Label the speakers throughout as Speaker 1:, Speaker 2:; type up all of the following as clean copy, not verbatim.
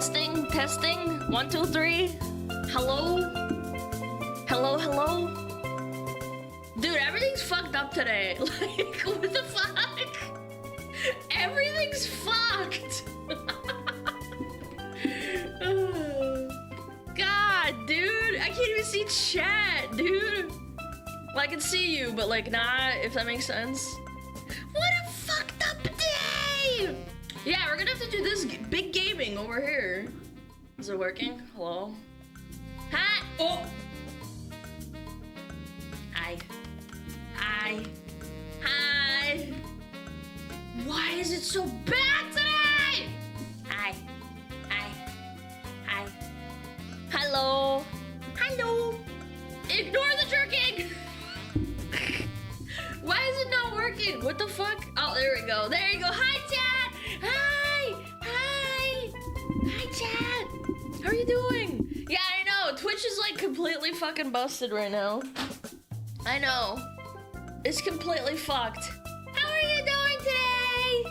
Speaker 1: Testing, testing. 1, 2, 3. Hello? Hello, hello? Dude, everything's fucked up today. Like, what the fuck? Everything's fucked. God, dude. I can't even see chat, dude. Well, I can see you, but like not, if that makes sense. What a fucked up day! Yeah, we're gonna have to do this big gaming over here. Is it working? Hello? Hi! Oh! Hi. Hi. Hi. Why is it so bad today? Hi. Hi. Hi. Hello. Hello. Ignore the jerking. Why is it not working? What the fuck? Oh, there we go. There you go. Hi, chat. Hi. Hi. Hi, chat. How are you doing? Yeah, I know. Twitch is like completely fucking busted right now. I know. It's completely fucked. How are you doing today?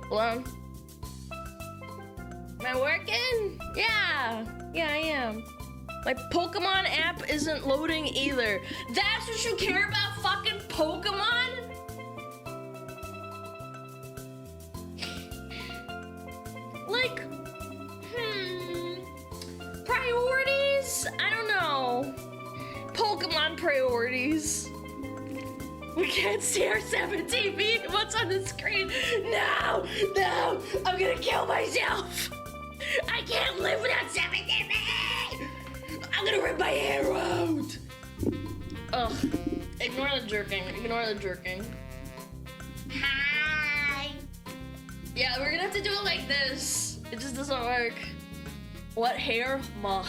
Speaker 1: Hold on. Am I working? Yeah. Yeah, I am. My Pokemon app isn't loading either. That's what you care about, fucking Pokemon? Like, priorities? I don't know. Pokemon priorities. We can't see our 7 TV. What's on the screen? No, no, I'm gonna kill myself. I can't live without 7 TV. I'm gonna rip my hair out. Ugh, ignore the jerking, ignore the jerking. Hi. Yeah, we're gonna have to do it like this. It just doesn't work. What hair? Ma.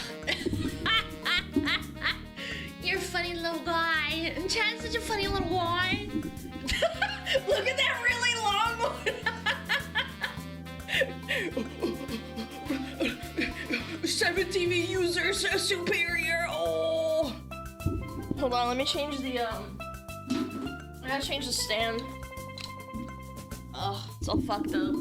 Speaker 1: You're a funny little guy. And Chad's such a funny little guy. Look at that really long one. 7 TV users superior. Oh. Hold on, let me change the I gotta change the stand. Oh, it's all fucked up.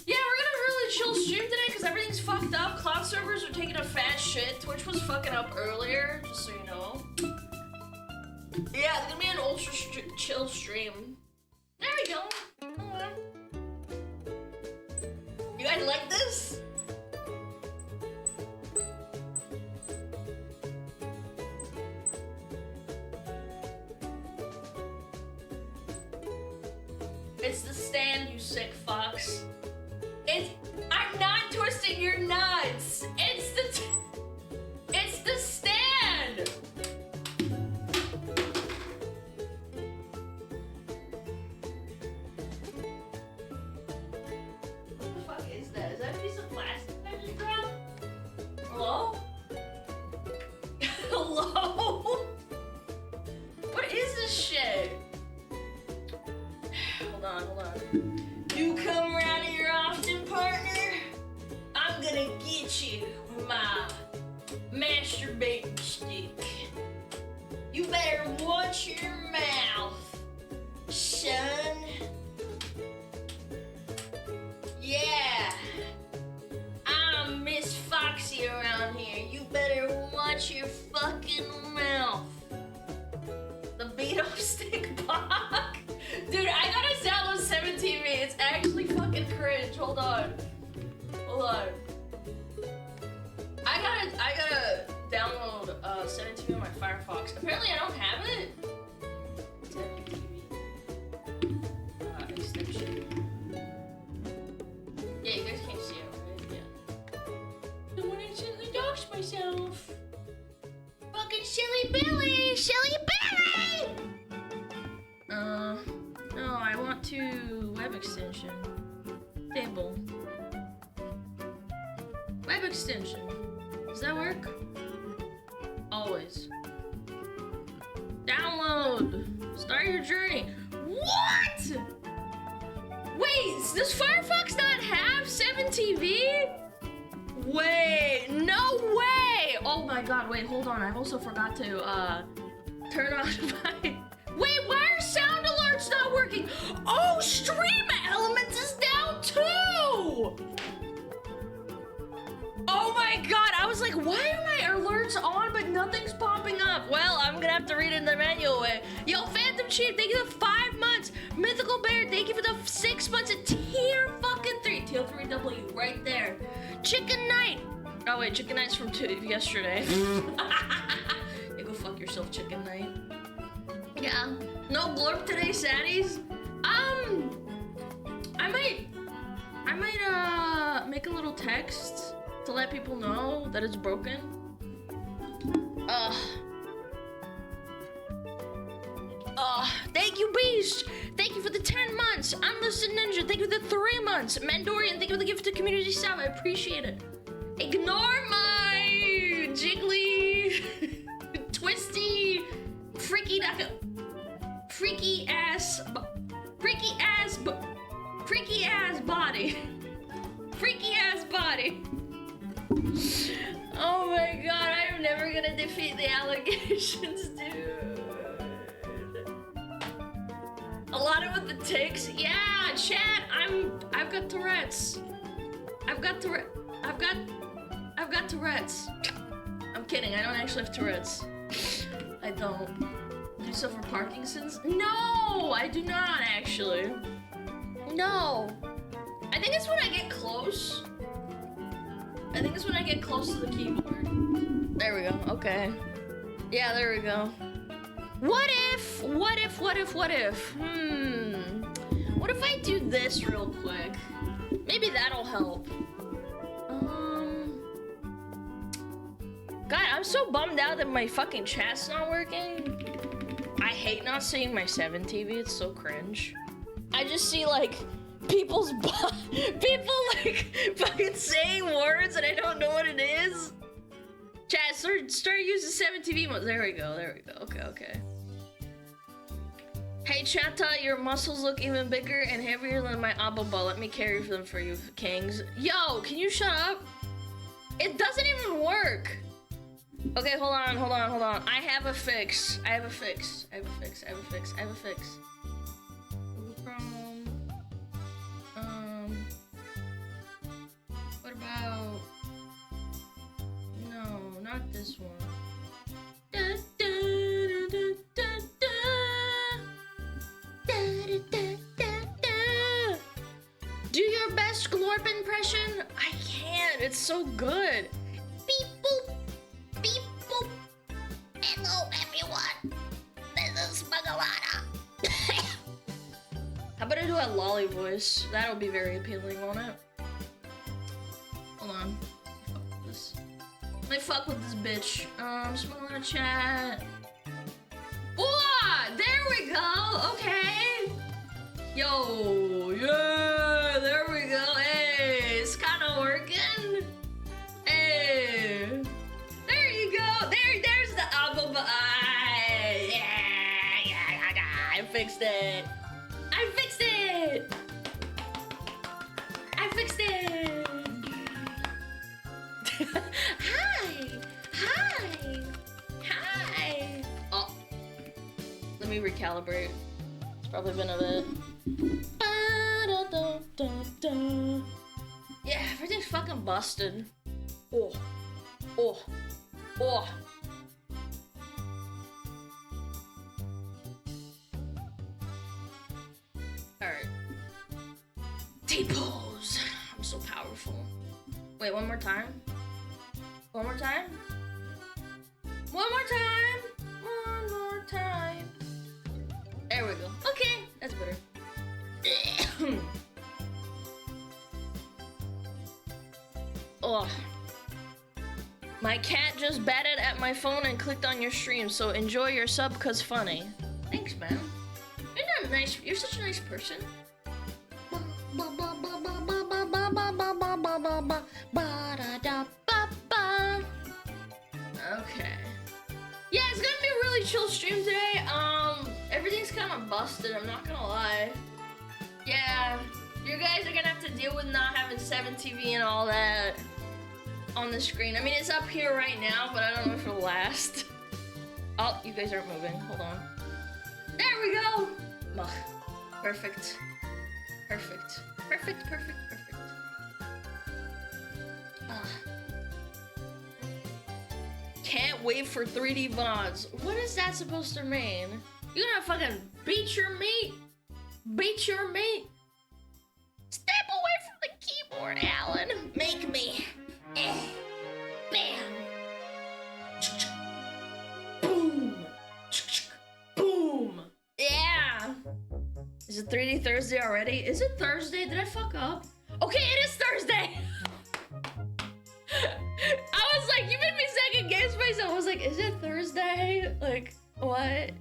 Speaker 1: Yeah, we're gonna really chill stream today because everything's fucked up. Cloud servers are taking a fat shit. Twitch was fucking up earlier, just so you know. Yeah, it's gonna be an ultra chill stream. There we go. You guys like this? It's the stand, you sick fox. I'm not twisting your nuts. It's the stand. What the fuck is that? Is that a piece of plastic that just dropped? Hello? Hello? What is this shit? Hold on, hold on. You come around here often, partner? I'm gonna get you with my masturbating stick. You better watch your mouth, son. Yeah. I'm Miss Foxy around here. You better watch your fucking mouth. The beat off stick bog. Dude, I gotta download 7 TV. It's actually fucking cringe. Hold on. Hold on. I gotta download 7 TV on my Firefox. Apparently I don't have it. 7 TV. Extension. Yeah, you guys can't see it, right? Yeah. Don't wanna accidentally dox myself. Fucking Silly Billy! Silly Billy! No, I want to web extension. Table. Web extension. Does that work? Always. Download. Start your journey. What? Wait, does Firefox not have 7 TV? Wait, no way! Oh my god, wait, hold on. I also forgot to turn on my... Wait, why are sound alerts not working? Oh, Stream Elements is down 2! Oh my god, I was like, why are my alerts on but nothing's popping up? Well, I'm gonna have to read it in the manual way. Yo, Phantom Chief, thank you for the 5 months. Mythical Bear, thank you for the 6 months. And tier fucking 3. Tier 3W, right there. Chicken Knight. Oh wait, Chicken Knight's from yesterday. Yeah, go fuck yourself, Chicken Knight. Yeah. No blurb today, saddies. I might make a little text to let people know that it's broken. Thank you, Beast. Thank you for the 10 months. Unlisted Ninja, thank you for the 3 months. Mandorian, thank you for the gift to community sub. I appreciate it. Ignore my jiggly, twisty, freaky ass body. Freaky ass body. Oh my god, I am never gonna defeat the allegations, dude. Alana with the ticks? Yeah, chat, I've got Tourette's. I've got Tourette's. I'm kidding, I don't actually have Tourette's. I don't. Do you suffer Parkinson's? No, I do not actually. No. I think it's when I get close. I think it's when I get close to the keyboard. There we go, okay. Yeah, there we go. What if? What if I do this real quick? Maybe that'll help. God, I'm so bummed out that my fucking chat's not working. I hate not seeing my 7 TV, it's so cringe. I just see like people like fucking saying words and I don't know what it is. Chat, start using 7 TV mode. There we go. Okay. Hey Chatta, your muscles look even bigger and heavier than my ababa. Let me carry them for you, kings. Yo, can you shut up? It doesn't even work. Okay, hold on. I have a fix. Google Chrome. What about? No, not this one. Do your best Glorp impression? I can't. It's so good. Beep boop. Beep boop. Hello everyone. This is SmugAlana. How about I do a lolly voice? That'll be very appealing, won't it? Hold on. Fuck with this. Let me fuck with this bitch. SmugAlana chat. Oh, there we go. Okay. Yo, yeah, there we go. Hey, it's kind of working. Hey, there you go. There's the album. Yeah, I fixed it. Hi. Oh, let me recalibrate. It's probably been a bit. Yeah, everything's fucking busted. Oh. Alright. T-pose. I'm so powerful. Wait, one more time. There we go. Okay, that's better. Oh. My cat just batted at my phone and clicked on your stream, so enjoy your sub cause funny. Thanks, man. You're such a nice person. Okay. Yeah, it's gonna be a really chill stream today. Everything's kind of busted, I'm not gonna lie. Yeah, you guys are gonna have to deal with not having 7 TV and all that on the screen. I mean, it's up here right now, but I don't know if it'll last. Oh, you guys aren't moving. Hold on. There we go. Ugh. Perfect. Perfect, perfect, perfect. Can't wait for 3D VODs. What is that supposed to mean? You gonna fucking beat your meat? Beat your meat? Step away from the keyboard, Alan. Make me. Bam. Boom. Boom. Yeah. Is it 3D Thursday already? Is it Thursday? Did I fuck up? Okay, it is Thursday. I was like, you made me second guess myself. I was like, is it Thursday? Like, what?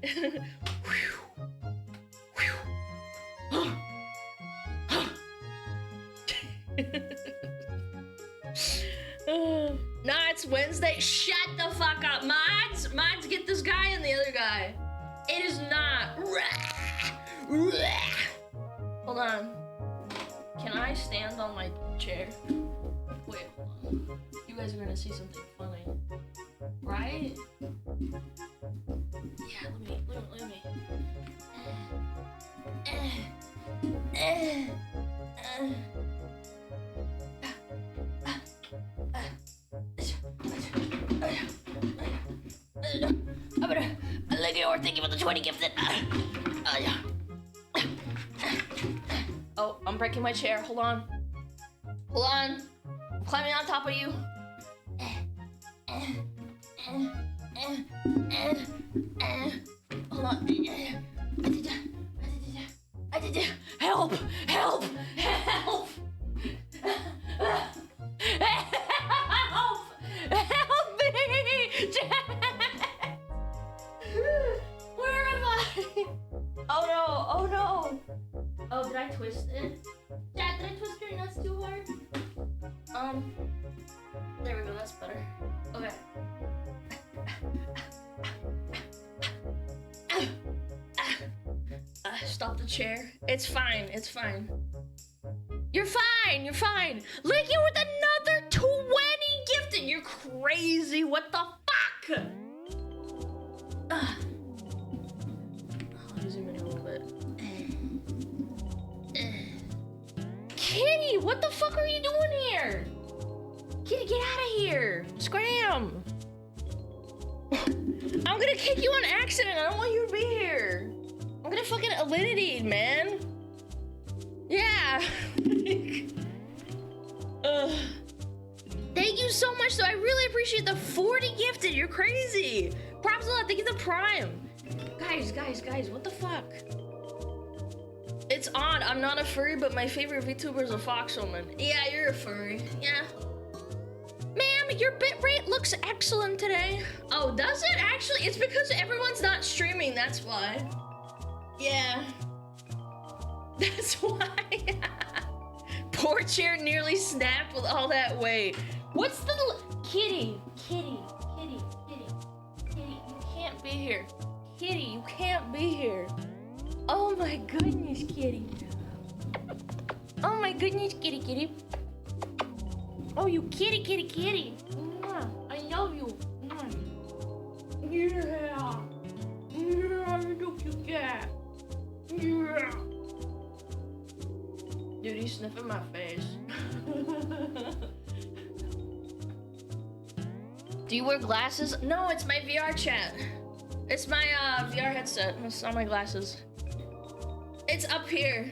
Speaker 1: Nah, it's Wednesday. Shut the fuck up, mods. Mods, get this guy and the other guy. It is not. Hold on. Can I stand on my chair? Wait, hold on. You guys are gonna see something funny, right? Yeah, let me. Look at your thank you for the 20 gifted. Oh, I'm breaking my chair. Hold on. Hold on. I'm climbing on top of you. Hold on. Help! Help! Help! Help! Help me! Where am I? Oh no! Oh no! Oh, did I twist it? Dad, did I twist your nuts too hard? There we go, that's better. Okay. Stop the chair. It's fine, it's fine. You're fine, you're fine. Like you with another 20 gifted. You're crazy, what the fuck? I'll zoom in a little bit. Kitty, what the fuck are you doing here? Kitty, get out of here. Scram. I'm gonna kick you on accident. I don't want you to be here. I'm gonna fucking eliminate, man. Yeah. Thank you so much, though. I really appreciate the 40 gifted. You're crazy. Props a lot. Thank you the prime. Guys, what the fuck? It's odd. I'm not a furry, but my favorite VTuber is a foxwoman. Yeah, you're a furry. Yeah. Ma'am, your bitrate looks excellent today. Oh, does it actually? It's because everyone's not streaming. That's why. Yeah. That's why. Poor chair nearly snapped with all that weight. What's the Kitty, you can't be here. Kitty, you can't be here. Oh my goodness, Kitty. Oh my goodness, Kitty. Oh, you kitty. I love you. Yeah, you cute cat. Yeah. Dude, he's sniffing my face. Do you wear glasses? No, it's my VR chat. It's my VR headset. It's not my glasses. It's up here.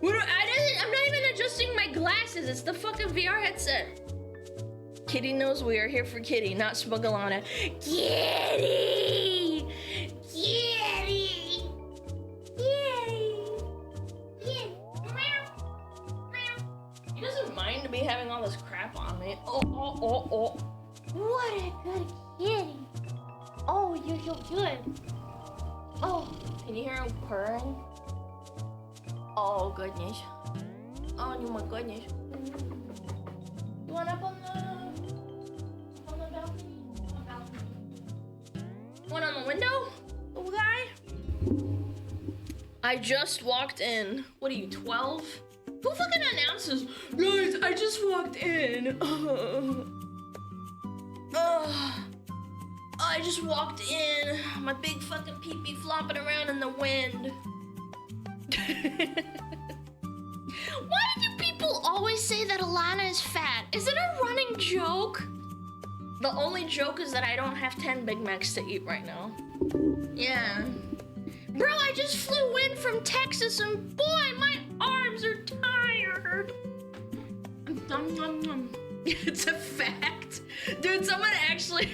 Speaker 1: I'm not even adjusting my glasses. It's the fucking VR headset. Kitty knows we are here for Kitty, not SmugAlana. Kitty! He doesn't mind me having all this crap on me. Oh. What a good kitty. Oh, you're so good. Oh, can you hear him purring? Oh, goodness. Oh, my goodness. You want up on the balcony? One on the window, little guy? I just walked in. What are you, 12? Who fucking announces, guys, I just walked in. I just walked in. My big fucking pee-pee flopping around in the wind. People always say that Alana is fat. Is it a running joke? The only joke is that I don't have 10 Big Macs to eat right now. Yeah. Bro, I just flew in from Texas and boy, my arms are tired. It's a fact. Dude, someone actually...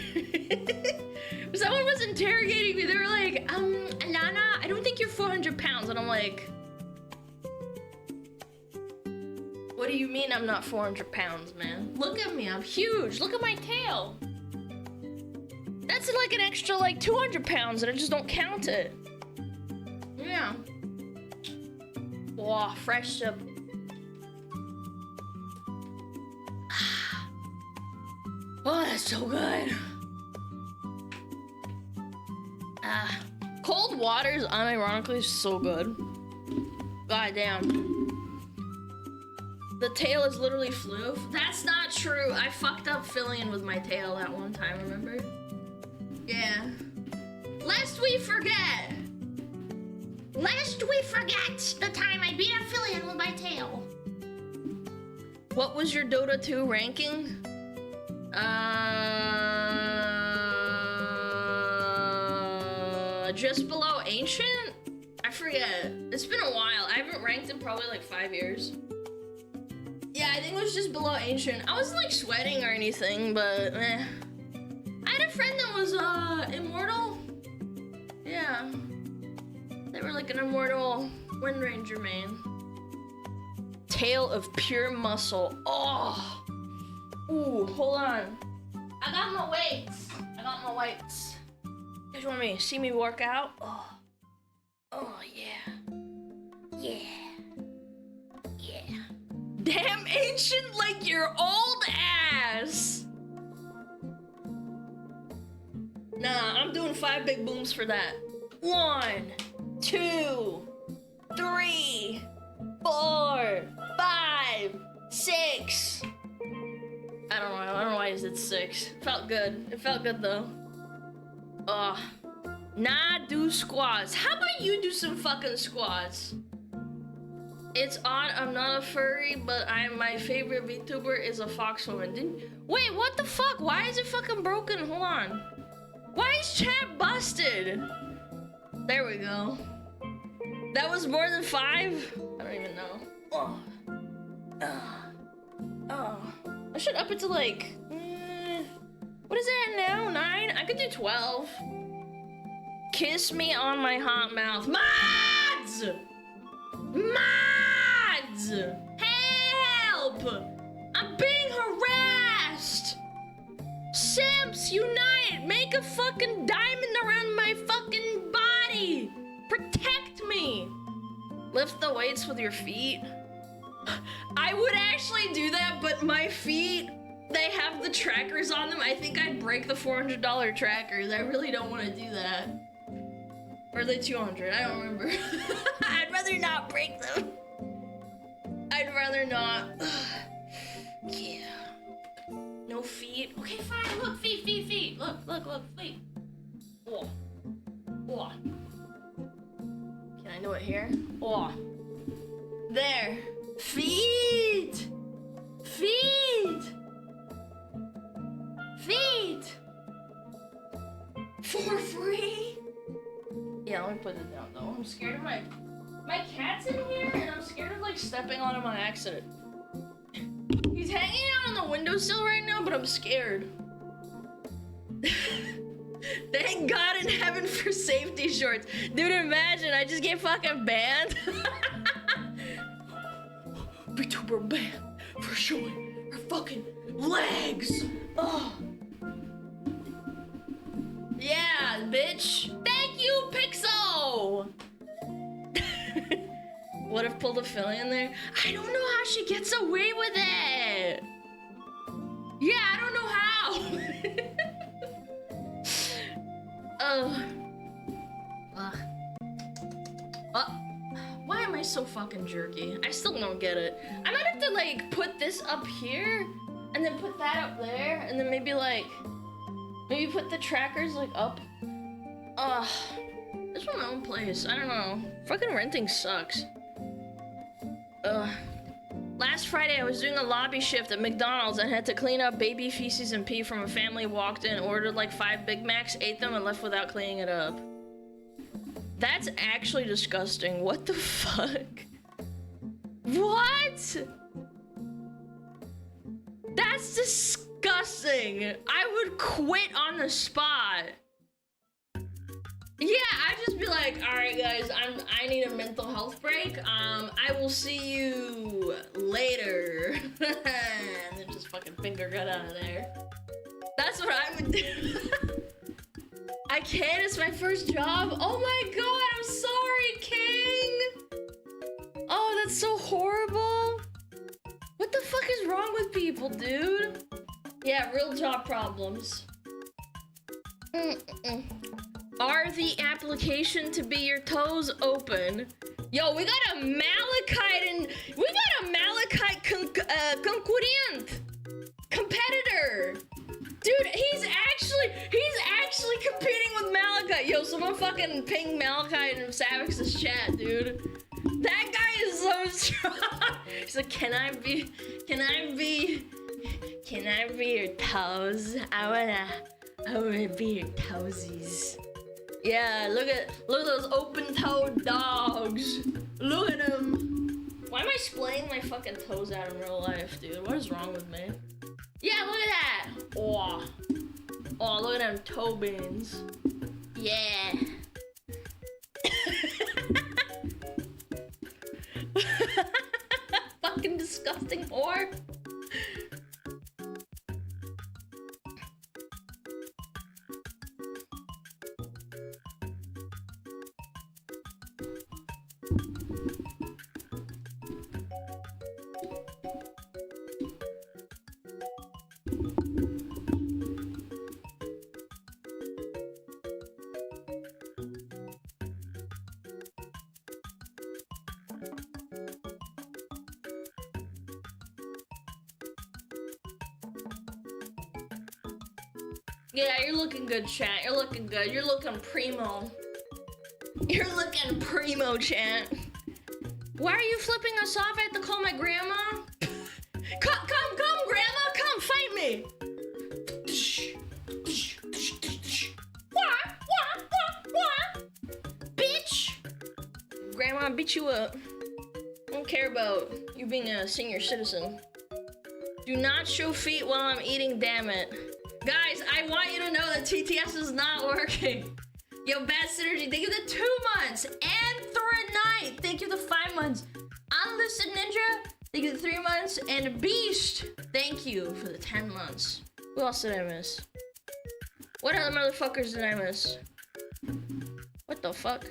Speaker 1: someone was interrogating me. They were like, Alana, I don't think you're 400 pounds. And I'm like... What do you mean I'm not 400 pounds, man? Look at me, I'm huge. Look at my tail. That's like an extra like 200 pounds and I just don't count it. Yeah. Wow, fresh up. Oh, that's so good. Cold water is unironically so good. God damn. The tail is literally floof. That's not true. I fucked up filling in with my tail that one time, remember? Yeah. Lest we forget the time I beat up Fillion with my tail. What was your Dota 2 ranking? Just below Ancient? I forget. It's been a while. I haven't ranked in probably like 5 years. Yeah, I think it was just below Ancient. I wasn't like sweating or anything, but eh. I had a friend that was Immortal. Yeah. They were like an Immortal Wind Ranger main. Tail of pure muscle. Oh. Ooh, hold on. I got my weights. You guys want me to see me work out? Oh. Oh yeah. Yeah. Yeah. Damn, Ancient, like your old ass. Nah, I'm doing 5 big booms for that. 1, 2, 3, 4, 5, 6. I don't know why is it 6. Felt good. It felt good though. Nah, do squats. How about you do some fucking squats? It's odd, I'm not a furry, but my favorite VTuber is a fox woman. Wait, what the fuck? Why is it fucking broken? Hold on. Why is chat busted? There we go. That was more than 5? I don't even know. I should up it to like, what is it at now? 9? I could do 12. Kiss me on my hot mouth. Mods! Mods! Help! I'm being harassed! Simps, unite! Make a fucking diamond around my fucking body! Protect me! Lift the weights with your feet. I would actually do that, but my feet, they have the trackers on them. I think I'd break the $400 trackers. I really don't want to do that. Or are they 200? I don't remember. I'd rather not break them. I'd rather not. Yeah. No feet. Okay, fine. Look, feet. Look, feet. Oh. Oh. Can I do it here? Oh. There. Feet. For free. Yeah, let me put it down though. I'm scared of my cat's in here and I'm scared of like stepping on him on accident. He's hanging out on the windowsill right now, but I'm scared. Thank God in heaven for safety shorts. Dude, imagine I just get fucking banned. VTuber banned for showing her fucking legs. Oh. Yeah, bitch. Thank you, Pixel. What if pulled a Fillion there? I don't know how she gets away with it. Yeah, I don't know how. Why am I so fucking jerky? I still don't get it. I might have to like put this up here and then put that up there and then maybe put the trackers like up. This was my own place. I don't know. Fucking renting sucks. Last Friday, I was doing a lobby shift at McDonald's and had to clean up baby feces and pee from a family who walked in, ordered like 5 Big Macs, ate them, and left without cleaning it up. That's actually disgusting. What the fuck? What? That's disgusting. I would quit on the spot. Yeah, I'd just be like, all right, guys, I need a mental health break. I will see you later. And then just fucking finger gut out of there. That's what I would do. I can't, it's my first job. Oh my god, I'm sorry, King. Oh, that's so horrible. What the fuck is wrong with people, dude? Yeah, real job problems. Are the application to be your toes open? Yo, we got a malachite and we got a malachite concurrent competitor. Dude, he's actually competing with malachite. Yo, someone fucking ping malachite in Savix's chat, dude. That guy is so strong. He's like, can I be your toes? I wanna be your toesies. Yeah, look at those open-toed dogs. Look at them. Why am I splaying my fucking toes out in real life, dude? What is wrong with me? Yeah, look at that. Oh, look at them toe beans. Yeah. Fucking disgusting whore. Yeah, you're looking good, chat. You're looking good. You're looking primo. You're looking primo, chat. Why are you flipping us off? I have to call my grandma? Come, grandma. Come, fight me. Bitch. Grandma, I'll beat you up. I don't care about you being a senior citizen. Do not show feet while I'm eating, damn it. Guys, I want you to know that TTS is not working. Yo, Bad Synergy, thank you for the 2 months. And Thorinite, thank you for the 5 months. Unlisted Ninja, thank you for the 3 months. And Beast, thank you for the 10 months. Who else did I miss? What other motherfuckers did I miss? What the fuck?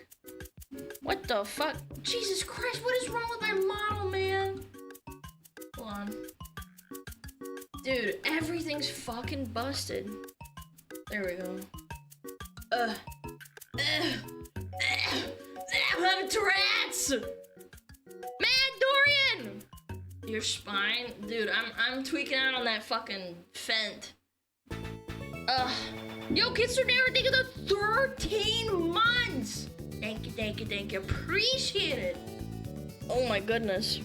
Speaker 1: What the fuck? Jesus Christ, what is wrong with my model, man? Hold on. Dude, everything's fucking busted. There we go. I'm having Tourette's! Man, Dorian! Your spine? Dude, I'm tweaking out on that fucking Fent. Yo, Kids for Never, thank you for the 13 months! Thank you. Appreciate it. Oh my goodness.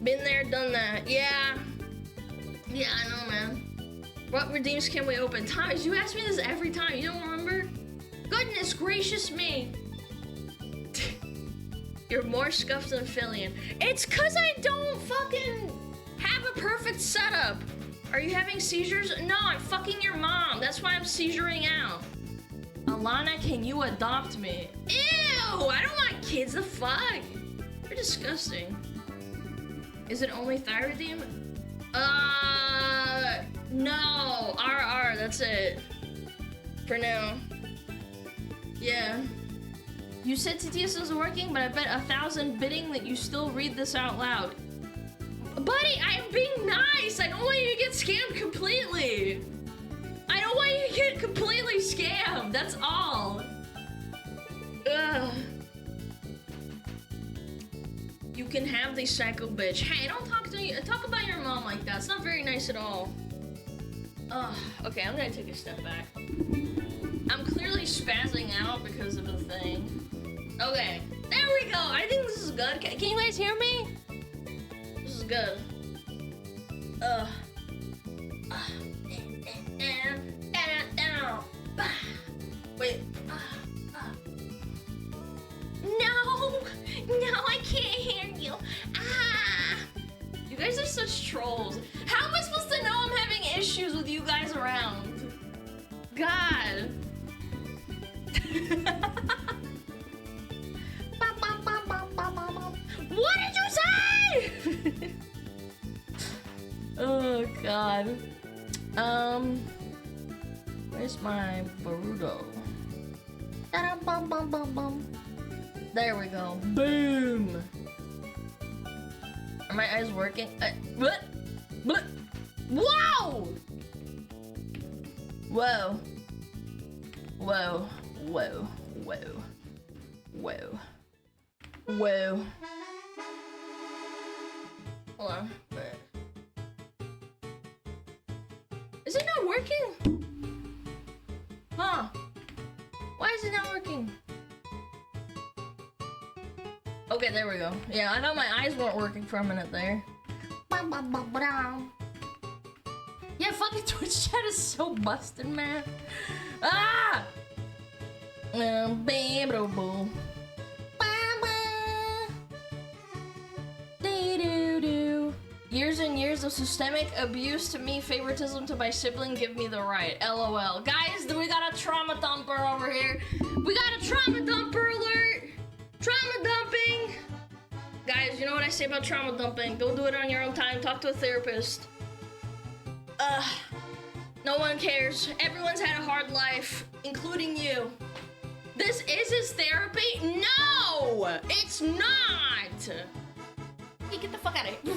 Speaker 1: Been there, done that. Yeah, I know, man. What redeems can we open? Thomas, you ask me this every time. You don't remember? Goodness gracious me. You're more scuffed than Fillion. It's cause I don't fucking have a perfect setup. Are you having seizures? No, I'm fucking your mom. That's why I'm seizuring out. Alana, can you adopt me? Ew, I don't want kids, the fuck? You're disgusting. Is it only Thyroideme? No, RR, that's it. For now. Yeah. You said TTS isn't working, but I bet 1,000 bidding that you still read this out loud. Buddy, I'm being nice. I don't want you to get scammed completely. I don't want you to get completely scammed. That's all. Ugh. You can have the psycho bitch. Hey, don't talk to me. Talk about your mom like that. It's not very nice at all. Ugh. Okay, I'm gonna take a step back. I'm clearly spazzing out because of the thing. Okay, there we go. I think this is good. Can you guys hear me? This is good. Wait. No, I can't hear you. You guys are such trolls. How am I supposed to know I'm having issues with you guys around? God. What did you say? Oh God. Where's my burrito? There we go. Boom. Are my eyes working? What? Whoa! Whoa. Whoa. Whoa. Whoa. Whoa. Whoa. Hold on. Is it not working? Huh? Why is it not working? Okay, there we go. Yeah, I thought my eyes weren't working for a minute there. Yeah, fucking Twitch chat is so busted, man. Ah! Years and years of systemic abuse to me, favoritism to my sibling, give me the right. LOL. Guys, we got a trauma dumper over here. We got a trauma dumper alert. Trauma dumping. Guys, you know what I say about trauma dumping? Go do it on your own time. Talk to a therapist. No one cares. Everyone's had a hard life, including you. This is his therapy? No, it's not. Hey, get the fuck out of here.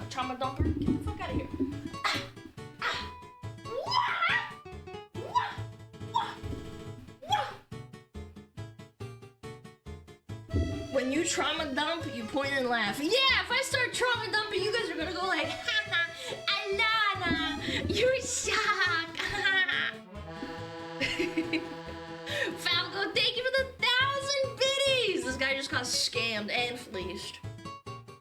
Speaker 1: Trauma dumper, get the fuck out of here. When you trauma dump, you point and laugh. Yeah, if I start trauma dumping, you guys are gonna go like, haha, Alana, you suck. Falco, thank you for the 1,000 biddies. This guy just got scammed and fleeced.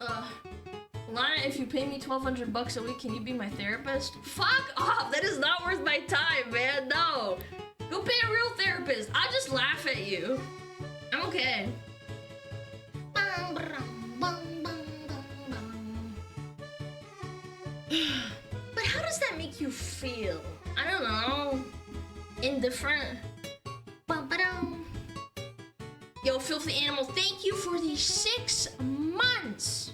Speaker 1: Alana, if you pay me 1,200 bucks a week, can you be my therapist? Fuck off, that is not worth my time, man, no. Go pay a real therapist. I'll just laugh at you. I'm okay. But how does that make you feel? I don't know. Indifferent. Yo, filthy animal, thank you for the 6 months.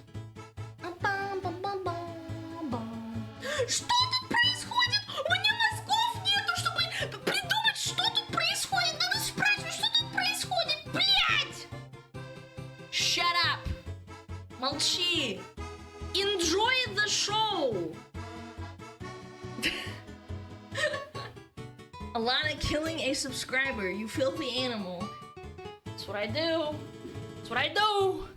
Speaker 1: Что тут происходит? У меня мозгов нету, чтобы придумать, что тут происходит. Надо спрашивать, что тут происходит, блядь! Shut up. Молчи. Enjoy the show. Alana killing a subscriber, you filthy animal. That's what I do. That's what I do.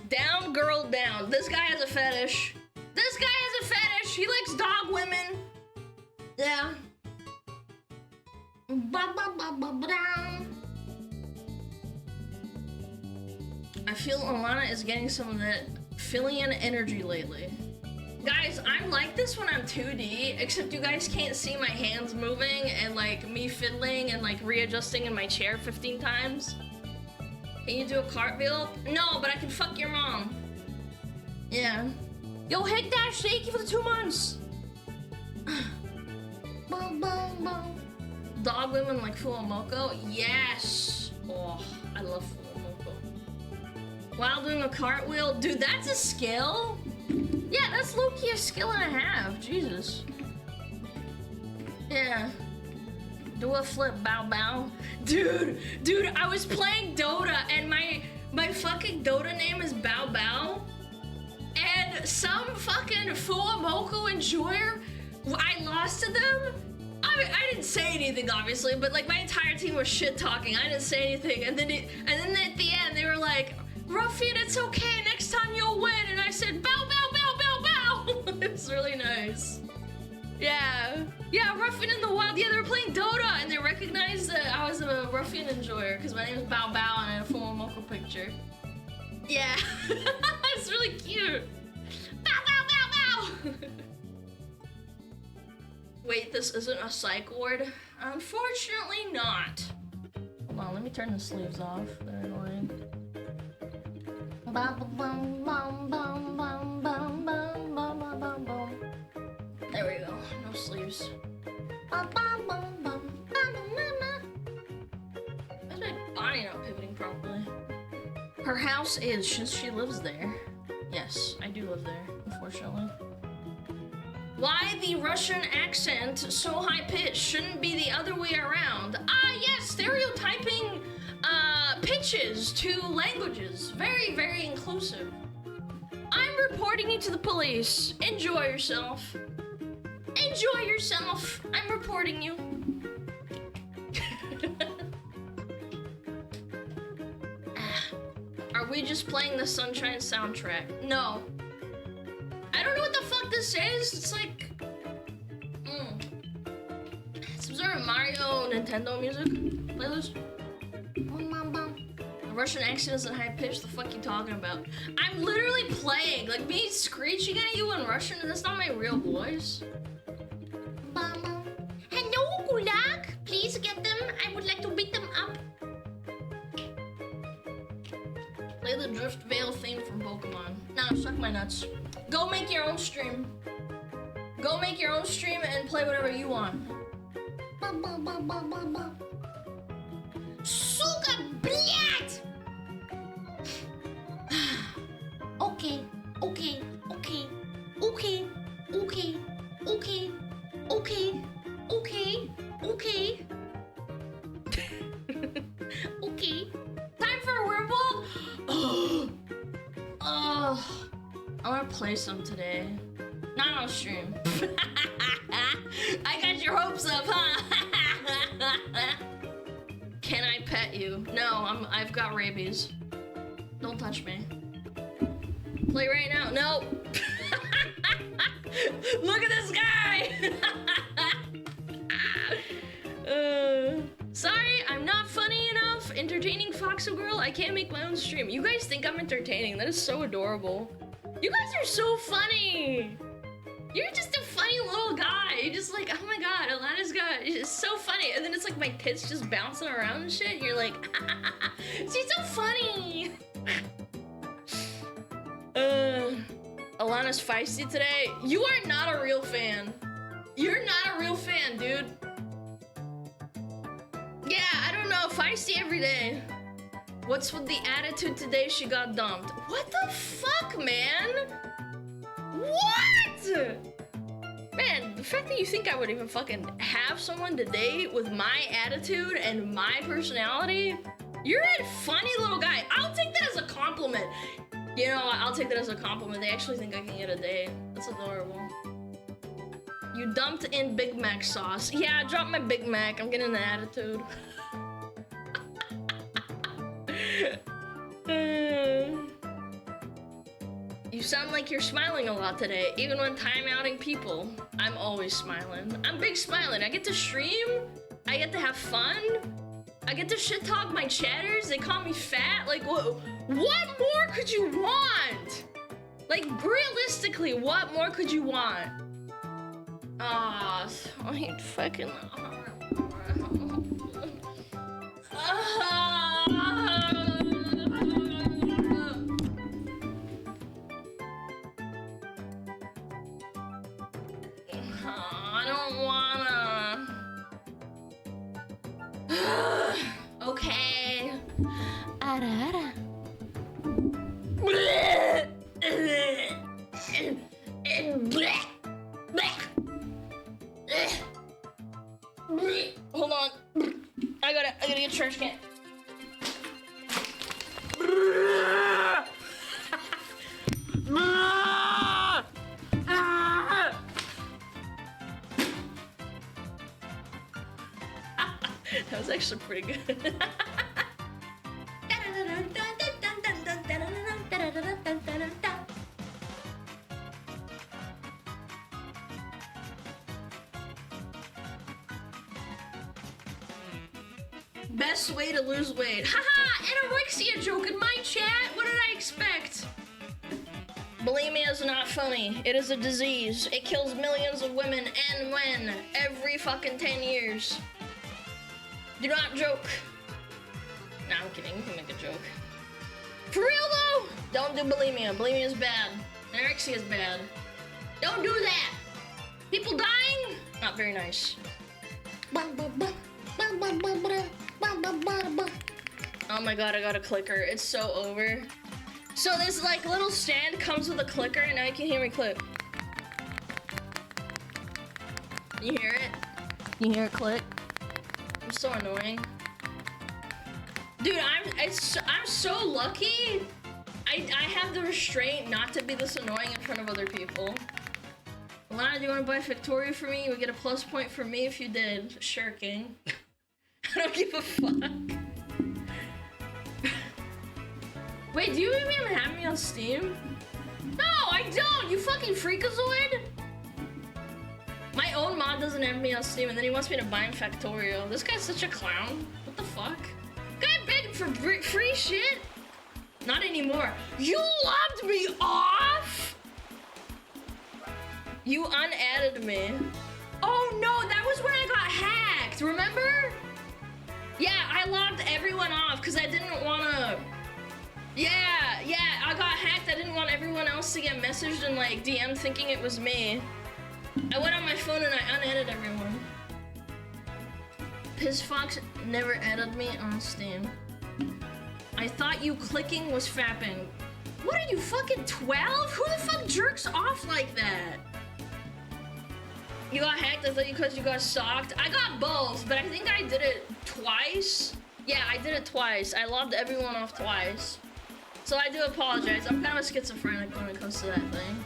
Speaker 1: Down, girl, down. This guy has a fetish. This guy has a fetish. He likes dog women. Yeah. I feel Alana is getting some of that Fillion energy lately. Guys, I'm like this when I'm 2D, except you guys can't see my hands moving and like me fiddling and like readjusting in my chair 15 times. Can you do a cartwheel? No, but I can fuck your mom. Yeah. Yo, Heck Dash, thank you for the 2 months. Dog women like Fuamoko? Yes. Oh, I love Fuamoko. While doing a cartwheel? Dude, that's a skill? Yeah, that's low-key a skill and a half. Jesus. Yeah. Do a flip, bow bow. Dude, I was playing Dota and my fucking Dota name is Bow Bow. And some fucking Fuamoko enjoyer, I lost to them. I didn't say anything, obviously, but like my entire team was shit talking. I didn't say anything, and then at the end they were like, "Ruffian, it's okay. Next time you'll win, and I said, bow, bow, bow, bow, bow. It was really nice. Yeah, Ruffian in the Wild. Yeah, they were playing Dota, and they recognized that I was a Ruffian enjoyer because my name is Bow Bow, and I had a full local picture. Yeah, it's really cute. Bow, bow, bow, bow. Wait, this isn't a psych ward? Unfortunately not. Hold on, let me turn the sleeves off. They're annoying. There we go. No sleeves. Why is my body not pivoting properly? Her house is, she lives there. Yes, I do live there, unfortunately. Why the Russian accent so high-pitched? Shouldn't be the other way around. Ah, yes, stereotyping pitches to languages. Very, very inclusive. I'm reporting you to the police. Enjoy yourself. Enjoy yourself. I'm reporting you. Are we just playing the Sunshine soundtrack? No. I don't know what the fuck this is. It's like... Some sort of Mario Nintendo music playlist. A Russian accent isn't high pitched. The fuck you talking about? I'm literally playing. Like me screeching at you in Russian, and that's not my real voice. Hello, Gulag. Please get them. I would like to beat them up. Play the Drift Veil theme from Pokemon. Nah, suck my nuts. Go make your own stream. Go make your own stream and play whatever you want. Suka, блядь! Okay. Okay. Okay. Okay. Okay. Okay. Okay. Okay. Time for a werewolf? Oh, I want to play some today. Not on stream. I got your hopes up, huh? Can I pet you? No, I've got rabies. Don't touch me. Play right now. No. Look at this guy. Sorry, I'm not funny enough. Entertaining Foxo Girl. I can't make my own stream. You guys think I'm entertaining. That is so adorable. You guys are so funny. You're just a funny little guy. You're just like, oh my god, Alana's got, it's so funny. And then it's like my tits just bouncing around and shit. And you're like, she's so funny. Alana's feisty today. You are not a real fan. You're not a real fan, dude. Yeah, I don't know. Feisty every day. What's with the attitude today? She got dumped. What the fuck, man? What? Man, the fact that you think I would even fucking have someone to date with my attitude and my personality, you're a funny little guy. I'll take that as a compliment. You know, I'll take that as a compliment. They actually think I can get a date. That's adorable. You dumped in Big Mac sauce. Yeah, I dropped my Big Mac. I'm getting an attitude. You sound like you're smiling a lot today, even when time-outing people. I'm always smiling. I'm big smiling. I get to stream. I get to have fun. I get to shit-talk my chatters. They call me fat. Like, what more could you want? Like, realistically, what more could you want? Ah, I fucking... I don't wanna. Okay. Ara ara. Hold on. I gotta get a trash can. That was actually pretty good. Best way to lose weight. Haha, anorexia joke in my chat. What did I expect? Bulimia is not funny. It is a disease. It kills millions of women and men every fucking 10 years. Do not joke. Nah, I'm kidding. You can make a joke. For real though, don't do bulimia. Bulimia is bad. Anorexia is bad. Don't do that. People dying? Not very nice. Oh my god, I got a clicker. It's so over. So this like little stand comes with a clicker and now you can hear me click. You hear it? You hear it click? I'm so annoying. Dude, I'm so lucky. I have the restraint not to be this annoying in front of other people. Alana, do you want to buy Victoria for me? You would get a plus point for me if you did. Shirking. I don't give a fuck. Wait, do you even have me on Steam? No, I don't! You fucking freakazoid! My own mod doesn't have me on Steam and then he wants me to buy him Factorio. This guy's such a clown. What the fuck? Guy begged for free shit? Not anymore. You lobbed me off? You unadded me. Oh no, that was when I got hacked, remember? Yeah, I lobbed everyone off because I didn't wanna... Yeah, I got hacked. I didn't want everyone else to get messaged and like DM thinking it was me. I went on my phone and I unadded everyone. Piss Fox never added me on Steam. I thought you clicking was fapping. What are you, fucking 12? Who the fuck jerks off like that? You got hacked, I thought because you got stalked. I got both, but I think I did it twice. Yeah, I did it twice. I lobbed everyone off twice. So I do apologize. I'm kind of a schizophrenic when it comes to that thing.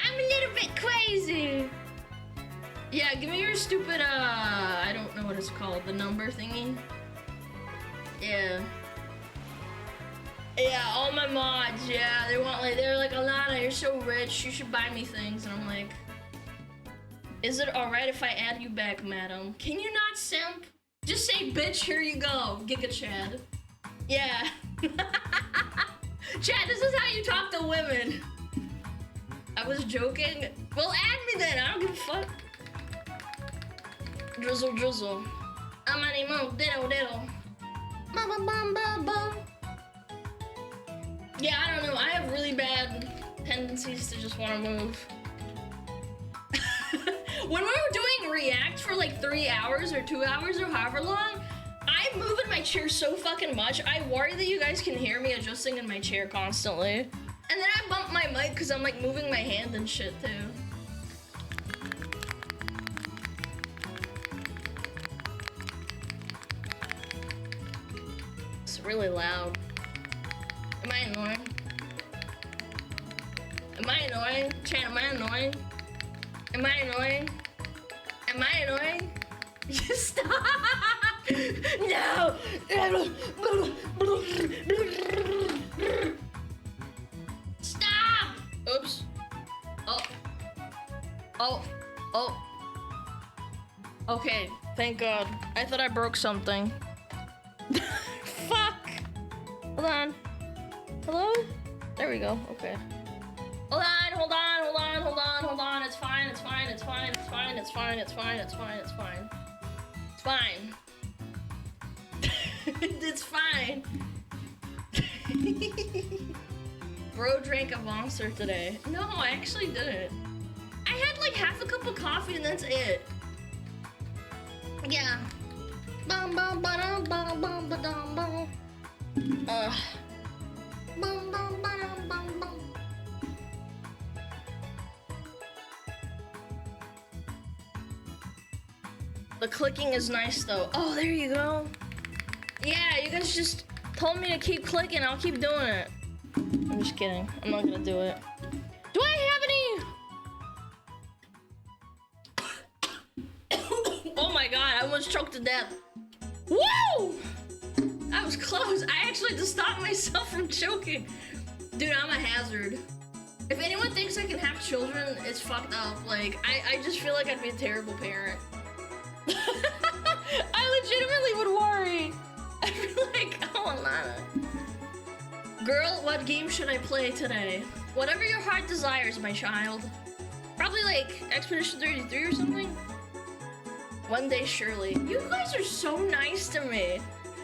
Speaker 1: I'm a little bit crazy. Yeah, give me your stupid, I don't know what it's called, the number thingy. Yeah. Yeah, all my mods, yeah, they're like, Alana, you're so rich, you should buy me things. And I'm like, is it alright if I add you back, madam? Can you not simp? Just say, bitch, here you go, Giga Chad. Yeah. Chad, this is how you talk to women. I was joking. Well, add me then, I don't give a fuck. Drizzle, drizzle. I'm animal, diddle, diddle. Bum, bum, bum, bum. Yeah, I don't know. I have really bad tendencies to just want to move. When we were doing React for like 3 hours or 2 hours or however long, I move in my chair so fucking much. I worry that you guys can hear me adjusting in my chair constantly. And then I bump my mic because I'm like moving my hand and shit too. It's really loud. Am I annoying? Am I annoying? Chat, am I annoying? Am I annoying? Am I annoying? Stop! No! Stop! Oops. Oh. Oh. Oh. Okay, thank God. I thought I broke something. Fuck! Hold on. Hello? There we go, okay. Hold on, hold on, hold on, hold on, hold on. It's fine, it's fine, it's fine, it's fine, it's fine, it's fine, it's fine, it's fine. It's fine. It's fine. Bro drank a monster today. No, I actually didn't. I had like half a cup of coffee and that's it. Yeah. Bum bum ba-dum bum bum ba-dum bum. Bum bum ba-dum bum bum. The clicking is nice though. Oh, there you go. Yeah, you guys just told me to keep clicking. I'll keep doing it. I'm just kidding. I'm not gonna do it. Do I have any? Oh my god, I almost choked to death. Woo! That was close. I actually had to stop myself from choking. Dude, I'm a hazard. If anyone thinks I can have children, it's fucked up. Like, I just feel like I'd be a terrible parent. I legitimately would worry. I'd be like, oh, Alana. Girl, what game should I play today? Whatever your heart desires, my child. Probably like Expedition 33 or something. One day, surely. You guys are so nice to me.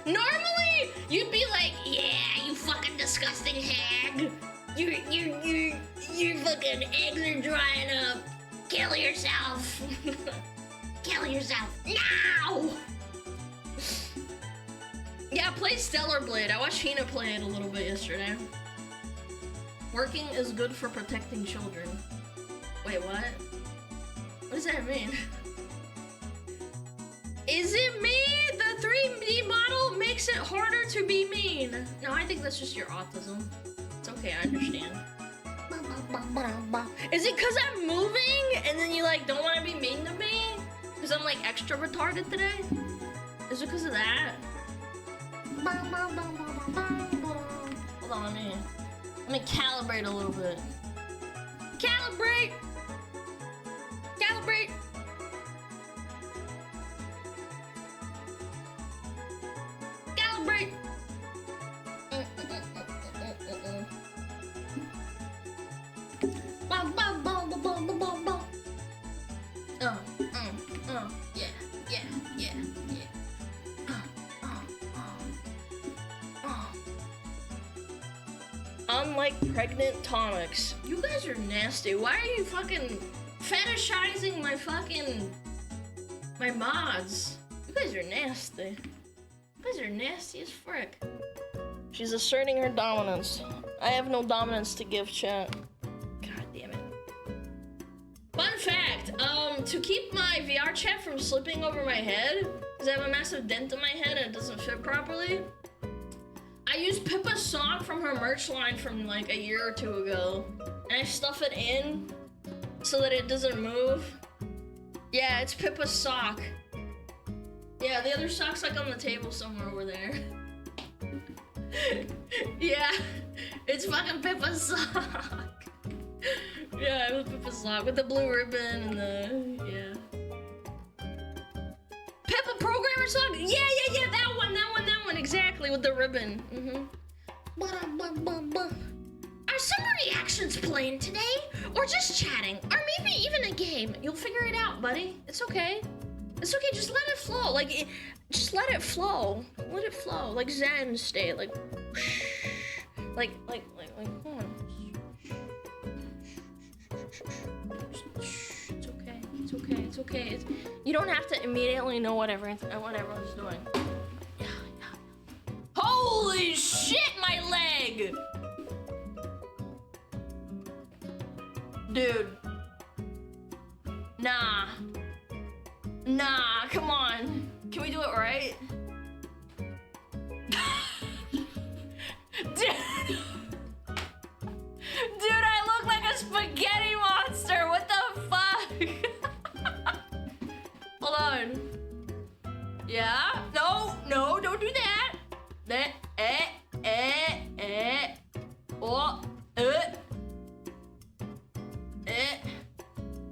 Speaker 1: Normally, you'd be like, yeah, you fucking disgusting hag. Your fucking eggs are drying up. Kill yourself. Kill yourself now. Yeah, play Stellar Blade. I watched Hina play it a little bit yesterday. Working is good for protecting children. Wait, what? What does that mean? Is it me? The 3D model makes it harder to be mean. No, I think that's just your autism. It's okay, I understand. Is it because I'm moving and then you like don't want to be mean to me? Because I'm like extra retarded today? Is it because of that? Hold on, let me calibrate a little bit. Calibrate! Calibrate! Calibrate! Unlike pregnant tonics. You guys are nasty. Why are you fucking fetishizing my mods? You guys are nasty. You guys are nasty as frick. She's asserting her dominance. I have no dominance to give, chat. God damn it. Fun fact, to keep my VR chat from slipping over my head, because I have a massive dent in my head and it doesn't fit properly, I use Pippa's sock from her merch line from like a year or two ago, and I stuff it in so that it doesn't move. Yeah, it's Pippa's sock. Yeah, the other sock's like on the table somewhere over there. Yeah, it's fucking Pippa's sock. Yeah, it was Pippa's sock with the blue ribbon and the, yeah. Pippa programmer sock? Yeah, that one, exactly, with the ribbon. Are some reactions playing today? Or just chatting? Or maybe even a game? You'll figure it out, buddy. It's okay. It's okay, just let it flow. Like, just let it flow. Let it flow. Like Zen state. Like, come on. It's okay. You don't have to immediately know what everyone's doing. Yeah. Holy shit, my leg! Dude. Nah, come on. Can we do it right? Dude, I look like a spaghetti monster. What the fuck? Hold on. Yeah? No, don't do that.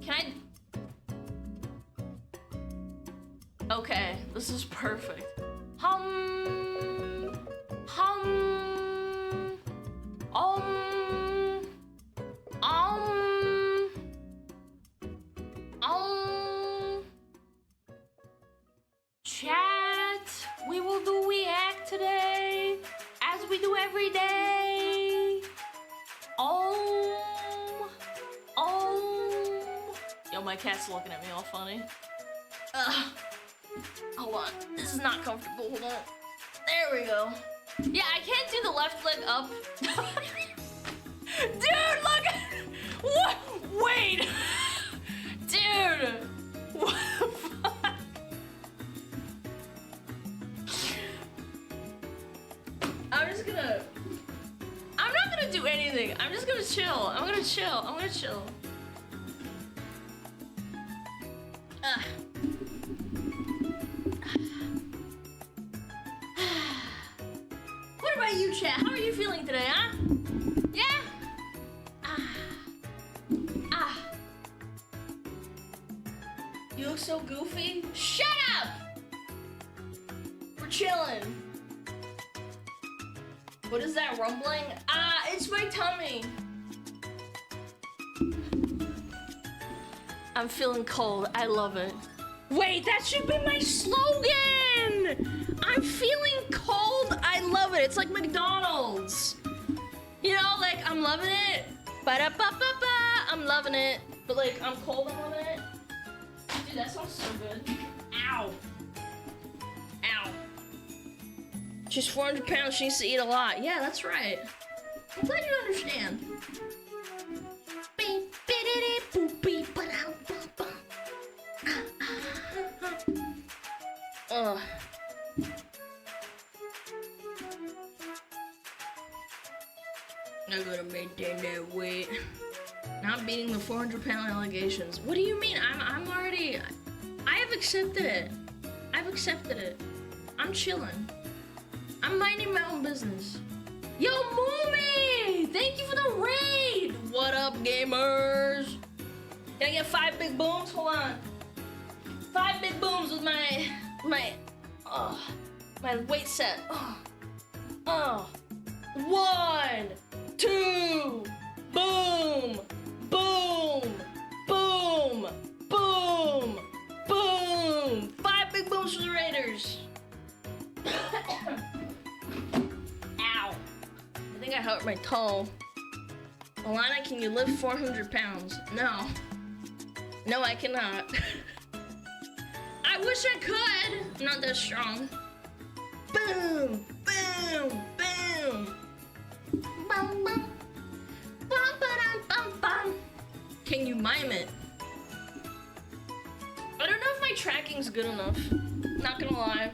Speaker 1: Can I? Okay, this is perfect. Chat, we will do react today, as we do every day. Yo, my cat's looking at me all funny. Hold on, this is not comfortable, hold on. There we go. Yeah, I can't do the left leg up. Dude, look! What? Wait! Dude! What the fuck? I'm not gonna do anything. I'm just gonna chill. I'm gonna chill. What about you, chat? How are you feeling today, huh? Yeah? You look so goofy. TV. Shut up! We're chilling. What is that rumbling? Ah, it's my tummy. I'm feeling cold. I love it. Wait, that should be my slogan! I'm feeling cold. I love it. It's like McDonald's. You know, like, I'm loving it. Ba-da-ba-ba-ba. I'm loving it. But, like, I'm cold. I'm loving it. Dude, that sounds so good. Ow. Ow. She's 400 pounds. She needs to eat a lot. Yeah, that's right. I'm glad you understand. Ugh. I'm gonna maintain that weight. Not beating the 400-pound allegations. What do you mean? I'm already. I have accepted it. I've accepted it. I'm chilling. I'm minding my own business. Yo, Moomy! Thank you for the raid! What up, gamers? Can I get 5 big booms? Hold on. 5 big booms with my weight set. Oh. 1, 2, boom, boom, boom, boom, boom. 5 big booms for the Raiders. Ow. I think I hurt my toe. Alana, can you lift 400 pounds? No. No, I cannot. I wish I could. I'm not that strong. Boom, boom, boom. Bum, bum. Bum, ba-dum, bum, bum. Can you mime it? I don't know if my tracking's good enough. Not gonna lie.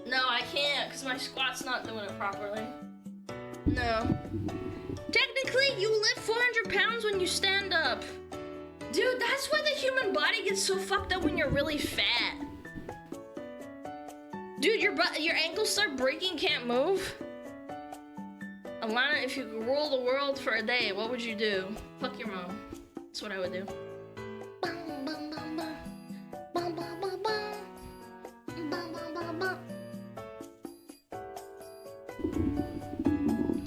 Speaker 1: No, I can't, because my squat's not doing it properly. No. Technically, you lift 400 pounds when you stand up. Dude, that's why the human body gets so fucked up when you're really fat. Dude, your ankles start breaking, can't move. Alana, if you could rule the world for a day, what would you do? Fuck your mom. That's what I would do.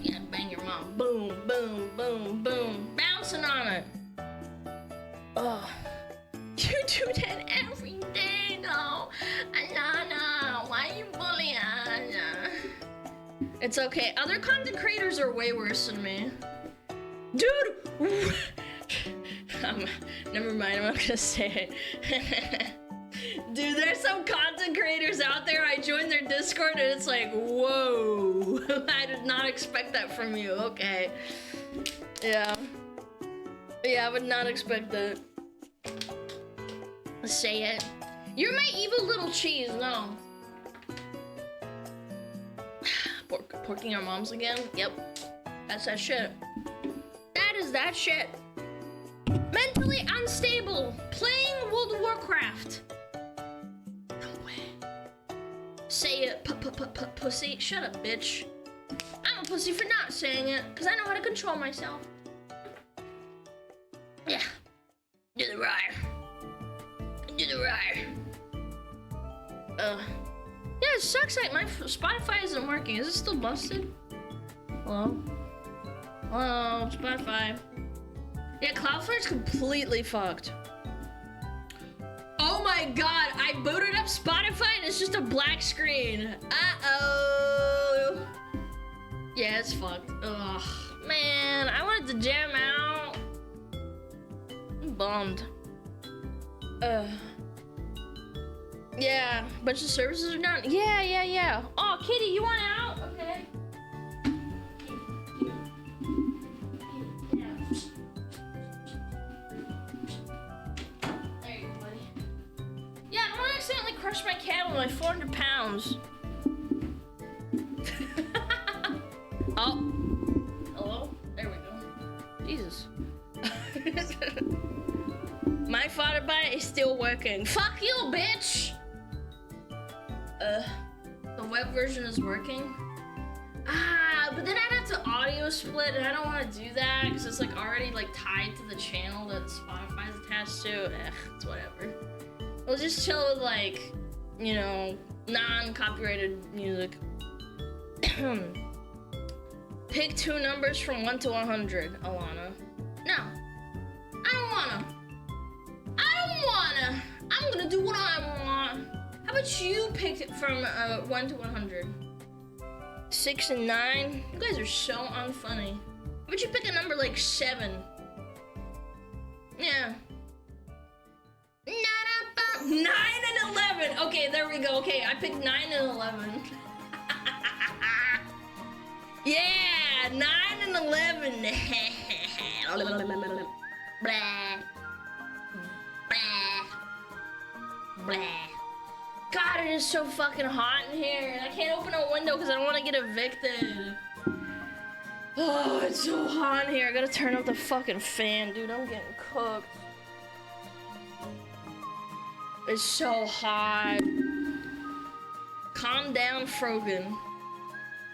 Speaker 1: Yeah, bang your mom. Boom, boom, boom, boom. Bouncing on it. Oh, you do that every day, though. Alana, why you bullying Alana? It's okay. Other content creators are way worse than me. Dude! Never mind, I'm not gonna say it. Dude, there's some content creators out there. I joined their Discord and it's like, whoa. I did not expect that from you. Okay. Yeah. Yeah, I would not expect that. Say it. You're my evil little cheese, no. Porking our moms again? Yep. That's that shit. That is that shit. Mentally unstable. Playing World of Warcraft. No way. Say it, pussy. Shut up, bitch. I'm a pussy for not saying it, because I know how to control myself. Yeah. Do the rhyme. Do the rhyme. Yeah, it sucks like my Spotify isn't working. Is it still busted? Hello? Hello, Spotify. Yeah, Cloudflare's completely fucked. Oh my god, I booted up Spotify and it's just a black screen. Uh-oh. Yeah, it's fucked. Ugh, man, I wanted to jam out. I'm bummed. Yeah, a bunch of services are down. Yeah. Oh, Kitty, you want out? Okay. Yeah. There you go, buddy. Yeah, I don't want to accidentally crush my cat with my 400 pounds. Oh. Hello? There we go. Jesus. My father bite is still working. Fuck you, bitch! The web version is working. Ah, but then I'd have to audio audio split, and I don't want to do that because it's like already like tied to the channel that Spotify's attached to. It's whatever. We'll just chill with like, you know, non-copyrighted music. Pick 2 numbers from 1 to 100, Alana. No, I don't wanna. I'm gonna do what I want. How about you pick it from 1 to 100? 6 and 9. You guys are so unfunny. How about you pick a number like 7? Yeah. 9 and 11. Okay, there we go. Okay, I picked 9 and 11. Yeah, 9 and 11. Blah. Blah. God, it is so fucking hot in here, and I can't open a window because I don't want to get evicted. Oh, it's so hot in here. I gotta turn up the fucking fan, dude. I'm getting cooked. It's so hot. Calm down, Frogan.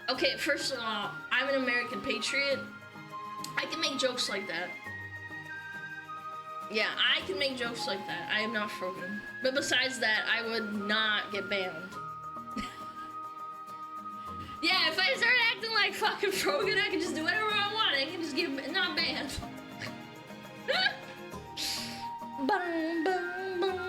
Speaker 1: Okay, first of all, I'm an American patriot. I can make jokes like that. Yeah, I can make jokes like that. I am not Frogan. But besides that, I would not get banned. Yeah, if I start acting like fucking Frogan, I can just do whatever I want. I can just get not banned. Boom, boom, boom.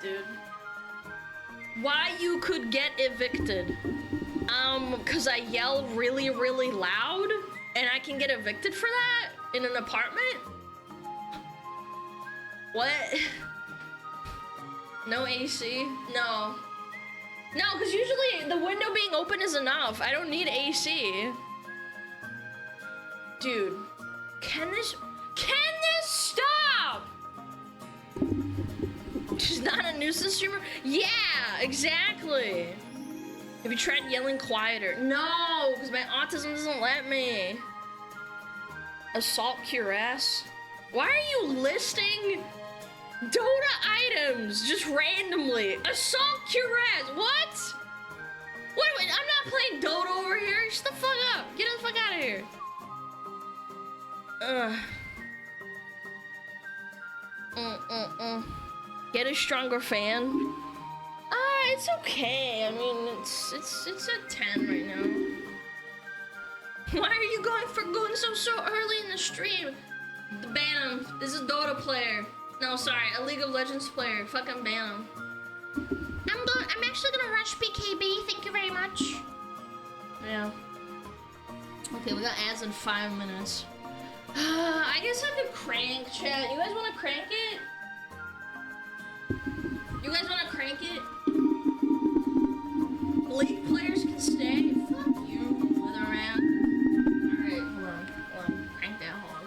Speaker 1: Dude. Why you could get evicted? Cause I yell really, really loud and I can get evicted for that in an apartment? What? No AC? No. No, cause usually the window being open is enough. I don't need AC. Dude, can this stop? She's not a nuisance streamer? Yeah, exactly. Have you tried yelling quieter? No, because my autism doesn't let me. Assault cuirass? Why are you listing Dota items just randomly? Assault cuirass, what? Wait, I'm not playing Dota over here. Shut the fuck up. Get the fuck out of here. Get a stronger fan. It's okay. I mean, it's at 10 right now. Why are you going so early in the stream? Ban him. This is a Dota player. No, sorry, a League of Legends player. Fucking ban him. I'm actually gonna rush BKB. Thank you very much. Yeah. Okay, we got ads in 5 minutes. I guess I could crank chat. You guys want to crank it? You guys want to crank it? League players can stay. Fuck you. Wither around. Alright, hold on. Crank that, hold on.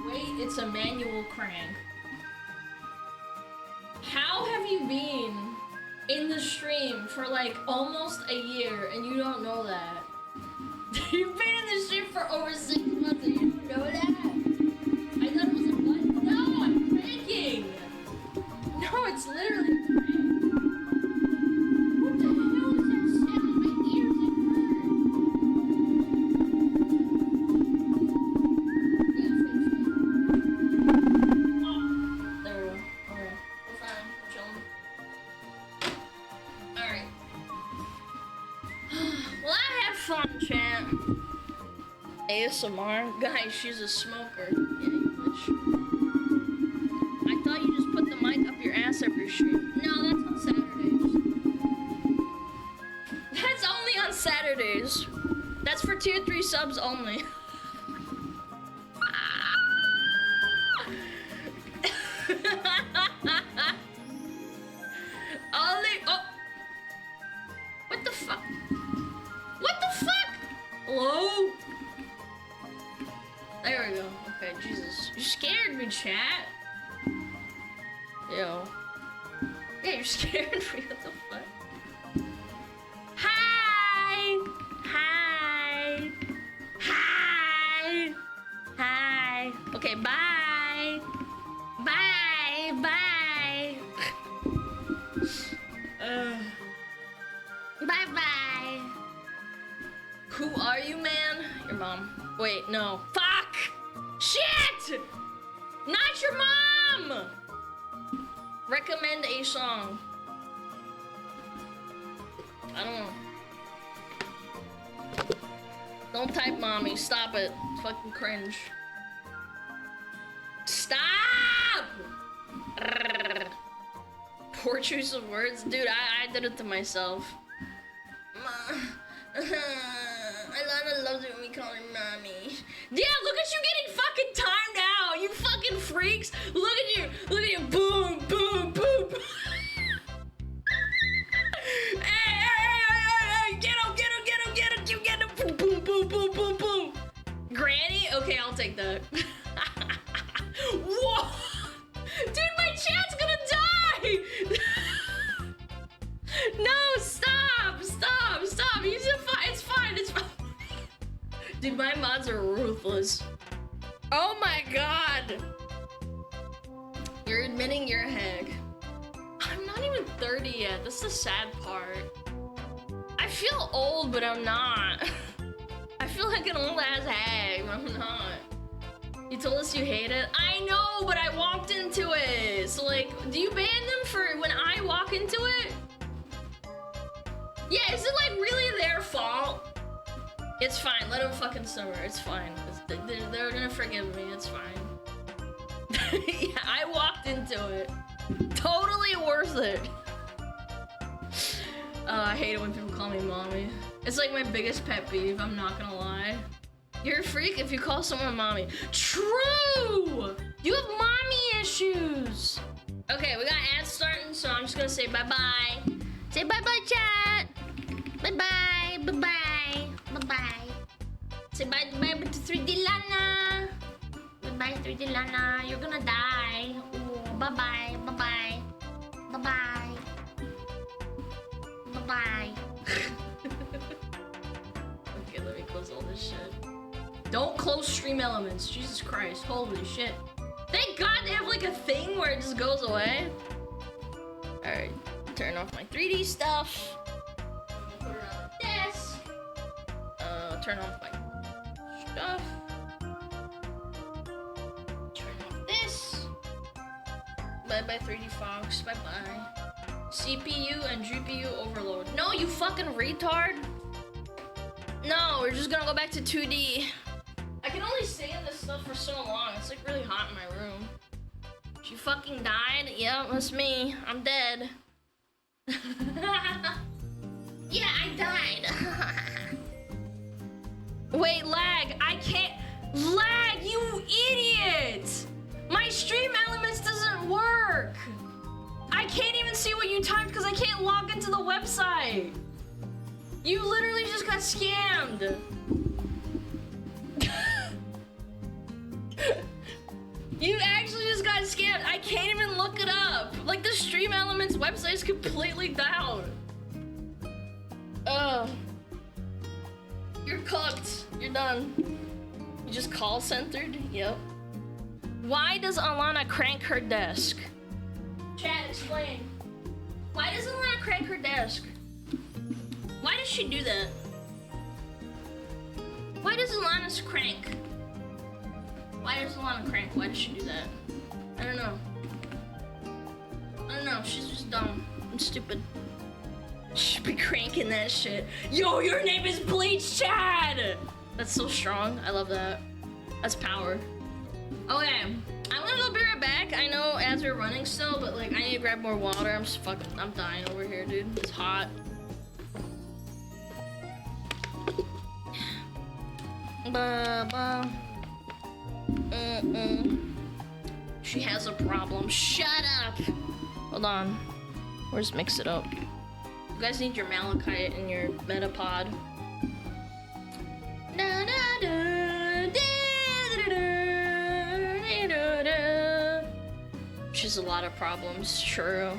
Speaker 1: Wait, it's a manual crank. How have you been in the stream for like almost a year and you don't know that? You've been in the stream for over 6 months and you don't know that? I thought it was a what? No, I'm cranking! No, it's literally a crank. What the hell is that sound? My ears are hurt. There we go. Okay. We're fine. We're chilling. Alright. Well, I had fun, chat. ASMR? Guys, she's a smoker. Yeah, you bitch. I thought you just put the mic up your ass every stream. No, that's on Saturdays. That's only on Saturdays. That's for tier 3 subs only. What the fuck? What the fuck? Hello? There we go. Okay, Jesus. You scared me, chat. scared for you. What the fuck? Hi! Hi! Hi! Hi! Okay, bye! Bye! Bye! Bye-bye! Who are you, man? Your mom. Wait, no. Fuck! Shit! Not your mom! Recommend a song. I don't know. Don't type mommy. Stop it. It's fucking cringe. Stop! Poor choice of words. Dude, I did it to myself. Alana loves it when we call her mommy. Yeah, look at you getting fucking timed out, you fucking freaks. Look at you. Look at you. Boom, boom, boom. Hey, get him, get him, get him, get him, you get him. Boom, boom, boom, boom, boom. Granny? Okay, I'll take that. Whoa. Dude, my chat's gonna die. No, stop, stop, stop. It's fine, it's fine. Dude, my mods are ruthless. Oh my god. You're admitting you're a hag. I'm not even 30 yet. That's the sad part. I feel old, but I'm not. I feel like an old ass hag, but I'm not. You told us you hate it? I know, but I walked into it. So like, do you ban them for when I walk into it? Yeah, is it like really their fault? It's fine, let them fucking summer, it's fine. They're gonna forgive me, it's fine. Yeah, I walked into it. Totally worth it. I hate it when people call me mommy. It's like my biggest pet peeve, I'm not gonna lie. You're a freak if you call someone mommy. True! You have mommy issues. Okay, we got ads starting, so I'm just gonna say bye-bye. Say bye-bye, chat. Bye-bye, bye-bye, bye-bye. Say bye-bye to 3D Lana. Bye-bye, 3D Lana. You're gonna die. Ooh, bye-bye, bye-bye. Bye-bye. Bye-bye. Okay, let me close all this shit. Don't close stream elements. Jesus Christ. Holy shit. Thank God they have like a thing where it just goes away. Alright. Turn off my 3D stuff. Put it on the desk. Turn off my stuff. Turn off this. Bye-bye 3D Fox. Bye-bye. CPU and GPU overload. No, you fucking retard. No, we're just gonna go back to 2D. I can only stay in this stuff for so long. It's like really hot in my room. She fucking died? Yep, that's me. I'm dead. Yeah, I died. Wait, lag. I can't. Lag, you idiot! My stream elements doesn't work. I can't even see what you typed because I can't log into the website. You literally just got scammed. You actually just got scammed. I can't even look it up. Like the Stream Elements website is completely down. You're cooked. You're done. You just call centered? Yep. Why does Alana crank her desk? Chat, explain. Why does Alana crank her desk? Why does she do that? Why does Alana crank? Why does Alana crank? Why does she do that? I don't know. I don't know. She's just dumb and stupid. She'd be cranking that shit. Yo, your name is Bleach Chad! That's so strong. I love that. That's power. Okay. I'm gonna go be right back. I know as we're running still, but like I need to grab more water. I'm dying over here, dude. It's hot. She has a problem. Shut up. Hold on. Or just mix it up. You guys need your malachite and your metapod. She has a lot of problems. True.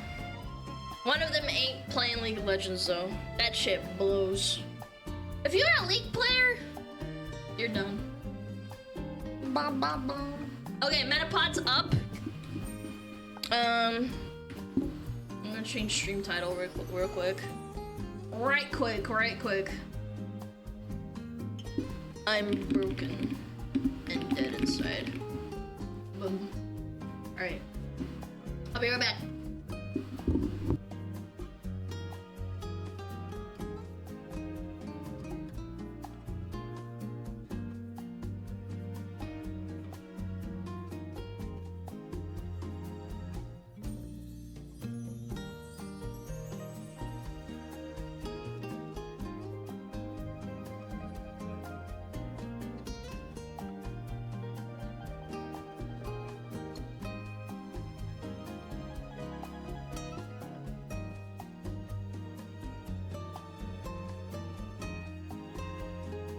Speaker 1: One of them ain't playing League of Legends though. That shit blows. If you're a League player, you're done. Okay, Metapod's up. I'm gonna change stream title real quick. Right quick. I'm broken and dead inside. Boom. Alright. I'll be right back.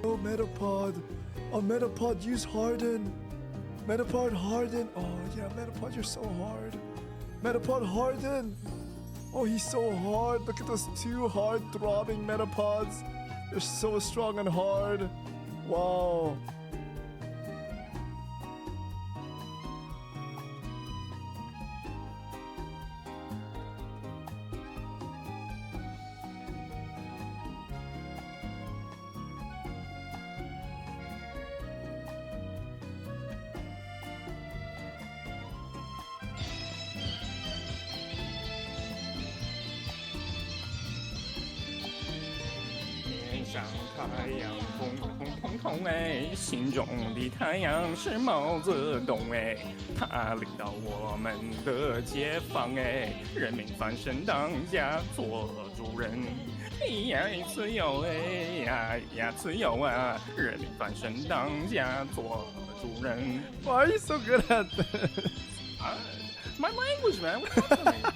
Speaker 2: Oh, Metapod. Oh, Metapod, use Harden. Metapod, Harden. Oh, yeah, Metapod, you're so hard. Metapod, Harden. Oh, he's so hard. Look at those two hard throbbing Metapods. They're so strong and hard. Wow.
Speaker 3: 太阳红红彤彤哎，心中的太阳是毛泽东哎，他领导我们的解放哎，人民翻身当家做主人，呀自由哎呀自由啊，人民翻身当家做主人。
Speaker 2: Why are you so good at this?
Speaker 3: My language, man. What's up with me?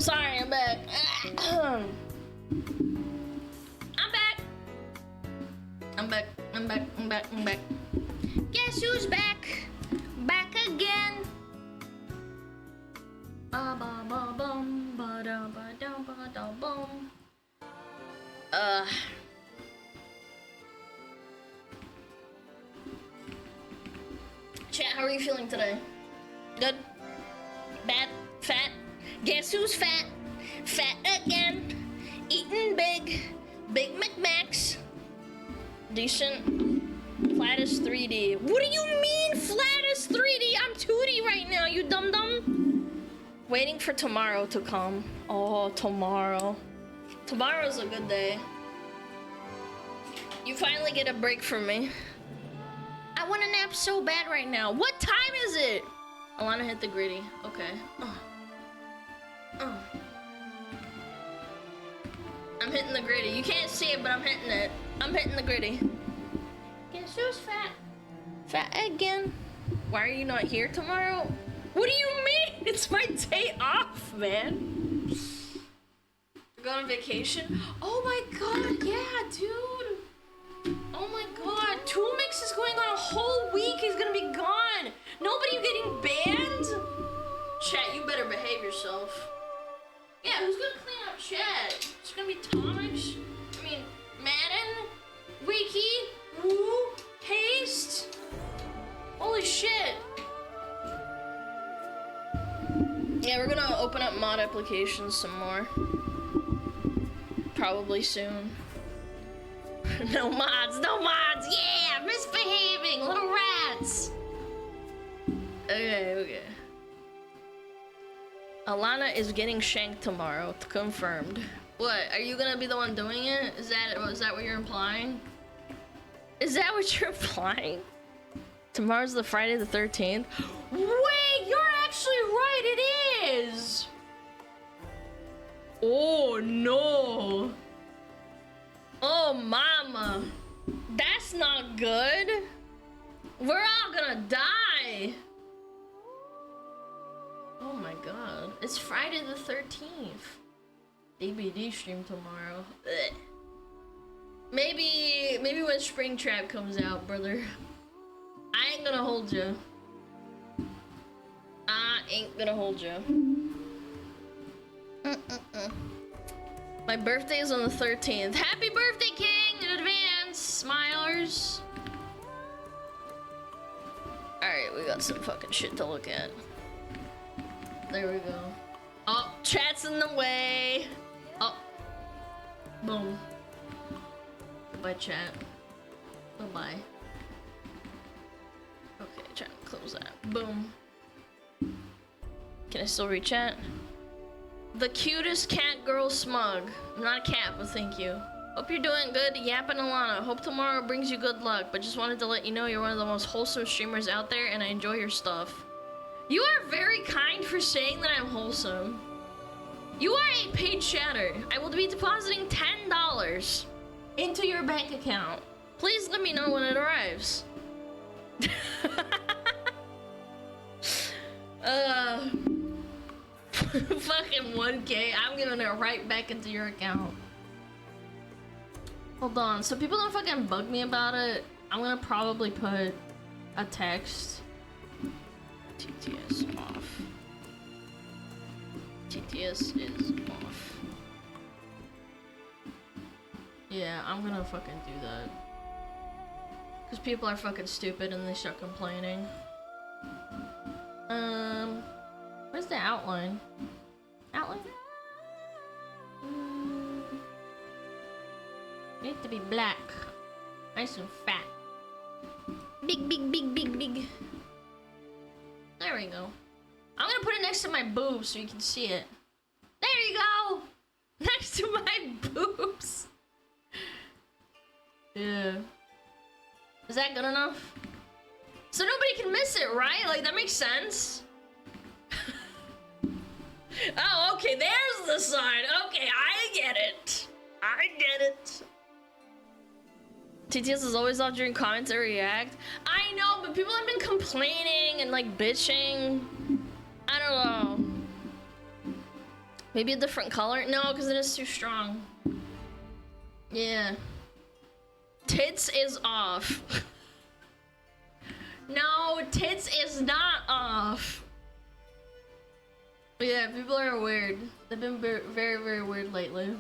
Speaker 1: Sorry, I'm back. I'm back. I'm back. I'm back. I'm back. I'm back. Guess who's back? Back again. Ba ba ba bum ba da ba da ba da bum. Chat, how are you feeling today? Good? Bad? Fat? Guess who's fat? Fat again. Eating big. Big McMacs. Decent. Flat as 3D. What do you mean flat as 3D? I'm 2D right now, you dum-dum. Waiting for tomorrow to come. Oh, tomorrow. Tomorrow's a good day. You finally get a break from me. I want a nap so bad right now. What time is it? Alana hit the gritty. Okay. I'm hitting the gritty. You can't see it, but I'm hitting it. I'm hitting the gritty. Guess who's fat? Fat again. Why are you not here tomorrow? What do you mean? It's my day off, man. You're going on vacation? Oh my god, yeah, dude. Oh my god. Toolmix is going on a whole week. He's gonna be gone. Nobody getting banned? Chat, you better behave yourself. Yeah, who's gonna clean up chat? It's gonna be Tomix. I mean, Madden, Wiki, Woo, Haste. Holy shit. Yeah, we're gonna open up mod applications some more. Probably soon. No mods, no mods. Yeah, misbehaving, little rats. Okay, okay. Alana is getting shanked tomorrow. Confirmed. What? Are you gonna be the one doing it? Is that what you're implying? Is that what you're implying? Tomorrow's the Friday the 13th. Wait, you're actually right. It is. Oh no. Oh mama. That's not good. We're all gonna die. Oh my god. It's Friday the 13th. DBD stream tomorrow. Ugh. Maybe when Springtrap comes out, brother. I ain't gonna hold you. I ain't gonna hold you. My birthday is on the 13th. Happy birthday, King, in advance, smilers. Alright, we got some fucking shit to look at. There we go. Oh, chat's in the way. Oh. Boom. Goodbye, chat. Bye-bye. Okay, trying to close that. Boom. Can I still read chat? The cutest cat girl Smug. I'm not a cat, but thank you. Hope you're doing good, Yappin' Alana. Hope tomorrow brings you good luck, but just wanted to let you know you're one of the most wholesome streamers out there and I enjoy your stuff. You are very kind for saying that I'm wholesome. You are a paid chatter. I will be depositing $10 into your bank account. Please let me know when it arrives. Fucking 1K. I'm giving it right back into your account. Hold on. So people don't fucking bug me about it. I'm gonna probably put a text. TTS off. TTS is off. Yeah, I'm gonna fucking do that. Because people are fucking stupid and they start complaining. Where's the outline? Outline? Need to be black. Nice and fat. Big, big, big, big, big. There we go. I'm gonna put it next to my boobs so you can see it. There you go! Next to my boobs. Yeah. Is that good enough? So nobody can miss it, right? Like, that makes sense. Oh, okay, there's the sign. Okay, I get it. I get it. TTS is always off during commentary react. I know, but people have been complaining and like bitching. I don't know. Maybe a different color? No, because it is too strong. Yeah. Tits is off. No, tits is not off. Yeah, people are weird. They've been very, very weird lately.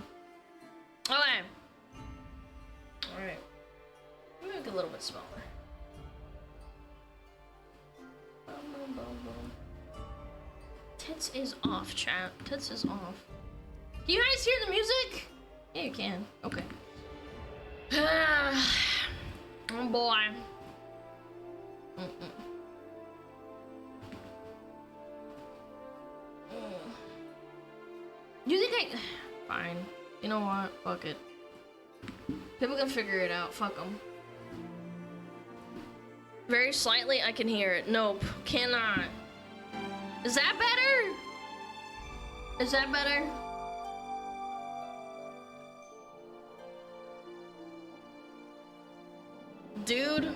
Speaker 1: Okay. Alright. Let me make it a little bit smaller. Tits is off, chat. Tits is off. Can you guys hear the music? Yeah, you can. Okay. Oh boy. You think Fine. You know what? Fuck it. People can figure it out. Fuck them. Very slightly, I can hear it. Nope. Cannot. Is that better? Is that better? Dude.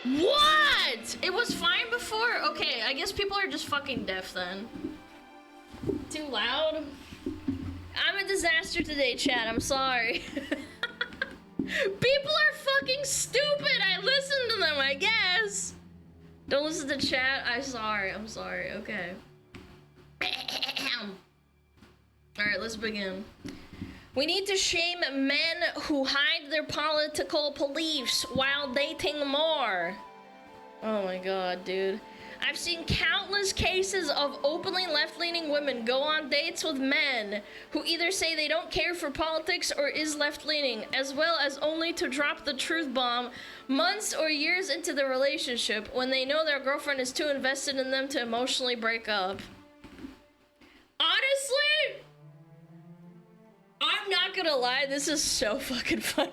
Speaker 1: What? It was fine before? Okay, I guess people are just fucking deaf then. Too loud? I'm a disaster today, chat. I'm sorry. People are fucking stupid. I listen to them, I guess. Don't listen to chat. I'm sorry. Okay. Alright, let's begin. We need to shame men who hide their political beliefs while dating more. Oh my god, dude. I've seen countless cases of openly left-leaning women go on dates with men who either say they don't care for politics or is left-leaning, as well as only to drop the truth bomb months or years into the relationship when they know their girlfriend is too invested in them to emotionally break up. Honestly, I'm not gonna lie, this is so fucking funny.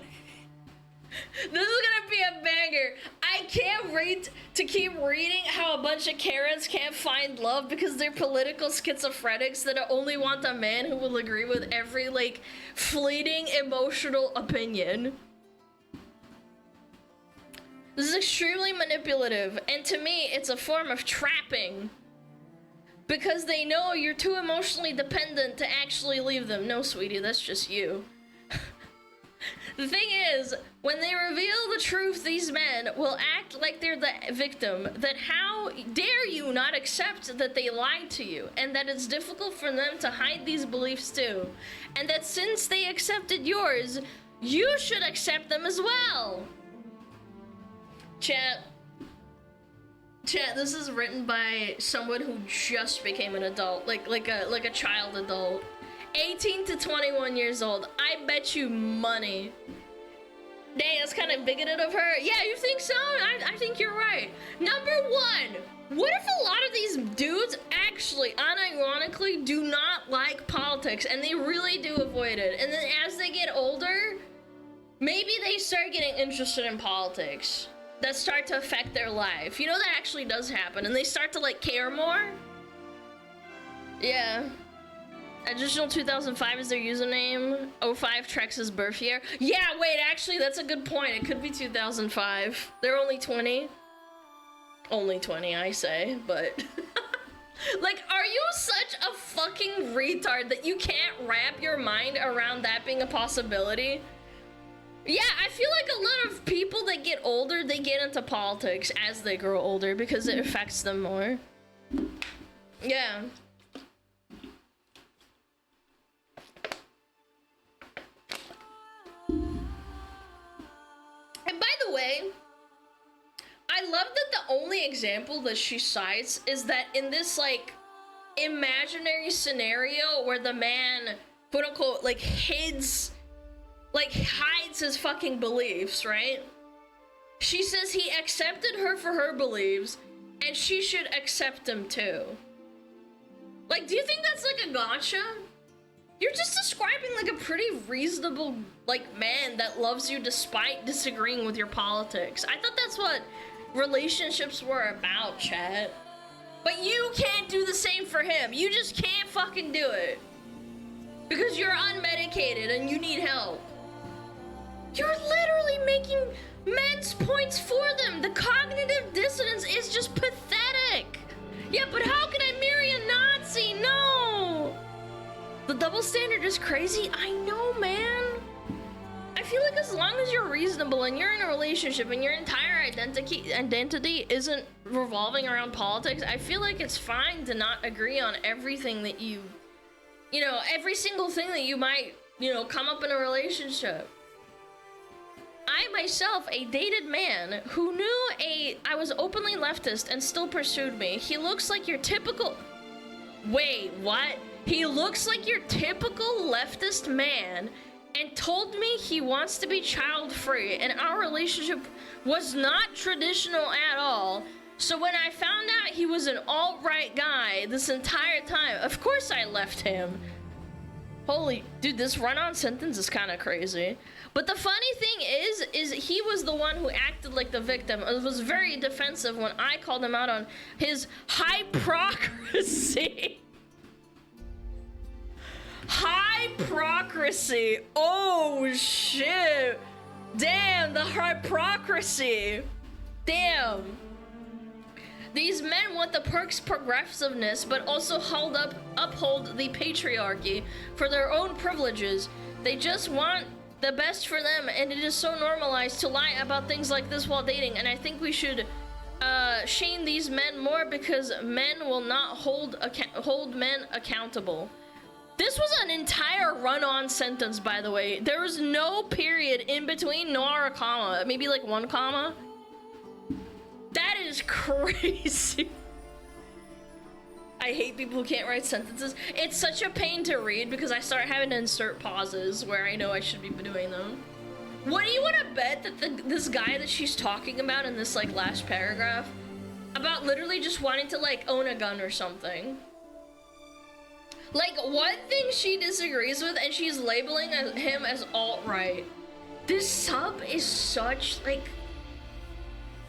Speaker 1: This is gonna be a banger. I can't wait to keep reading how a bunch of Karens can't find love because they're political schizophrenics that only want a man who will agree with every, like, fleeting emotional opinion. This is extremely manipulative, and to me, it's a form of trapping. Because they know you're too emotionally dependent to actually leave them. No, sweetie, that's just you. The thing is, when they reveal the truth, these men will act like they're the victim. That how dare you not accept that they lied to you, and that it's difficult for them to hide these beliefs too. And that since they accepted yours, you should accept them as well. Chat, this is written by someone who just became an adult, like a child adult. 18 to 21 years old. I bet you money. Dang, that's kind of bigoted of her. Yeah, you think so? I think you're right. Number one, what if a lot of these dudes actually, unironically, do not like politics and they really do avoid it? And then as they get older, maybe they start getting interested in politics that start to affect their life. You know, that actually does happen. And they start to, like, care more. Yeah. Additional 2005 is their username. 05 Trex's birth year. Yeah, wait, actually, that's a good point. It could be 2005. They're only 20. Only 20, I say, but... Like, are you such a fucking retard that you can't wrap your mind around that being a possibility? Yeah, I feel like a lot of people that get older, they get into politics as they grow older because it affects them more. Yeah. And by the way, I love that the only example that she cites is that in this, like, imaginary scenario where the man, quote unquote, like, hides his fucking beliefs, right? She says he accepted her for her beliefs and she should accept him too. Like, do you think that's like a gotcha? You're just describing like a pretty reasonable, like, man that loves you despite disagreeing with your politics. I thought that's what relationships were about, chat. But you can't do the same for him. You just can't fucking do it. Because you're unmedicated and you need help. You're literally making men's points for them. The cognitive dissonance is just pathetic. Yeah, but how can I marry a Nazi? No! The double standard is crazy. I know, man. I feel like as long as you're reasonable and you're in a relationship and your entire identity isn't revolving around politics, I feel like it's fine to not agree on everything that you know, every single thing that you might, you know, come up in a relationship. I myself, a dated man who knew I was openly leftist and still pursued me. He looks like your typical... Wait, what? He looks like your typical leftist man and told me he wants to be child-free, and our relationship was not traditional at all. So when I found out he was an alt-right guy this entire time, of course I left him. Holy, dude, this run-on sentence is kind of crazy. But the funny thing is he was the one who acted like the victim. It was very defensive when I called him out on his hypocrisy. Hypocrisy. Oh shit. Damn, the hypocrisy. Damn. These men want the perks progressiveness, but also uphold the patriarchy for their own privileges. They just want the best for them, and it is so normalized to lie about things like this while dating, and I think we should shame these men more because men will not hold men accountable. This was an entire run-on sentence, by the way. There was no period in between, nor a comma. Maybe like 1 comma. That is crazy. I hate people who can't write sentences. It's such a pain to read because I start having to insert pauses where I know I should be doing them. What do you want to bet that this guy that she's talking about in this like last paragraph about literally just wanting to like own a gun or something? Like, one thing she disagrees with, and she's labeling him as alt-right. This sub is such, like...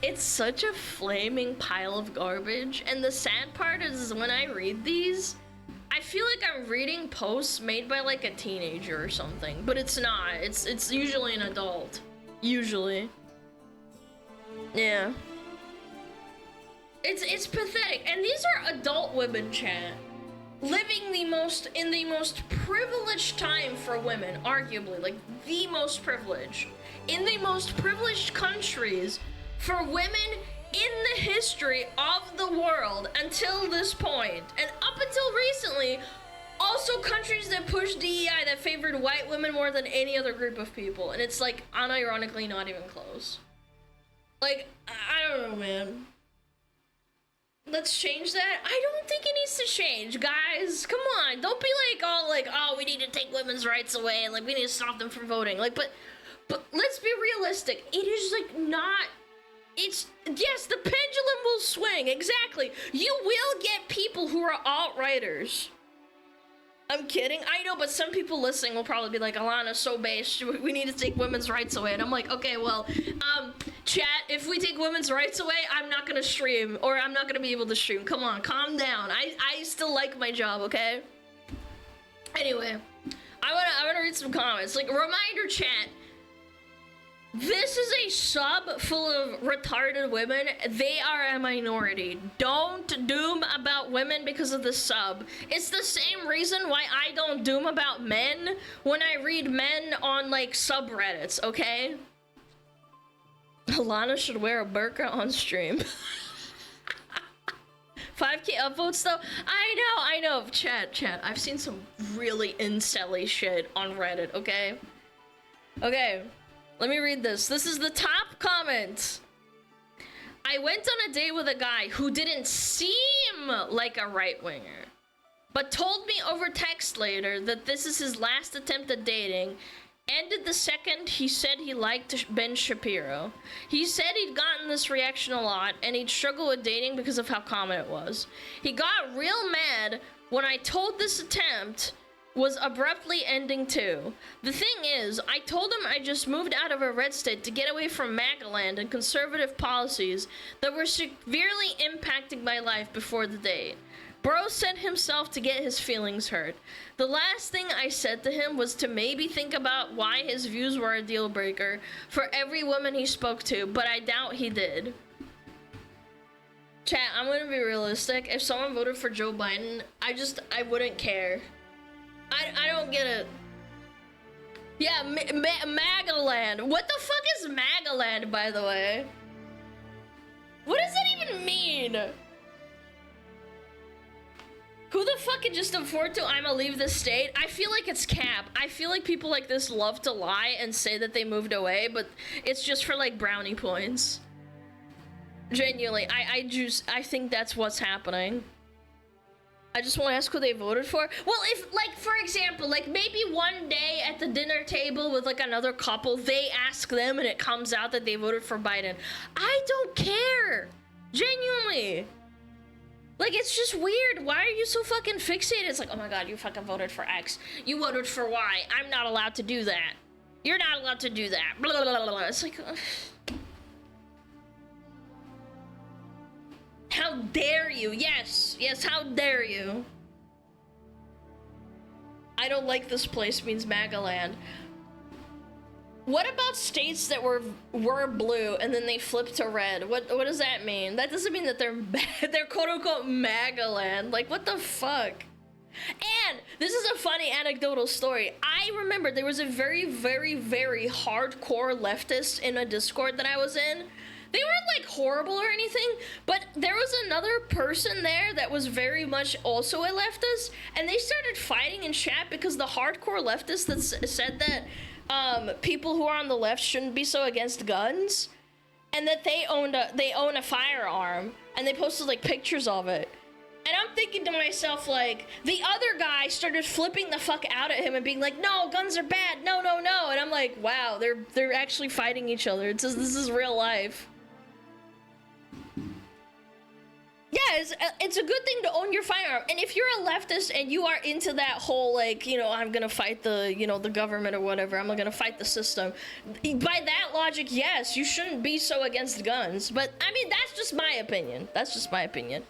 Speaker 1: It's such a flaming pile of garbage. And the sad part is when I read these, I feel like I'm reading posts made by, like, a teenager or something. But it's not. It's usually an adult. Usually. Yeah. It's pathetic. And these are adult women, chat. Living in the most privileged time for women, arguably, like the most privileged, in the most privileged countries for women in the history of the world until this point, and up until recently, also countries that pushed DEI that favored white women more than any other group of people, and it's like unironically not even close. Like, I don't know, man. Let's change that. I don't think it needs to change, guys. Come on, don't be like all like, oh, we need to take women's rights away and like we need to stop them from voting. Like, but let's be realistic. It is like not. It's yes, the pendulum will swing. Exactly. You will get people who are alt-righters. I'm kidding. I know, but some people listening will probably be like, Alana's so based. We need to take women's rights away. And I'm like, okay, well, chat, if we take women's rights away, I'm not gonna stream, or I'm not gonna be able to stream. Come on, calm down. I still like my job, okay? Anyway, I wanna read some comments. Like, reminder, chat. This is a sub full of retarded women. They are a minority. Don't doom about women because of the sub. It's the same reason why I don't doom about men when I read men on, like, subreddits, okay? Alana should wear a burqa on stream. 5K upvotes, though? I know. Chat. I've seen some really incelly shit on Reddit, okay? Okay. Let me read this. This is the top comment. I went on a date with a guy who didn't seem like a right-winger, but told me over text later that this is his last attempt at dating. Ended the second he said he liked Ben Shapiro. He said he'd gotten this reaction a lot and he'd struggle with dating because of how common it was. He got real mad when I told this attempt was abruptly ending too. The thing is, I told him I just moved out of a red state to get away from MAGA land and conservative policies that were severely impacting my life before the date. Bro sent himself to get his feelings hurt. The last thing I said to him was to maybe think about why his views were a deal breaker for every woman he spoke to, but I doubt he did. Chat, I'm gonna be realistic. If someone voted for Joe Biden, I wouldn't care. I don't get it. Yeah, Magaland. What the fuck is Magaland, by the way? What does that even mean? Who the fuck can just afford to I'ma leave the state? I feel like it's cap. I feel like people like this love to lie and say that they moved away, but it's just for like brownie points. Genuinely, I think that's what's happening. I just want to ask who they voted for. Well, if, like, for example, like, maybe one day at the dinner table with, like, another couple, they ask them and it comes out that they voted for Biden. I don't care. Genuinely. Like, it's just weird. Why are you so fucking fixated? It's like, oh my god, you fucking voted for X. You voted for Y. I'm not allowed to do that. You're not allowed to do that. Blah, blah, blah, blah. It's like... How dare you? Yes, how dare you? I don't like this place means Magaland. What about states that were blue and then they flipped to red? What does that mean? That doesn't mean that they're quote unquote Magaland. Like, what the fuck? And this is a funny anecdotal story. I remember there was a very, very, very hardcore leftist in a Discord that I was in. They weren't like horrible or anything, but there was another person there that was very much also a leftist, and they started fighting in chat because the hardcore leftist that said that people who are on the left shouldn't be so against guns, and that they own a firearm, and they posted like pictures of it. And I'm thinking to myself, like, the other guy started flipping the fuck out at him and being like, no, guns are bad, no, no, no. And I'm like, wow, they're actually fighting each other. It's just, this is real life. Yeah, it's a good thing to own your firearm. And if you're a leftist and you are into that whole, like, you know, I'm gonna fight the, you know, the government or whatever, I'm gonna fight the system. By that logic, yes, you shouldn't be so against guns. But, I mean, that's just my opinion. That's just my opinion.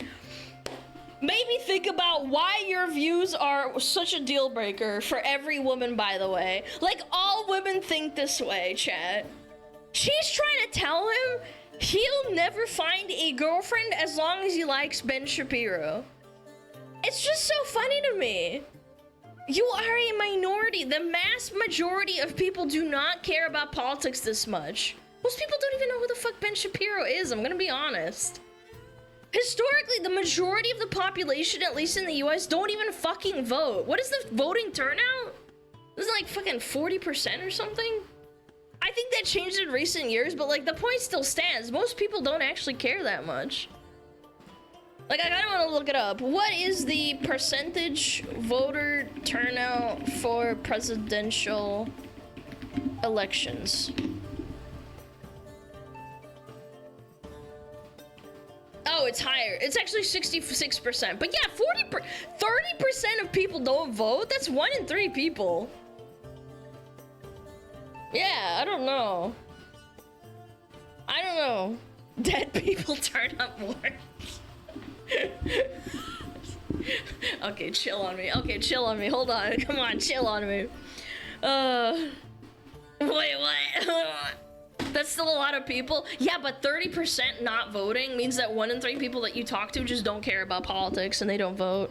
Speaker 1: Made me think about why your views are such a deal breaker for every woman, by the way. Like, all women think this way, chat. She's trying to tell him he'll never find a girlfriend as long as he likes Ben Shapiro. It's just so funny to me. You are a minority. The mass majority of people do not care about politics this much. Most people don't even know who the fuck Ben Shapiro is, I'm gonna be honest. Historically, the majority of the population, at least in the US, don't even fucking vote. What is the voting turnout? Is it like fucking 40% or something? I think that changed in recent years, but like the point still stands. Most people don't actually care that much. Like, I kinda wanna look it up. What is the percentage voter turnout for presidential elections? Oh, it's higher. It's actually 66%. But yeah, 30% of people don't vote? That's 1 in 3 people. Yeah, I don't know. I don't know. Dead people turn up more. Okay, chill on me. Okay, chill on me. Hold on. Come on, chill on me. Wait, what? That's still a lot of people. Yeah, but 30% not voting means that 1 in 3 people that you talk to just don't care about politics and they don't vote.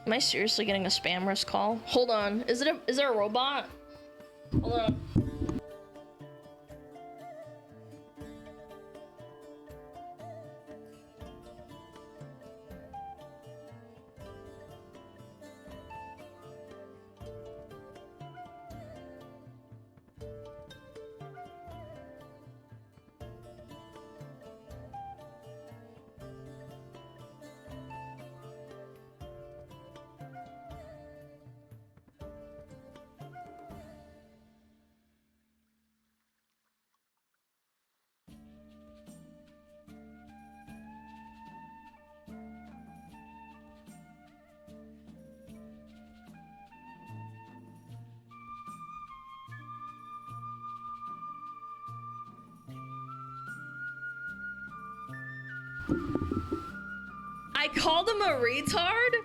Speaker 1: Am I seriously getting a spam risk call? Hold on. Is there a robot? Hold on. I called him a retard,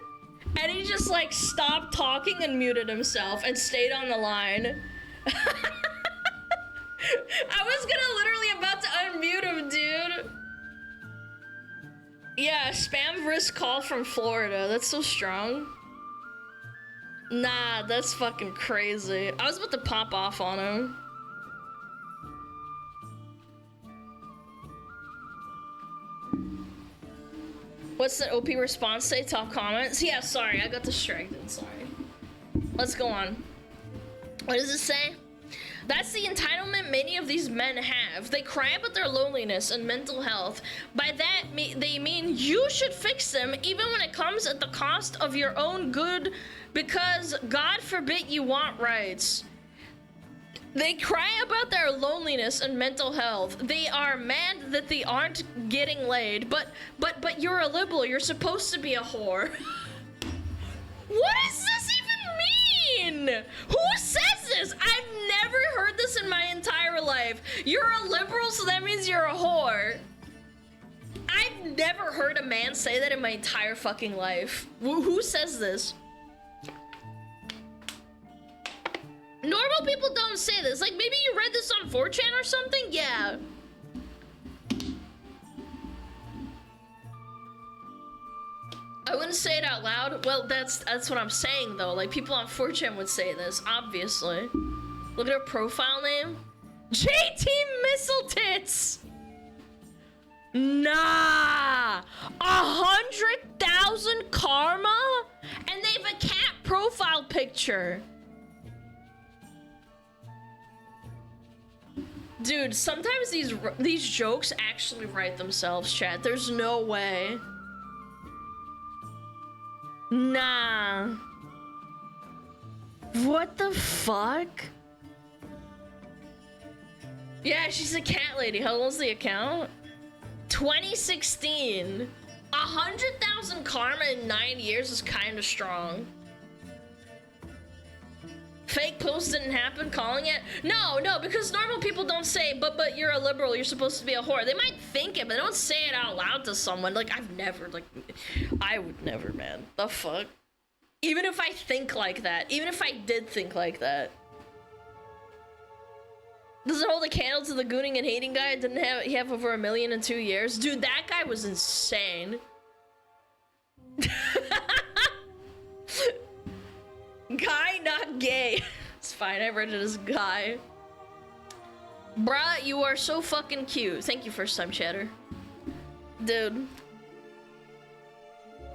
Speaker 1: and he just like stopped talking and muted himself and stayed on the line. I was literally about to unmute him, dude. Yeah, spam risk call from Florida. That's so strong. Nah, that's fucking crazy. I was about to pop off on him. What's the OP response say? Top comments? Yeah, sorry, I got distracted, sorry. Let's go on. What does it say? That's the entitlement many of these men have. They cry about their loneliness and mental health. By that, they mean you should fix them even when it comes at the cost of your own good, because God forbid you want rights. They cry about their loneliness and mental health. They are mad that they aren't getting laid, but you're a liberal. You're supposed to be a whore. What does this even mean? Who says this? I've never heard this in my entire life. You're a liberal, so that means you're a whore. I've never heard a man say that in my entire fucking life. Who says this? Normal people don't say this. Like, maybe you read this on 4chan or something? Yeah. I wouldn't say it out loud. Well, that's what I'm saying, though. Like, people on 4chan would say this, obviously. Look at her profile name. JT Misseltits! Nah! 100,000 karma? And they have a cat profile picture. Dude, sometimes these jokes actually write themselves, chat. There's no way. Nah. What the fuck? Yeah, she's a cat lady. How old's the account? 2016. 100,000 karma in 9 years is kind of strong. Fake post didn't happen, calling it? No, because normal people don't say, but you're a liberal, you're supposed to be a whore. They might think it, but they don't say it out loud to someone. Like, I would never, man. The fuck? Even if I think like that, even if I did think like that. Does it hold a candle to the gooning and hating guy? He have over 1 million in 2 years? Dude, that guy was insane. Guy, not gay. It's fine, I read it as guy. Bruh, you are so fucking cute. Thank you, first time chatter. Dude.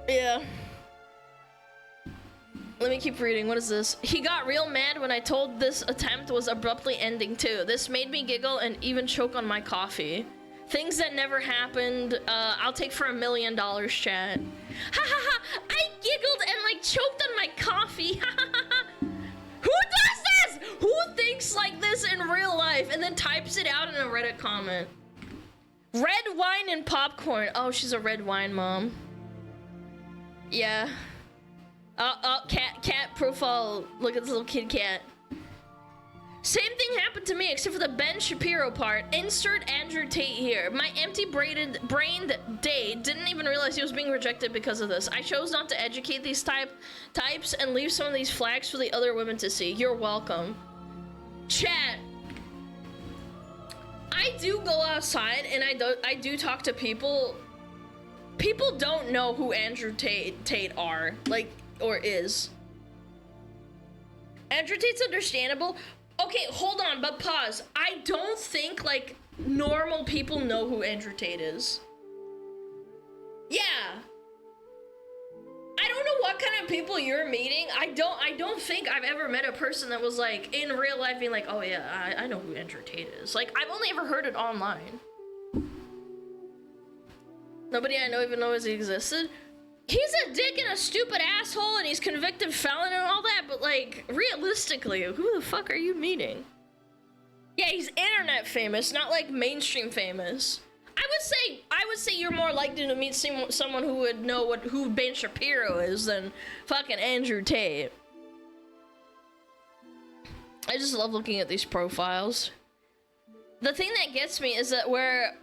Speaker 1: Yeah. Let me keep reading. What is this? He got real mad when I told this attempt was abruptly ending too. This made me giggle and even choke on my coffee. Things that never happened, I'll take for $1 million, chat. Ha ha ha! I giggled and like choked on my coffee. Ha ha ha! Who does this? Who thinks like this in real life and then types it out in a Reddit comment? Red wine and popcorn. Oh, she's a red wine mom. Yeah. Cat profile. Look at this little kid cat. Same thing happened to me, except for the Ben Shapiro part. Insert Andrew Tate here. My empty-brained date didn't even realize he was being rejected because of this. I chose not to educate these types and leave some of these flags for the other women to see. You're welcome. Chat. I do go outside and I do talk to people. People don't know who Andrew Tate are, like, or is. Andrew Tate's understandable. Okay, hold on, but pause. I don't think, like, normal people know who Andrew Tate is. Yeah. I don't know what kind of people you're meeting. I don't think I've ever met a person that was, like, in real life being like, oh yeah, I know who Andrew Tate is. Like, I've only ever heard it online. Nobody I know even knows he existed. He's a dick and a stupid asshole and he's convicted felon and all that, but like, realistically, who the fuck are you meeting? Yeah, he's internet famous, not like mainstream famous. I would say you're more likely to meet someone who would know who Ben Shapiro is than fucking Andrew Tate. I just love looking at these profiles. The thing that gets me is that where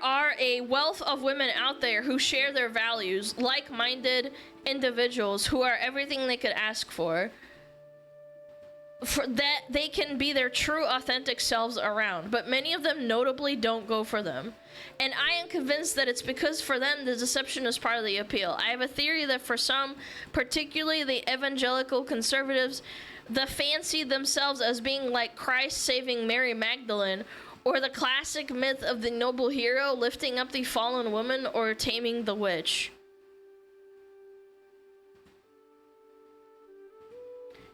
Speaker 1: are a wealth of women out there who share their values, like-minded individuals who are everything they could ask for. for that they can be their true authentic selves around, but many of them notably don't go for them. And I am convinced that it's because for them the deception is part of the appeal. I have a theory that for some, particularly the evangelical conservatives, the fancy themselves as being like Christ saving Mary Magdalene, or the classic myth of the noble hero lifting up the fallen woman or taming the witch.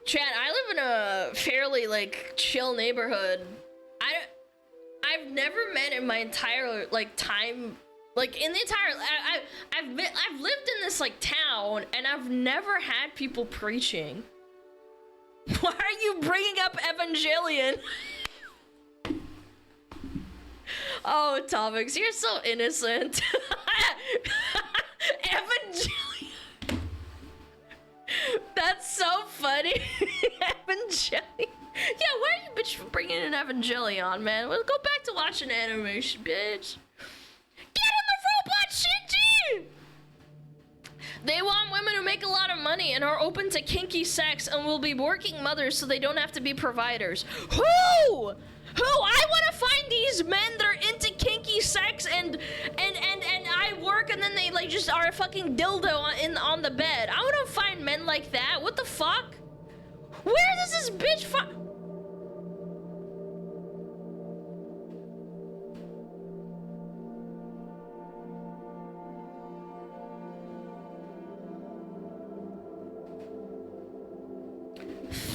Speaker 1: Chad, I live in a fairly like chill neighborhood. I've never met in my entire like time, like in the entire I've lived in this like town, and I've never had people preaching. Why are you bringing up Evangelion? Oh, Topics, you're so innocent. Evangelion. That's so funny. Evangelion. Yeah, why are you bitch bringing in Evangelion, man? Well, go back to watching animation, bitch. Get in the robot, Shinji! They want women who make a lot of money and are open to kinky sex and will be working mothers so they don't have to be providers. Who? I want to find these men that are into kinky sex and I work and then they like just are a fucking dildo on the bed. I want to find men like that. What the fuck? Where does this bitch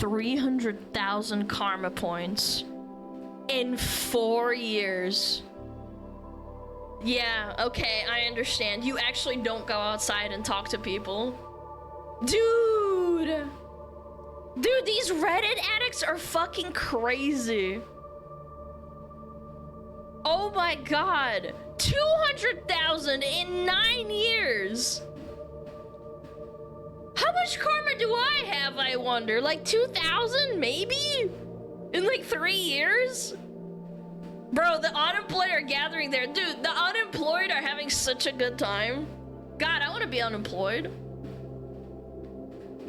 Speaker 1: $300,000 karma points in 4 years. Yeah, okay, I understand. You actually don't go outside and talk to people. Dude, these Reddit addicts are fucking crazy. Oh my god. 200,000 in 9 years. How much karma do I have, I wonder? Like 2,000 maybe? In like 3 years? Bro, the unemployed are gathering there. Dude, the unemployed are having such a good time. God, I want to be unemployed.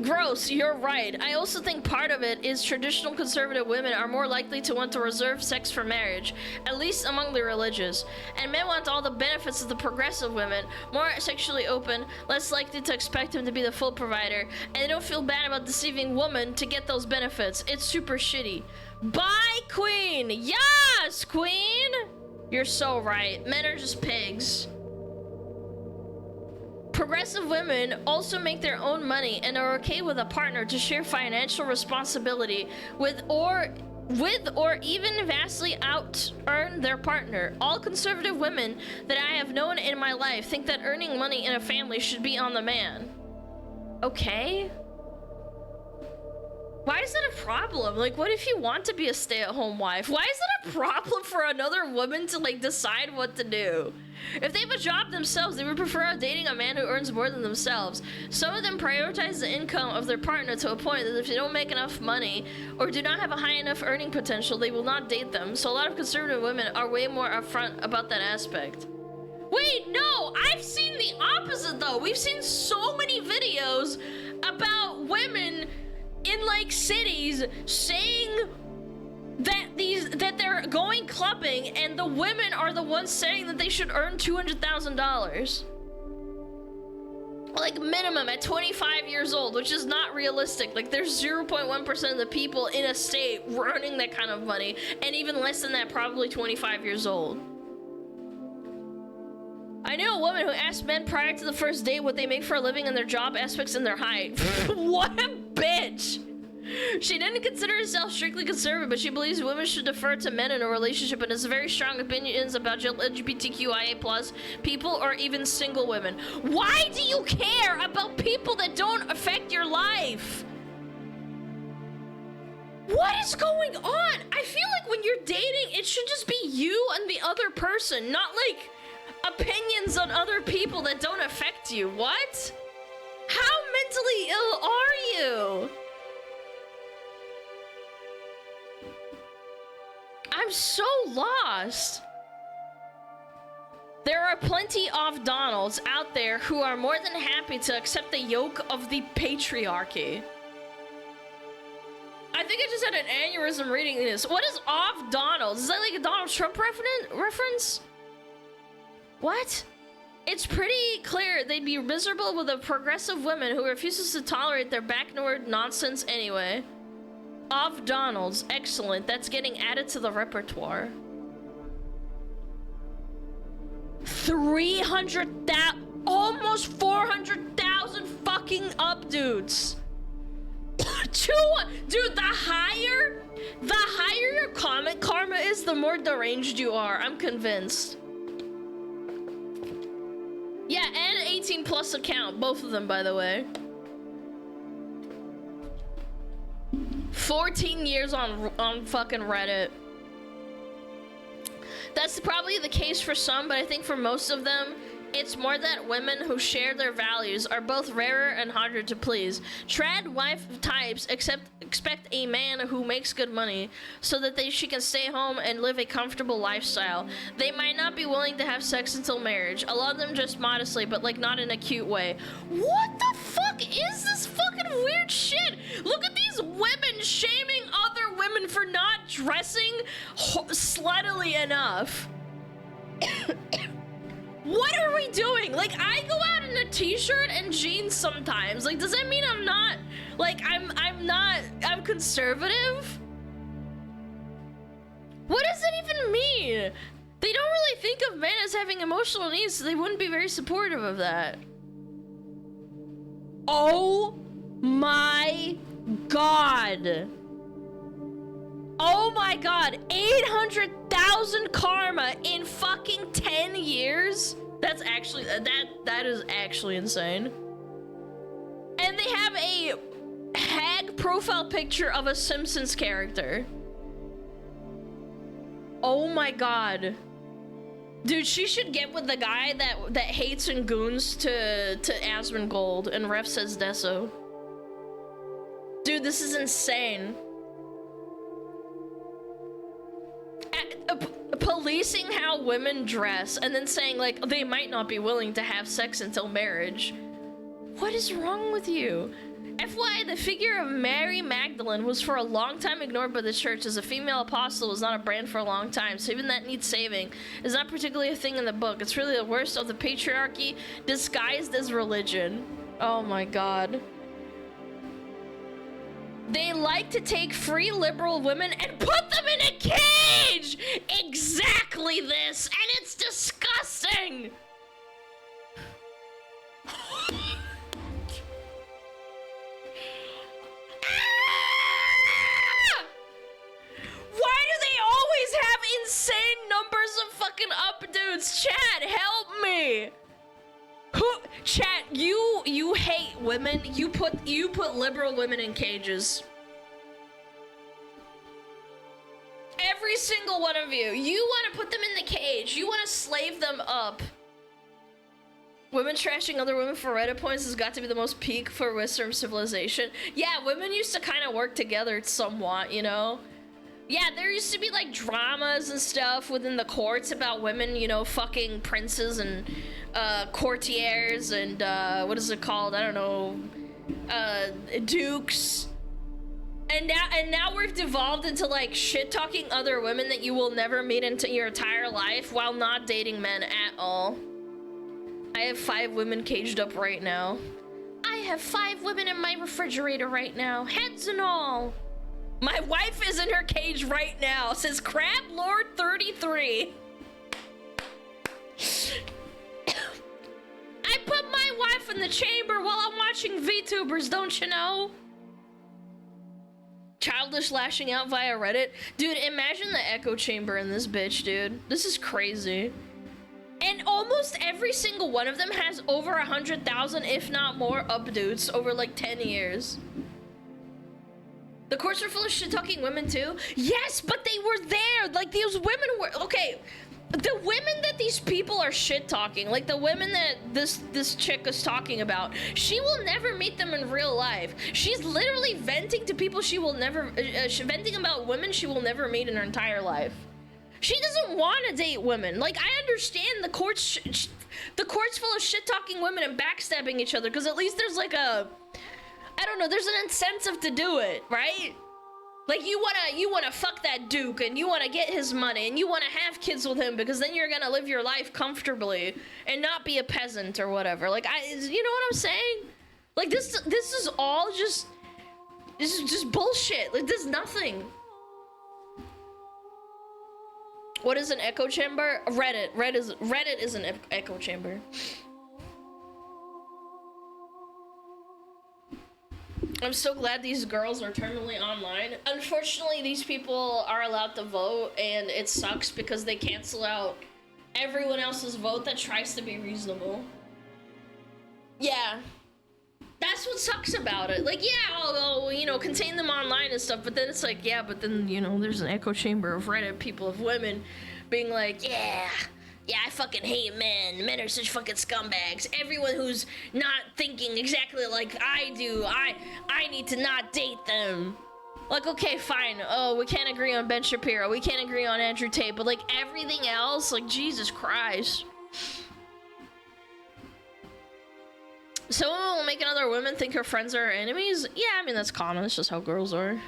Speaker 1: Gross, you're right. I also think part of it is traditional conservative women are more likely to want to reserve sex for marriage, at least among the religious. And men want all the benefits of the progressive women, more sexually open, less likely to expect him to be the full provider, and they don't feel bad about deceiving women to get those benefits. It's super shitty. Bye, Queen! Yes, Queen! You're so right. Men are just pigs. Progressive women also make their own money and are okay with a partner to share financial responsibility with or even vastly out-earn their partner. All conservative women that I have known in my life think that earning money in a family should be on the man. Okay. Why is that a problem? Like, what if you want to be a stay-at-home wife? Why is that a problem for another woman to, like, decide what to do? If they have a job themselves, they would prefer dating a man who earns more than themselves. Some of them prioritize the income of their partner to a point that if they don't make enough money or do not have a high enough earning potential, they will not date them. So a lot of conservative women are way more upfront about that aspect. Wait, no! I've seen the opposite, though! We've seen so many videos about women in like cities saying that they're going clubbing and the women are the ones saying that they should earn $200,000 like minimum at 25 years old, which is not realistic. Like there's 0.1% of the people in a state earning that kind of money, and even less than that probably 25 years old. I knew a woman who asked men prior to the first date what they make for a living and their job aspects and their height. What a bitch! She didn't consider herself strictly conservative, but she believes women should defer to men in a relationship and has very strong opinions about LGBTQIA+ people or even single women. Why do you care about people that don't affect your life? What is going on? I feel like when you're dating, it should just be you and the other person, not like opinions on other people that don't affect you. What? How mentally ill are you? I'm so lost. There are plenty of Donalds out there who are more than happy to accept the yoke of the patriarchy. I think I just had an aneurysm reading this. What is off Donald's? Is that like a Donald Trump reference? What? It's pretty clear they'd be miserable with a progressive woman who refuses to tolerate their backward nonsense anyway. Off Donald's. Excellent. That's getting added to the repertoire. 300,000, almost 400,000 fucking updudes. Dude, the higher your comment karma is, the more deranged you are. I'm convinced. Yeah, and an 18 plus account, both of them, by the way. 14 years on fucking Reddit. That's probably the case for some, but I think for most of them, it's more that women who share their values are both rarer and harder to please. Trad wife types expect a man who makes good money so that she can stay home and live a comfortable lifestyle. They might not be willing to have sex until marriage. A lot of them just modestly, but like not in a cute way. What the fuck is this fucking weird shit? Look at these women shaming other women for not dressing sluttily enough. What are we doing? Like, I go out in a t-shirt and jeans sometimes. Like, does that mean I'm not, like, I'm conservative? What does that even mean? They don't really think of men as having emotional needs, so they wouldn't be very supportive of that. Oh my God. Oh my God, 800,000 karma in fucking 10 years? That's actually, that is actually insane. And they have a hag profile picture of a Simpsons character. Oh my God. Dude, she should get with the guy that hates and goons to Asmongold and Ref says Deso. Dude, this is insane. Policing how women dress and then saying like they might not be willing to have sex until marriage. What is wrong with you? FYI, the figure of Mary Magdalene was for a long time ignored by the church as a female apostle was not a brand for a long time, so even that needs saving. It's not particularly a thing in the book. It's really the worst of the patriarchy disguised as religion. Oh my God. They like to take free liberal women and put them in a cage! Exactly this, and it's disgusting! Why do they always have insane numbers of fucking updudes? Chat, help me! Chat, you hate women. You put liberal women in cages. Every single one of you. You want to put them in the cage. You want to slave them up. Women trashing other women for Reddit points has got to be the most peak for Western civilization. Yeah, women used to kind of work together somewhat, you know? Yeah, there used to be like dramas and stuff within the courts about women, you know, fucking princes and courtiers and what is it called? I don't know, dukes. And now we've devolved into like shit talking other women that you will never meet into your entire life while not dating men at all. I have 5 women caged up right now. I have 5 women in my refrigerator right now, heads and all. My wife is in her cage right now, says Crab Lord 33. I put my wife in the chamber while I'm watching VTubers, don't you know? Childish lashing out via Reddit. Dude, imagine the echo chamber in this bitch, dude. This is crazy. And almost every single one of them has over 100,000, if not more, updudes over like 10 years. The courts are full of shit-talking women too? Yes, but they were there. Like, these women were, okay. The women that these people are shit-talking, like the women that this chick is talking about, she will never meet them in real life. She's literally venting to people she will never, venting about women she will never meet in her entire life. She doesn't want to date women. Like, I understand the courts full of shit-talking women and backstabbing each other, because at least there's like a, I don't know, there's an incentive to do it, right? Like you wanna fuck that duke and you wanna get his money and you wanna have kids with him because then you're gonna live your life comfortably and not be a peasant or whatever. Like you know what I'm saying? Like this is all just bullshit. Like there's nothing. What is an echo chamber? Reddit is an echo chamber. I'm so glad these girls are terminally online. Unfortunately, these people are allowed to vote, and it sucks because they cancel out everyone else's vote that tries to be reasonable. Yeah. That's what sucks about it. Like, yeah, I'll you know, contain them online and stuff, but then it's like, yeah, but then, you know, there's an echo chamber of Reddit people, of women, being like, yeah, I fucking hate men. Men are such fucking scumbags. Everyone who's not thinking exactly like I do, I need to not date them. Like, okay, fine. Oh, we can't agree on Ben Shapiro. We can't agree on Andrew Tate, but like everything else, like, Jesus Christ. Someone will make another woman think her friends are her enemies? Yeah, I mean, that's common. It's just how girls are.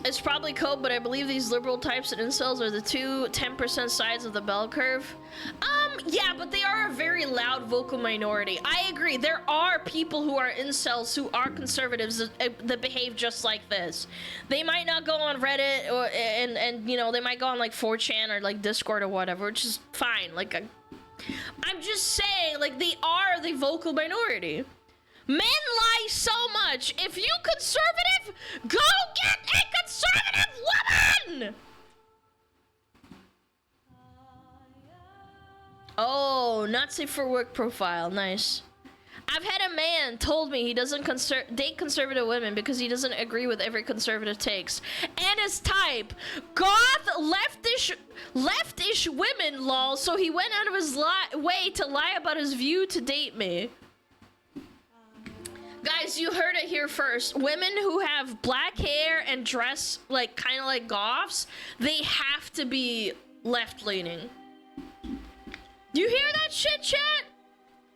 Speaker 1: It's probably code, but I believe these liberal types and incels are the two 10% sides of the bell curve. Yeah, but they are a very loud vocal minority. I agree. There are people who are incels who are conservatives that behave just like this. They might not go on Reddit or and you know, they might go on like 4chan or like Discord or whatever, which is fine. Like I'm just saying, like, they are the vocal minority. Men lie so much. If you conservative, go get a conservative woman! Oh, not safe for work profile. Nice. I've had a man told me he doesn't date conservative women because he doesn't agree with every conservative takes. And his type, goth, leftish women, lol, so he went out of his way to lie about his view to date me. Guys, you heard it here first. Women who have black hair and dress like kind of like goths, they have to be left-leaning. You hear that shit, chat?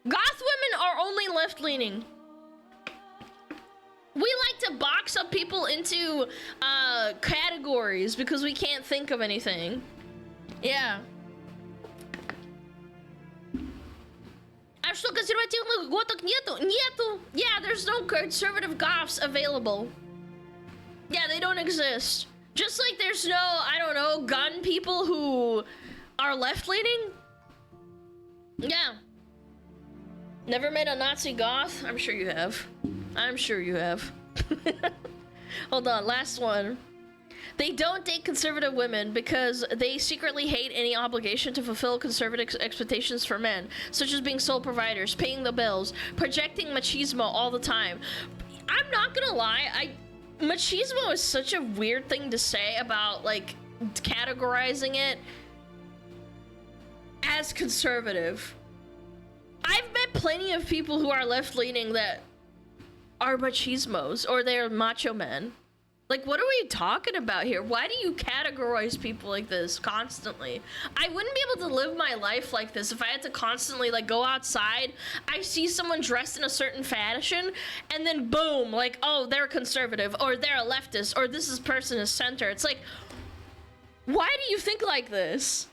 Speaker 1: Goth women are only left-leaning. We like to box up people into categories because we can't think of anything. Yeah. А что консервативных готок нету? Нету. Yeah, there's no conservative goths available. Yeah, they don't exist. Just like there's no, I don't know, gun people who are left-leaning. Yeah. Never met a Nazi goth? I'm sure you have. I'm sure you have. Hold on, last one. They don't date conservative women because they secretly hate any obligation to fulfill conservative expectations for men, such as being sole providers, paying the bills, projecting machismo all the time. I'm not gonna lie, machismo is such a weird thing to say about, like, categorizing it as conservative. I've met plenty of people who are left-leaning that are machismos, or they're macho men. Like, what are we talking about here? Why do you categorize people like this constantly? I wouldn't be able to live my life like this if I had to constantly, like, go outside, I see someone dressed in a certain fashion, and then boom, like, oh, they're conservative, or they're a leftist, or this person is center. It's like, why do you think like this?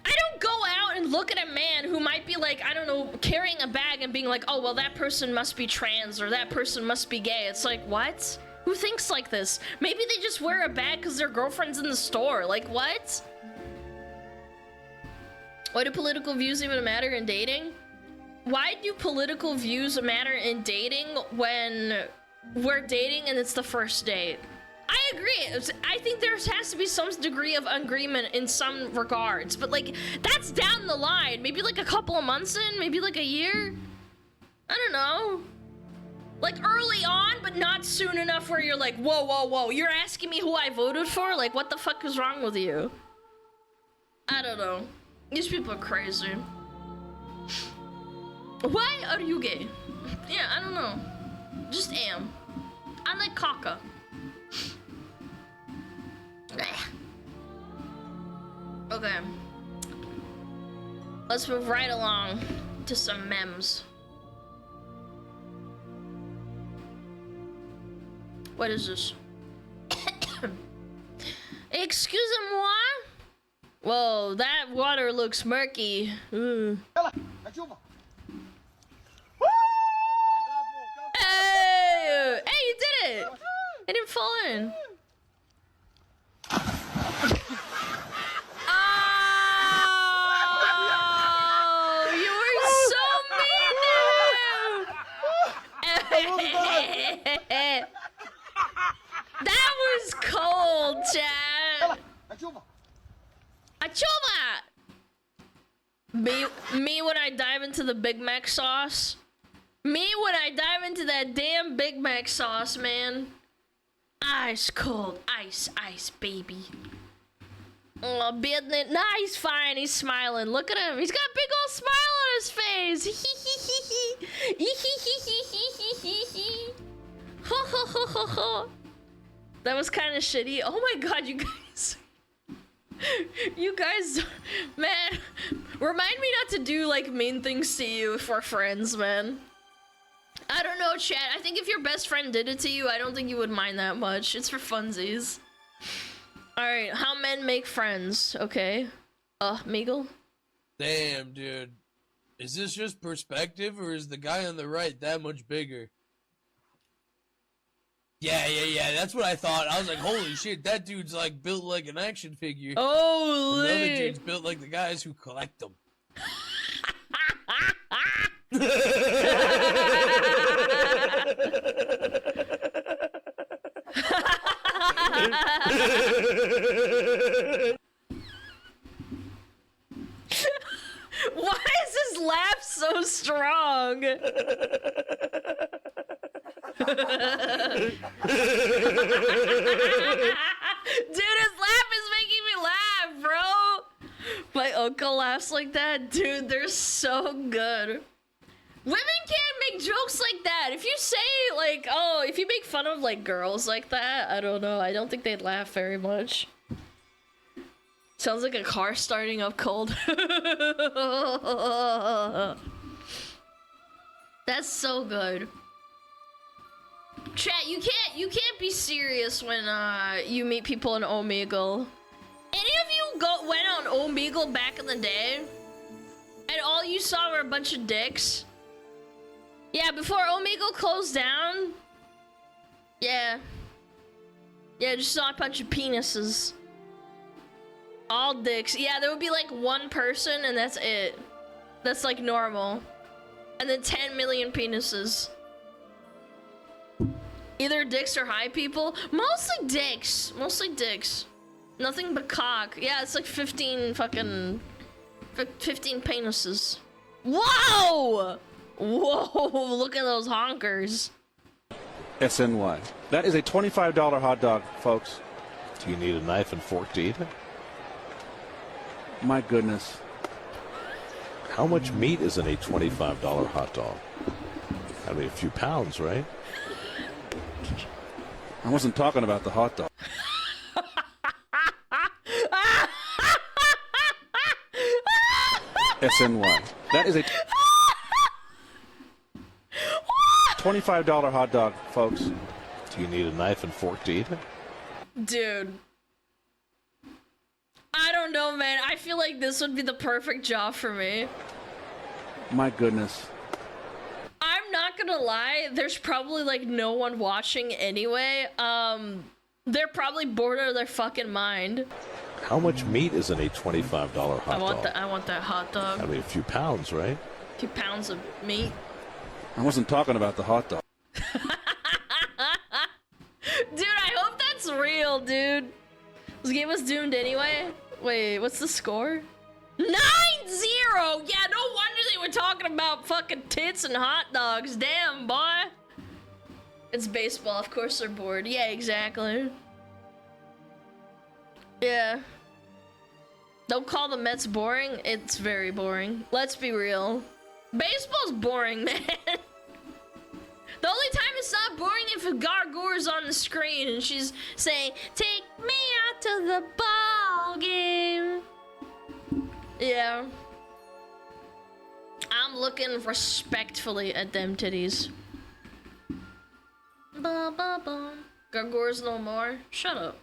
Speaker 1: I don't go out and look at a man who might be, like, I don't know, carrying a bag and being like, oh, well, that person must be trans, or that person must be gay. It's like, what? Who thinks like this? Maybe they just wear a bag because their girlfriend's in the store. Like, what? Why do political views even matter in dating? Why do political views matter in dating when we're dating and it's the first date? I agree. I think there has to be some degree of agreement in some regards, but, like, that's down the line. Maybe like a couple of months in, maybe like a year. I don't know. Like, early on, but not soon enough where you're like, whoa, whoa, whoa, you're asking me who I voted for? Like, what the fuck is wrong with you? I don't know. These people are crazy. Why are you gay? Yeah, I don't know. Just am. I like caca. Okay. Let's move right along to some memes. What is this? Excusez-moi? Whoa, that water looks murky. Hey! Hey, you did it! It didn't fall in. Oh, you were so mean to him! That was cold, Chad. Achova! Me when I dive into the Big Mac sauce. Me when I dive into that damn Big Mac sauce, man. Ice cold, ice, baby. Oh, business. Nah, he's fine. He's smiling. Look at him. He's got a big old smile on his face. That was kind of shitty. Oh my god, you guys. You guys, man, remind me not to do like mean things to you if we're friends, man. I don't know, chat. I think if your best friend did it to you, I don't think you would mind that much. It's for funsies. Alright, how men make friends, okay? Meagle?
Speaker 4: Damn, dude. Is this just perspective, or is the guy on the right that much bigger? Yeah, that's what I thought. I was like, holy shit, that dude's like built like an action figure.
Speaker 1: Oh,
Speaker 4: the other dude's built like the guys who collect them.
Speaker 1: Why is his laugh so strong? Dude, his laugh is making me laugh, bro. My uncle laughs like that. Dude, they're so good. Women can't make jokes like that. If you say, like, oh, if you make fun of, like, girls like that, I don't know. I don't think they'd laugh very much. Sounds like a car starting up cold. That's so good. Chat, you can't be serious when you meet people in Omegle. Any of you went on Omegle back in the day, and all you saw were a bunch of dicks? Yeah, before Omegle closed down. Yeah, just saw a bunch of penises. All dicks. Yeah, there would be like one person, and that's it. That's like normal. And then 10 million penises. Either dicks or high people. Mostly dicks. Nothing but cock. Yeah, it's like 15 penises. Whoa! Whoa, look at those honkers.
Speaker 5: SNY. That is a $25 hot dog, folks.
Speaker 6: Do you need a knife and fork to eat it?
Speaker 5: My goodness.
Speaker 6: How much meat is in a $25 hot dog? I mean, a few pounds, right?
Speaker 5: I wasn't talking about the hot dog. SNY. That is a $25 hot dog, folks.
Speaker 6: Do you need a knife and fork to eat it?
Speaker 1: Dude. I don't know, man. I feel like this would be the perfect job for me.
Speaker 5: My goodness.
Speaker 1: I'm not gonna lie, there's probably like no one watching anyway. They're probably bored out of their fucking mind.
Speaker 6: How much meat is in a $25 hot dog?
Speaker 1: I want that hot dog.
Speaker 6: I mean, a few pounds, right?
Speaker 1: 2 pounds of meat.
Speaker 5: I wasn't talking about the hot dog.
Speaker 1: Dude, I hope that's real, dude. This game was doomed anyway. Wait, what's the score? 9-0! Yeah, no wonder they were talking about fucking tits and hot dogs. Damn, boy. It's baseball, of course they're bored. Yeah, exactly. Yeah. Don't call the Mets boring. It's very boring. Let's be real. Baseball's boring, man. The only time it's not boring if Gargoyle's on the screen and she's saying, "Take me out to the ball game." Yeah. I'm looking respectfully at them titties. Ba ba ba Gargoyles no more? Shut up.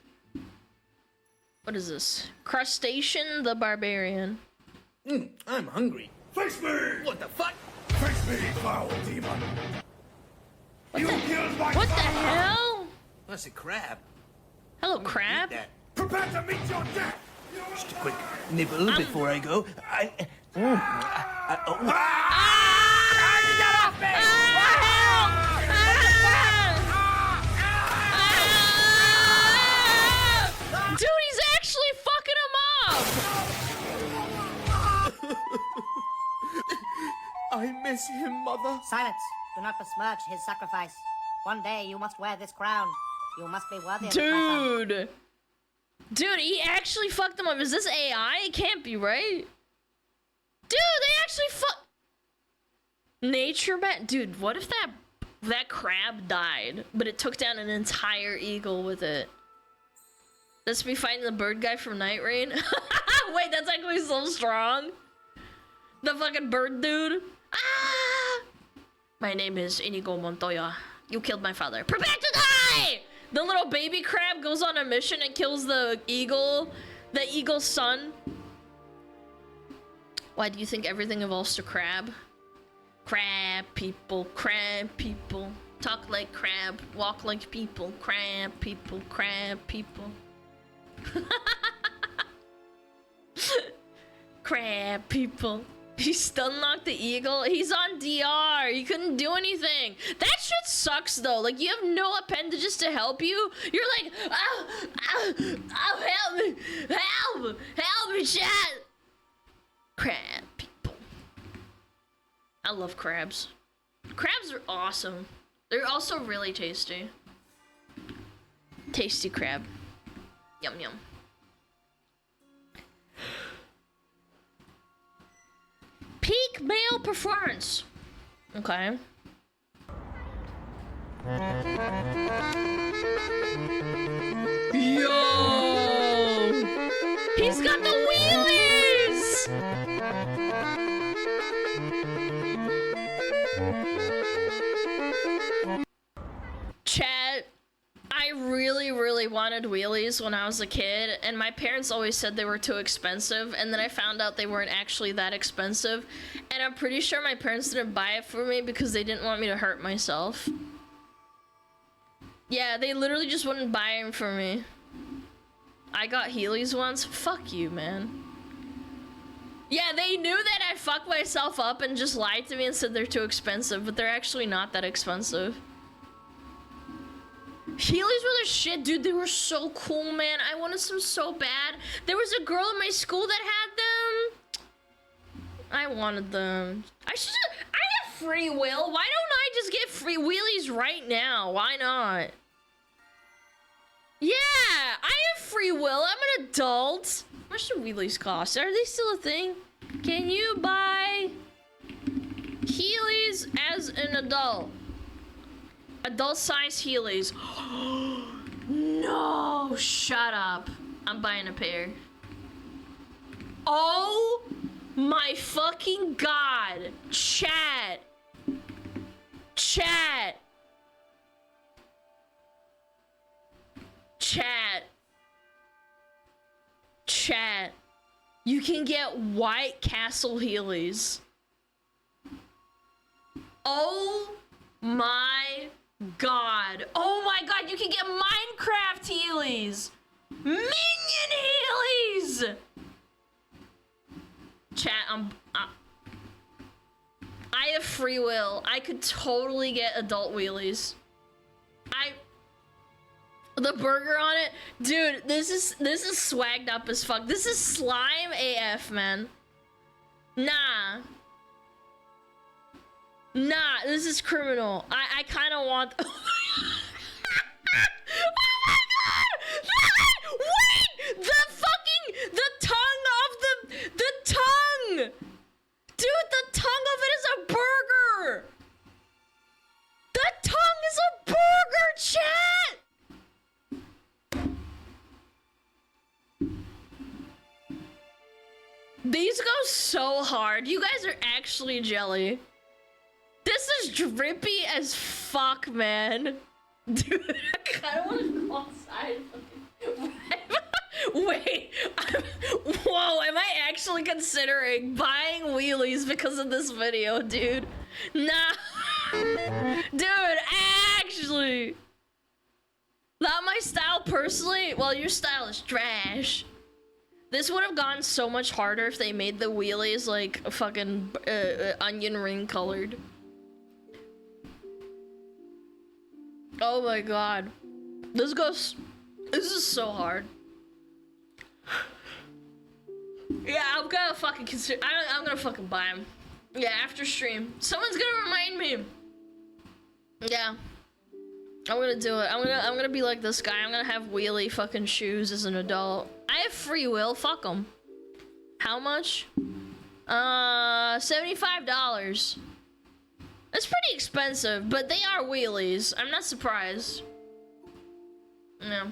Speaker 1: What is this? Crustacean the Barbarian.
Speaker 7: I'm hungry.
Speaker 2: Fix me!
Speaker 7: What the fuck?
Speaker 2: Fix me, foul demon! You killed my
Speaker 1: What the
Speaker 2: father!
Speaker 1: hell?
Speaker 7: That's a crab.
Speaker 1: Hello, crab.
Speaker 7: Eat that.
Speaker 2: Prepare to meet your death!
Speaker 7: Just a quick nibble before I go.
Speaker 1: Dude, he's actually fucking him up!
Speaker 7: I miss him, mother.
Speaker 8: Silence! Do not besmirch his sacrifice. One day you must wear this crown. You must be worthy of it, my son.
Speaker 1: Dude, he actually fucked him up. Is this AI? It can't be, right? Dude, they actually Nature bat? Dude, what if that crab died, but it took down an entire eagle with it? Let's be fighting the bird guy from Night Rain. Wait, that's actually so strong. The fucking bird dude. Ah! My name is Inigo Montoya. You killed my father. Prepare to die! The little baby crab goes on a mission and kills the eagle's son. Why do you think everything evolves to crab? Crab people, talk like crab, walk like people, crab people, crab people. He stun-locked the eagle. He's on DR. He couldn't do anything. That shit sucks though. Like, you have no appendages to help you. You're like, help me, chat. Crab people. I love crabs. Crabs are awesome. They're also really tasty. Tasty crab. Yum yum. Peak male performance. Okay. Yo! He's got the wheelies! Chat, I really wanted wheelies when I was a kid, and my parents always said they were too expensive, and then I found out they weren't actually that expensive, and I'm pretty sure my parents didn't buy it for me because they didn't want me to hurt myself. Yeah, they literally just wouldn't buy them for me. I got Heelys once. Fuck you, man. Yeah, they knew that I fucked myself up and just lied to me and said they're too expensive, but they're actually not that expensive. Heelys were the shit, dude. They were so cool, man. I wanted some so bad. There was a girl in my school that had them. I wanted them. I have free will. Why don't I just get free wheelies right now? Why not? Yeah, I have free will. I'm an adult. How much do wheelies cost? Are they still a thing? Can you buy Heelys as an adult? Adult size Heelys. No, shut up. I'm buying a pair. Oh my fucking god. Chat. Chat. Chat. Chat. You can get White Castle Heelys. Oh my god. Oh my god, you can get Minecraft Heelys. Minion Heelys. Chat, I have free will. I could totally get adult wheelies. The burger on it, dude. This is swagged up as fuck. This is slime AF, man. Nah, this is criminal. I kind of want. Oh my god! Wait! The tongue of the tongue! Dude, the tongue of it is a burger! The tongue is a burger, chat! These go so hard. You guys are actually jelly. This is drippy as fuck, man. Dude, I kind of want to go outside. Wait, whoa, am I actually considering buying wheelies because of this video, dude? Nah. Dude, actually. Not my style personally. Well, your style is trash. This would have gone so much harder if they made the wheelies like fucking onion ring colored. Oh my god. This is so hard. Yeah, I'm gonna fucking consider. I'm gonna fucking buy them. Yeah, after stream. Someone's gonna remind me. Yeah. I'm gonna do it. I'm gonna be like this guy. I'm gonna have wheelie fucking shoes as an adult. I have free will. Fuck them. How much? $75. That's pretty expensive, but they are wheelies. I'm not surprised. Yeah.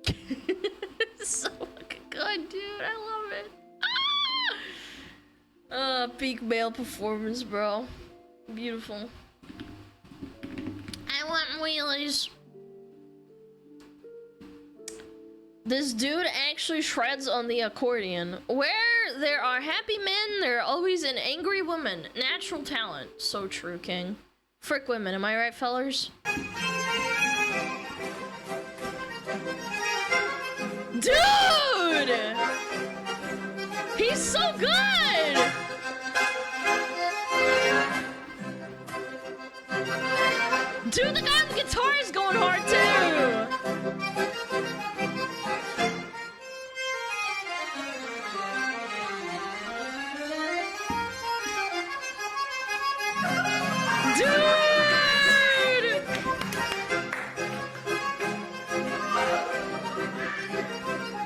Speaker 1: It's so fucking good, dude. I love it. Ah! Peak male performance, bro. Beautiful. I want wheelies. This dude actually shreds on the accordion. Where there are happy men, there are always an angry woman. Natural talent. So true, King. Frick women, am I right, fellers? Dude! He's so good! Dude, the guy on the guitar is going hard too! Dude!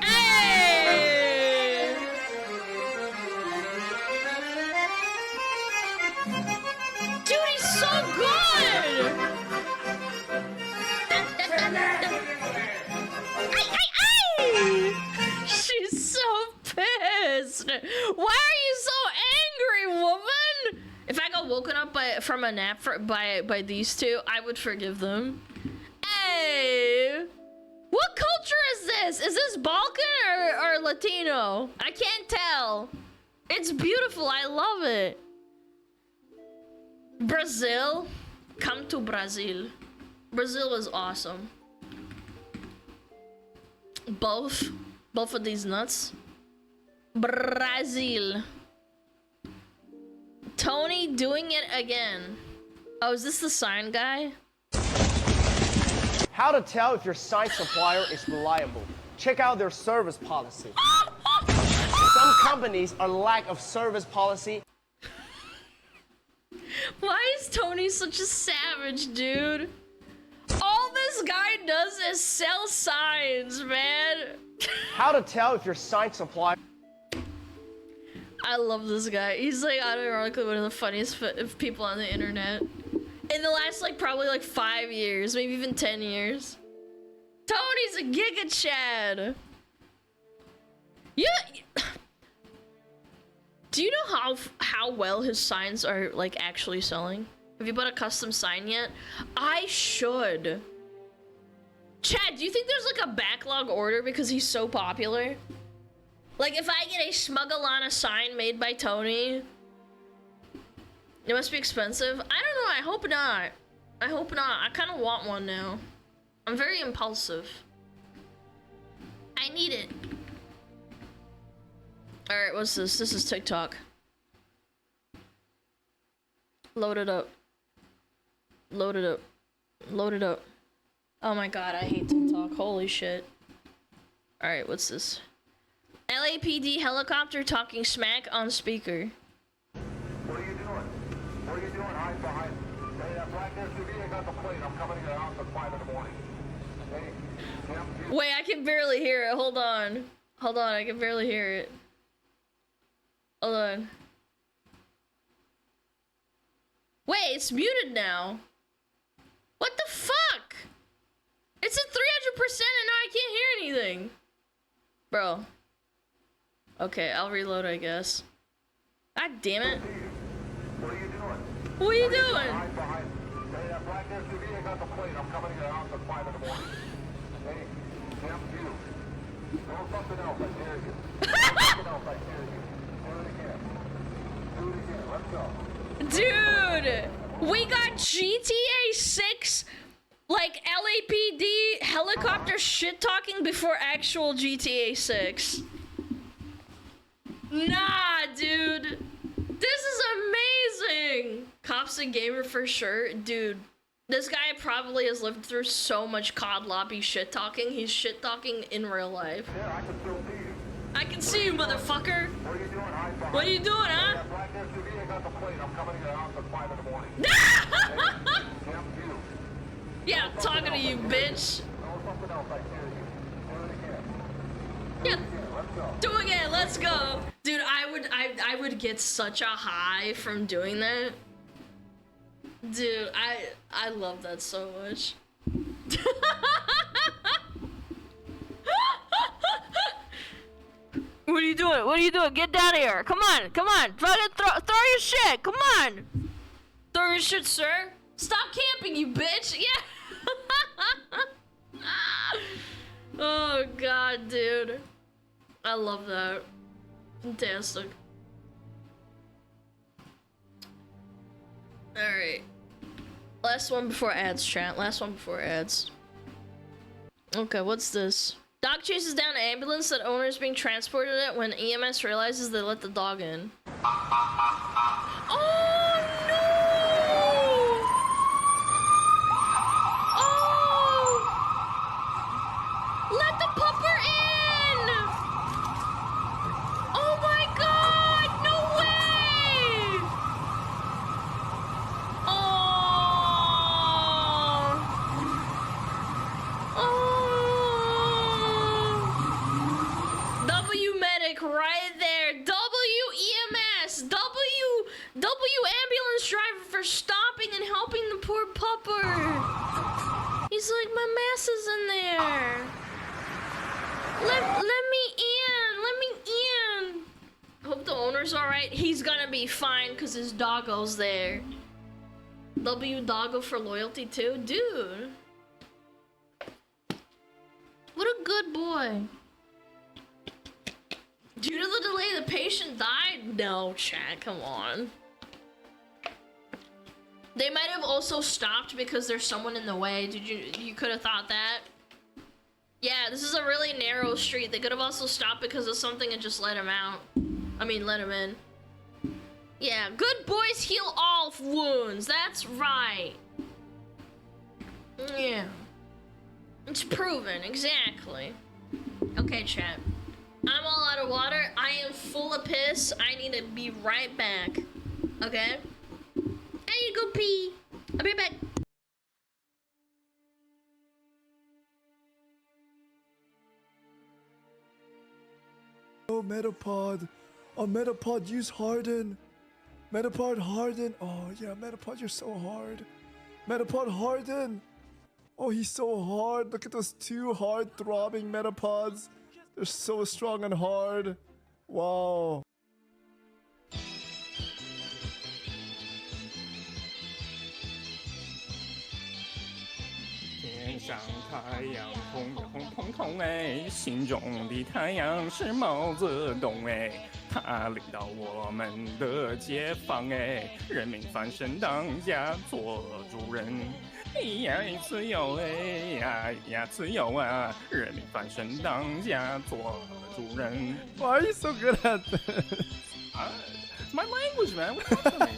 Speaker 1: Hey! Dude, he's so good! She's so pissed. Why are you so angry, woman? If I got woken up from a nap by these two, I would forgive them. Hey, what culture is this? Is this Balkan or Latino? I can't tell. It's beautiful. I love it. Brazil, come to Brazil. Brazil is awesome. Both of these nuts. Brazil. Tony doing it again. Oh, is this the sign guy?
Speaker 9: How to tell if your sign supplier is reliable. Check out their service policy. Some companies are lack of service policy.
Speaker 1: Why is Tony such a savage, dude? All this guy does is sell signs, man.
Speaker 9: How to tell if your sign supplier...
Speaker 1: I love this guy. He's like unironically one of the funniest people on the internet. In the last probably 5 years, maybe even 10 years. Tony's a giga chad. Yeah. Do you know how well his signs are actually selling? Have you bought a custom sign yet? I should. Chad, do you think there's a backlog order because he's so popular? If I get a SmugAlana sign made by Tony, it must be expensive. I don't know. I hope not. I hope not. I kind of want one now. I'm very impulsive. I need it. All right, what's this? This is TikTok. Load it up. Load it up. Load it up. Oh my god, I hate TikTok. Holy shit. All right, what's this? LAPD helicopter talking smack on speaker.
Speaker 10: What are you doing? What are you doing? Hide behind. Hey, that black SUV, I got the plate. I'm coming to your house at 5 in the morning. Hey, yeah.
Speaker 1: Wait, I can barely hear it. Hold on. Hold on, I can barely hear it. Hold on. Wait, it's muted now. What the fuck? It's at 300% and now I can't hear anything. Bro. Okay, I'll reload, I guess. God damn it.
Speaker 10: What are you doing?
Speaker 1: What are you doing?
Speaker 10: Hide behind. Hey, Hey, that black SUV ain't got the plate. I'm coming to your house at 5 in the morning. Hey, Jim, you. Throw something else, I dare you. Throw something else, I dare you. Do it again. Do it again. Let's go.
Speaker 1: Dude, we got GTA 6, like LAPD helicopter shit talking before actual GTA 6. Nah, dude. This is amazing. Cops and gamer for sure. Dude, this guy probably has lived through so much COD lobby shit talking. He's shit talking in real life.
Speaker 10: Yeah, I can still see you.
Speaker 1: I can see you, motherfucker.
Speaker 10: What are you doing? Hide behind.
Speaker 1: What are you doing, huh?
Speaker 10: That black SUV ain't got the plate. I'm coming to your house at 5 in the morning. Hey, Jim, you.
Speaker 1: Yeah, I'm talking to you, bitch.
Speaker 10: Throw something else, I dare you. Do it again.
Speaker 1: Yeah.
Speaker 10: Let's go.
Speaker 1: Do it again, let's go. Dude, I would get such a high from doing that. Dude, I love that so much. What are you doing? What are you doing? Get down here. Come on, come on. Fucking throw your shit. Come on. Throw your shit, sir. Stop camping, you bitch. Yeah. Oh god, dude. I love that. Fantastic. Alright. Last one before ads, chat. Last one before ads. Okay, what's this? Dog chases down an ambulance that owner is being transported it when EMS realizes they let the dog in. Oh no! Oh! Let the pupper in! Oh my god! No way! Oh! Oh! W medic right there. W EMS. W ambulance driver for stopping and helping the poor pupper. He's like, my mass is in there. Let me in. Let me in. Hope the owner's alright. He's gonna be fine because his doggo's there. W doggo for loyalty too? Dude. What a good boy. Due to the delay, the patient died? No, chat, come on. They might have also stopped because there's someone in the way. You could have thought that? Yeah, this is a really narrow street. They could have also stopped because of something and just let him out. I mean, let him in. Yeah, good boys heal all wounds. That's right. Yeah. It's proven, exactly. Okay, chat. I'm all out of water. I am full of piss. I need to be right back. Okay? I need to go pee. I'll be back.
Speaker 2: Oh, Metapod. Oh, Metapod, use Harden. Metapod Harden. Oh, yeah, Metapod, you're so hard. Metapod Harden. Oh, he's so hard. Look at those two hard throbbing Metapods. They're so strong and hard. Wow.
Speaker 3: 天上太阳红红彤彤哎，心中的太阳是毛泽东哎，他领导我们的解放哎，人民翻身当家做主人，呀自由哎呀自由啊，人民翻身当家做主人。
Speaker 2: Why are you so good at this?
Speaker 3: My language, man. What's up with me?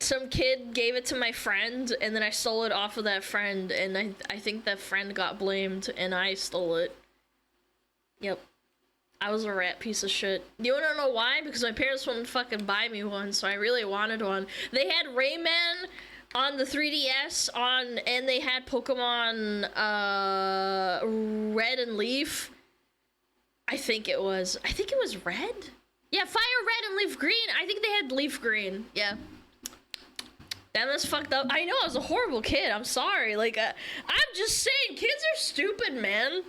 Speaker 1: Some kid gave it to my friend, and then I stole it off of that friend, and I think that friend got blamed, and I stole it. Yep. I was a rat piece of shit. You wanna know why? Because my parents wouldn't fucking buy me one, so I really wanted one. They had Rayman on the 3DS and they had Pokemon Red and Leaf. I think it was Red? Yeah, Fire Red and Leaf Green. I think they had Leaf Green. Yeah. Damn, that's fucked up. I know, I was a horrible kid. I'm sorry. Like, I'm just saying, kids are stupid, man.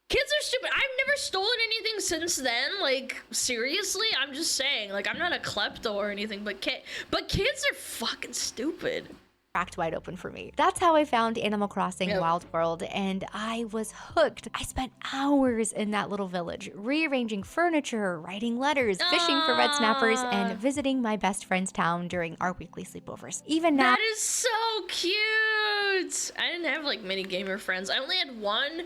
Speaker 1: Kids are stupid. I've never stolen anything since then. Like, seriously? I'm just saying. Like, I'm not a klepto or anything, but kids are fucking stupid.
Speaker 11: Cracked wide open for me. That's how I found Animal Crossing Wild World, and I was hooked. I spent hours in that little village, rearranging furniture, writing letters, fishing for red snappers, and visiting my best friend's town during our weekly sleepovers. Even now—
Speaker 1: That is so cute! I didn't have, like, many gamer friends. I only had one,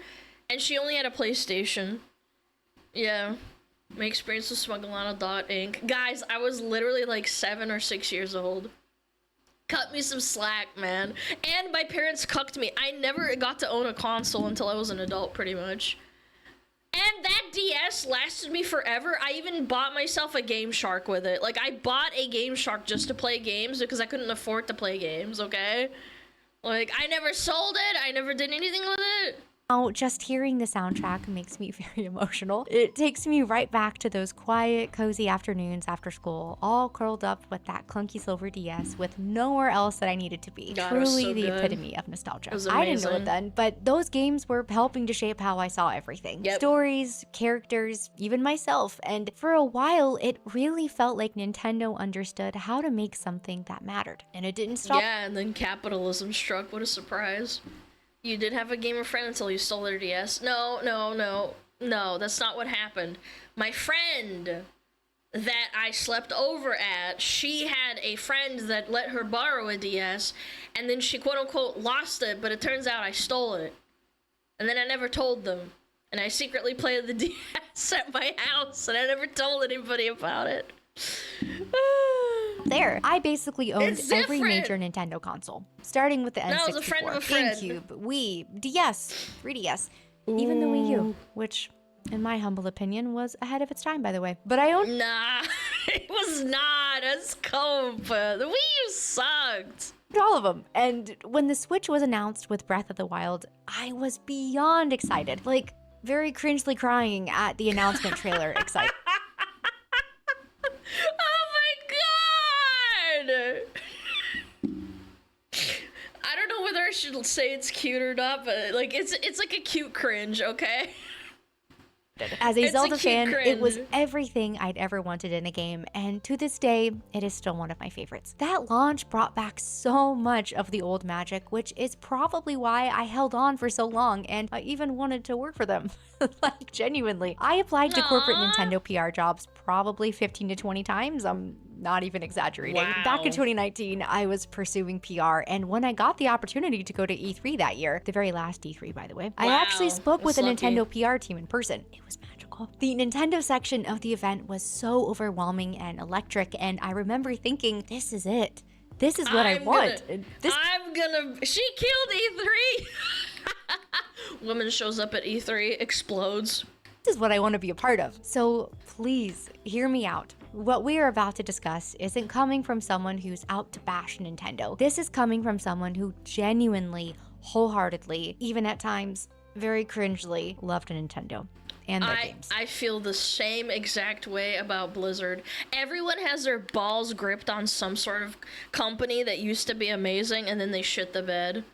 Speaker 1: and she only had a PlayStation. Yeah. My experience with SmugAlana.inc. Guys, I was literally, like, 7 or 6 years old. Cut me some slack, man. And my parents cucked me. I never got to own a console until I was an adult, pretty much. And that DS lasted me forever. I even bought myself a Game Shark with it. Like, I bought a Game Shark just to play games because I couldn't afford to play games, okay? Like, I never sold it. I never did anything with it.
Speaker 11: Now, just hearing the soundtrack makes me very emotional. It takes me right back to those quiet, cozy afternoons after school, all curled up with that clunky silver DS with nowhere else that I needed to be.
Speaker 1: God,
Speaker 11: Truly
Speaker 1: so
Speaker 11: the
Speaker 1: good.
Speaker 11: epitome of nostalgia.
Speaker 1: It was
Speaker 11: I didn't know
Speaker 1: amazing.
Speaker 11: it then, but those games were helping to shape how I saw everything.
Speaker 1: Yep.
Speaker 11: Stories, characters, even myself. And for a while, it really felt like Nintendo understood how to make something that mattered. And it didn't stop.
Speaker 1: Yeah, and then capitalism struck. What a surprise. You did have a gamer friend until you stole their DS. No, that's not what happened. My friend that I slept over at, she had a friend that let her borrow a DS, and then she quote-unquote lost it, but it turns out I stole it. And then I never told them. And I secretly played the DS at my house, and I never told anybody about it.
Speaker 11: There, I basically owned
Speaker 1: It's
Speaker 11: every
Speaker 1: different.
Speaker 11: major Nintendo console, starting with the
Speaker 1: No, I
Speaker 11: N64,
Speaker 1: was a friend of a friend.
Speaker 11: GameCube, Wii, DS, 3DS, even the Wii U, which, in my humble opinion, was ahead of its time, by the way. But I owned—
Speaker 1: Nah, it was not a scope. The Wii U sucked.
Speaker 11: all of them. And when the Switch was announced with Breath of the Wild, I was beyond excited. Like, very cringely crying at the announcement trailer excited.
Speaker 1: Oh my god! I don't know whether I should say it's cute or not, but like it's like a cute cringe, okay?
Speaker 11: As a
Speaker 1: It's a
Speaker 11: Zelda
Speaker 1: cute
Speaker 11: fan, it was
Speaker 1: cringe.
Speaker 11: everything I'd ever wanted in a game, and to this day, it is still one of my favorites. That launch brought back so much of the old magic, which is probably why I held on for so long, and I even wanted to work for them. Like, genuinely. I applied to corporate
Speaker 1: Aw.
Speaker 11: Nintendo PR jobs probably 15 to 20 times. I'm not even exaggerating.
Speaker 1: Wow.
Speaker 11: Back in 2019, I was pursuing PR, and when I got the opportunity to go to E3 that year, the very last E3, by the way, I actually
Speaker 1: Wow,
Speaker 11: spoke with a
Speaker 1: that's
Speaker 11: Nintendo PR team in person. It was magical. The Nintendo section of the event was so overwhelming and electric, and I remember thinking, this is it. This is what I want.
Speaker 1: She killed E3! Woman shows up at E3, explodes.
Speaker 11: This is what I want to be a part of. So please hear me out. What we are about to discuss isn't coming from someone who's out to bash Nintendo. This is coming from someone who genuinely, wholeheartedly, even at times very cringely, loved Nintendo and their games.
Speaker 1: I feel the same exact way about Blizzard. Everyone has their balls gripped on some sort of company that used to be amazing, and then they shit the bed.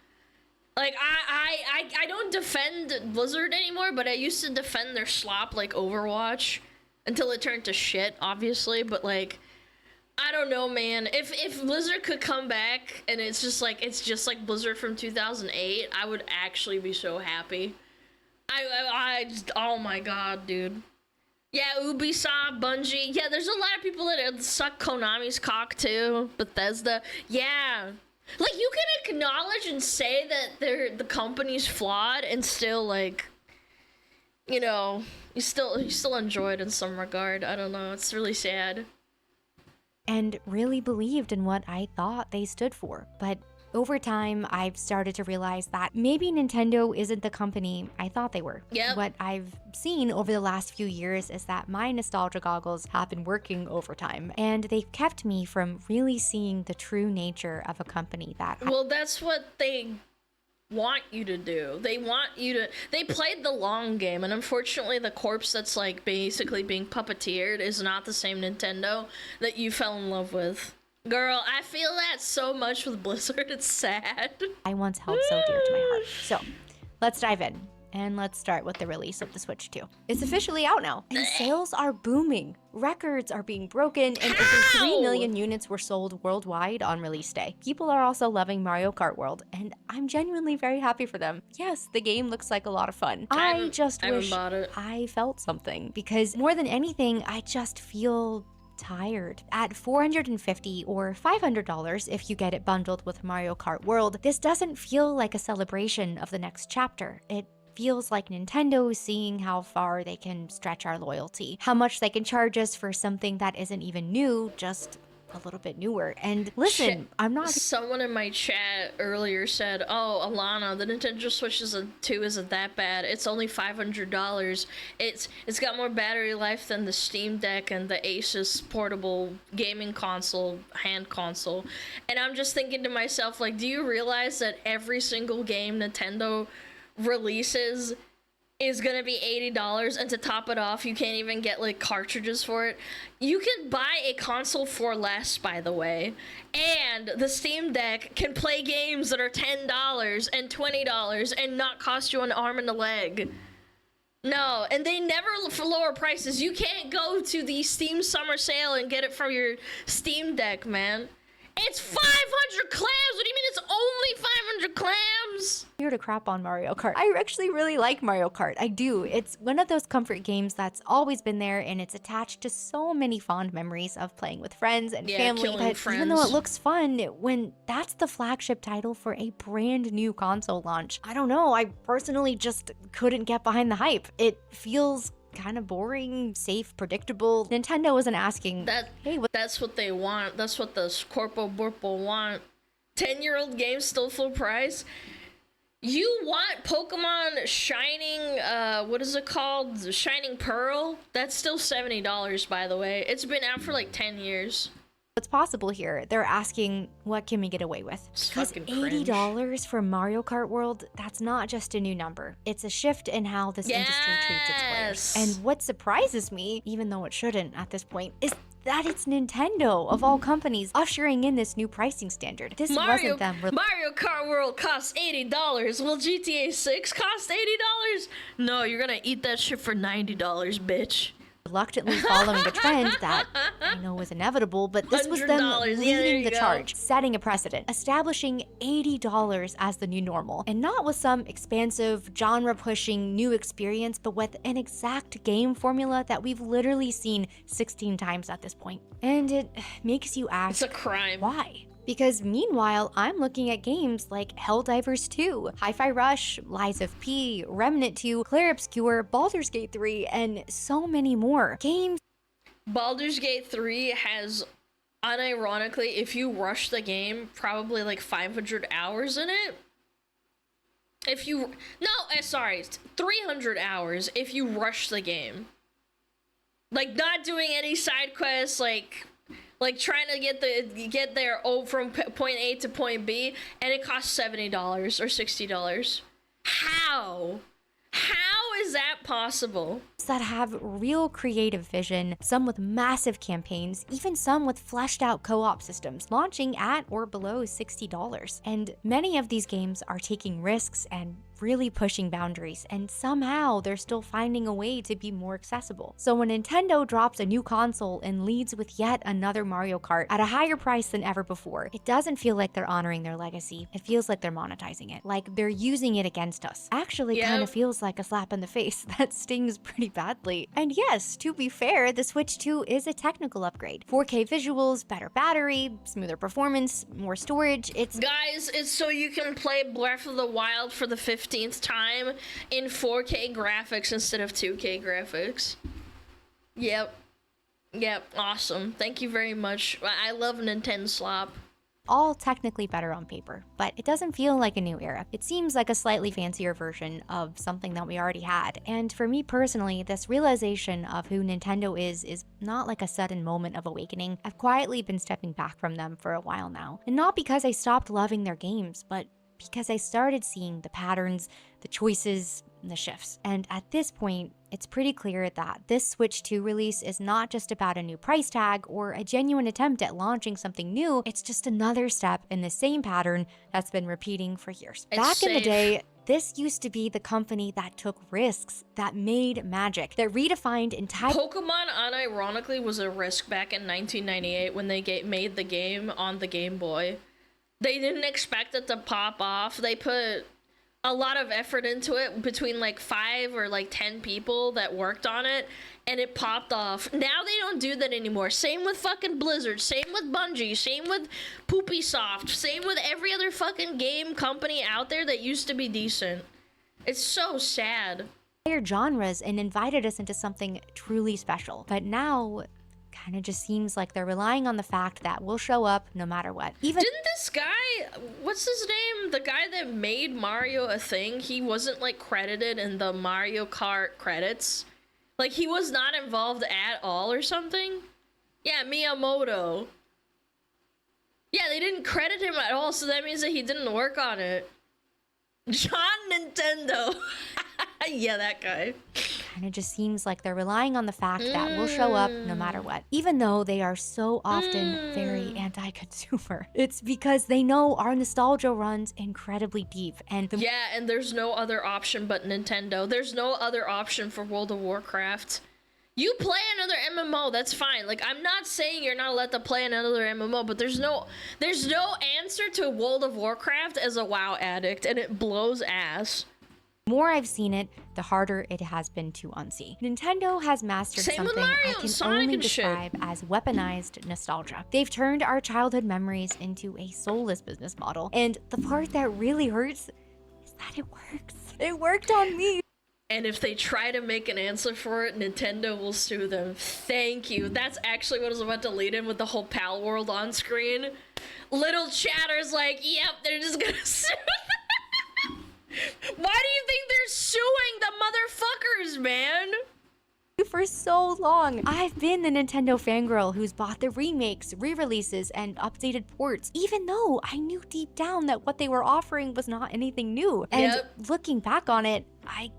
Speaker 1: Like, I don't defend Blizzard anymore, but I used to defend their slop like Overwatch until it turned to shit, obviously. But like, I don't know, man. If Blizzard could come back and it's just like Blizzard from 2008, I would actually be so happy. I just, oh my god, dude. Yeah, Ubisoft, Bungie. Yeah, there's a lot of people that suck Konami's cock too. Bethesda. Yeah. Like, you can acknowledge and say that the company's flawed and still, like, you know, you still enjoy it in some regard. I don't know. It's really sad.
Speaker 11: and really believed in what I thought they stood for. But over time, I've started to realize that maybe Nintendo isn't the company I thought they were.
Speaker 1: Yep.
Speaker 11: What I've seen over the last few years is that my nostalgia goggles have been working overtime, and they've kept me from really seeing the true nature of a company that...
Speaker 1: Well, that's what they want you to do. They want you to... They played the long game, and unfortunately the corpse that's like basically being puppeteered is not the same Nintendo that you fell in love with. Girl, I feel that so much with Blizzard, it's sad.
Speaker 11: I once held so dear to my heart. So, let's dive in. And let's start with the release of the Switch 2. It's officially out now, and sales are booming. Records are being broken, and over 3 million units were sold worldwide on release day. People are also loving Mario Kart World, and I'm genuinely very happy for them. Yes, the game looks like a lot of fun. I just wish I felt something, because more than anything, I just feel tired. At $450 or $500 if you get it bundled with Mario Kart World, this doesn't feel like a celebration of the next chapter. It feels like Nintendo seeing how far they can stretch our loyalty, how much they can charge us for something that isn't even new, just a little bit newer. And listen, I'm not...
Speaker 1: Someone in my chat earlier said, oh, Alana, the Nintendo Switch 2 isn't that bad. It's only $500. It's got more battery life than the Steam Deck and the Asus portable gaming console, hand console. And I'm just thinking to myself, like, do you realize that every single game Nintendo releases is gonna be $80, and to top it off, you can't even get like cartridges for it? You can buy a console for less, by the way, and the Steam Deck can play games that are $10 and $20 and not cost you an arm and a leg. No, and they never lower prices. You can't go to the Steam Summer Sale and get it for your Steam Deck, man. It's 500 clams! What do you mean it's only 500 clams?
Speaker 11: Here to crap on Mario Kart. I actually really like Mario Kart. I do. It's one of those comfort games that's always been there, and it's attached to so many fond memories of playing with friends and family. But even though it looks fun, when that's the flagship title for a brand new console launch, I don't know, I personally just couldn't get behind the hype. It feels kind of boring, safe, predictable. Nintendo isn't asking hey,
Speaker 1: that's what they want. That's what the Corpo Burpo want. 10-year-old game still full price. You want Pokemon Shining, what is it called? Shining Pearl? That's still $70, by the way. It's been out for like 10 years.
Speaker 11: What's possible here? They're asking, what can we get away with? Because $80 for Mario Kart World, that's not just a new number. It's a shift in how this industry treats its players. And what surprises me, even though it shouldn't at this point, is that it's Nintendo, of all companies, ushering in this new pricing standard. This wasn't them.
Speaker 1: Mario Kart World costs $80. Will GTA 6 cost $80? No, you're gonna eat that shit for $90, bitch.
Speaker 11: Reluctantly following a trend that I know was inevitable, but this was them leading the charge, setting a precedent, establishing $80 as the new normal, and not with some expansive, genre-pushing new experience, but with an exact game formula that we've literally seen 16 times at this point. And it makes you ask,
Speaker 1: it's a crime.
Speaker 11: Why? Because meanwhile, I'm looking at games like Helldivers 2, Hi-Fi Rush, Lies of P, Remnant 2, Clair Obscur, Baldur's Gate 3, and so many more. Games.
Speaker 1: Baldur's Gate 3 has, unironically, if you rush the game, probably like 500 hours in it. If you, sorry, 300 hours if you rush the game. Like, not doing any side quests, like trying to get there from point A to point B, and it costs $70 or $60. How? How is that possible?
Speaker 11: That have real creative vision, some with massive campaigns, even some with fleshed out co-op systems, launching at or below $60. And many of these games are taking risks and really pushing boundaries, and somehow they're still finding a way to be more accessible. So when Nintendo drops a new console and leads with yet another Mario Kart at a higher price than ever before, it doesn't feel like they're honoring their legacy. It feels like they're monetizing it, like they're using it against us. Actually, kind of feels like a slap in the face that stings pretty badly. And yes, to be fair, the Switch 2 is a technical upgrade. 4K visuals, better battery, smoother performance, more storage.
Speaker 1: Guys, it's so you can play Breath of the Wild for the 15th time in 4K graphics instead of 2K graphics. Yep. Yep, awesome. Thank you very much. I love Nintendo slop.
Speaker 11: All technically better on paper, but it doesn't feel like a new era. It seems like a slightly fancier version of something that we already had. And for me personally, this realization of who Nintendo is not like a sudden moment of awakening. I've quietly been stepping back from them for a while now. And not because I stopped loving their games, but because I started seeing the patterns, the choices, and the shifts. And at this point, it's pretty clear that this Switch 2 release is not just about a new price tag or a genuine attempt at launching something new, it's just another step in the same pattern that's been repeating for years. Back in the day, this used to be the company that took risks, that made magic, that redefined entire—
Speaker 1: Pokemon unironically was a risk back in 1998 when they made the game on the Game Boy. They didn't expect it to pop off. They put a lot of effort into it between like 5 or like 10 people that worked on it, and it popped off. Now they don't do that anymore. Same with fucking Blizzard, same with Bungie, same with Poopy Soft, same with every other fucking game company out there that used to be decent. It's so sad.
Speaker 11: Genres and invited us into something truly special. But now, kind of just seems like they're relying on the fact that we'll show up no matter what. Even
Speaker 1: didn't this guy, what's his name? The guy that made Mario a thing, he wasn't like credited in the Mario Kart credits. Like he was not involved at all or something. Yeah, Miyamoto. Yeah, they didn't credit him at all, so that means that he didn't work on it. John Nintendo. Yeah, that guy.
Speaker 11: Kind of just seems like they're relying on the fact that we'll show up no matter what. Even though they are so often very anti-consumer. It's because they know our nostalgia runs incredibly deep. And
Speaker 1: yeah, and there's no other option but Nintendo. There's no other option for World of Warcraft. You play another MMO, that's fine. Like, I'm not saying you're not allowed to play another MMO, but there's no answer to World of Warcraft as a WoW addict, and it blows ass.
Speaker 11: The more I've seen it, the harder it has been to unsee. Nintendo has mastered something I can only describe as weaponized nostalgia. They've turned our childhood memories into a soulless business model. And the part that really hurts is that it works. It worked on me.
Speaker 1: And if they try to make an answer for it, Nintendo will sue them. Thank you. That's actually what I was about to lead in with the whole Pal World on screen. Little chatter's like, yep, they're just gonna sue them. Why do you think they're suing the motherfuckers, man?
Speaker 11: For so long, I've been the Nintendo fangirl who's bought the remakes, re-releases, and updated ports, even though I knew deep down that what they were offering was not anything new. And looking back on it, I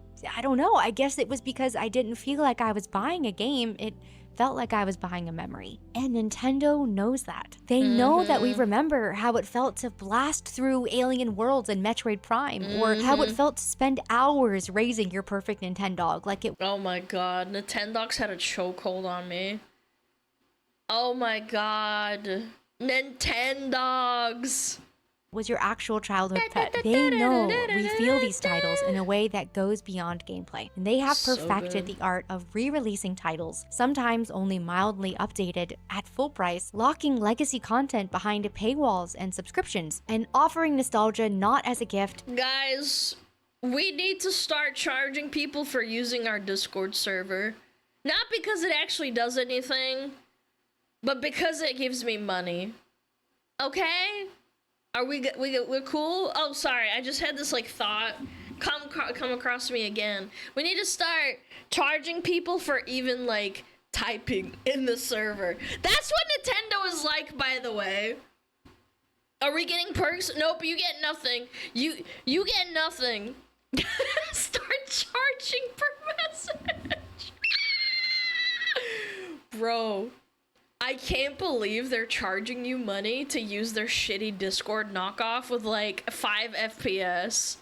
Speaker 11: don't know, I guess it was because I didn't feel like I was buying a game, it felt like I was buying a memory. And Nintendo knows that. They know that we remember how it felt to blast through Alien Worlds and Metroid Prime, or how it felt to spend hours raising your perfect Nintendog like it—
Speaker 1: Oh my god, Nintendogs had a chokehold on me. Oh my god. Nintendogs
Speaker 11: was your actual childhood pet. They know we feel these titles in a way that goes beyond gameplay. And they have perfected the art of re-releasing titles, sometimes only mildly updated, at full price, locking legacy content behind paywalls and subscriptions, and offering nostalgia not as a gift.
Speaker 1: Guys, we need to start charging people for using our Discord server. Not because it actually does anything, but because it gives me money. Okay? Are we're cool? Oh, sorry. I just had this like thought come across me again. We need to start charging people for even like typing in the server. That's what Nintendo is like, by the way. Are we getting perks? Nope, you get nothing. You get nothing. Start charging per message. Bro. I can't believe they're charging you money to use their shitty Discord knockoff with like 5 FPS.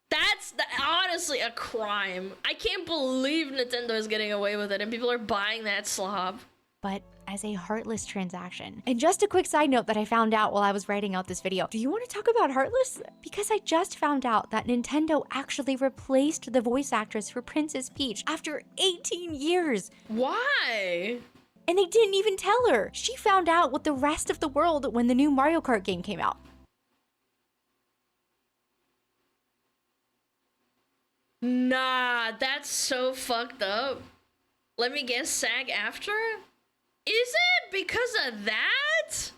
Speaker 1: That's honestly a crime. I can't believe Nintendo is getting away with it and people are buying that slop.
Speaker 11: But as a heartless transaction. And just a quick side note that I found out while I was writing out this video. Do you want to talk about heartless? Because I just found out that Nintendo actually replaced the voice actress for Princess Peach after 18 years.
Speaker 1: Why?
Speaker 11: And they didn't even tell her. She found out with the rest of the world when the new Mario Kart game came out.
Speaker 1: Nah, that's so fucked up. Let me guess, SAG-AFTRA? Is it because of that?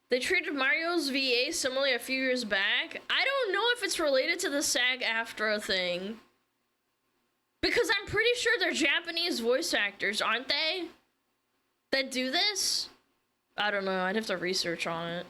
Speaker 1: They treated Mario's VA similarly a few years back. I don't know if it's related to the SAG-AFTRA thing. Because I'm pretty sure they're Japanese voice actors, aren't they? That do this? I don't know, I'd have to research on it.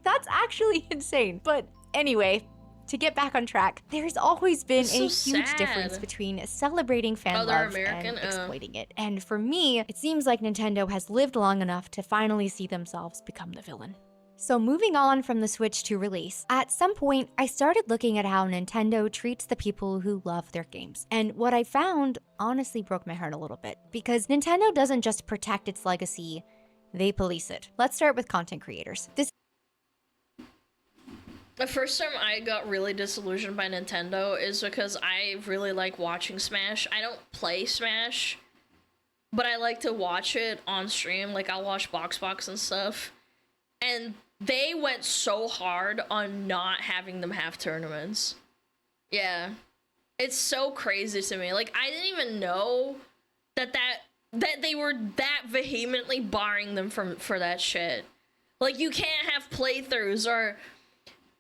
Speaker 11: That's actually insane. But anyway, to get back on track, there's always been
Speaker 1: It's so
Speaker 11: a huge
Speaker 1: sad.
Speaker 11: difference between celebrating fan
Speaker 1: they're
Speaker 11: love
Speaker 1: American?
Speaker 11: and exploiting it. And for me, it seems like Nintendo has lived long enough to finally see themselves become the villain. So moving on from the Switch 2 release, at some point, I started looking at how Nintendo treats the people who love their games. And what I found honestly broke my heart a little bit, because Nintendo doesn't just protect its legacy, they police it. Let's start with content creators.
Speaker 1: The first time I got really disillusioned by Nintendo is because I really like watching Smash. I don't play Smash, but I like to watch it on stream. Like, I'll watch Box and stuff. And they went so hard on not having them have tournaments. Yeah. It's so crazy to me. Like, I didn't even know that they were that vehemently barring them for that shit. Like, you can't have playthroughs, or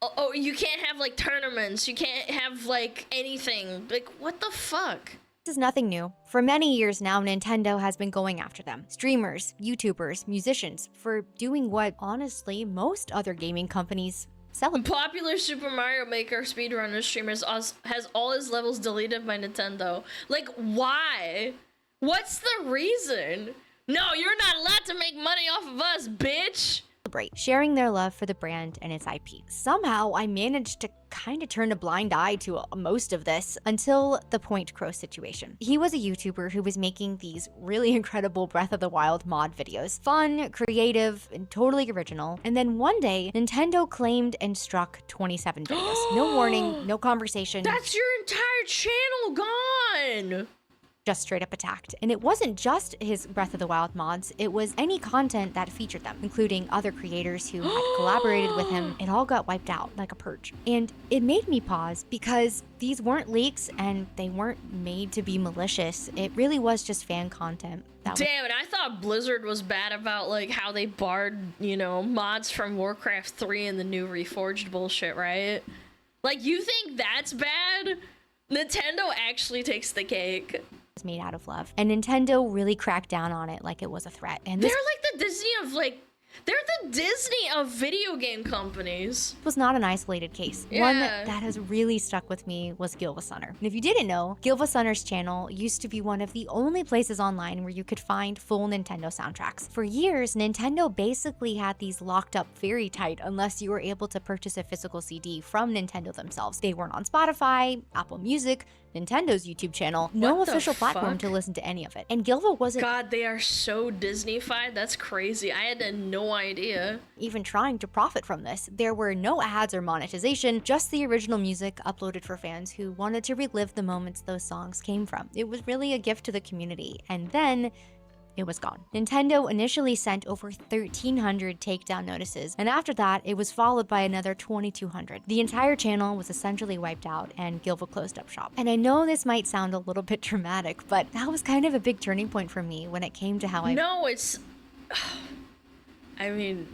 Speaker 1: oh, you can't have, like, tournaments. You can't have, like, anything. Like, what the fuck?
Speaker 11: This is nothing new. For many years now, Nintendo has been going after them. Streamers, YouTubers, musicians, for doing what, honestly, most other gaming companies celebrate.
Speaker 1: Popular Super Mario Maker speedrunner streamers has all his levels deleted by Nintendo. Like, why? What's the reason? No, you're not allowed to make money off of us, bitch!
Speaker 11: Sharing their love for the brand and its IP. Somehow, I managed to kind of turn a blind eye to most of this until the Point Crow situation. He was a YouTuber who was making these really incredible Breath of the Wild mod videos. Fun, creative, and totally original. And then one day, Nintendo claimed and struck 27 videos. No warning, no conversation.
Speaker 1: That's your entire channel gone!
Speaker 11: Just straight up attacked. And it wasn't just his Breath of the Wild mods, it was any content that featured them, including other creators who had collaborated with him. It all got wiped out like a purge. And it made me pause, because these weren't leaks and they weren't made to be malicious. It really was just fan content.
Speaker 1: Damn it, I thought Blizzard was bad about, like, how they barred, you know, mods from Warcraft 3 and the new Reforged bullshit, right? Like, you think that's bad? Nintendo actually takes the cake.
Speaker 11: Made out of love, and Nintendo really cracked down on it like it was a threat. And
Speaker 1: they're like the Disney of, like, they're the Disney of video game companies.
Speaker 11: It was not an isolated case.
Speaker 1: Yeah.
Speaker 11: One that has really stuck with me was Gilvasunner. And if you didn't know, Gilvasunner's channel used to be one of the only places online where you could find full Nintendo soundtracks. For years, Nintendo basically had these locked up very tight unless you were able to purchase a physical CD from Nintendo themselves. They weren't on Spotify, Apple Music, Nintendo's YouTube channel, no official platform to listen to any of it. And Gilva wasn't—
Speaker 1: God, they are so Disney-fied. That's crazy. I had no idea.
Speaker 11: Even trying to profit from this. There were no ads or monetization, just the original music uploaded for fans who wanted to relive the moments those songs came from. It was really a gift to the community. And then it was gone. Nintendo initially sent over 1,300 takedown notices, and after that, it was followed by another 2,200. The entire channel was essentially wiped out, and Gilva closed up shop. And I know this might sound a little bit dramatic, but that was kind of a big turning point for me when it came to how I—
Speaker 1: No, it's— I mean,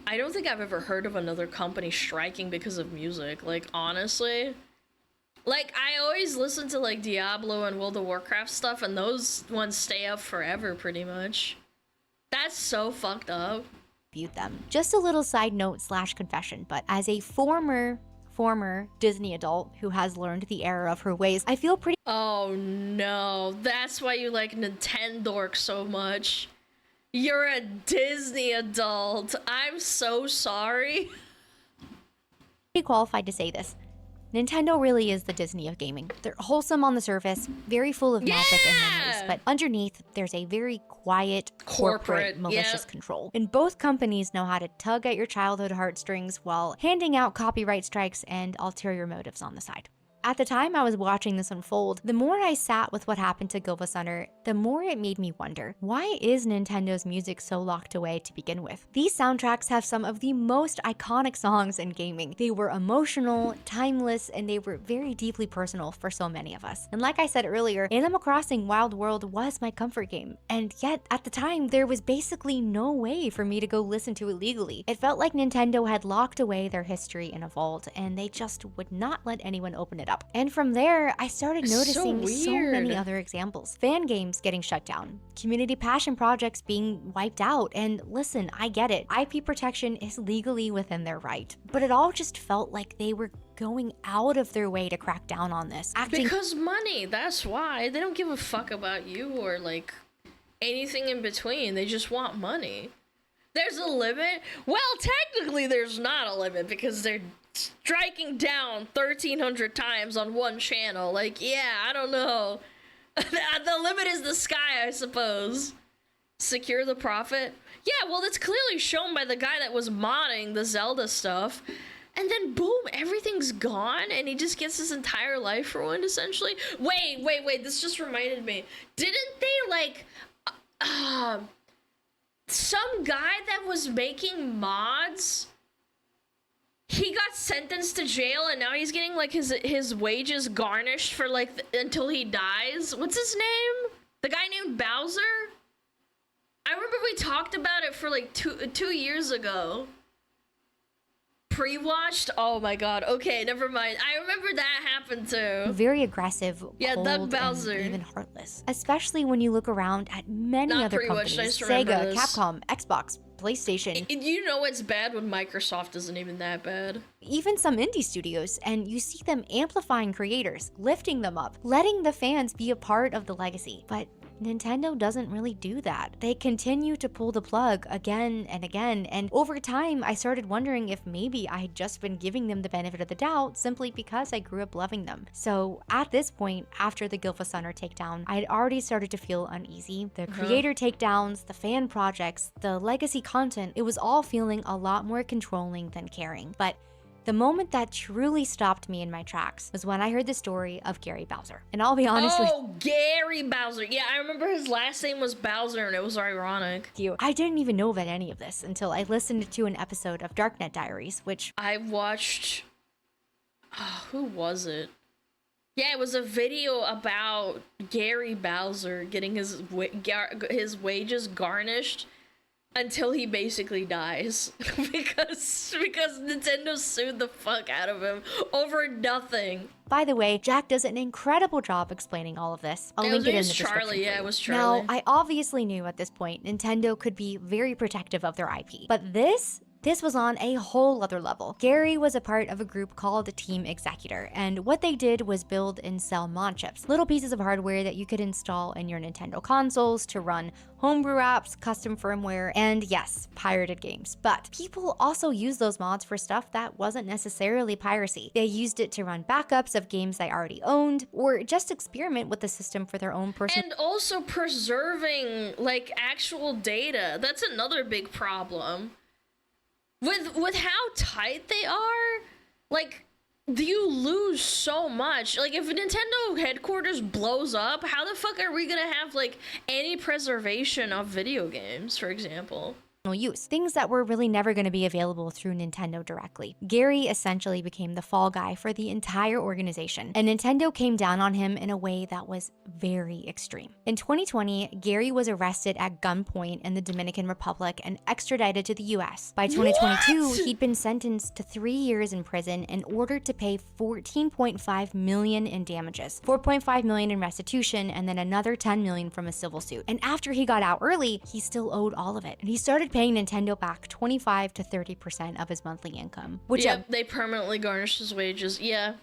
Speaker 1: I don't think I've ever heard of another company striking because of music, like, honestly. Like, I always listen to, like, Diablo and World of Warcraft stuff, and those ones stay up forever, pretty much. That's so fucked up.
Speaker 11: Them. Just a little side note / confession, but as a former Disney adult who has learned the error of her ways, I feel pretty—
Speaker 1: Oh no, that's why you like Nintendork so much. You're a Disney adult. I'm so sorry.
Speaker 11: Qualified to say this. Nintendo really is the Disney of gaming. They're wholesome on the surface, very full of magic and memories, but underneath, there's a very quiet, corporate malicious control. And both companies know how to tug at your childhood heartstrings while handing out copyright strikes and ulterior motives on the side. At the time I was watching this unfold, the more I sat with what happened to GYPHASUNNER, the more it made me wonder, why is Nintendo's music so locked away to begin with? These soundtracks have some of the most iconic songs in gaming. They were emotional, timeless, and they were very deeply personal for so many of us. And like I said earlier, Animal Crossing Wild World was my comfort game, and yet at the time there was basically no way for me to go listen to it legally. It felt like Nintendo had locked away their history in a vault, and they just would not let anyone open it up. And from there, I started noticing so many other examples. Fan games getting shut down, community passion projects being wiped out, and listen, I get it, IP protection is legally within their right, but it all just felt like they were going out of their way to crack down on this.
Speaker 1: Because money, that's why. They don't give a fuck about you or like anything in between. They just want money. There's a limit? Well, technically there's not a limit because they're striking down 1,300 times on one channel. Like, yeah, I don't know. The limit is the sky, I suppose. Secure the profit? Yeah, well, that's clearly shown by the guy that was modding the Zelda stuff. And then boom, everything's gone and he just gets his entire life ruined, essentially. Wait, this just reminded me. Didn't they, like, some guy that was making mods, he got sentenced to jail and now he's getting, like, his wages garnished for, like, until he dies? What's his name? The guy named Bowser? I remember we talked about it for, like, two years ago. Pre-watched? Oh my god. Okay, never mind. I remember that happened too.
Speaker 11: Very aggressive,
Speaker 1: yeah,
Speaker 11: cold,
Speaker 1: Doug Bowser.
Speaker 11: and even heartless. Especially when you look around at many
Speaker 1: Not
Speaker 11: other
Speaker 1: pre-watched,
Speaker 11: companies.
Speaker 1: I just remember
Speaker 11: Sega,
Speaker 1: this.
Speaker 11: Capcom, Xbox, PlayStation.
Speaker 1: You know it's bad when Microsoft isn't even that bad.
Speaker 11: Even some indie studios, and you see them amplifying creators, lifting them up, letting the fans be a part of the legacy. But Nintendo doesn't really do that. They continue to pull the plug again and again, and over time I started wondering if maybe I had just been giving them the benefit of the doubt simply because I grew up loving them. So at this point, after the GYPHASUNNER takedown, I had already started to feel uneasy. The creator takedowns, the fan projects, the legacy content, it was all feeling a lot more controlling than caring. But the moment that truly stopped me in my tracks was when I heard the story of Gary Bowser. And I'll be honest with
Speaker 1: Gary Bowser. Yeah, I remember his last name was Bowser and it was ironic.
Speaker 11: you. I didn't even know about any of this until I listened to an episode of Darknet Diaries, which
Speaker 1: I watched... who was it? Yeah, it was a video about Gary Bowser getting his wages garnished until he basically dies because Nintendo sued the fuck out of him over nothing.
Speaker 11: By the way, Jack does an incredible job explaining all of this. I'll link it in the description.
Speaker 1: Charlie, yeah, it was Charlie.
Speaker 11: Now, I obviously knew at this point Nintendo could be very protective of their IP, but this was on a whole other level. Gary was a part of a group called Team Executor, and what they did was build and sell mod chips, little pieces of hardware that you could install in your Nintendo consoles to run homebrew apps, custom firmware, and yes, pirated games. But people also used those mods for stuff that wasn't necessarily piracy. They used it to run backups of games they already owned, or just experiment with the system for their own personal.
Speaker 1: And also preserving, like, actual data. That's another big problem. With how tight they are, like, you lose so much. Like, if Nintendo headquarters blows up, how the fuck are we gonna have, like, any preservation of video games, for example?
Speaker 11: Use, things that were really never going to be available through Nintendo directly. Gary essentially became the fall guy for the entire organization, and Nintendo came down on him in a way that was very extreme. In 2020, Gary was arrested at gunpoint in the Dominican Republic and extradited to the US. By 2022, he'd been sentenced to 3 years in prison and ordered to pay $14.5 million in damages, $4.5 million in restitution, and then another $10 million from a civil suit. And after he got out early, he still owed all of it, and he started paying Nintendo back 25 to 30% of his monthly income. Which
Speaker 1: they permanently garnished his wages. Yeah.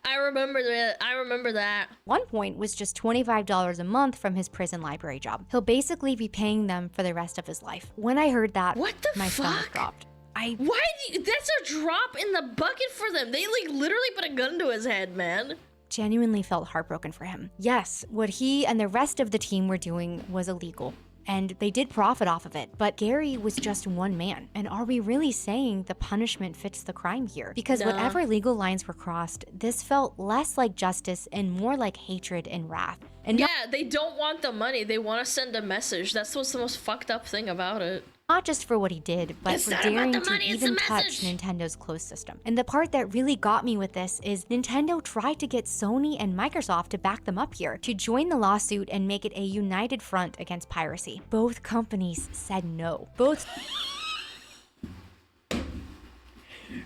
Speaker 1: I remember that.
Speaker 11: One point was just $25 a month from his prison library job. He'll basically be paying them for the rest of his life. When I heard that, my stomach dropped.
Speaker 1: That's a drop in the bucket for them. They, like, literally put a gun to his head, man.
Speaker 11: Genuinely felt heartbroken for him. Yes, what he and the rest of the team were doing was illegal. and they did profit off of it, but Gary was just one man. And are we really saying the punishment fits the crime here? Because whatever legal lines were crossed, this felt less like justice and more like hatred and wrath. And
Speaker 1: yeah, they don't want the money. They want to send a message. That's what's the most fucked up thing about it.
Speaker 11: Not just for what he did, but for daring to even touch Nintendo's closed system. And the part that really got me with this is Nintendo tried to get Sony and Microsoft to back them up here, to join the lawsuit and make it a united front against piracy. Both companies said no. Both...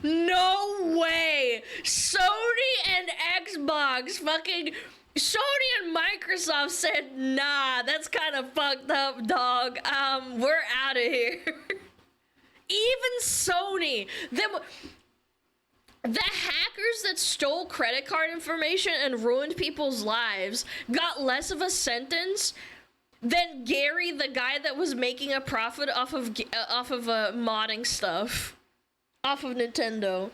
Speaker 1: No way! Sony and Xbox fucking... Sony and Microsoft said, nah, that's kind of fucked up, dog. We're out of here. Even Sony, the hackers that stole credit card information and ruined people's lives got less of a sentence than Gary, the guy that was making a profit off of modding stuff off of Nintendo.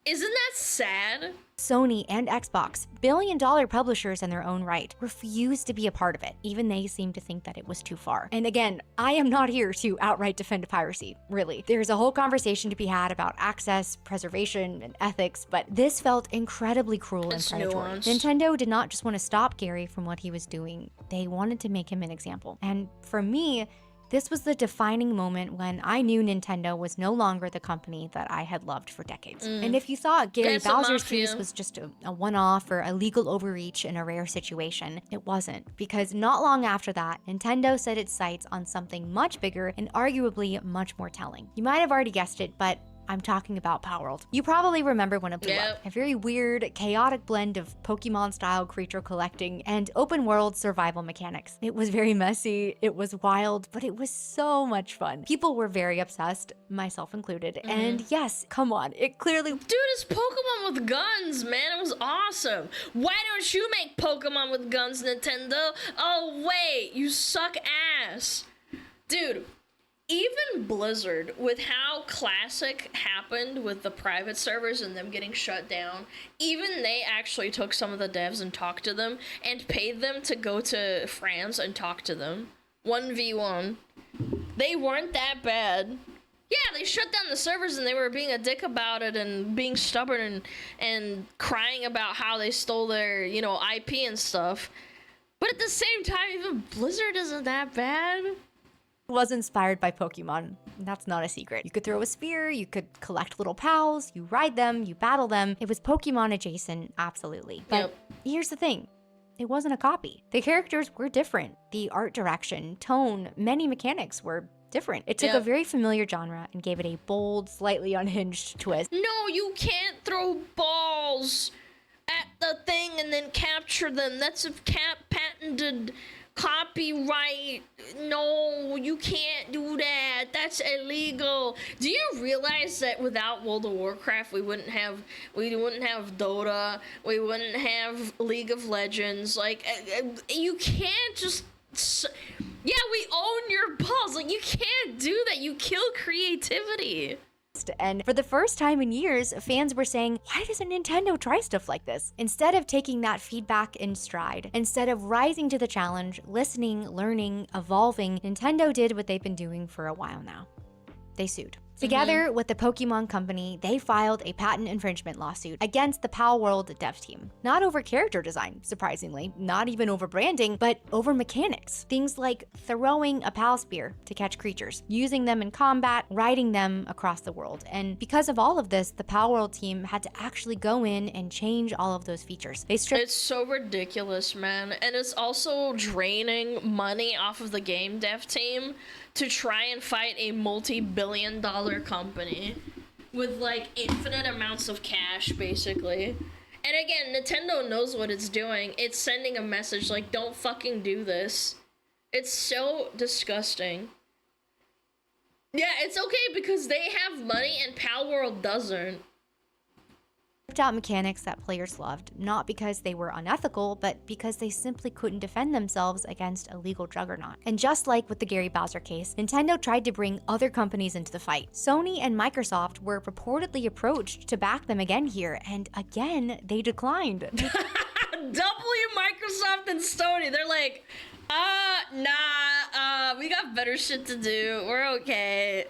Speaker 1: Isn't that sad?
Speaker 11: Sony and Xbox, billion-dollar publishers in their own right, refused to be a part of it. Even they seemed to think that it was too far. And again, I am not here to outright defend piracy, really. There's a whole conversation to be had about access, preservation, and ethics, but this felt incredibly cruel and predatory. Nintendo did not just want to stop Gary from what he was doing, they wanted to make him an example. And for me, this was the defining moment when I knew Nintendo was no longer the company that I had loved for decades. And if you thought Gary Bowser's case was just a one-off or a legal overreach in a rare situation, it wasn't. Because not long after that, Nintendo set its sights on something much bigger and arguably much more telling. You might have already guessed it, but I'm talking about Palworld. You probably remember when it blew up. A very weird, chaotic blend of Pokemon-style creature collecting and open-world survival mechanics. It was very messy, it was wild, but it was so much fun. People were very obsessed, myself included. And yes, come on, it clearly...
Speaker 1: Dude, it's Pokemon with guns, man. It was awesome. Why don't you make Pokemon with guns, Nintendo? Oh, wait, you suck ass. Dude. Even Blizzard, with how Classic happened with the private servers and them getting shut down, even they actually took some of the devs and talked to them and paid them to go to France and talk to them. 1v1. They weren't that bad. Yeah, they shut down the servers and they were being a dick about it and being stubborn and crying about how they stole their, you know, IP and stuff. But at the same time, even Blizzard isn't that bad.
Speaker 11: Was inspired by Pokemon. That's not a secret. You could throw a spear, you could collect little pals, you ride them, you battle them. It was Pokemon adjacent, absolutely. But here's the thing. It wasn't a copy. The characters were different. The art direction, tone, many mechanics were different. It took a very familiar genre and gave it a bold, slightly unhinged twist.
Speaker 1: No, you can't throw balls at the thing and then capture them. That's a patented copyright. No, you can't do that. That's illegal. Do you realize that without World of Warcraft, we wouldn't have Dota, we wouldn't have League of Legends? Like, you can't just... Yeah, we own your balls. Like, you can't do that. You kill creativity.
Speaker 11: And for the first time in years, fans were saying, why doesn't Nintendo try stuff like this? Instead of taking that feedback in stride, instead of rising to the challenge, listening, learning, evolving, Nintendo did what they've been doing for a while now. They sued. Together with the Pokemon Company, they filed a patent infringement lawsuit against the Palworld dev team. Not over character design, surprisingly, not even over branding, but over mechanics. Things like throwing a Pal Spear to catch creatures, using them in combat, riding them across the world. And because of all of this, the Palworld team had to actually go in and change all of those features.
Speaker 1: It's so ridiculous, man. And it's also draining money off of the game dev team to try and fight a multi-billion-dollar company with like infinite amounts of cash, basically. And again, Nintendo knows what it's doing. It's sending a message like, don't fucking do this. It's so disgusting. Yeah, it's okay because they have money and Palworld doesn't.
Speaker 11: Out mechanics that players loved, not because they were unethical, but because they simply couldn't defend themselves against a legal juggernaut. And just like with the Gary Bowser case, Nintendo tried to bring other companies into the fight. Sony and Microsoft were reportedly approached to back them again here, and again, they declined.
Speaker 1: Microsoft and Sony, they're like, Nah, we got better shit to do. We're okay.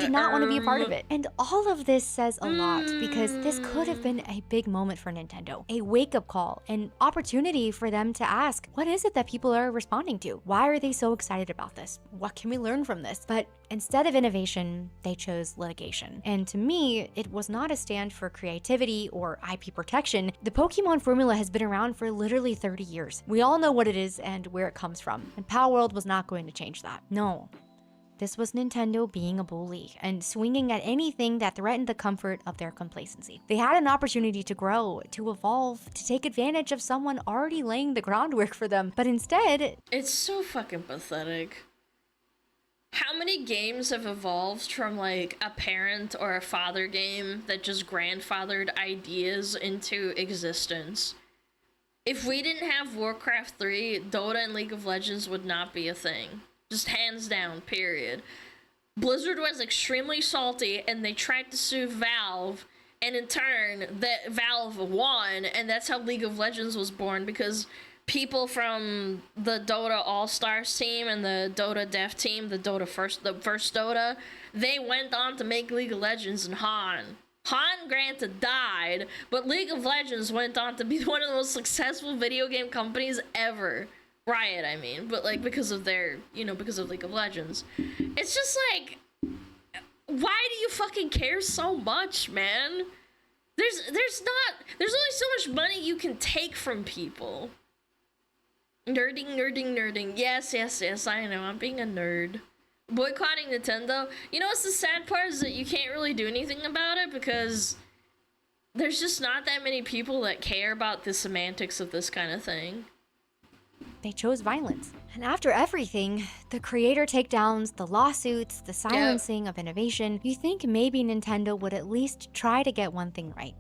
Speaker 11: Did not want to be a part of it. And all of this says a lot because this could have been a big moment for Nintendo, a wake-up call, an opportunity for them to ask, what is it that people are responding to? Why are they so excited about this? What can we learn from this? But instead of innovation, they chose litigation. And to me, it was not a stand for creativity or IP protection. The Pokemon formula has been around for literally 30 years. We all know what it is and where it comes from. And Power World was not going to change that. No. This was Nintendo being a bully and swinging at anything that threatened the comfort of their complacency. They had an opportunity to grow, to evolve, to take advantage of someone already laying the groundwork for them, but instead...
Speaker 1: It's so fucking pathetic. How many games have evolved from like a parent or a father game that just grandfathered ideas into existence? If we didn't have Warcraft 3, Dota and League of Legends would not be a thing. Just hands down, period. Blizzard was extremely salty and they tried to sue Valve, and in turn, that Valve won, and that's how League of Legends was born, because people from the Dota All-Stars team and the Dota Dev team, the first Dota, they went on to make League of Legends and Han, granted, died, but League of Legends went on to be one of the most successful video game companies ever. Riot, I mean, but like because of their, because of League of Legends. It's just like, why do you fucking care so much, man? There's only so much money you can take from people. Nerding. Yes, I know, I'm being a nerd. Boycotting Nintendo. You know what's the sad part is that you can't really do anything about it because there's just not that many people that care about the semantics of this kind of thing.
Speaker 11: They chose violence. And after everything, the creator takedowns, the lawsuits, the silencing of innovation, you think maybe Nintendo would at least try to get one thing right.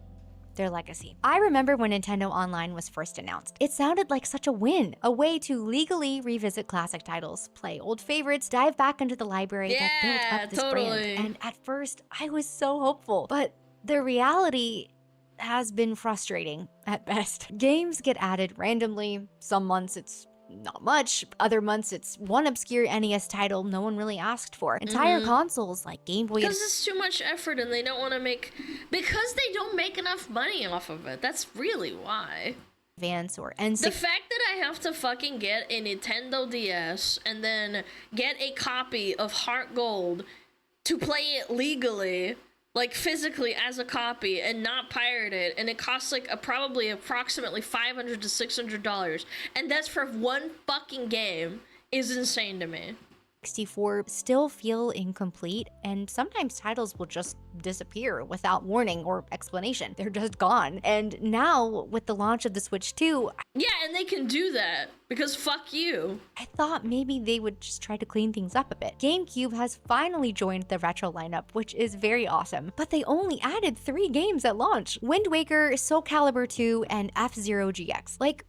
Speaker 11: Their legacy. I remember when Nintendo Online was first announced. It sounded like such a win, a way to legally revisit classic titles, play old favorites, dive back into the library that built up this brand. And at first, I was so hopeful, but the reality has been frustrating at best. Games get added randomly. Some months it's not much, other months it's one obscure NES title no one really asked for. Entire consoles like Game Boy.
Speaker 1: Because it's too much effort and they don't want to because they don't make enough money off of it. That's really why.
Speaker 11: Advance or N6.
Speaker 1: The fact that I have to fucking get a Nintendo DS and then get a copy of Heart Gold to play it legally, like physically as a copy, and not pirate it, and it costs like approximately $500 to $600, and that's for one fucking game, is insane to me.
Speaker 11: 64 still feel incomplete, and sometimes titles will just disappear without warning or explanation. They're just gone. And now, with the launch of the Switch 2...
Speaker 1: Yeah, and they can do that, because fuck you.
Speaker 11: I thought maybe they would just try to clean things up a bit. GameCube has finally joined the retro lineup, which is very awesome, but they only added 3 games at launch. Wind Waker, Soul Calibur 2, and F-Zero GX. Like,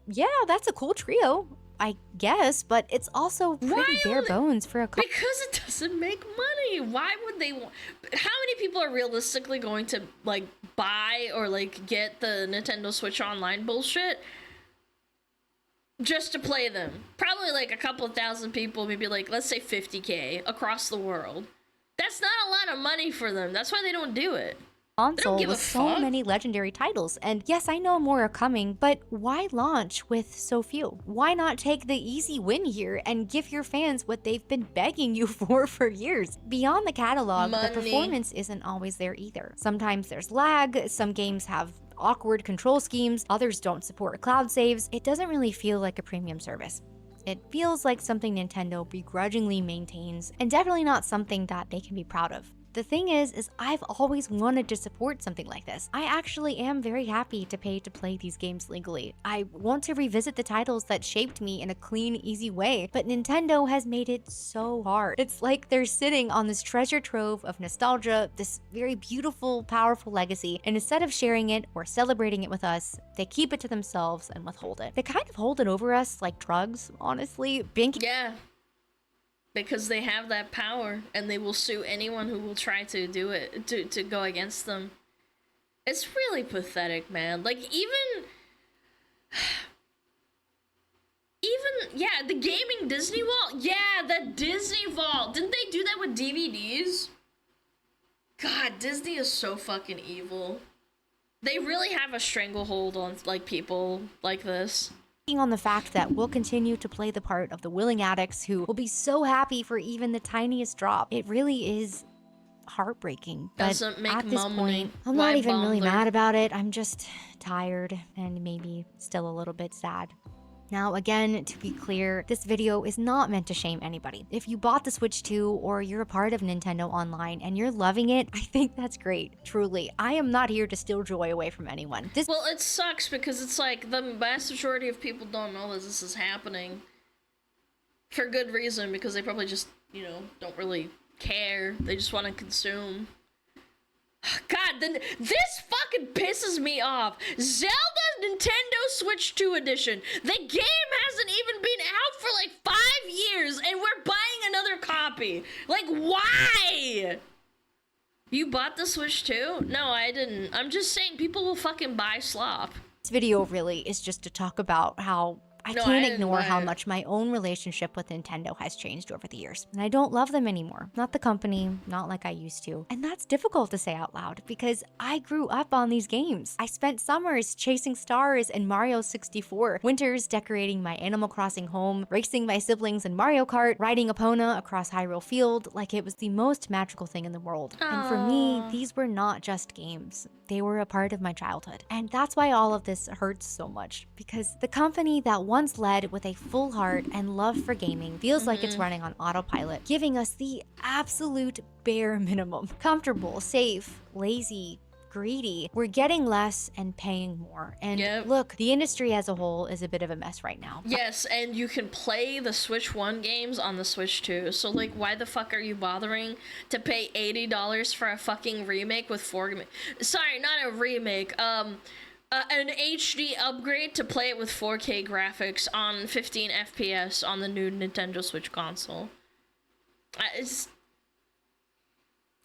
Speaker 11: yeah, that's a cool trio, I guess, but it's also pretty bare bones for a
Speaker 1: because it doesn't make money. Why would they want... How many people are realistically going to like buy or like get the Nintendo Switch Online bullshit just to play them? Probably like a couple of thousand people, maybe like, let's say 50K across the world. That's not a lot of money for them. That's why they don't do it.
Speaker 11: Console with so many legendary titles, and yes, I know more are coming, but why launch with so few? Why not take the easy win here and give your fans what they've been begging you for years? Beyond the catalog, the performance isn't always there either. Sometimes there's lag, some games have awkward control schemes, others don't support cloud saves. It doesn't really feel like a premium service. It feels like something Nintendo begrudgingly maintains, and definitely not something that they can be proud of. The thing is I've always wanted to support something like this. I actually am very happy to pay to play these games legally. I want to revisit the titles that shaped me in a clean, easy way, but Nintendo has made it so hard. It's like they're sitting on this treasure trove of nostalgia, this very beautiful, powerful legacy, and instead of sharing it or celebrating it with us, they keep it to themselves and withhold it. They kind of hold it over us like drugs, honestly.
Speaker 1: Yeah. Because they have that power, and they will sue anyone who will try to do it, to go against them. It's really pathetic, man. Like, even even, yeah, the gaming Disney Vault? Yeah, the Disney Vault. Didn't they do that with DVDs? God, Disney is so fucking evil. They really have a stranglehold on, like, people like this.
Speaker 11: On the fact that we'll continue to play the part of the willing addicts who will be so happy for even the tiniest drop. It really is heartbreaking.
Speaker 1: Doesn't
Speaker 11: but
Speaker 1: make
Speaker 11: at this
Speaker 1: mom
Speaker 11: point, I'm not even really mad about it. I'm just tired and maybe still a little bit sad. Now, again, to be clear, this video is not meant to shame anybody. If you bought the Switch 2 or you're a part of Nintendo Online and you're loving it, I think that's great. Truly, I am not here to steal joy away from anyone.
Speaker 1: Well, it sucks because it's like the vast majority of people don't know that this is happening. For good reason, because they probably just, you know, don't really care. They just want to consume. God, then this fucking pisses me off. Zelda Nintendo Switch 2 Edition. The game hasn't even been out for like 5 years and we're buying another copy. Like, why? You bought the Switch 2? No, I didn't. I'm just saying people will fucking buy slop.
Speaker 11: This video really is just to talk about how I can't ignore how much my own relationship with Nintendo has changed over the years. And I don't love them anymore. Not the company, not like I used to. And that's difficult to say out loud because I grew up on these games. I spent summers chasing stars in Mario 64, winters decorating my Animal Crossing home, racing my siblings in Mario Kart, riding Epona across Hyrule Field like it was the most magical thing in the world. And for me, these were not just games. They were a part of my childhood. And that's why all of this hurts so much, because the company that once led with a full heart and love for gaming feels like it's running on autopilot, giving us the absolute bare minimum. Comfortable, safe, lazy, greedy. We're getting less and paying more. And look, the industry as a whole is a bit of a mess right now.
Speaker 1: Yes, and you can play the Switch 1 games on the Switch 2. So like, why the fuck are you bothering to pay $80 for a fucking remake with sorry, not a remake, an HD upgrade to play it with 4K graphics on 15 FPS on the new Nintendo Switch console?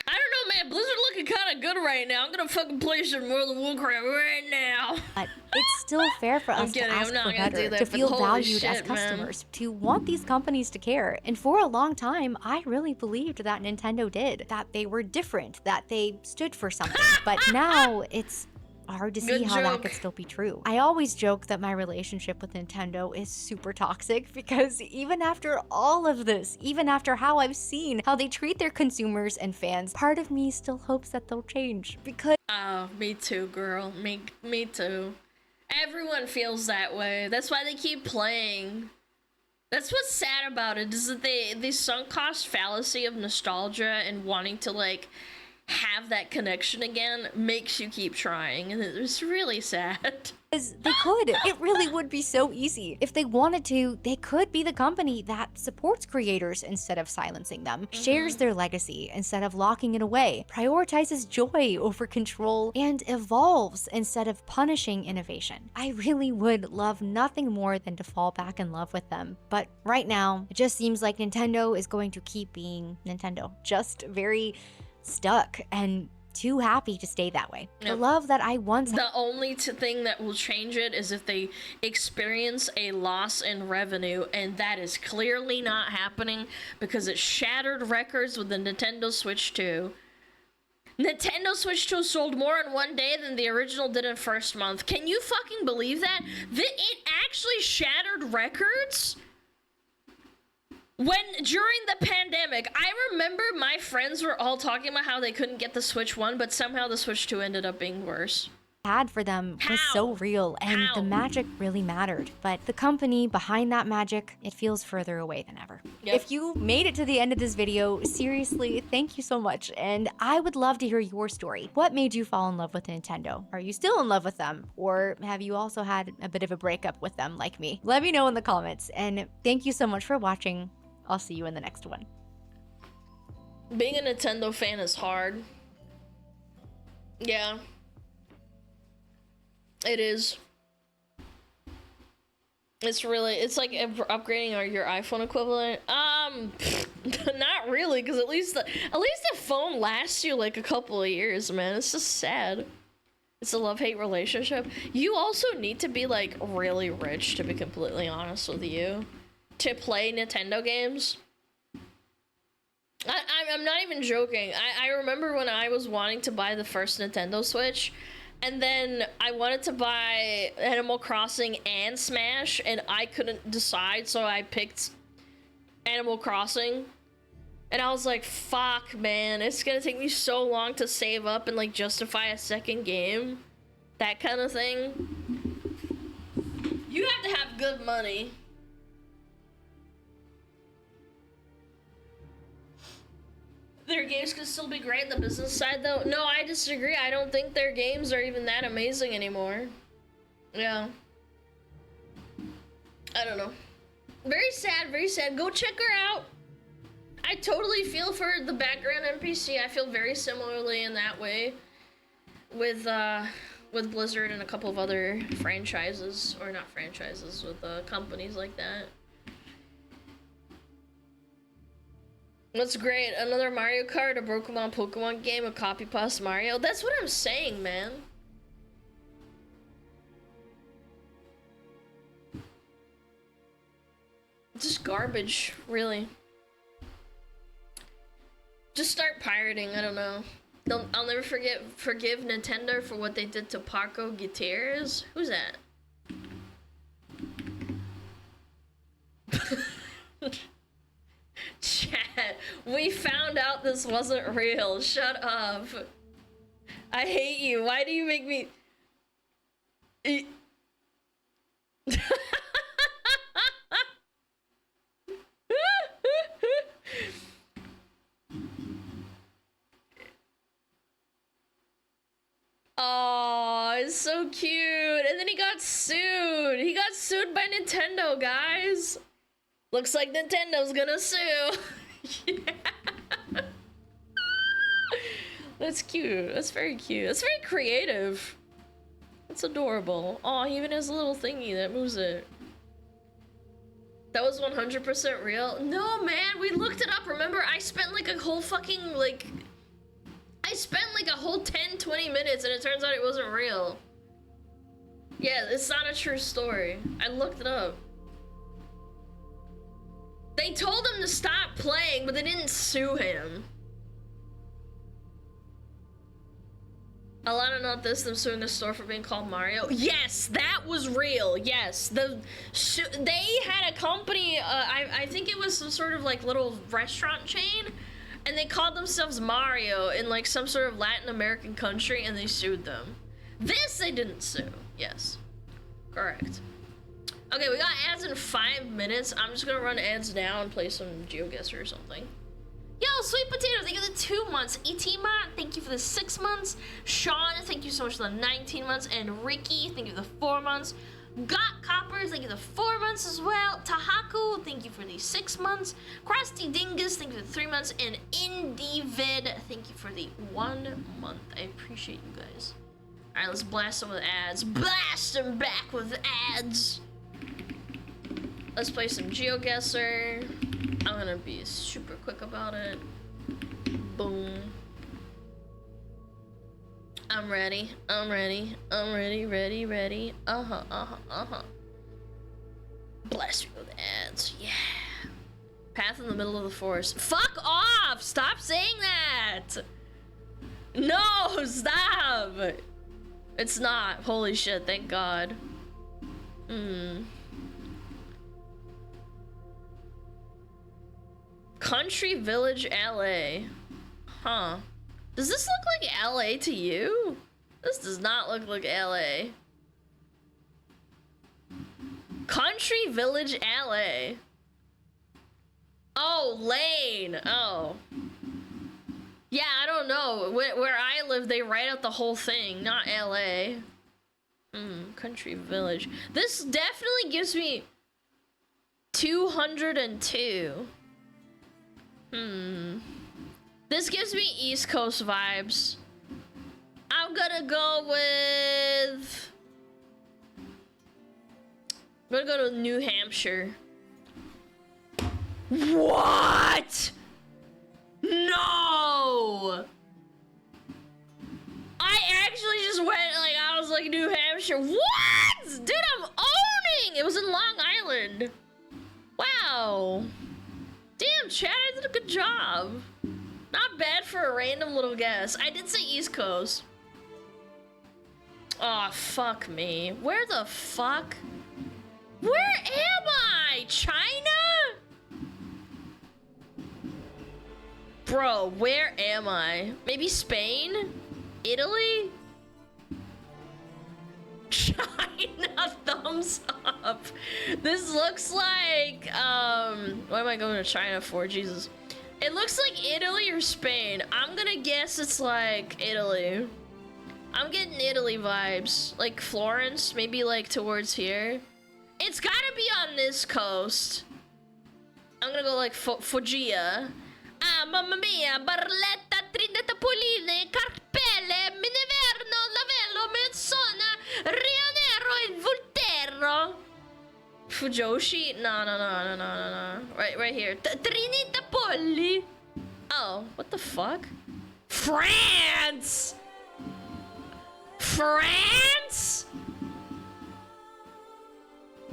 Speaker 1: I don't know, man. Blizzard looking kind of good right now. I'm gonna fucking play some World of Warcraft right now.
Speaker 11: But it's still fair for us to ask for better, to feel valued as customers, to want these companies to care. And for a long time, I really believed that Nintendo did, that they were different, that they stood for something. But now it's hard to see how that could still be true. I always joke that my relationship with Nintendo is super toxic because even after all of this, even after how I've seen how they treat their consumers and fans, part of me still hopes that they'll change because—
Speaker 1: Oh, me too, girl. Me too. Everyone feels that way. That's why they keep playing. That's what's sad about it, is that the sunk cost fallacy of nostalgia and wanting to like have that connection again makes you keep trying, and it's really sad.
Speaker 11: Because they could. It really would be so easy. If they wanted to, they could be the company that supports creators instead of silencing them, shares their legacy instead of locking it away, prioritizes joy over control, and evolves instead of punishing innovation. I really would love nothing more than to fall back in love with them. But right now, it just seems like Nintendo is going to keep being Nintendo. Just very stuck and too happy to stay that way. The love that I once—
Speaker 1: The only thing that will change it is if they experience a loss in revenue, and that is clearly not happening because it shattered records with the Nintendo Switch 2. Nintendo Switch 2 sold more in one day than the original did in first month. Can you fucking believe that? It actually shattered records? During the pandemic, I remember my friends were all talking about how they couldn't get the Switch 1, but somehow the Switch 2 ended up being worse.
Speaker 11: Had for them was so real, and the magic really mattered. But the company behind that magic, it feels further away than ever. If you made it to the end of this video, seriously, thank you so much. And I would love to hear your story. What made you fall in love with Nintendo? Are you still in love with them? Or have you also had a bit of a breakup with them like me? Let me know in the comments. And thank you so much for watching. I'll see you in the next one.
Speaker 1: Being a Nintendo fan is hard. Yeah. It is. It's really, it's like upgrading your iPhone equivalent. Not really, because at least the phone lasts you like a couple of years, man. It's just sad. It's a love-hate relationship. You also need to be like really rich, to be completely honest with you, to play Nintendo games. I'm not even joking. I remember when I was wanting to buy the first Nintendo Switch, and then I wanted to buy Animal Crossing and Smash, and I couldn't decide, so I picked Animal Crossing. And I was like, fuck, man, it's gonna take me so long to save up and like justify a second game. That kind of thing. You have to have good money. Their games can still be great. The business side, though, no, I disagree. I don't think their games are even that amazing anymore. Yeah. I don't know. Very sad, very sad. Go check her out. I totally feel for the background NPC. I feel very similarly in that way with Blizzard and a couple of other franchises, or not franchises, with companies like that. What's great? Another Mario Kart, a Pokemon game, a copy pasta Mario. That's what I'm saying, man. Just garbage, really. Just start pirating, I don't know. I'll never forgive Nintendo for what they did to Paco Gutierrez. Who's that? Chat, we found out this wasn't real. Shut up. I hate you. Why do you make me... Oh, it's so cute. And then he got sued. He got sued by Nintendo, guys. Looks like Nintendo's gonna sue. Yeah. That's cute. That's very cute. That's very creative. That's adorable. Oh, he even has a little thingy that moves it. That was 100% real? No, man, we looked it up. Remember, I spent like a whole fucking, like... I spent like a whole 10-20 minutes and it turns out it wasn't real. Yeah, it's not a true story. I looked it up. They told him to stop playing, but they didn't sue him. Alana, not this, them suing the store for being called Mario. Yes, that was real. Yes, they had a company, I think it was some sort of like little restaurant chain, and they called themselves Mario in like some sort of Latin American country, and they sued them. This they didn't sue. Yes, correct. Okay, we got ads in 5 minutes. I'm just gonna run ads now and play some GeoGuessr or something. Yo, Sweet Potato, thank you for the 2 months. Etima, thank you for the 6 months. Sean, thank you so much for the 19 months. And Ricky, thank you for the 4 months. Got Coppers, thank you for the 4 months as well. Tahaku, thank you for the 6 months. Krusty Dingus, thank you for the 3 months. And IndieVid, thank you for the 1 month. I appreciate you guys. All right, let's blast them with ads. Blast them back with ads. Let's play some GeoGuessr. I'm gonna be super quick about it. Boom. I'm ready. I'm ready. I'm ready, ready, ready. Uh-huh. Blast me with ads. Yeah. Path in the middle of the forest. Fuck off! Stop saying that! No, stop! It's not. Holy shit, thank God. Country Village, LA. Huh. Does this look like LA to you? This does not look like LA. Country Village, LA. Oh, Lane. Oh. Yeah, I don't know. Where I live, they write out the whole thing, not LA. Country Village. This definitely gives me 202. This gives me East Coast vibes. I'm gonna go with... I'm gonna go to New Hampshire. What? No! I actually just went, like, like New Hampshire. What? Dude, I'm owning! It was in Long Island. Wow. Damn, Chad, I did a good job. Not bad for a random little guess. I did say East Coast. Oh, fuck me. Where the fuck? Where am I? China? Bro, where am I? Maybe Spain? Italy? China, thumbs up. This looks like, what am I going to China for? Jesus. It looks like Italy or Spain. I'm gonna guess it's like Italy. I'm getting Italy vibes. Like Florence, maybe like towards here. It's gotta be on this coast. I'm gonna go like Foggia. Ah, mamma mia, Barletta, Trinidad, Poline, Carpelle, Mineverno, Lavello, Menzona, Rio Nero, e Volterra. Fujoshi? No. Right here. Trinidad, Polli. Oh, what the fuck? France! France?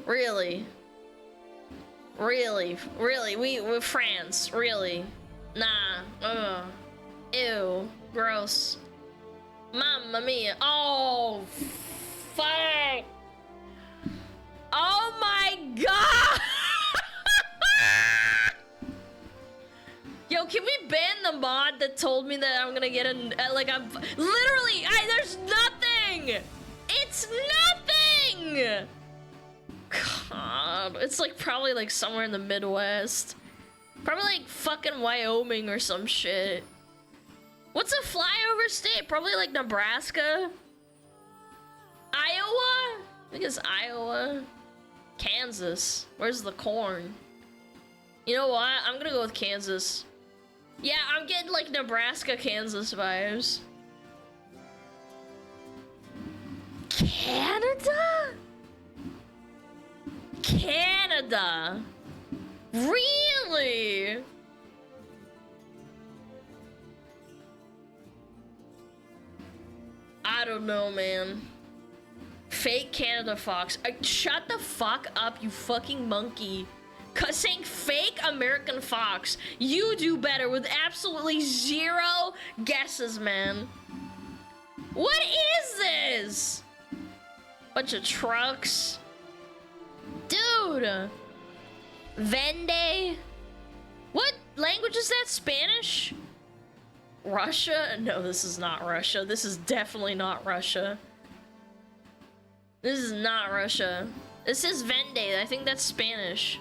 Speaker 1: Really? Really? We France, really? Nah, ew, gross. Mamma mia, oh, fuck. Oh my god! Yo, can we ban the mod that told me that I'm gonna get like, I'm literally, there's nothing! It's nothing! God, it's like probably like somewhere in the Midwest. Probably like fucking Wyoming or some shit. What's a flyover state? Probably like Nebraska? Iowa? I think it's Iowa. Kansas. Where's the corn? You know what? I'm gonna go with Kansas. Yeah, I'm getting like Nebraska, Kansas vibes. Canada? Canada? Really? I don't know, man. Fake Canada Fox. Shut the fuck up, you fucking monkey. Saying fake American Fox. You do better with absolutely zero guesses, man. What is this? Bunch of trucks. Dude. Vende? What language is that? Spanish? Russia? No, this is not Russia. This is definitely not Russia. This is not Russia. This is Vende. I think that's Spanish.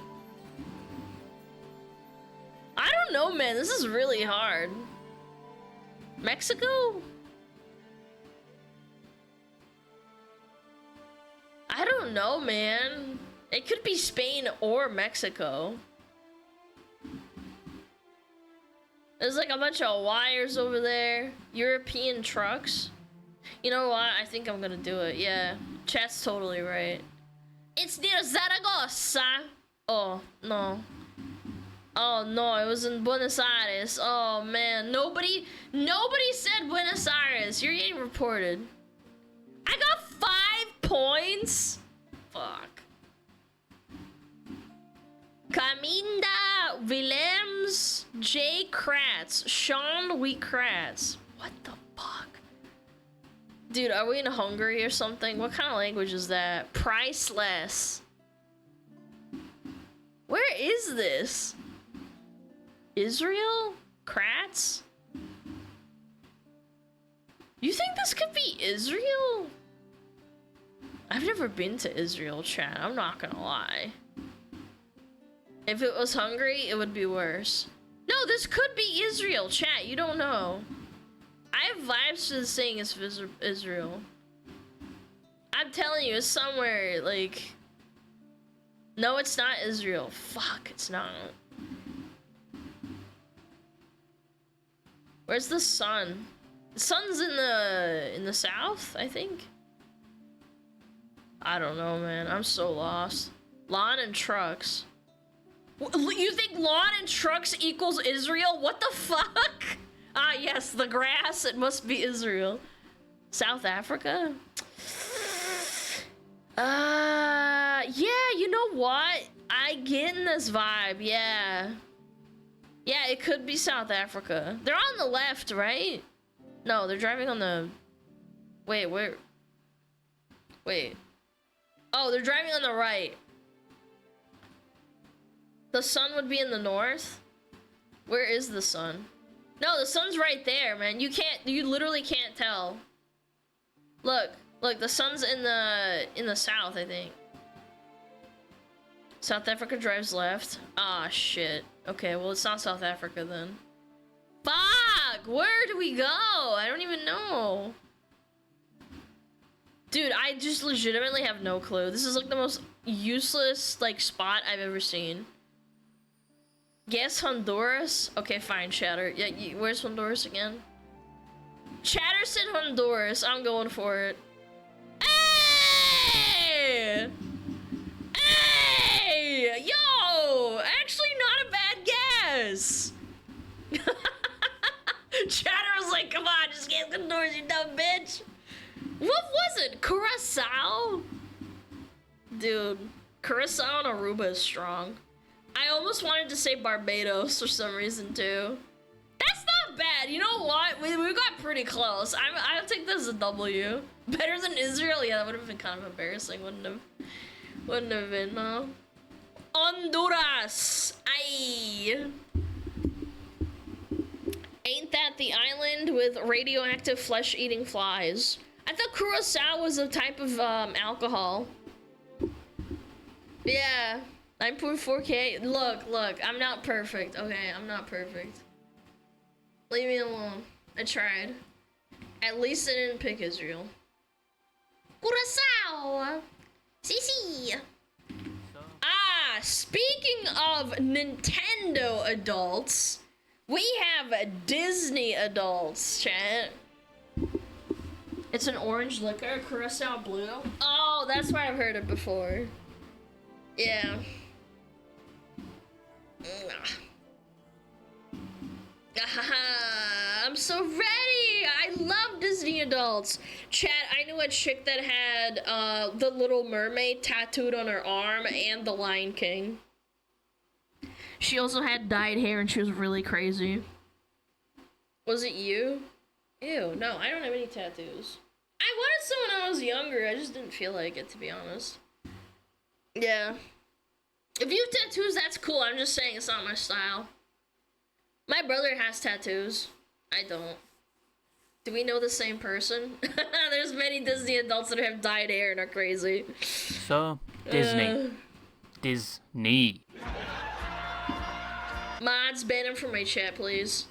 Speaker 1: I don't know, man. This is really hard. Mexico? I don't know, man. It could be Spain or Mexico. There's like a bunch of wires over there. European trucks. You know what? I think I'm gonna do it. Yeah. Chat's totally right. It's near Zaragoza. Oh, no. Oh, no. It was in Buenos Aires. Oh, man. Nobody said Buenos Aires. You're getting reported. I got 5 points? Fuck. Caminda Willems J. Kratz. Sean W. Kratz. What the fuck? Dude, are we in Hungary or something? What kind of language is that? Priceless. Where is this? Israel? Kratz? You think this could be Israel? I've never been to Israel, chat. I'm not gonna lie. If it was Hungary, it would be worse. No, this could be Israel, chat. You don't know. I have vibes to this thing as Israel. I'm telling you, it's somewhere, like... No, it's not Israel. Fuck, it's not. Where's the sun? The sun's in the south, I think. I don't know, man. I'm so lost. Lawn and trucks. You think lawn and trucks equals Israel? What the fuck? Ah, yes, the grass. It must be Israel. South Africa? Yeah, you know what? I get in this vibe, yeah. Yeah, it could be South Africa. They're on the left, right? No, they're driving on the... Wait, where? Wait. Oh, they're driving on the right. The sun would be in the north? Where is the sun? No, the sun's right there, man. You literally can't tell. Look, the sun's in the south, I think. South Africa drives left. Ah, shit. Okay, well, it's not South Africa then. Fuck! Where do we go? I don't even know. Dude, I just legitimately have no clue. This is like the most useless, like, spot I've ever seen. Guess Honduras? Okay, fine, Chatter. Yeah, where's Honduras again? Chatter said Honduras. I'm going for it. Hey! Hey! Yo! Actually, not a bad guess! Chatter was like, come on, just guess Honduras, you dumb bitch! What was it? Curacao? Dude, Curacao and Aruba is strong. I almost wanted to say Barbados for some reason too. That's not bad. You know what? We got pretty close. I'll take this as a W. Better than Israel? Yeah, that would have been kind of embarrassing, wouldn't have been, no? Honduras. Aye. Ain't that the island with radioactive flesh-eating flies? I thought Curacao was a type of alcohol. Yeah. 9.4K. Look, I'm not perfect. Okay, I'm not perfect. Leave me alone. I tried. At least I didn't pick Israel. Curacao! Si. Ah, speaking of Nintendo adults, we have Disney adults, chat. It's an orange liquor, Curacao Blue. Oh, that's why I've heard it before. Yeah. I'm so ready! I love Disney adults. Chat, I knew a chick that had the Little Mermaid tattooed on her arm and the Lion King. She also had dyed hair and she was really crazy. Was it you? Ew, no, I don't have any tattoos. I wanted some when I was younger, I just didn't feel like it, to be honest. Yeah. If you have tattoos, that's cool. I'm just saying it's not my style. My brother has tattoos. I don't. Do we know the same person? There's many Disney adults that have dyed hair and are crazy.
Speaker 3: So, Disney. Disney.
Speaker 1: Mods, ban him from my chat, please.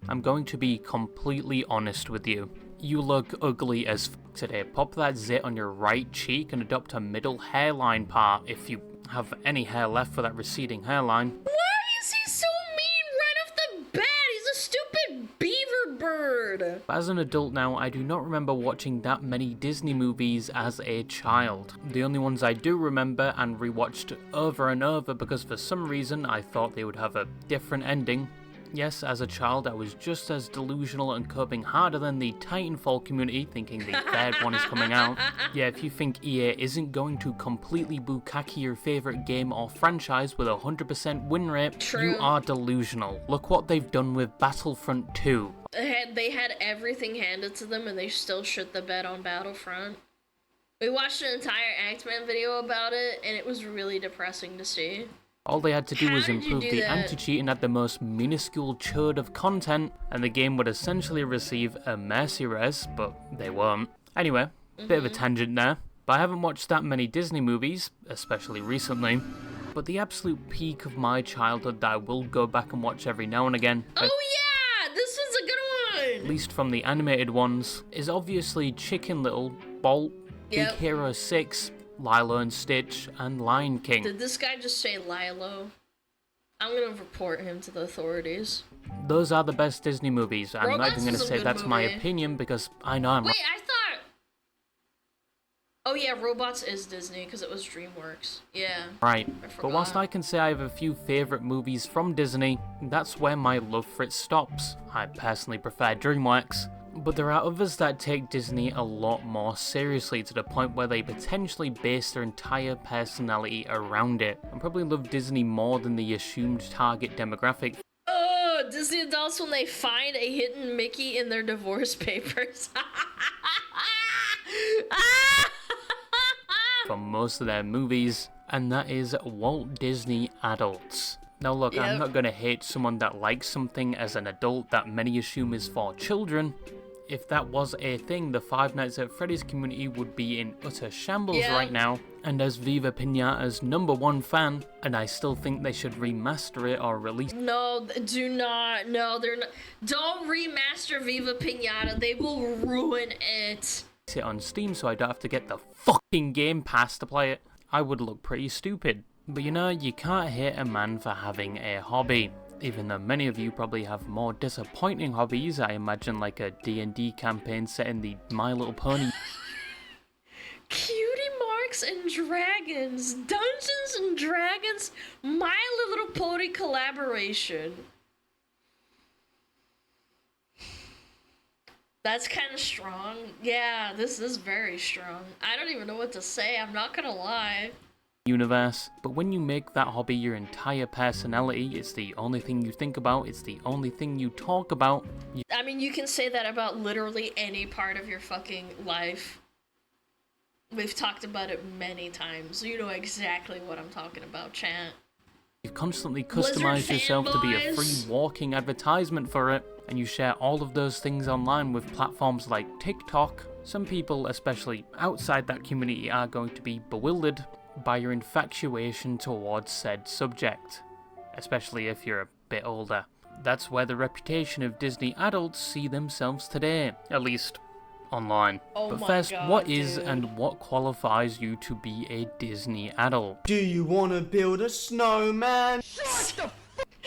Speaker 3: I'm going to be completely honest with you. You look ugly as f today. Pop that zit on your right cheek and adopt a middle hairline part if you have any hair left for that receding hairline.
Speaker 1: Why is he so mean right off the bat? He's a stupid beaver bird.
Speaker 3: As an adult now, I do not remember watching that many Disney movies as a child. The only ones I do remember and rewatched over and over because for some reason I thought they would have a different ending. Yes, as a child, I was just as delusional and coping harder than the Titanfall community, thinking the third one is coming out. Yeah, if you think EA isn't going to completely bukkake your favourite game or franchise with a 100% win rate,
Speaker 1: True.
Speaker 3: You are delusional. Look what they've done with Battlefront 2.
Speaker 1: They had everything handed to them and they still shit the bed on Battlefront. We watched an entire Act-Man video about it and it was really depressing to see.
Speaker 3: All they had to do was improve the anti-cheat and add the most minuscule chode of content, and the game would essentially receive a mercy res, but they won't. Anyway, bit of a tangent there, but I haven't watched that many Disney movies, especially recently. But the absolute peak of my childhood that I will go back and watch every now and again,
Speaker 1: oh yeah, this is a good one!
Speaker 3: At least from the animated ones, is obviously Chicken Little, Bolt, Big Hero 6, Lilo and Stitch, and Lion King.
Speaker 1: Did this guy just say Lilo? I'm gonna report him to the authorities.
Speaker 3: Those are the best Disney movies. I'm not even gonna say that's my opinion because I know I'm
Speaker 1: Wait, I thought... Oh yeah, Robots is Disney because it was DreamWorks. Yeah.
Speaker 3: Right,
Speaker 1: I
Speaker 3: but whilst
Speaker 1: forgot.
Speaker 3: I can say I have a few favourite movies from Disney, that's where my love for it stops. I personally prefer DreamWorks, but there are others that take Disney a lot more seriously to the point where they potentially base their entire personality around it, and probably love Disney more than the assumed target demographic.
Speaker 1: Oh, Disney adults when they find a hidden Mickey in their divorce papers.
Speaker 3: For most of their movies, and that is Walt Disney adults. Now look, I'm not gonna hate someone that likes something as an adult that many assume is for children. If that was a thing, the Five Nights at Freddy's community would be in utter shambles right now. And as Viva Pinata's #1 fan, and I still think they should remaster it or release.
Speaker 1: No, do not. No, they're not. Don't remaster Viva Pinata. They will ruin it.
Speaker 3: It on Steam so I don't have to get the fucking Game Pass to play it. I would look pretty stupid. But you know, you can't hate a man for having a hobby. Even though many of you probably have more disappointing hobbies, I imagine like a D&D campaign set in the My Little Pony.
Speaker 1: Cutie Marks and Dragons. Dungeons and Dragons. My Little Pony collaboration. That's kind of strong. Yeah, this is very strong. I don't even know what to say. I'm not gonna lie.
Speaker 3: Universe, but when you make that hobby your entire personality, it's the only thing you think about, it's the only thing you talk about.
Speaker 1: I mean, you can say that about literally any part of your fucking life. We've talked about it many times. You know exactly what I'm talking about, chat.
Speaker 3: You've constantly customized yourself to be a free walking advertisement for it, and you share all of those things online with platforms like TikTok. Some people, especially outside that community, are going to be bewildered by your infatuation towards said subject, especially if you're a bit older. That's where the reputation of Disney adults see themselves today, at least online. But first, what is and what qualifies you to be a Disney adult?
Speaker 7: Do you want to build a snowman?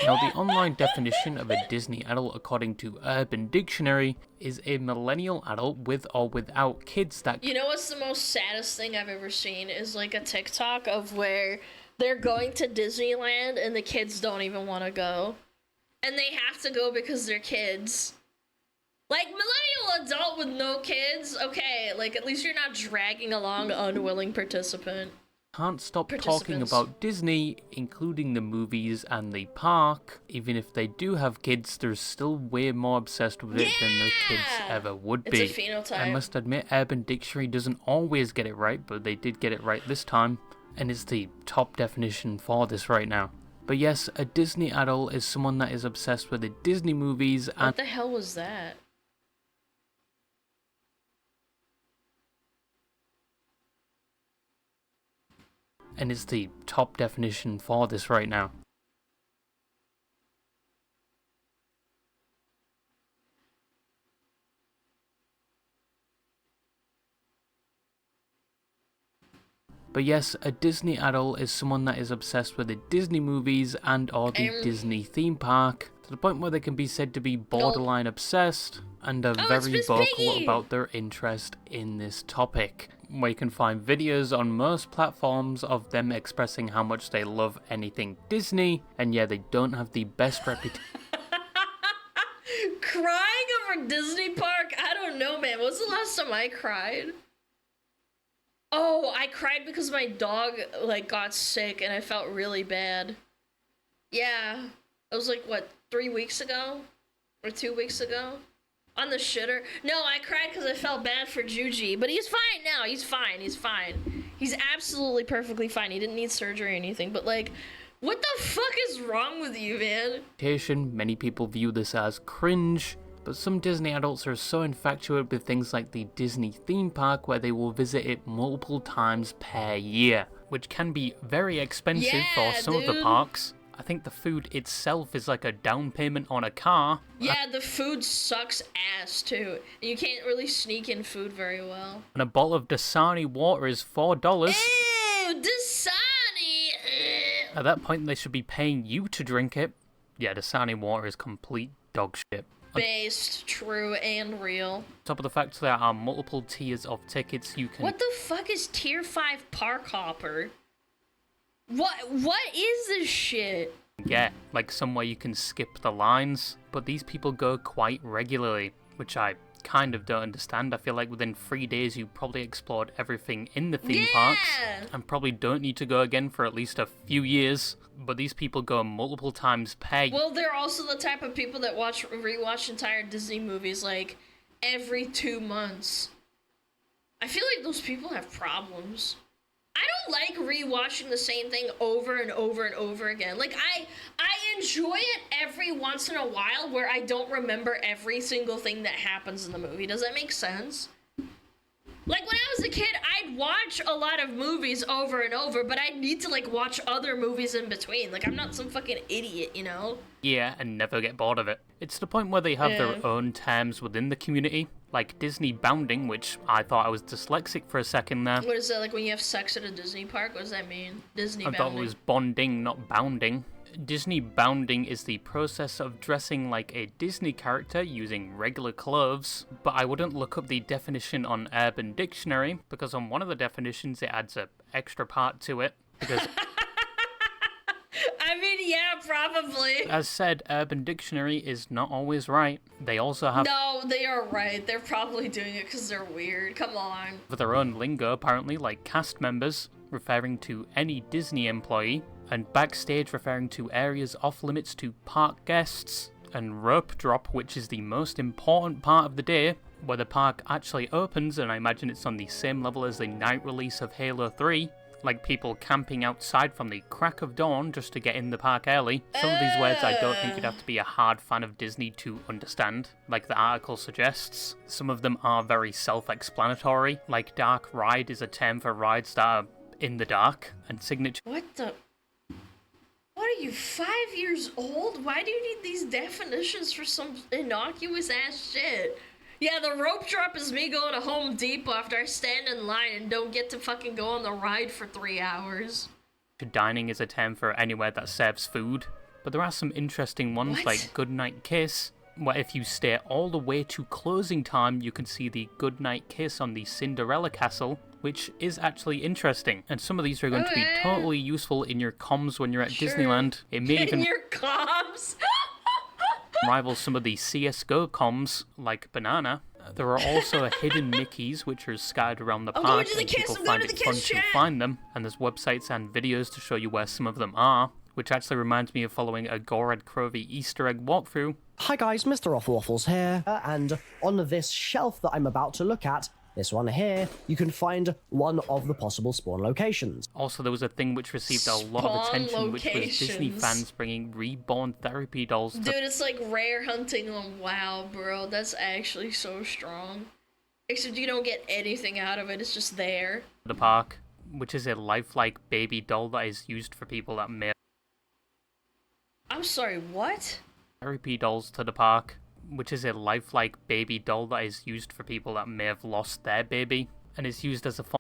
Speaker 3: Now, the online definition of a Disney adult, according to Urban Dictionary, is a millennial adult with or without kids that...
Speaker 1: You know what's the most saddest thing I've ever seen is like a TikTok of where they're going to Disneyland and the kids don't even want to go. And they have to go because they're kids. Like, millennial adult with no kids? Okay, like, at least you're not dragging along an unwilling participant.
Speaker 3: Can't stop talking about Disney, including the movies and the park. Even if they do have kids, they're still way more obsessed with it than their kids ever would be.
Speaker 1: It's a phenotype.
Speaker 3: I must admit, Urban Dictionary doesn't always get it right, but they did get it right this time, and it's the top definition for this right now. But yes, a Disney adult is someone that is obsessed with the Disney movies and...
Speaker 1: What the hell was that?
Speaker 3: And it's the top definition for this right now. But yes, a Disney adult is someone that is obsessed with the Disney movies and or the Disney theme park, to the point where they can be said to be borderline obsessed, and are very vocal about their interest in this topic. Where you can find videos on most platforms of them expressing how much they love anything Disney, and yeah, they don't have the best reputation.
Speaker 1: Crying over Disney Park? I don't know, man. When was the last time I cried? Oh, I cried because my dog, like, got sick and I felt really bad. Yeah. It was like, what, 3 weeks ago? Or 2 weeks ago? On the shitter. No, I cried because I felt bad for Juji, but he's fine now. He's fine. He's fine. He's absolutely perfectly fine. He didn't need surgery or anything, but like, what the fuck is wrong with you, man?
Speaker 3: Many people view this as cringe, but some Disney adults are so infatuated with things like the Disney theme park where they will visit it multiple times per year, which can be very expensive for some of the parks. I think the food itself is like a down payment on a car.
Speaker 1: Yeah, the food sucks ass too. You can't really sneak in food very well.
Speaker 3: And a bottle of Dasani water is $4.
Speaker 1: Ew, Dasani!
Speaker 3: At that point, they should be paying you to drink it. Yeah, Dasani water is complete dog shit.
Speaker 1: Based, true, and real.
Speaker 3: top of the fact, there are multiple tiers of tickets you can...
Speaker 1: What the fuck is Tier 5 Park Hopper? What is this shit?
Speaker 3: get, like somewhere you can skip the lines, but these people go quite regularly, which I kind of don't understand. I feel like within 3 days you probably explored everything in the theme parks and probably don't need to go again for at least a few years, but these people go multiple times per year.
Speaker 1: Well, they're also the type of people that rewatch entire Disney movies like every 2 months. I feel like those people have problems. I don't like rewatching the same thing over and over and over again. Like, I enjoy it every once in a while where I don't remember every single thing that happens in the movie. Does that make sense? Like, when I was a kid, I'd watch a lot of movies over and over, but I'd need to, like, watch other movies in between. Like, I'm not some fucking idiot, you know?
Speaker 3: Yeah, and never get bored of it. It's the point where they have their own terms within the community, like Disney bounding, which I thought I was dyslexic for a second there.
Speaker 1: What is that, like when you have sex at a Disney park? What does that mean? Disney bounding?
Speaker 3: I thought it was bonding, not bounding. Disney bounding is the process of dressing like a Disney character using regular clothes, but I wouldn't look up the definition on Urban Dictionary, because on one of the definitions it adds an extra part to it, because...
Speaker 1: I mean, yeah, probably.
Speaker 3: As said, Urban Dictionary is not always right. They also have...
Speaker 1: No, they are right. They're probably doing it because they're weird. Come on.
Speaker 3: For their own lingo, apparently, like cast members, referring to any Disney employee, and backstage referring to areas off limits to park guests, and rope drop, which is the most important part of the day, where the park actually opens, and I imagine it's on the same level as the night release of Halo 3, like people camping outside from the crack of dawn just to get in the park early. Some of these words I don't think you'd have to be a hard fan of Disney to understand, like the article suggests. Some of them are very self-explanatory, like dark ride is a term for rides that are in the dark, and signature...
Speaker 1: What the... What are you, 5 years old? Why do you need these definitions for some innocuous ass shit? Yeah, the rope drop is me going to Home Depot after I stand in line and don't get to fucking go on the ride for 3 hours.
Speaker 3: Dining is a term for anywhere that serves food, but there are some interesting ones like Goodnight Kiss, where if you stay all the way to closing time, you can see the Goodnight Kiss on the Cinderella Castle, which is actually interesting. And some of these are going to be totally useful in your comms when you're at Disneyland. It may even...
Speaker 1: In your comms?
Speaker 3: rival some of the CSGO comms, like Banana. There are also hidden Mickeys, which are scattered around the park, and people find it fun to find them, and there's websites and videos to show you where some of them are, which actually reminds me of following a Gorad Crovey Easter egg walkthrough.
Speaker 12: Hi guys, Mr. Waffles here, and on this shelf that I'm about to look at, this one here, you can find one of the possible spawn locations.
Speaker 3: Also, there was a thing which received a lot of attention, which was Disney fans bringing reborn therapy dolls to...
Speaker 1: Dude, it's like rare hunting on WoW, bro. That's actually so strong. Except you don't get anything out of it, it's just there.
Speaker 3: The park, which is a lifelike baby doll that is used for people that may...
Speaker 1: I'm sorry, what?
Speaker 3: Therapy dolls to the park, which is a lifelike baby doll that is used for people that may have lost their baby, and is used as a form...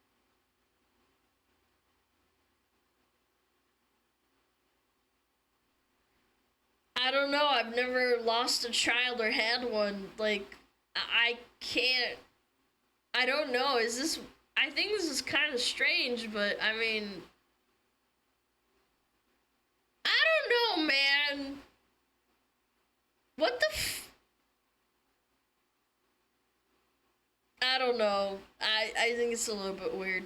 Speaker 1: I don't know, I've never lost a child or had one. Like, I can't... I don't know, is this... I think this is kind of strange, but, I mean... I don't know, man! What the f... I don't know. I think it's a little bit weird.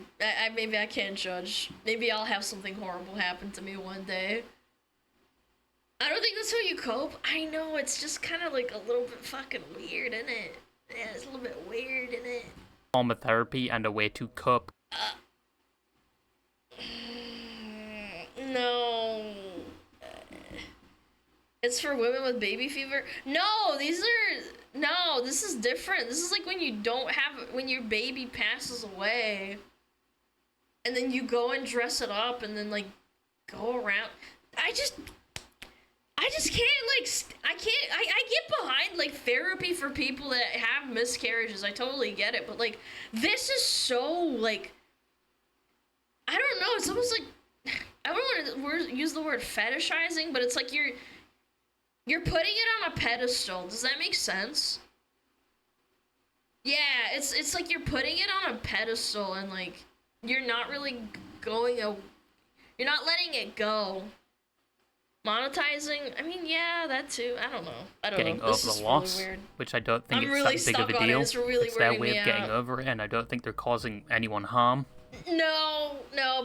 Speaker 1: Maybe I can't judge. Maybe I'll have something horrible happen to me one day. I don't think that's how you cope. I know, it's just kind of like a little bit fucking weird, isn't it? Yeah, it's a little bit weird, isn't it?
Speaker 3: Form of therapy and a way to cope.
Speaker 1: No. It's for women with baby fever? No, these are... No, this is different. This is like when you don't have... When your baby passes away. And then you go and dress it up and then, like, go around. I just can't, like... I get behind, like, therapy for people that have miscarriages. I totally get it. But, like, this is so, like... I don't know. It's almost like... I don't want to use the word fetishizing, but it's like you're... You're putting it on a pedestal. Does that make sense? Yeah, it's like you're putting it on a pedestal and like you're not really you're not letting it go. Monetizing, I mean, yeah, that too. I don't know.
Speaker 3: Getting over the loss, which I don't think it's that big of a deal. It's their way of getting over it, and I don't think they're causing anyone harm.
Speaker 1: No,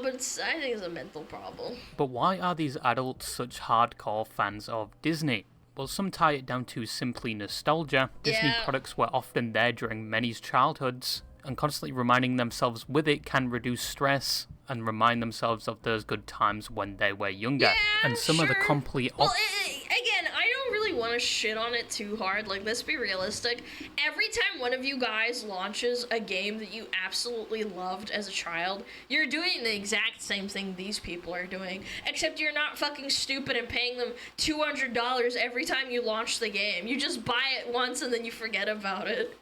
Speaker 1: but I think it's a mental problem.
Speaker 3: But why are these adults such hardcore fans of Disney? Well, some tie it down to simply nostalgia. Disney products were often there during many's childhoods, and constantly reminding themselves with it can reduce stress and remind themselves of those good times when they were younger. And some of the complete
Speaker 1: again, I don't really want to shit on it too hard. Like, let's be realistic. Every time one of you guys launches a game that you absolutely loved as a child, you're doing the exact same thing these people are doing, except you're not fucking stupid and paying them $200 every time you launch the game. You just buy it once and then you forget about it.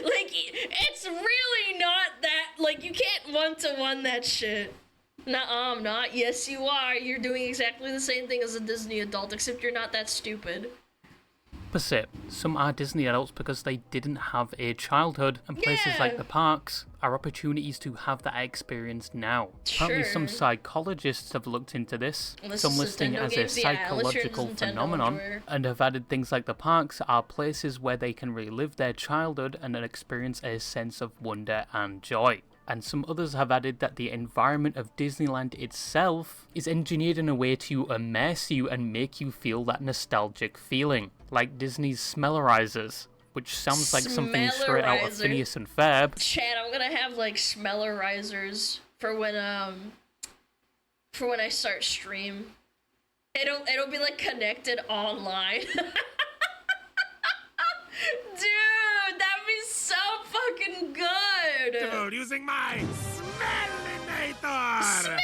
Speaker 1: Like, it's really not that, like, you can't one-to-one that shit. Nuh-uh, I'm not. Yes, you are. You're doing exactly the same thing as a Disney adult, except you're not that stupid.
Speaker 3: Opposite. Some are Disney adults because they didn't have a childhood, and places like the parks are opportunities to have that experience now. Apparently some psychologists have looked into this, some listing as a psychological phenomenon, and have added things like the parks are places where they can relive their childhood and experience a sense of wonder and joy. And some others have added that the environment of Disneyland itself is engineered in a way to immerse you and make you feel that nostalgic feeling, like Disney's Smellerizers, which sounds like something straight out of Phineas and Ferb.
Speaker 1: Chad, I'm gonna have like Smellerizers for when I start stream. It'll be like connected online. Dude, that'd be so fucking good.
Speaker 3: Dude, using my Smellinator!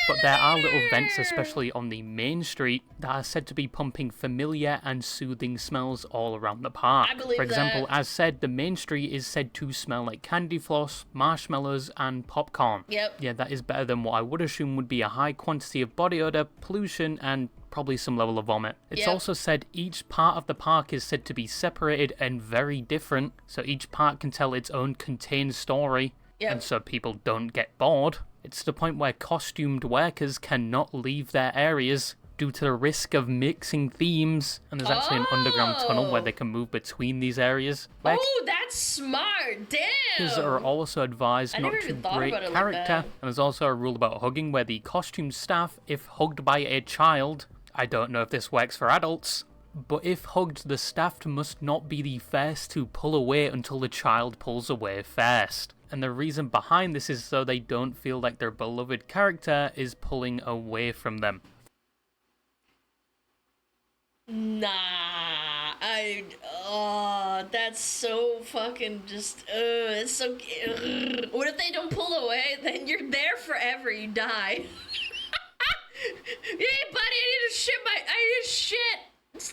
Speaker 3: But there are little vents, especially on the main street, that are said to be pumping familiar and soothing smells all around the park.
Speaker 1: I believe
Speaker 3: For example,
Speaker 1: that.
Speaker 3: as said, the main street is said to smell like candy floss, marshmallows, and popcorn.
Speaker 1: Yep.
Speaker 3: Yeah, that is better than what I would assume would be a high quantity of body odor, pollution, and probably some level of vomit. It's also said each part of the park is said to be separated and very different, so each part can tell its own contained story, and so people don't get bored. It's to the point where costumed workers cannot leave their areas due to the risk of mixing themes, and there's actually an underground tunnel where they can move between these areas.
Speaker 1: Oh, that's smart. Damn.
Speaker 3: Workers are also advised not to break character, and there's also a rule about hugging where the costume staff, if hugged by a child, I don't know if this works for adults, but if hugged, the staff must not be the first to pull away until the child pulls away first. And the reason behind this is so they don't feel like their beloved character is pulling away from them.
Speaker 1: Nah, that's so fucking just, it's so, what if they don't pull away? Then you're there forever, you die. Hey, buddy, I need to shit.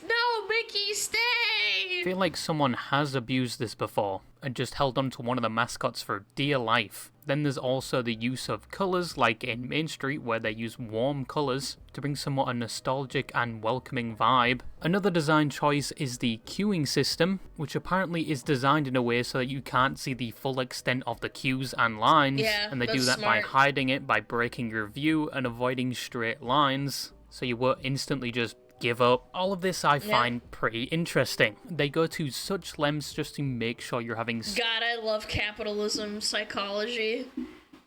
Speaker 1: No, Mickey, stay!
Speaker 3: I feel like someone has abused this before and just held on to one of the mascots for dear life. Then there's also the use of colours, like in Main Street, where they use warm colours to bring somewhat a nostalgic and welcoming vibe. Another design choice is the queuing system, which apparently is designed in a way so that you can't see the full extent of the queues and lines, and they do that by hiding it, by breaking your view and avoiding straight lines, so you won't instantly just give up. All of this I find pretty interesting. They go to such lengths just to make sure you're having...
Speaker 1: God, I love capitalism psychology.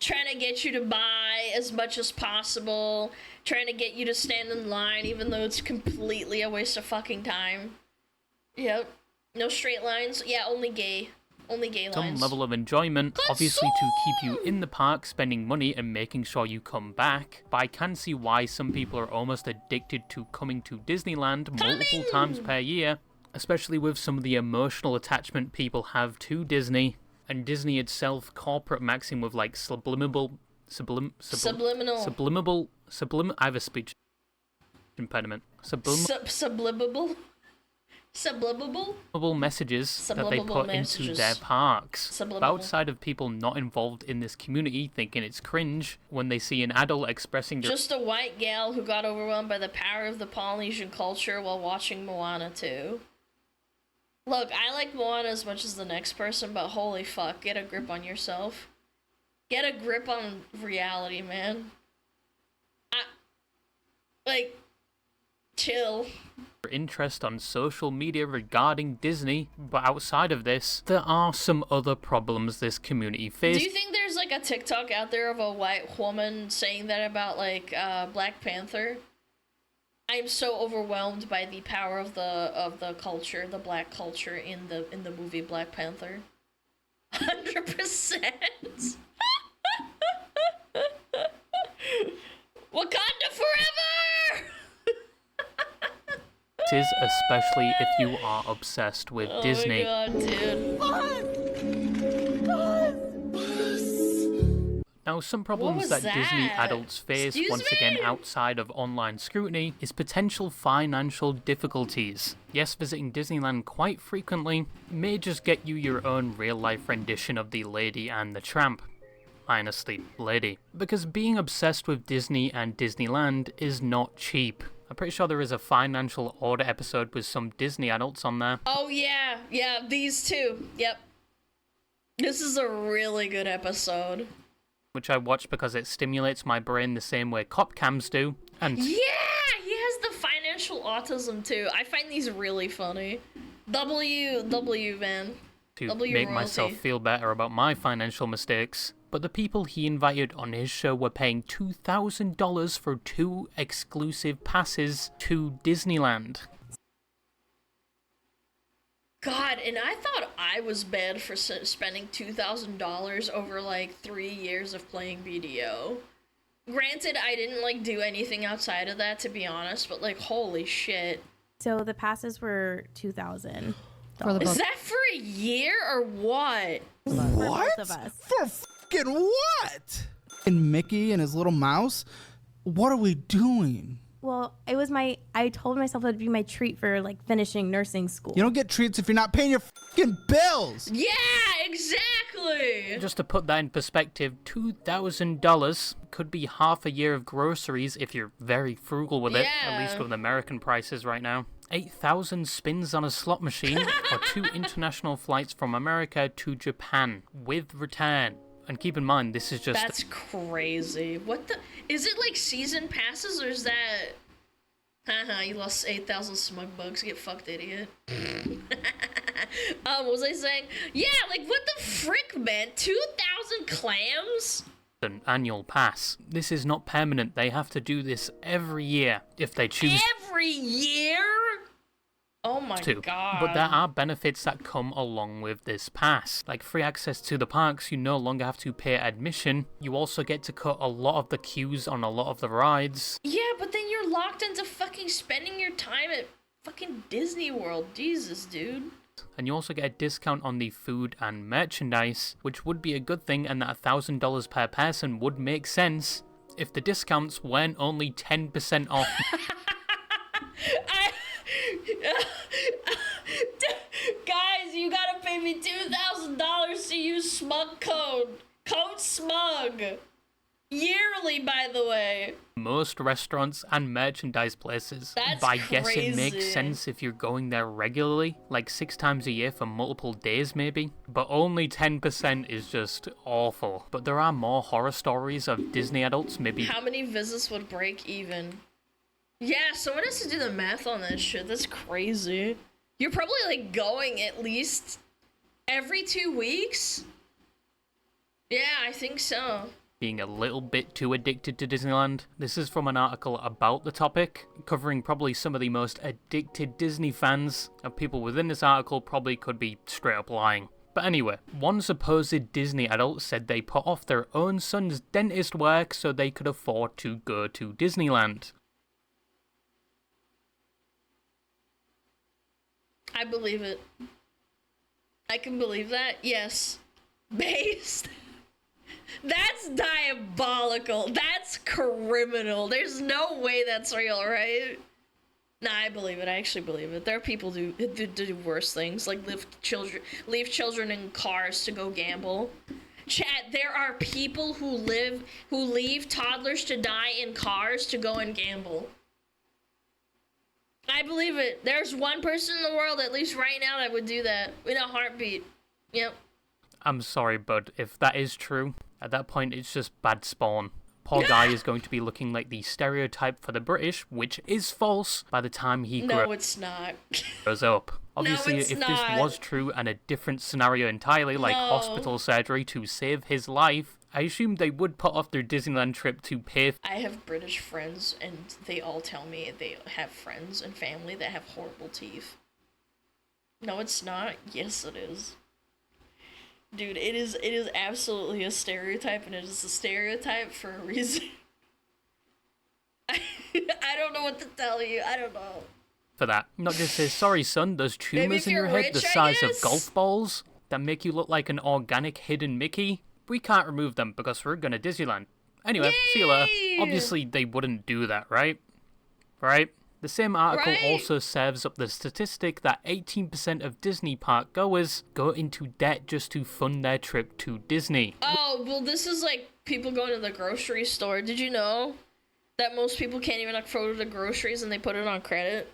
Speaker 1: Trying to get you to buy as much as possible. Trying to get you to stand in line even though it's completely a waste of fucking time. Yep. No straight lines. Yeah, only gay. Only gay lines.
Speaker 3: Some level of enjoyment, obviously to keep you in the park, spending money and making sure you come back. But I can see why some people are almost addicted to coming to Disneyland multiple times per year, especially with some of the emotional attachment people have to Disney, and Disney itself corporate maxing with like subliminal, I have a speech impediment.
Speaker 1: Sublimable? Subliminal
Speaker 3: messages that they put into their parks. But outside of people not involved in this community thinking it's cringe when they see an adult expressing their...
Speaker 1: Just a white gal who got overwhelmed by the power of the Polynesian culture while watching Moana 2. Look, I like Moana as much as the next person, but holy fuck, get a grip on yourself. Get a grip on reality, man. Chill.
Speaker 3: Interest on social media regarding Disney, but outside of this, there are some other problems this community faces.
Speaker 1: Do you think there's like a TikTok out there of a white woman saying that about like Black Panther? I'm so overwhelmed by the power of the culture, the black culture in the movie Black Panther. 100%. Wakanda forever!
Speaker 3: Is especially if you are obsessed with Disney.
Speaker 1: Oh my god, dude.
Speaker 3: Now, some problems that Disney adults face, once again outside of online scrutiny, is potential financial difficulties. Yes, visiting Disneyland quite frequently may just get you your own real-life rendition of the Lady and the Tramp. Honestly, lady. Because being obsessed with Disney and Disneyland is not cheap. I'm pretty sure there is a financial order episode with some Disney adults on there.
Speaker 1: Oh yeah, these two. Yep. This is a really good episode.
Speaker 3: Which I watch because it stimulates my brain the same way cop cams do. And
Speaker 1: yeah, he has the financial autism too. I find these really funny. W man.
Speaker 3: To make myself feel better about my financial mistakes. But the people he invited on his show were paying $2,000 for 2 exclusive passes to Disneyland.
Speaker 1: God, and I thought I was bad for spending $2,000 over like 3 years of playing BDO. Granted, I didn't like do anything outside of that, to be honest, but like holy shit.
Speaker 13: So the passes were $2,000.
Speaker 1: Is that for a year or what?
Speaker 13: For both of us.
Speaker 14: For fucking what? And Mickey and his little mouse? What are we doing?
Speaker 13: Well, I told myself it'd be my treat for like finishing nursing school.
Speaker 14: You don't get treats if you're not paying your fucking bills.
Speaker 1: Yeah, exactly.
Speaker 3: Just to put that in perspective, $2,000 could be half a year of groceries if you're very frugal with it, at least with American prices right now. 8,000 spins on a slot machine, or 2 international flights from America to Japan, with return. And keep in mind, this is just...
Speaker 1: That's crazy. What the... Is it like season passes, or is that... Haha, you lost 8,000 smug bucks. Get fucked, idiot. What was I saying? Yeah, like, what the frick, man? 2,000 clams?
Speaker 3: An annual pass. This is not permanent. They have to do this every year if they choose...
Speaker 1: Every year? Oh my god.
Speaker 3: But there are benefits that come along with this pass. Like free access to the parks, you no longer have to pay admission. You also get to cut a lot of the queues on a lot of the rides.
Speaker 1: Yeah, but then you're locked into fucking spending your time at fucking Disney World. Jesus, dude.
Speaker 3: And you also get a discount on the food and merchandise, which would be a good thing, and that $1,000 per person would make sense if the discounts weren't only 10% off.
Speaker 1: Guys, you gotta pay me $2,000 to use smug code. Code smug. Yearly, by the way.
Speaker 3: Most restaurants and merchandise places.
Speaker 1: That's
Speaker 3: I guess it makes
Speaker 1: crazy.
Speaker 3: sense if you're going there regularly, like 6 times a year for multiple days maybe. But only 10% is just awful. But there are more horror stories of Disney adults maybe.
Speaker 1: How many visits would break even? Yeah, someone has to do the math on that shit. That's crazy. You're probably like going at least every 2 weeks? Yeah, I think so.
Speaker 3: Being a little bit too addicted to Disneyland. This is from an article about the topic, covering probably some of the most addicted Disney fans, and people within this article probably could be straight up lying. But anyway, one supposed Disney adult said they put off their own son's dentist work so they could afford to go to Disneyland.
Speaker 1: I believe it. I can believe that, yes. Based. That's diabolical. That's criminal. There's no way that's real, right? Nah, I believe it. I actually believe it. There are people who do worse things, like leave children in cars to go gamble. Chat, there are people who leave toddlers to die in cars to go and gamble. I believe it. There's one person in the world, at least right now, that would do that in a heartbeat. Yep.
Speaker 3: I'm sorry, bud. If that is true, at that point it's just bad spawn. Poor guy is going to be looking like the stereotype for the British, which is false, by the time he
Speaker 1: No, it's not.
Speaker 3: grows up. Obviously,
Speaker 1: No, it's
Speaker 3: if
Speaker 1: not.
Speaker 3: this was true and a different scenario entirely, like
Speaker 1: No.
Speaker 3: hospital surgery to save his life, I assume they would put off their Disneyland trip to pay.
Speaker 1: I have British friends, and they all tell me they have friends and family that have horrible teeth. No, it's not. Yes, it is. Dude, it is absolutely a stereotype, and it is a stereotype for a reason. I don't know what to tell you. I don't know.
Speaker 3: For that. Not just say, sorry son, there's tumors in your head the size of golf balls that make you look like an organic hidden Mickey. We can't remove them because we're going to Disneyland. Anyway, see you later. Obviously, they wouldn't do that, right? Right? The same article also serves up the statistic that 18% of Disney park goers go into debt just to fund their trip to Disney.
Speaker 1: Oh, well, this is like people going to the grocery store. Did you know that most people can't even afford the groceries and they put it on credit?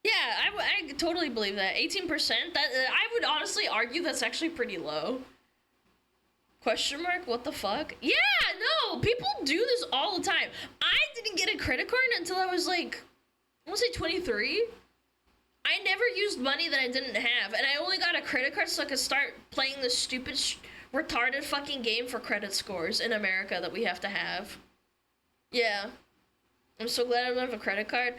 Speaker 1: Yeah, I totally believe that. 18%? That I would honestly argue that's actually pretty low. Question mark? What the fuck? Yeah, no, people do this all the time. I didn't get a credit card until I was like, I want to say 23. I never used money that I didn't have, and I only got a credit card so I could start playing this stupid, retarded fucking game for credit scores in America that we have to have. Yeah. I'm so glad I don't have a credit card.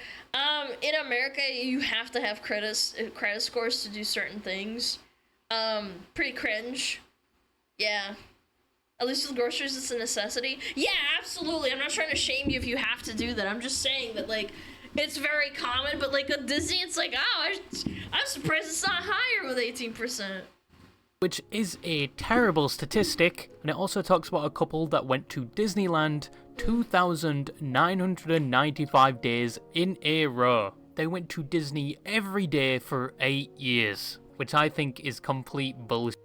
Speaker 1: In America, you have to have credit scores to do certain things. Pretty cringe. Yeah. At least with groceries, it's a necessity. Yeah, absolutely. I'm not trying to shame you if you have to do that. I'm just saying that, like, it's very common, but, like, at Disney, it's like, oh, I'm surprised it's not higher with 18%.
Speaker 3: Which is a terrible statistic, and it also talks about a couple that went to Disneyland 2,995 days in a row. They went to Disney every day for 8 years, which I think is complete bullshit.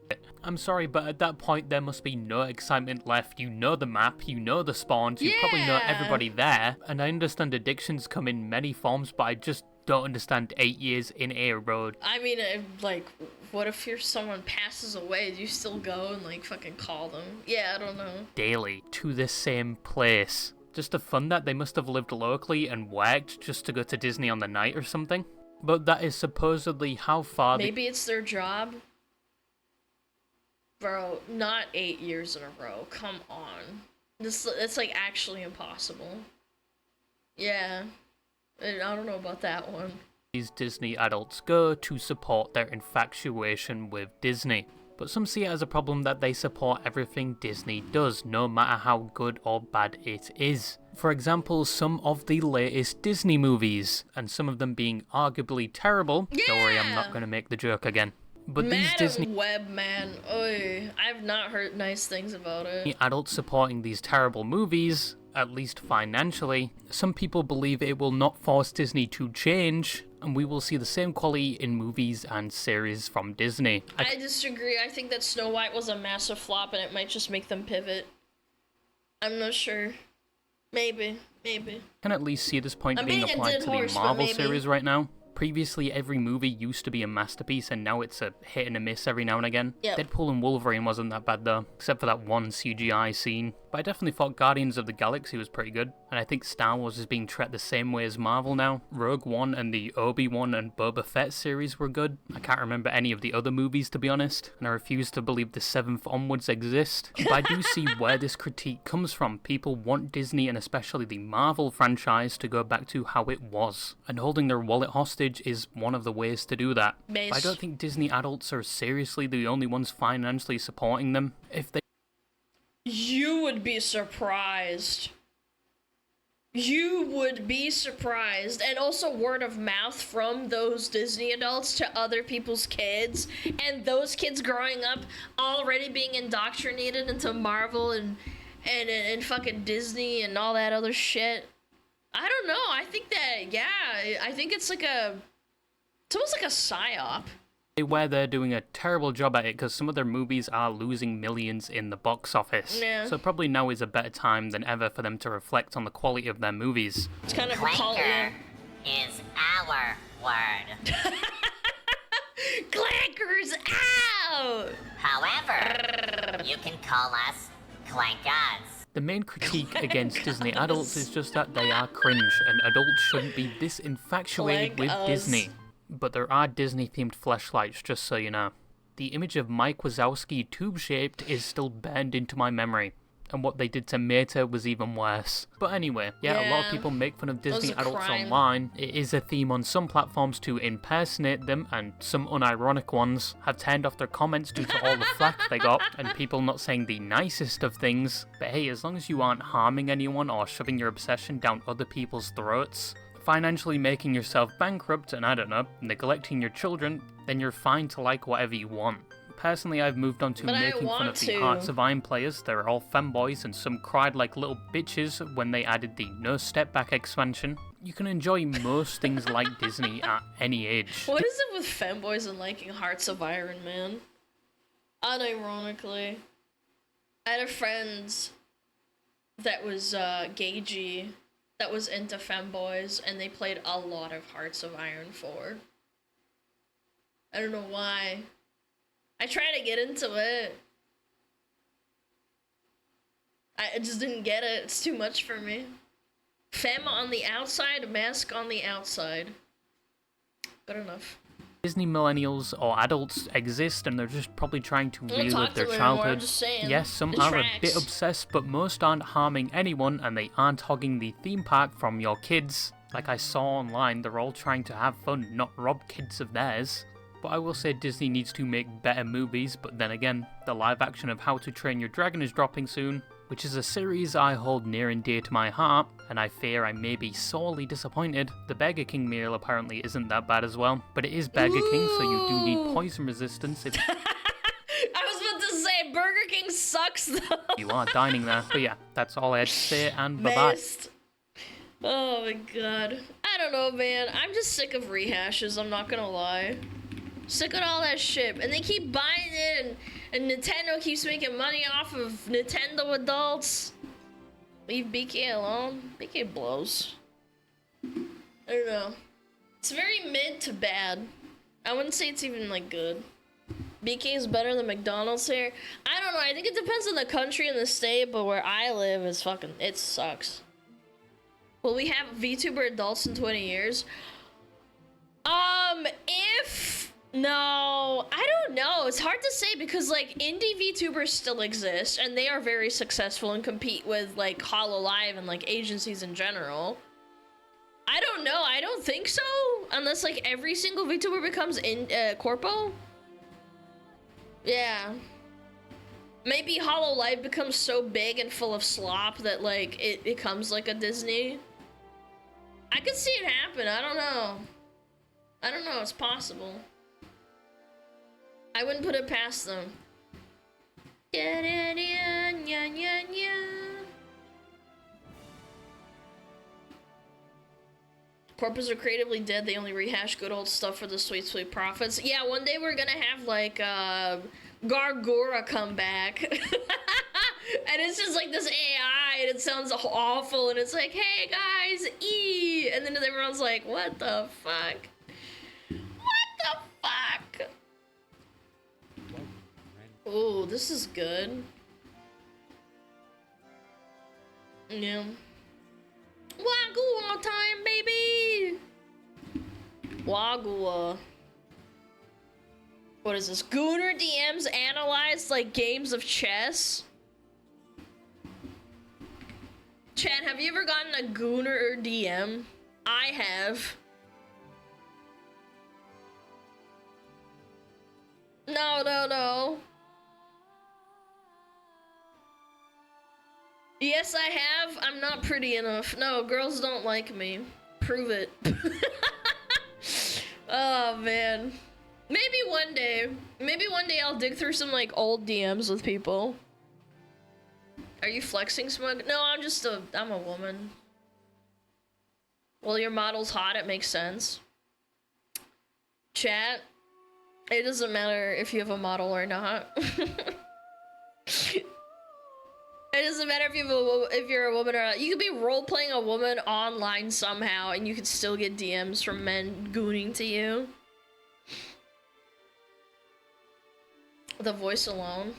Speaker 3: I'm sorry, but at that point there must be no excitement left. You know the map, you know the spawns, you probably know everybody there, and I understand addictions come in many forms, but I just don't understand 8 years in a row.
Speaker 1: I mean, like, what if someone passes away? Do you still go and, like, fucking call them? Yeah, I don't know.
Speaker 3: Daily to this same place. Just to fund that, they must have lived locally and worked just to go to Disney on the night or something. But that is supposedly how far
Speaker 1: maybe it's their job? Bro, not 8 years in a row. Come on. It's like actually impossible. Yeah. I don't know about that one.
Speaker 3: These Disney adults go to support their infatuation with Disney. But some see it as a problem that they support everything Disney does, no matter how good or bad it is. For example, some of the latest Disney movies, and some of them being arguably terrible. Yeah! Don't worry, I'm not going to make the joke again. But these Disney
Speaker 1: Web, man. Oy, I've not heard nice things about it.
Speaker 3: Adults supporting these terrible movies, at least financially, some people believe it will not force Disney to change, and we will see the same quality in movies and series from Disney.
Speaker 1: I disagree. I think that Snow White was a massive flop, and it might just make them pivot. I'm not sure. Maybe.
Speaker 3: I can at least see this point being applied to the Marvel series right now. Previously, every movie used to be a masterpiece, and now it's a hit and a miss every now and again.
Speaker 1: Yep.
Speaker 3: Deadpool and Wolverine wasn't that bad though, except for that one CGI scene. But I definitely thought Guardians of the Galaxy was pretty good, and I think Star Wars is being treated the same way as Marvel now. Rogue One and the Obi-Wan and Boba Fett series were good. I can't remember any of the other movies, to be honest, and I refuse to believe the 7th onwards exist. But I do see where this critique comes from. People want Disney, and especially the Marvel franchise, to go back to how it was, and holding their wallet hostage is one of the ways to do that. But I don't think Disney adults are seriously the only ones financially supporting them. If they...
Speaker 1: You would be surprised. You would be surprised. And also word of mouth from those Disney adults to other people's kids, and those kids growing up already being indoctrinated into Marvel and fucking Disney and all that other shit. I don't know. I think that, yeah, I think it's like it's almost like a psyop.
Speaker 3: Where they're doing a terrible job at it because some of their movies are losing millions in the box office.
Speaker 1: Yeah.
Speaker 3: So probably now is a better time than ever for them to reflect on the quality of their movies.
Speaker 1: It's kind of
Speaker 8: Clanker is our word.
Speaker 1: Clanker's out!
Speaker 8: However, you can call us Clankers.
Speaker 3: The main critique against Disney adults is just that they are cringe, and adults shouldn't be this infatuated with Disney. But there are Disney-themed fleshlights, just so you know. The image of Mike Wazowski tube-shaped is still burned into my memory, and what they did to Meta was even worse. But anyway, yeah, a lot of people make fun of Disney adults online. It is a theme on some platforms to impersonate them, and some unironic ones have turned off their comments due to all the flack they got, and people not saying the nicest of things. But hey, as long as you aren't harming anyone or shoving your obsession down other people's throats, financially making yourself bankrupt, and I don't know, neglecting your children, then you're fine to like whatever you want. Personally, I've moved on to making fun of the Hearts of Iron players. They're all femboys, and some cried like little bitches when they added the No Step Back expansion. You can enjoy most things like Disney at any age.
Speaker 1: What is it with femboys and liking Hearts of Iron, man? Unironically. I had a friend that was gagey, that was into femboys, and they played a lot of Hearts of Iron 4. I don't know why. I tried to get into it. I just didn't get it. It's too much for me. Femme on the outside, mask on the outside. Good enough.
Speaker 3: Disney millennials or adults exist, and they're just probably trying to relive their childhood. Yes, some are a bit obsessed, but most aren't harming anyone, and they aren't hogging the theme park from your kids. Like I saw online, they're all trying to have fun, not rob kids of theirs. But I will say Disney needs to make better movies, but then again, the live action of How to Train Your Dragon is dropping soon, which is a series I hold near and dear to my heart, and I fear I may be sorely disappointed. The Burger King meal apparently isn't that bad as well, but it is Burger King, so you do need poison resistance if
Speaker 1: I was about to say, Burger King sucks though.
Speaker 3: you are dining there. But yeah, that's all I had to say, and bye-bye.
Speaker 1: Oh my god. I don't know, man. I'm just sick of rehashes, I'm not gonna lie. Sick of all that shit. And they keep buying it, and Nintendo keeps making money off of Nintendo adults. Leave BK alone. BK blows. I don't know. It's very mid to bad. I wouldn't say it's even, like, good. BK is better than McDonald's here. I don't know. I think it depends on the country and the state, but where I live is fucking... It sucks. Will we have VTuber adults in 20 years? If... No, I don't know. It's hard to say because, like, indie VTubers still exist, and they are very successful and compete with, like, HoloLive and, like, agencies in general. I don't know. I don't think so. Unless, like, every single VTuber becomes corpo. Yeah. Maybe HoloLive becomes so big and full of slop that, like, it becomes, like, a Disney. I could see it happen. I don't know. I don't know. It's possible. I wouldn't put it past them. Corpus are creatively dead. They only rehash good old stuff for the sweet, sweet profits. Yeah, one day we're gonna have, like, Gargora come back. And it's just like this AI, and it sounds awful, and it's like, hey guys, E! And then everyone's like, what the fuck? What the fuck? Oh, this is good. Yeah. Wagua time, baby! Wagua. What is this? Gooner DMs analyzed like games of chess? Chad, have you ever gotten a Gooner DM? I have. No. Yes, I have. I'm not pretty enough. No, girls don't like me. Prove it. Oh, man. Maybe one day. Maybe one day I'll dig through some, like, old DMs with people. Are you flexing, Smug? No, I'm a woman. Well, your model's hot, it makes sense. Chat, it doesn't matter if you have a model or not. It doesn't matter if you're a woman or not. You could be role-playing a woman online somehow, and you could still get DMs from men gooning to you. The voice alone.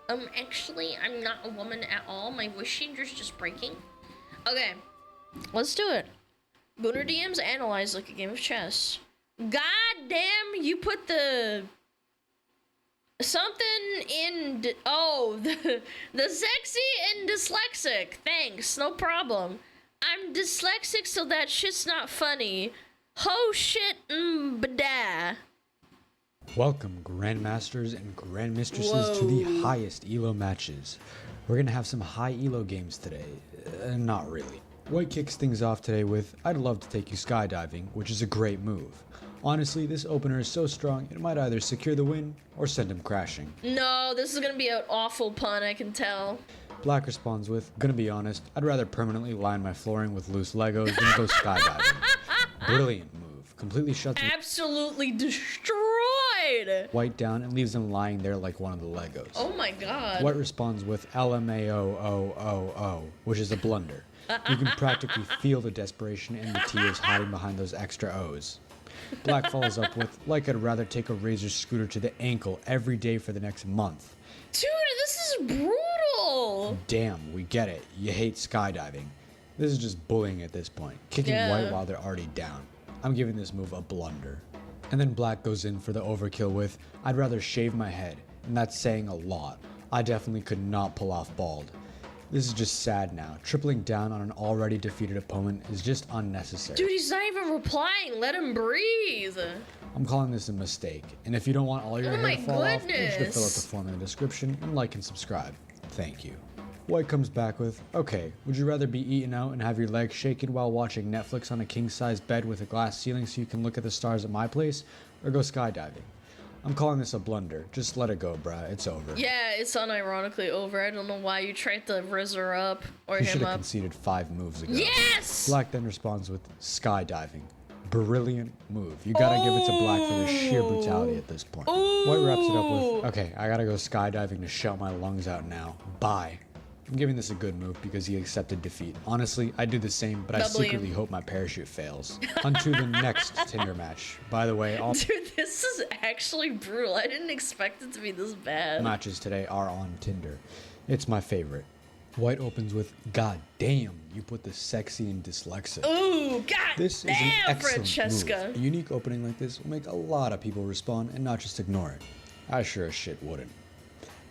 Speaker 1: Actually, I'm not a woman at all. My voice changer's just breaking. Okay, let's do it. Booner DMs analyzed like a game of chess. God damn, you put the... something in... oh, the sexy and dyslexic. Thanks, no problem. I'm dyslexic, so that shit's not funny. Ho shit bada.
Speaker 15: Welcome, Grandmasters and Grandmistresses, to the highest ELO matches. We're gonna have some high ELO games today. Not really. White kicks things off today with, I'd love to take you skydiving, which is a great move. Honestly, this opener is so strong, it might either secure the win or send him crashing.
Speaker 1: No, this is gonna be an awful pun, I can tell.
Speaker 15: Black responds with, gonna be honest, I'd rather permanently line my flooring with loose Legos than go skydiving. Brilliant move. Completely shuts
Speaker 1: Absolutely destroyed.
Speaker 15: White down and leaves him lying there like one of the Legos.
Speaker 1: Oh my god.
Speaker 15: White responds with LMAO, which is a blunder. You can practically feel the desperation and the tears hiding behind those extra O's. Black follows up with, like I'd rather take a Razor scooter to the ankle every day for the next month.
Speaker 1: Dude, this is brutal.
Speaker 15: Damn, we get it. You hate skydiving. This is just bullying at this point. Kicking White while they're already down. I'm giving this move a blunder. And then Black goes in for the overkill with, I'd rather shave my head, and that's saying a lot. I definitely could not pull off bald. This is just sad now. Tripling down on an already defeated opponent is just unnecessary.
Speaker 1: Dude, he's not even replying. Let him breathe.
Speaker 15: I'm calling this a mistake, and if you don't want all your hair to fall off, make sure to fill out the form in the description and like and subscribe. Thank you. White comes back with, okay, would you rather be eaten out and have your legs shaken while watching Netflix on a king-size bed with a glass ceiling so you can look at the stars at my place, or go skydiving? I'm calling this a blunder. Just let it go, bruh. It's over.
Speaker 1: Yeah, it's unironically over. I don't know why you tried to rizz her up or
Speaker 15: He
Speaker 1: him
Speaker 15: should have
Speaker 1: up.
Speaker 15: conceded 5 moves ago.
Speaker 1: Yes!
Speaker 15: Black then responds with skydiving. Brilliant move. You gotta give it to Black for the sheer brutality at this point. White wraps it up with, okay, I gotta go skydiving to shout my lungs out now. Bye. I'm giving this a good move because he accepted defeat. Honestly, I do the same, but I secretly hope my parachute fails. On to the next Tinder match. By the way, all
Speaker 1: Dude, this is actually brutal. I didn't expect it to be this bad.
Speaker 15: matches today are on Tinder. It's my favorite. White opens with, God damn, you put the sexy and dyslexic.
Speaker 1: Ooh, god
Speaker 15: This is an
Speaker 1: damn,
Speaker 15: excellent
Speaker 1: Francesca.
Speaker 15: move. A unique opening like this will make a lot of people respond and not just ignore it. I sure as shit wouldn't.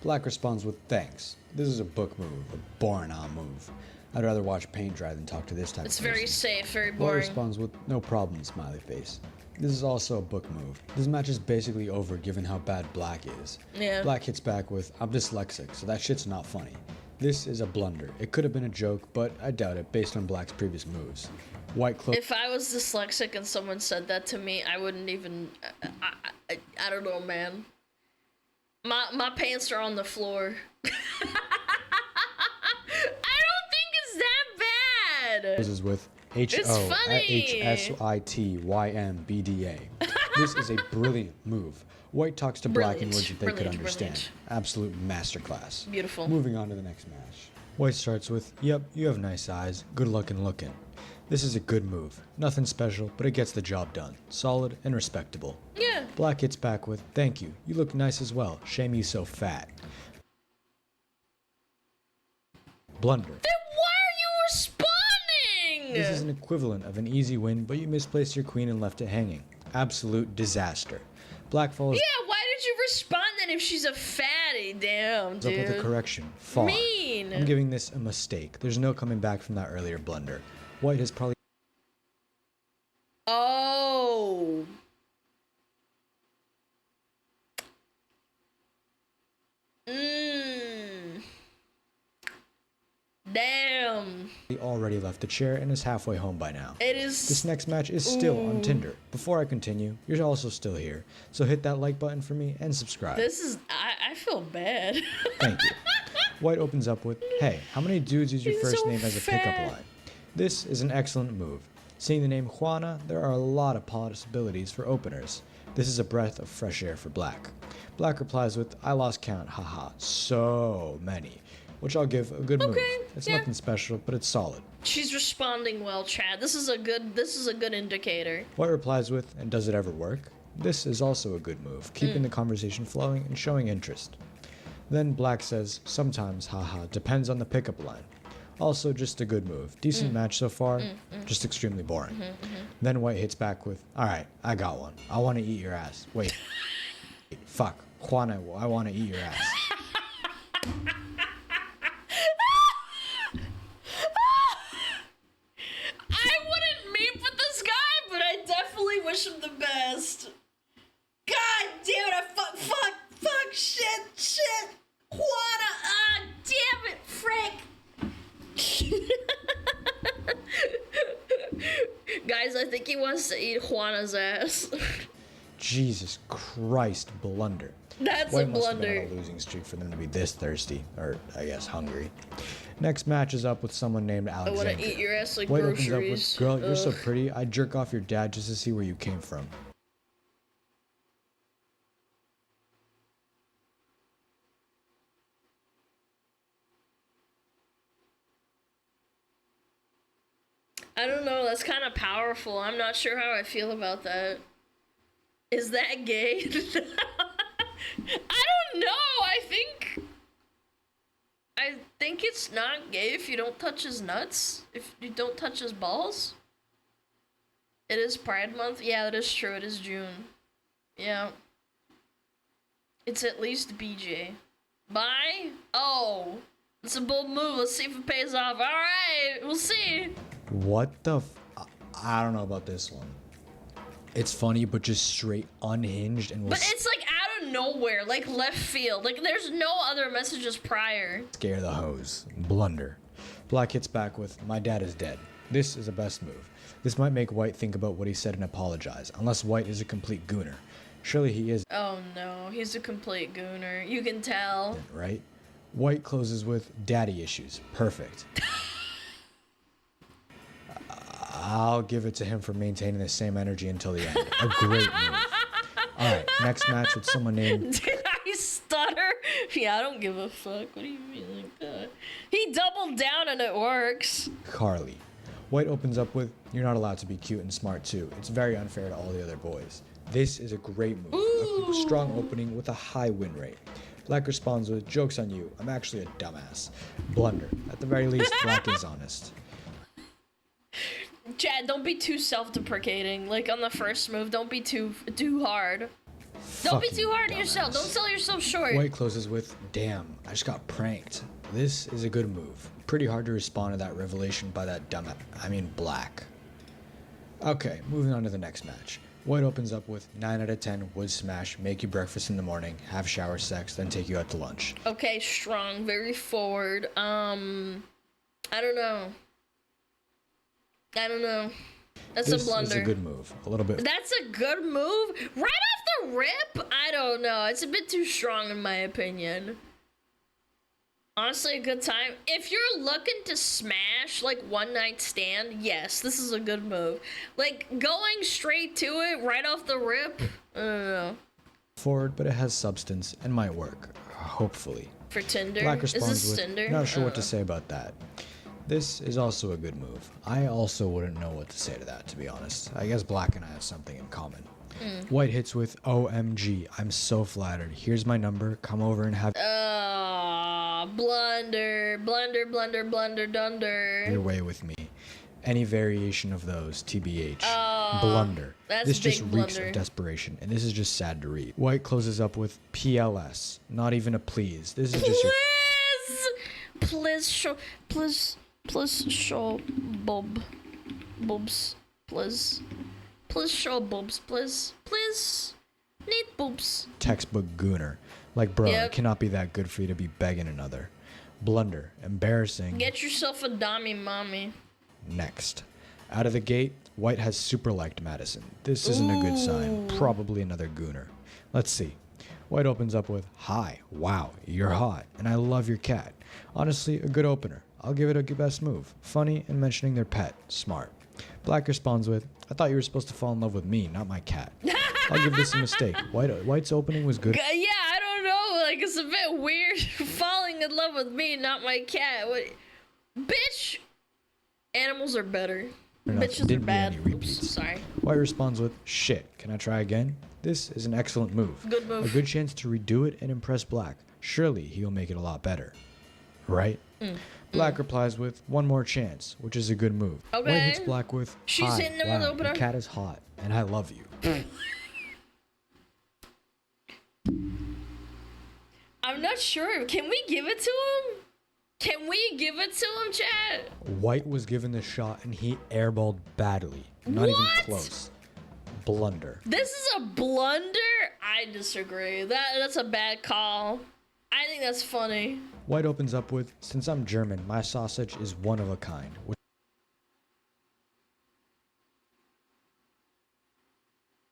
Speaker 15: Black responds with, thanks. This is a book move, a boring move. I'd rather watch paint dry than talk to this type of person.
Speaker 1: It's very safe, very
Speaker 15: White
Speaker 1: boring.
Speaker 15: responds with, no problem, smiley face. This is also a book move. This match is basically over given how bad Black is.
Speaker 1: Yeah.
Speaker 15: Black hits back with, I'm dyslexic, so that shit's not funny. This is a blunder. It could have been a joke, but I doubt it based on Black's previous moves. White close.
Speaker 1: If I was dyslexic and someone said that to me, I wouldn't even. I don't know, man. My pants are on the floor. I don't think it's that bad.
Speaker 15: This is with
Speaker 1: funny.
Speaker 15: HOSITYMBDA. This is a brilliant move. White talks to Black in words that they could understand. Absolute masterclass.
Speaker 1: Beautiful.
Speaker 15: Moving on to the next match. White starts with, yep, you have nice eyes. Good looking looking. This is a good move. Nothing special, but it gets the job done. Solid and respectable.
Speaker 1: Yeah.
Speaker 15: Black hits back with, thank you. You look nice as well. Shame you so fat. Blunder.
Speaker 1: Then why are you responding?
Speaker 15: This is an equivalent of an easy win, but you misplaced your queen and left it hanging. Absolute disaster. Black follows
Speaker 1: Yeah, why did you respond then if she's a fatty? Damn,
Speaker 15: up
Speaker 1: dude.
Speaker 15: with a correction. Far.
Speaker 1: Mean.
Speaker 15: I'm giving this a mistake. There's no coming back from that earlier blunder. White has probably...
Speaker 1: Oh. Damn.
Speaker 15: He already left the chair and is halfway home by now.
Speaker 1: It is...
Speaker 15: This next match is still on Tinder. Before I continue, you're also still here. So hit that like button for me and subscribe.
Speaker 1: This is... I feel bad.
Speaker 15: Thank you. White opens up with, hey, how many dudes use your first name as a pickup line? This is an excellent move. Seeing the name Juana, there are a lot of possibilities for openers. This is a breath of fresh air for Black. Black replies with, I lost count, haha, so many, which I'll give a good move. It's nothing special, but it's solid.
Speaker 1: She's responding well, Chad. This is a good indicator.
Speaker 15: White replies with, and does it ever work? This is also a good move, keeping the conversation flowing and showing interest. Then Black says, sometimes, haha, depends on the pickup line. Also just a good move. Decent match so far, just extremely boring. Then White hits back with, alright, I got one. I want to eat your ass. Wait. Fuck. Juana, I want to eat your ass.
Speaker 1: I wouldn't meet with this guy, but I definitely wish him the best. God damn it, fuck, shit, Juana, damn it, frick. Guys, I think he wants to eat Juana's ass.
Speaker 15: Jesus Christ, blunder.
Speaker 1: That's
Speaker 15: White
Speaker 1: a
Speaker 15: must have been
Speaker 1: blunder.
Speaker 15: on a losing streak for them to be this thirsty, or I guess hungry. Next match is up with someone named
Speaker 1: I
Speaker 15: Alexandra.
Speaker 1: want to eat your ass like
Speaker 15: White
Speaker 1: groceries.
Speaker 15: opens up with, girl, you're so
Speaker 1: Ugh.
Speaker 15: pretty, I'd jerk off your dad just to see where you came from.
Speaker 1: I don't know, that's kind of powerful. I'm not sure how I feel about that. Is that gay? I don't know. I think it's not gay if you don't touch his nuts. If you don't touch his balls. It is Pride Month. Yeah, that is true. It is June. Yeah. It's at least BJ. Bye? Oh. It's a bold move. Let's see if it pays off. Alright, we'll see.
Speaker 15: What the I don't know about this one. It's funny, but just straight unhinged and will
Speaker 1: But it's like out of nowhere, like left field. Like there's no other messages prior.
Speaker 15: scare the hose. Blunder. Black hits back with, my dad is dead. This is the best move. This might make White think about what he said and apologize, unless White is a complete gooner. Surely he is,
Speaker 1: Oh no, he's a complete gooner. You can tell.
Speaker 15: right? White closes with, daddy issues. Perfect. I'll give it to him for maintaining the same energy until the end. A great move. Alright, next match with someone named...
Speaker 1: Did I stutter? Yeah, I don't give a fuck. What do you mean like that? He doubled down and it works.
Speaker 15: Carly. White opens up with, you're not allowed to be cute and smart too. It's very unfair to all the other boys. This is a great move. A strong opening with a high win rate. Black responds with, joke's on you. I'm actually a dumbass. Blunder. At the very least, Black is honest.
Speaker 1: Chad, don't be too self-deprecating. Like on the first move, don't be too hard. Don't be
Speaker 15: Fucking
Speaker 1: too hard on
Speaker 15: dumbass.
Speaker 1: yourself. Don't sell yourself short.
Speaker 15: White closes with, damn, I just got pranked. This is a good move. Pretty hard to respond to that revelation by that Black. Okay, moving on to the next match. White opens up with 9 out of 10 would smash, make you breakfast in the morning, have shower sex, then take you out to lunch.
Speaker 1: Okay, strong, very forward. I don't know. That's
Speaker 15: This
Speaker 1: a blunder.
Speaker 15: is a good move. A little bit.
Speaker 1: That's a good move? Right off the rip? I don't know. It's a bit too strong in my opinion. Honestly, a good time. If you're looking to smash, like, one night stand, yes, this is a good move. Like, going straight to it, right off the rip, I don't know.
Speaker 15: Forward, but it has substance and might work. Hopefully.
Speaker 1: For Tinder?
Speaker 15: Black
Speaker 1: Is
Speaker 15: responds
Speaker 1: this
Speaker 15: with,
Speaker 1: Tinder?
Speaker 15: not sure
Speaker 1: I
Speaker 15: what to
Speaker 1: don't
Speaker 15: say about that. This is also a good move. I also wouldn't know what to say to that, to be honest. I guess Black and I have something in common. White hits with, OMG, I'm so flattered. Here's my number, come over and have
Speaker 1: Blunder, dunder.
Speaker 15: your way with me. Any variation of those, TBH. Blunder.
Speaker 1: That's
Speaker 15: this just
Speaker 1: big
Speaker 15: reeks
Speaker 1: blunder.
Speaker 15: of desperation, and this is just sad to read. White closes up with PLS. Not even a please. This is just your...
Speaker 1: Please show boobs, please. Please show boobs, please. Please. Need boobs.
Speaker 15: textbook gooner. Like, bro,
Speaker 1: Yep.
Speaker 15: it cannot be that good for you to be begging another. Blunder. Embarrassing.
Speaker 1: Get yourself a dummy, mommy.
Speaker 15: Next. Out of the gate, White has super liked Madison. This isn't a good sign. Probably another gooner. Let's see. White opens up with, hi, wow, you're hot, and I love your cat. Honestly, a good opener. I'll give it a best move. Funny and mentioning their pet. Smart. Black responds with, I thought you were supposed to fall in love with me, not my cat. I'll give this a mistake. White's opening was good.
Speaker 1: Yeah, I don't know. Like, it's a bit weird. Falling in love with me, not my cat. What? Bitch! Animals are better. Bitches are bad. Oops, sorry.
Speaker 15: White responds with, shit, can I try again? This is an excellent move.
Speaker 1: Good move.
Speaker 15: A good chance to redo it and impress Black. Surely he'll make it a lot better. Right? Black replies with, one more chance, which is a good move.
Speaker 1: Okay.
Speaker 15: White hits Black with,
Speaker 1: She's
Speaker 15: hi,
Speaker 1: hitting him
Speaker 15: wow,
Speaker 1: with the opener.
Speaker 15: your cat is hot, and I love you.
Speaker 1: I'm not sure. Can we give it to him? Can we give it to him, chat?
Speaker 15: White was given the shot, and he airballed badly. Not even close. Blunder.
Speaker 1: This is a blunder? I disagree. That's a bad call. I think that's funny.
Speaker 15: White opens up with, since I'm German, my sausage is one of a kind.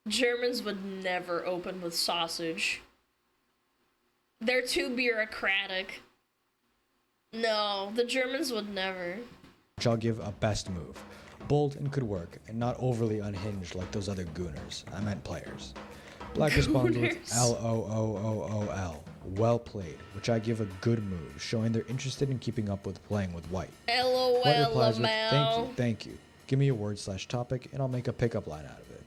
Speaker 1: Germans would never open with sausage. They're too bureaucratic. No, the Germans would never.
Speaker 15: Which I'll give a best move. Bold and could work, and not overly unhinged like those other gooners. I meant players. Black responds with LOOOOL. Well played, which I give a good move, showing they're interested in keeping up with playing with White.
Speaker 1: LOL,
Speaker 15: White replies with, thank you. Give me a word/topic, and I'll make a pickup line out of it.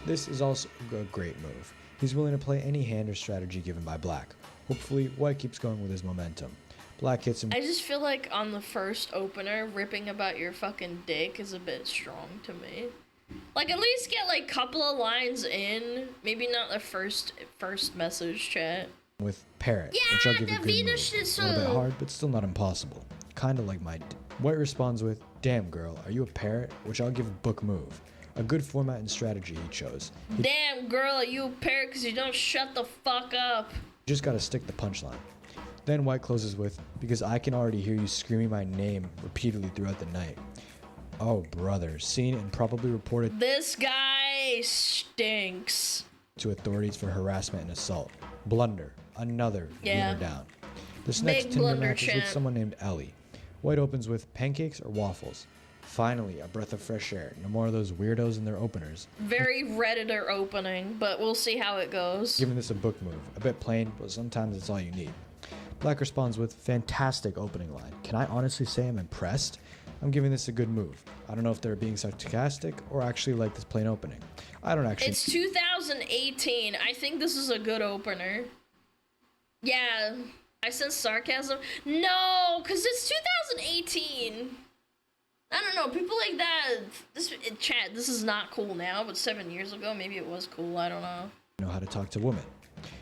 Speaker 15: This is also a great move. He's willing to play any hand or strategy given by Black. Hopefully, White keeps going with his momentum. Black hits him.
Speaker 1: I just feel like on the first opener, ripping about your fucking dick is a bit strong to me. Like, at least get like a couple of lines in. Maybe not the first message, chat.
Speaker 15: With Parrot, which I'll give a good move. A little bit hard, but still not impossible. Kinda like my... White responds with, damn girl, are you a parrot? Which I'll give a book move. A good format and strategy he chose.
Speaker 1: Damn girl, are you a parrot because you don't shut the fuck up?
Speaker 15: Just gotta stick the punchline. Then White closes with, because I can already hear you screaming my name repeatedly throughout the night. Oh brother, seen and probably reported
Speaker 1: This guy stinks.
Speaker 15: to authorities for harassment and assault. Blunder, another
Speaker 1: Yeah.
Speaker 15: winner down. This
Speaker 1: Big
Speaker 15: next Tinder
Speaker 1: blunder,
Speaker 15: match is with
Speaker 1: champ.
Speaker 15: someone named Ellie. White opens with pancakes or waffles. Finally, a breath of fresh air. No more of those weirdos in their openers.
Speaker 1: Very Redditor opening, but we'll see how it goes.
Speaker 15: Giving this a book move. A bit plain, but sometimes it's all you need. Black responds with, fantastic opening line. Can I honestly say I'm impressed? I'm giving this a good move. I don't know if they're being sarcastic or actually like this plain opening. I don't actually...
Speaker 1: It's 2018. I think this is a good opener. Yeah, I sense sarcasm. No, because it's 2018. I don't know, people like that, chat, this is not cool now, but 7 years ago, maybe it was cool, I don't know.
Speaker 15: Know how to talk to women.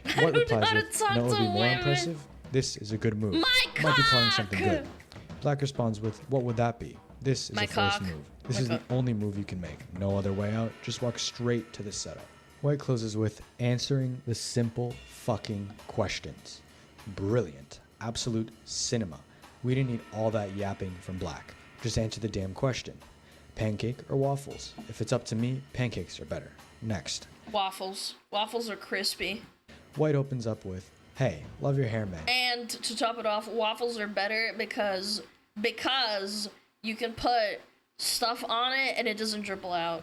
Speaker 1: I
Speaker 15: White
Speaker 1: don't know
Speaker 15: replies
Speaker 1: how to
Speaker 15: with,
Speaker 1: talk
Speaker 15: no, it would
Speaker 1: to
Speaker 15: be more
Speaker 1: women.
Speaker 15: impressive. This is a good move.
Speaker 1: My
Speaker 15: Might be playing
Speaker 1: cock!
Speaker 15: something good. Black responds with, what would that be? This is
Speaker 1: My
Speaker 15: a first
Speaker 1: cock.
Speaker 15: move. This
Speaker 1: My
Speaker 15: is
Speaker 1: cock.
Speaker 15: the only move you can make. No other way out. Just walk straight to the setup. White closes with answering the simple fucking questions. Brilliant. Absolute cinema. We didn't need all that yapping from Black. Just answer the damn question. Pancake or waffles? If it's up to me, pancakes are better. Next.
Speaker 1: Waffles. Waffles are crispy.
Speaker 15: White opens up with, hey, love your hair, man.
Speaker 1: And to top it off, waffles are better because you can put stuff on it and it doesn't dribble out.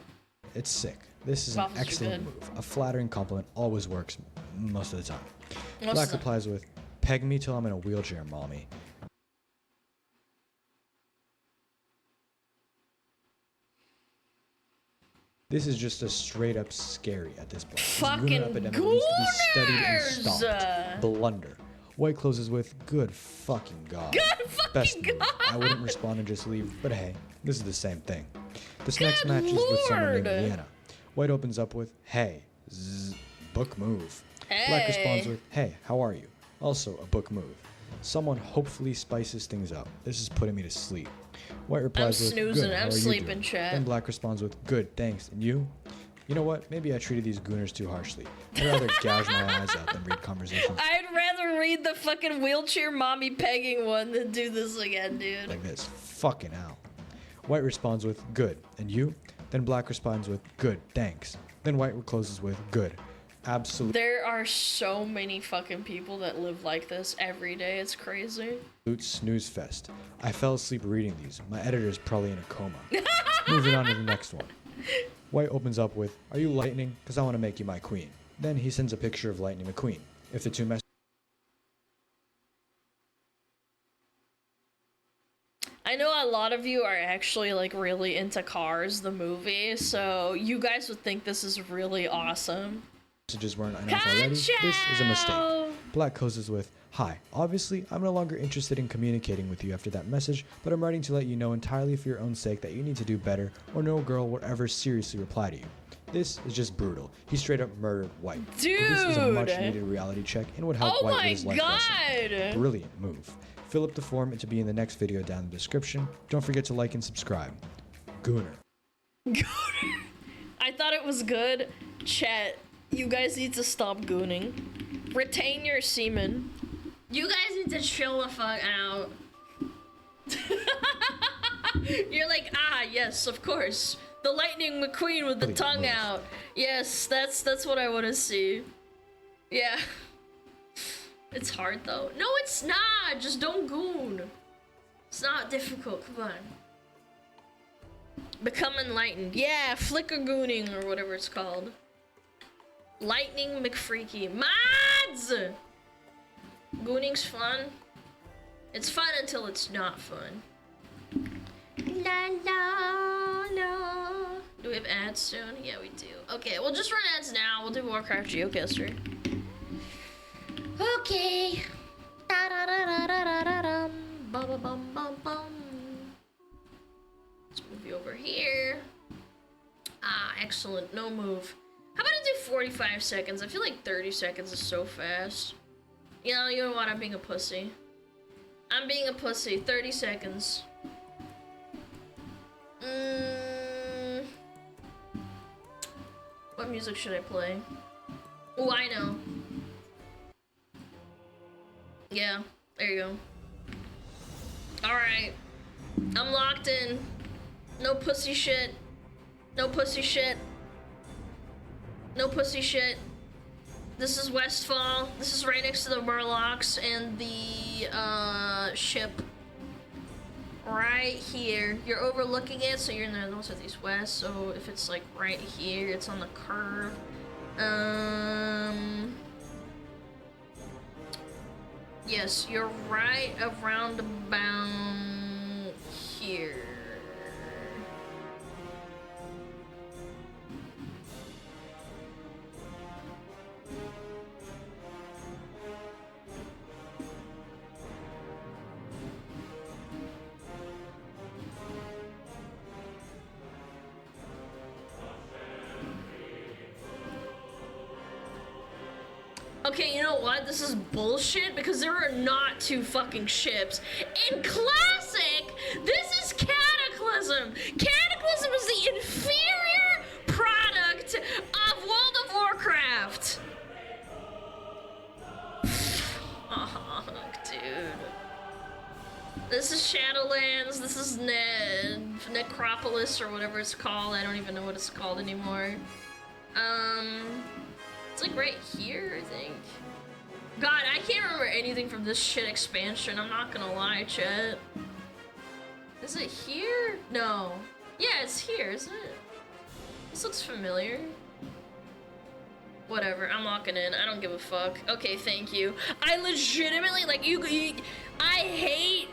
Speaker 15: It's sick. This is
Speaker 1: Waffles
Speaker 15: an
Speaker 1: are
Speaker 15: excellent
Speaker 1: good.
Speaker 15: move. A flattering compliment always works most of the time.
Speaker 1: Most
Speaker 15: Black
Speaker 1: of the-
Speaker 15: replies with, peg me till I'm in a wheelchair, mommy. This is just a straight up scary at this point. This
Speaker 1: Fucking
Speaker 15: gooner epidemic needs to be studied and
Speaker 1: gooners!
Speaker 15: stopped. Blunder. White closes with, good fucking god.
Speaker 1: Good fucking
Speaker 15: Best move.
Speaker 1: god!
Speaker 15: I wouldn't respond and just leave, but hey, this is the same thing. This next match is with someone named
Speaker 1: lord!
Speaker 15: Alana. White opens up with, hey, book move. Black responds
Speaker 1: Hey.
Speaker 15: with, hey, how are you? Also a book move. Someone hopefully spices things up. This is putting me to sleep. White replies with,
Speaker 1: snoozing,
Speaker 15: good, how
Speaker 1: I'm
Speaker 15: are you
Speaker 1: sleeping,
Speaker 15: doing?
Speaker 1: chat.
Speaker 15: Then Black responds with, good, thanks. And you? You know what? Maybe I treated these gooners too harshly. I'd rather gouge my eyes out than read conversations
Speaker 1: I'd rather read the fucking wheelchair mommy pegging one than do this again, dude.
Speaker 15: like this. Fucking hell. White responds with, good. And you? Then Black responds with, good, thanks. Then White closes with, good. absolute
Speaker 1: There are so many fucking people that live like this every day. It's crazy.
Speaker 15: snooze fest. I fell asleep reading these. My editor's probably in a coma. Moving on to the next one. White opens up with, "Are you Lightning? Because I want to make you my queen." Then he sends a picture of Lightning McQueen. If the two messages
Speaker 1: I know a lot of you are actually like really into Cars, the movie, so you guys would think this is really awesome.
Speaker 15: weren't enough already, this is a mistake. Black closes with, "Hi, obviously I'm no longer interested in communicating with you after that message, but I'm writing to let you know entirely for your own sake that you need to do better or no girl will ever seriously reply to you." This is just brutal. He straight up murdered White.
Speaker 1: Dude!
Speaker 15: But this is a much needed reality check and would help White with his life lesson. Brilliant move. Fill up the form to be in the next video down in the description. Don't forget to like and subscribe. Gooner.
Speaker 1: I thought it was good. Chat, you guys need to stop gooning. Retain your semen. You guys need to chill the fuck out. You're like, ah, yes, of course. The Lightning McQueen with the tongue out. Yes, that's what I want to see. Yeah. It's hard though. No, it's not. Just don't goon. It's not difficult. Come on. Become enlightened. Yeah, flicker gooning or whatever it's called. Lightning McFreaky. Mods! Gooning's fun. It's fun until it's not fun. La la la. Do we have ads soon? Yeah, we do. Okay, we'll just run ads now. We'll do Warcraft Geocaster. Okay. Da da da da da da da dum. Bum bum bum bum bum. Let's move you over here. Ah, excellent. No move. How about I do 45 seconds? I feel like 30 seconds is so fast. You know what? I'm being a pussy. I'm being a pussy. 30 seconds. What music should I play? Oh, I know. Yeah, there you go. Alright. I'm locked in. No pussy shit. No pussy shit. No pussy shit. This is Westfall. This is right next to the Murlocs and the ship. Right here. You're overlooking it, so you're in the north, south, east, west. So if it's like right here, it's on the curve. Yes, you're right around about here. Okay, you know what? This is bullshit because there are not two fucking ships. In Classic, this is Cataclysm. Cataclysm is the inferior product of World of Warcraft. Oh, dude. This is Shadowlands. This is Necropolis or whatever it's called. I don't even know what it's called anymore. It's like right here, I think. God, I can't remember anything from this shit expansion. I'm not gonna lie, chat. Is it here? No. Yeah, it's here, isn't it? This looks familiar. Whatever, I'm locking in. I don't give a fuck. Okay, thank you. I legitimately, like, I hate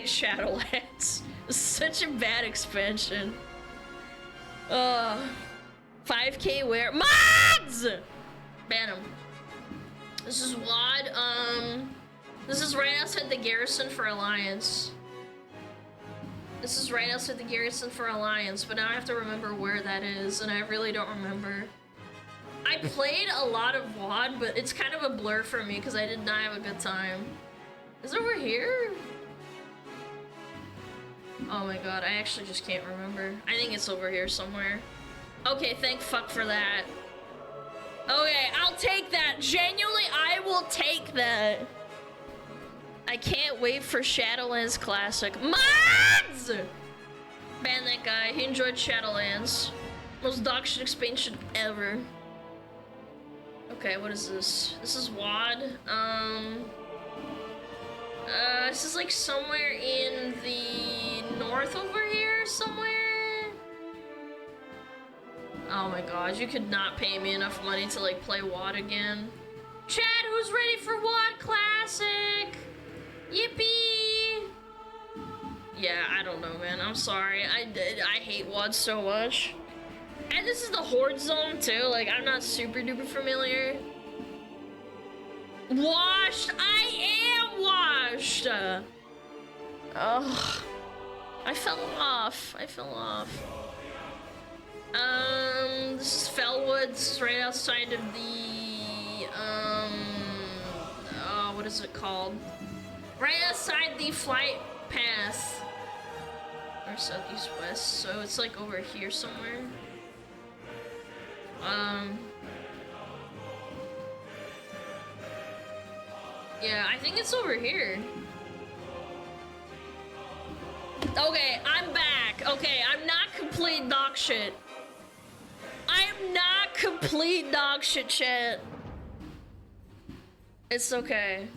Speaker 1: Shadowlands. It's such a bad expansion. 5K where? Mods! Ban them. This is WOD. This is right outside the garrison for Alliance. This is right outside the garrison for Alliance, but now I have to remember where that is, and I really don't remember. I played a lot of WOD, but it's kind of a blur for me because I did not have a good time. Is it over here? Oh my god, I actually just can't remember. I think it's over here somewhere. Okay, thank fuck for that. Okay, I'll take that. Genuinely, I will take that. I can't wait for Shadowlands Classic. Mods! Ban that guy. He enjoyed Shadowlands. Most dog shit expansion ever. Okay, what is this? This is WOD. This is like somewhere in the north over here, somewhere. Oh my gosh, you could not pay me enough money to like play WOD again. Chad, who's ready for WOD Classic? Yippee! Yeah, I don't know, man. I'm sorry. I hate WOD so much. And this is the Horde zone too. Like, I'm not super duper familiar. Washed. I am washed. Ugh. I fell off. This is Fellwood. This is right outside of the what is it called? Right outside the flight path. Or southeast west. So it's like over here somewhere. Yeah, I think it's over here. Okay, I'm back. Okay, I'm not complete dog shit. I'm not complete dog shit, chat. It's okay.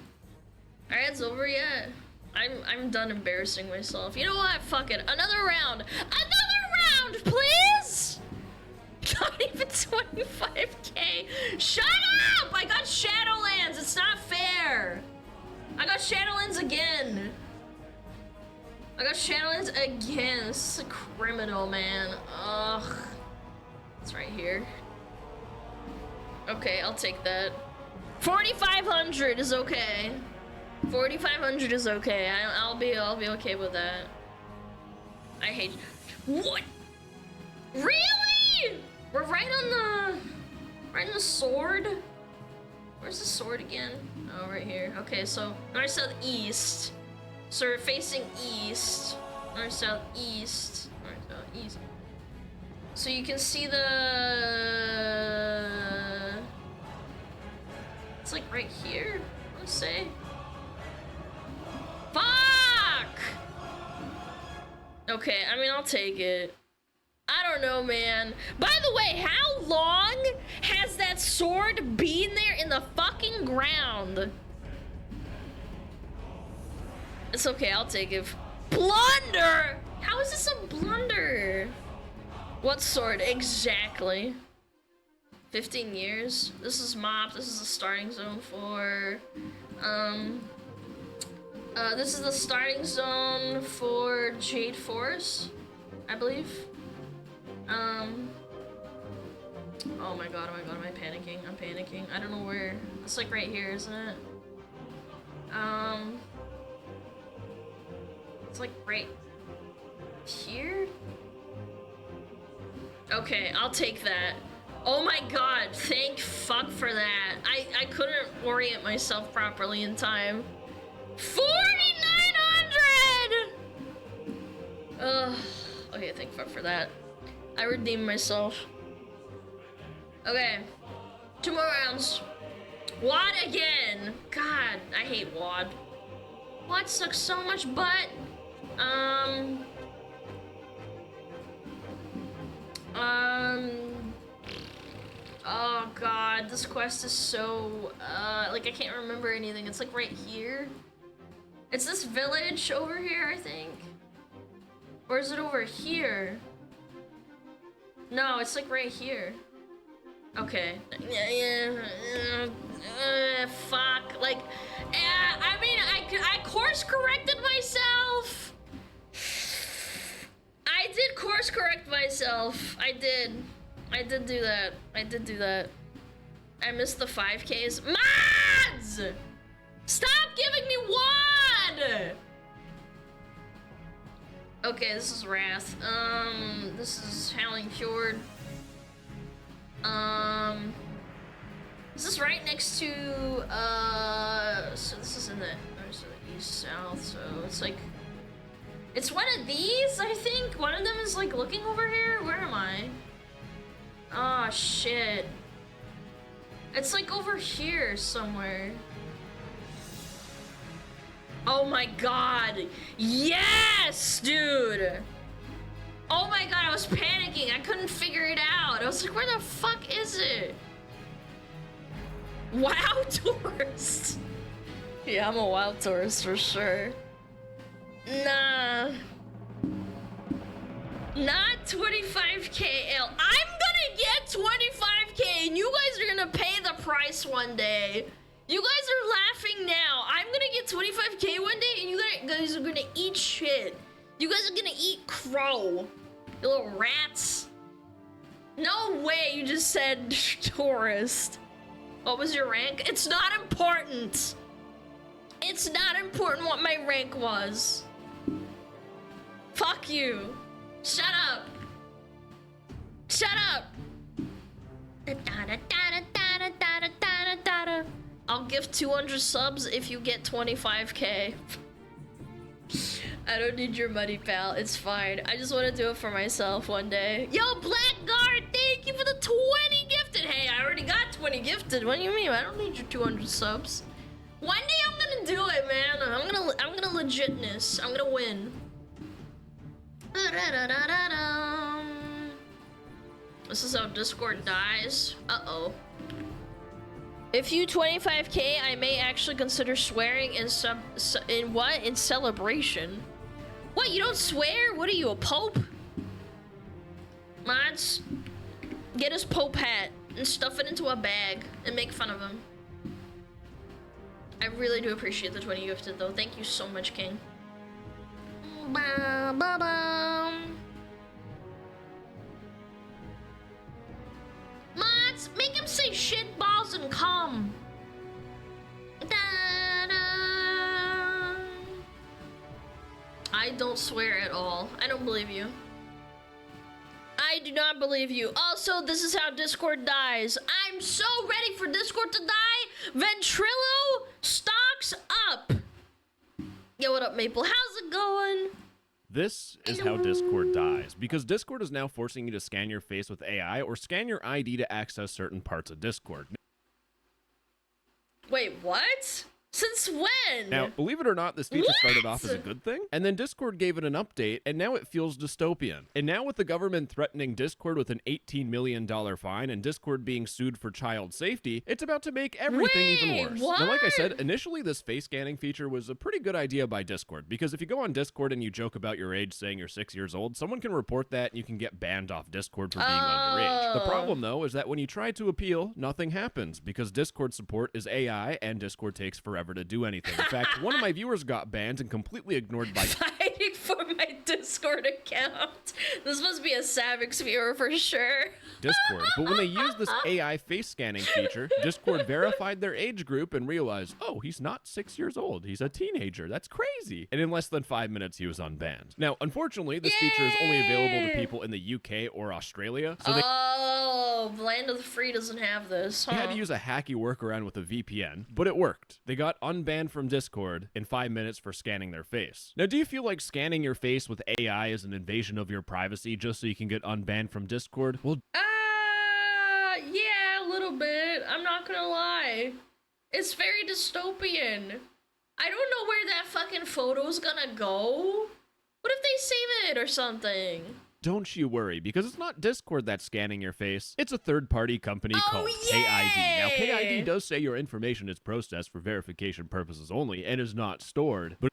Speaker 1: Alright, it's over yet. I'm done embarrassing myself. You know what? Fuck it. Another round. Another round, please! Not even 25k. Shut up! I got Shadowlands. It's not fair. I got Shadowlands again. This is a criminal, man. Ugh. It's right here. Okay, I'll take that. 4,500 is okay. 4,500 is okay. I'll be okay with that. I hate. What? Really? We're right on the sword. Where's the sword again? Oh, right here. Okay, so north, south, east. So we're facing east. North, south, east. North, south, east. So you can see the. It's like right here. Let's say. Fuck! Okay, I mean, I'll take it. I don't know, man. By the way, how long has that sword been there in the fucking ground? It's okay, I'll take it. Blunder! How is this a blunder? What sword exactly? 15 years? This is MOP, this is the starting zone for, this is the starting zone for Jade Force, I believe. Oh my god, am I panicking? I'm panicking. I don't know where. It's like right here, isn't it? It's like right here? Okay, I'll take that. Oh my god, thank fuck for that. I couldn't orient myself properly in time. 4,900! Ugh. Okay, thank fuck for that. I redeemed myself. Okay, 2 more rounds. WOD again. God, I hate WOD. WOD sucks so much butt. Oh god, this quest is so, like I can't remember anything. It's like right here. It's this village over here, I think. Or is it over here? No, it's like right here. Okay. Fuck. Like, I mean, I course corrected myself. I did course correct myself. I did do that. I missed the 5Ks. Mods! Stop giving me WOD! Okay, this is Wrath. This is Howling Fjord. Is this right next to, so this is in the east, south, so it's like, it's one of these, I think? One of them is like looking over here? Where am I? Oh, shit. It's like over here somewhere. Oh my god. Yes, dude. Oh my god, I was panicking. I couldn't figure it out. I was like, where the fuck is it? Wow tourist. Yeah, I'm a wow tourist for sure. Nah. Not 25k L. I'm gonna get 25k and you guys are gonna pay the price one day. You guys are laughing now. I'm gonna get 25k one day and you guys are gonna eat shit. You guys are gonna eat crow. You little rats. No way you just said tourist. What was your rank? It's not important. It's not important what my rank was. Fuck you. Shut up. Shut up. I'll give 200 subs if you get 25k. I don't need your money, pal. It's fine. I just want to do it for myself one day. Yo, Blackguard, thank you for the 20 gifted. Hey, I already got 20 gifted. What do you mean? I don't need your 200 subs. One day I'm gonna do it, man. I'm gonna legitness. I'm gonna win. This is how Discord dies. Uh-oh. If you 25k, I may actually consider swearing in in celebration. What, you don't swear? What are you, a pope? Mods, get his pope hat and stuff it into a bag and make fun of him. I really do appreciate the 20 gifted though. Thank you so much, King. Ba, ba, ba. Mods, make him say shit, balls, and cum. Da-da. I don't swear at all. I don't believe you. I do not believe you. Also, this is how Discord dies. I'm so ready for Discord to die. Ventrilo, stocks up. Yo, what up, Maple? How's it going?
Speaker 16: This is how Discord dies, because Discord is now forcing you to scan your face with AI or scan your ID to access certain parts of Discord.
Speaker 1: Wait, what? Since when?
Speaker 16: Now, believe it or not, this feature started off as a good thing, and then Discord gave it an update, and now it feels dystopian. And now with the government threatening Discord with an $18 million fine and Discord being sued for child safety, it's about to make everything even worse.
Speaker 1: What?
Speaker 16: Now, like I said, initially this face scanning feature was a pretty good idea by Discord, because if you go on Discord and you joke about your age saying you're 6 years old, someone can report that and you can get banned off Discord for being underage. The problem, though, is that when you try to appeal, nothing happens, because Discord support is AI and Discord takes forever to do anything. In fact, one of my viewers got banned and completely ignored by
Speaker 1: Fighting for my Discord account. This must be a Savix viewer for sure.
Speaker 16: Discord. But when they used this AI face scanning feature, Discord verified their age group and realized, oh, he's not 6 years old. He's a teenager. That's crazy. And in less than 5 minutes, he was unbanned. Now, unfortunately, this feature is only available to people in the UK or Australia. So
Speaker 1: Oh, Land of the Free doesn't have this, huh?
Speaker 16: They had to use a hacky workaround with a VPN, but it worked. They got unbanned from Discord in 5 minutes for scanning their face. Now, do you feel like scanning your face with AI is an invasion of your privacy just so you can get unbanned from Discord? Well,
Speaker 1: yeah, a little bit. I'm not gonna lie. It's very dystopian. I don't know where that fucking photo's gonna go. What if they save it or something?
Speaker 16: don't you worry, because it's not Discord that's scanning your face. It's a third-party company called KID. Now, KID does say your information is processed for verification purposes only and is not stored, but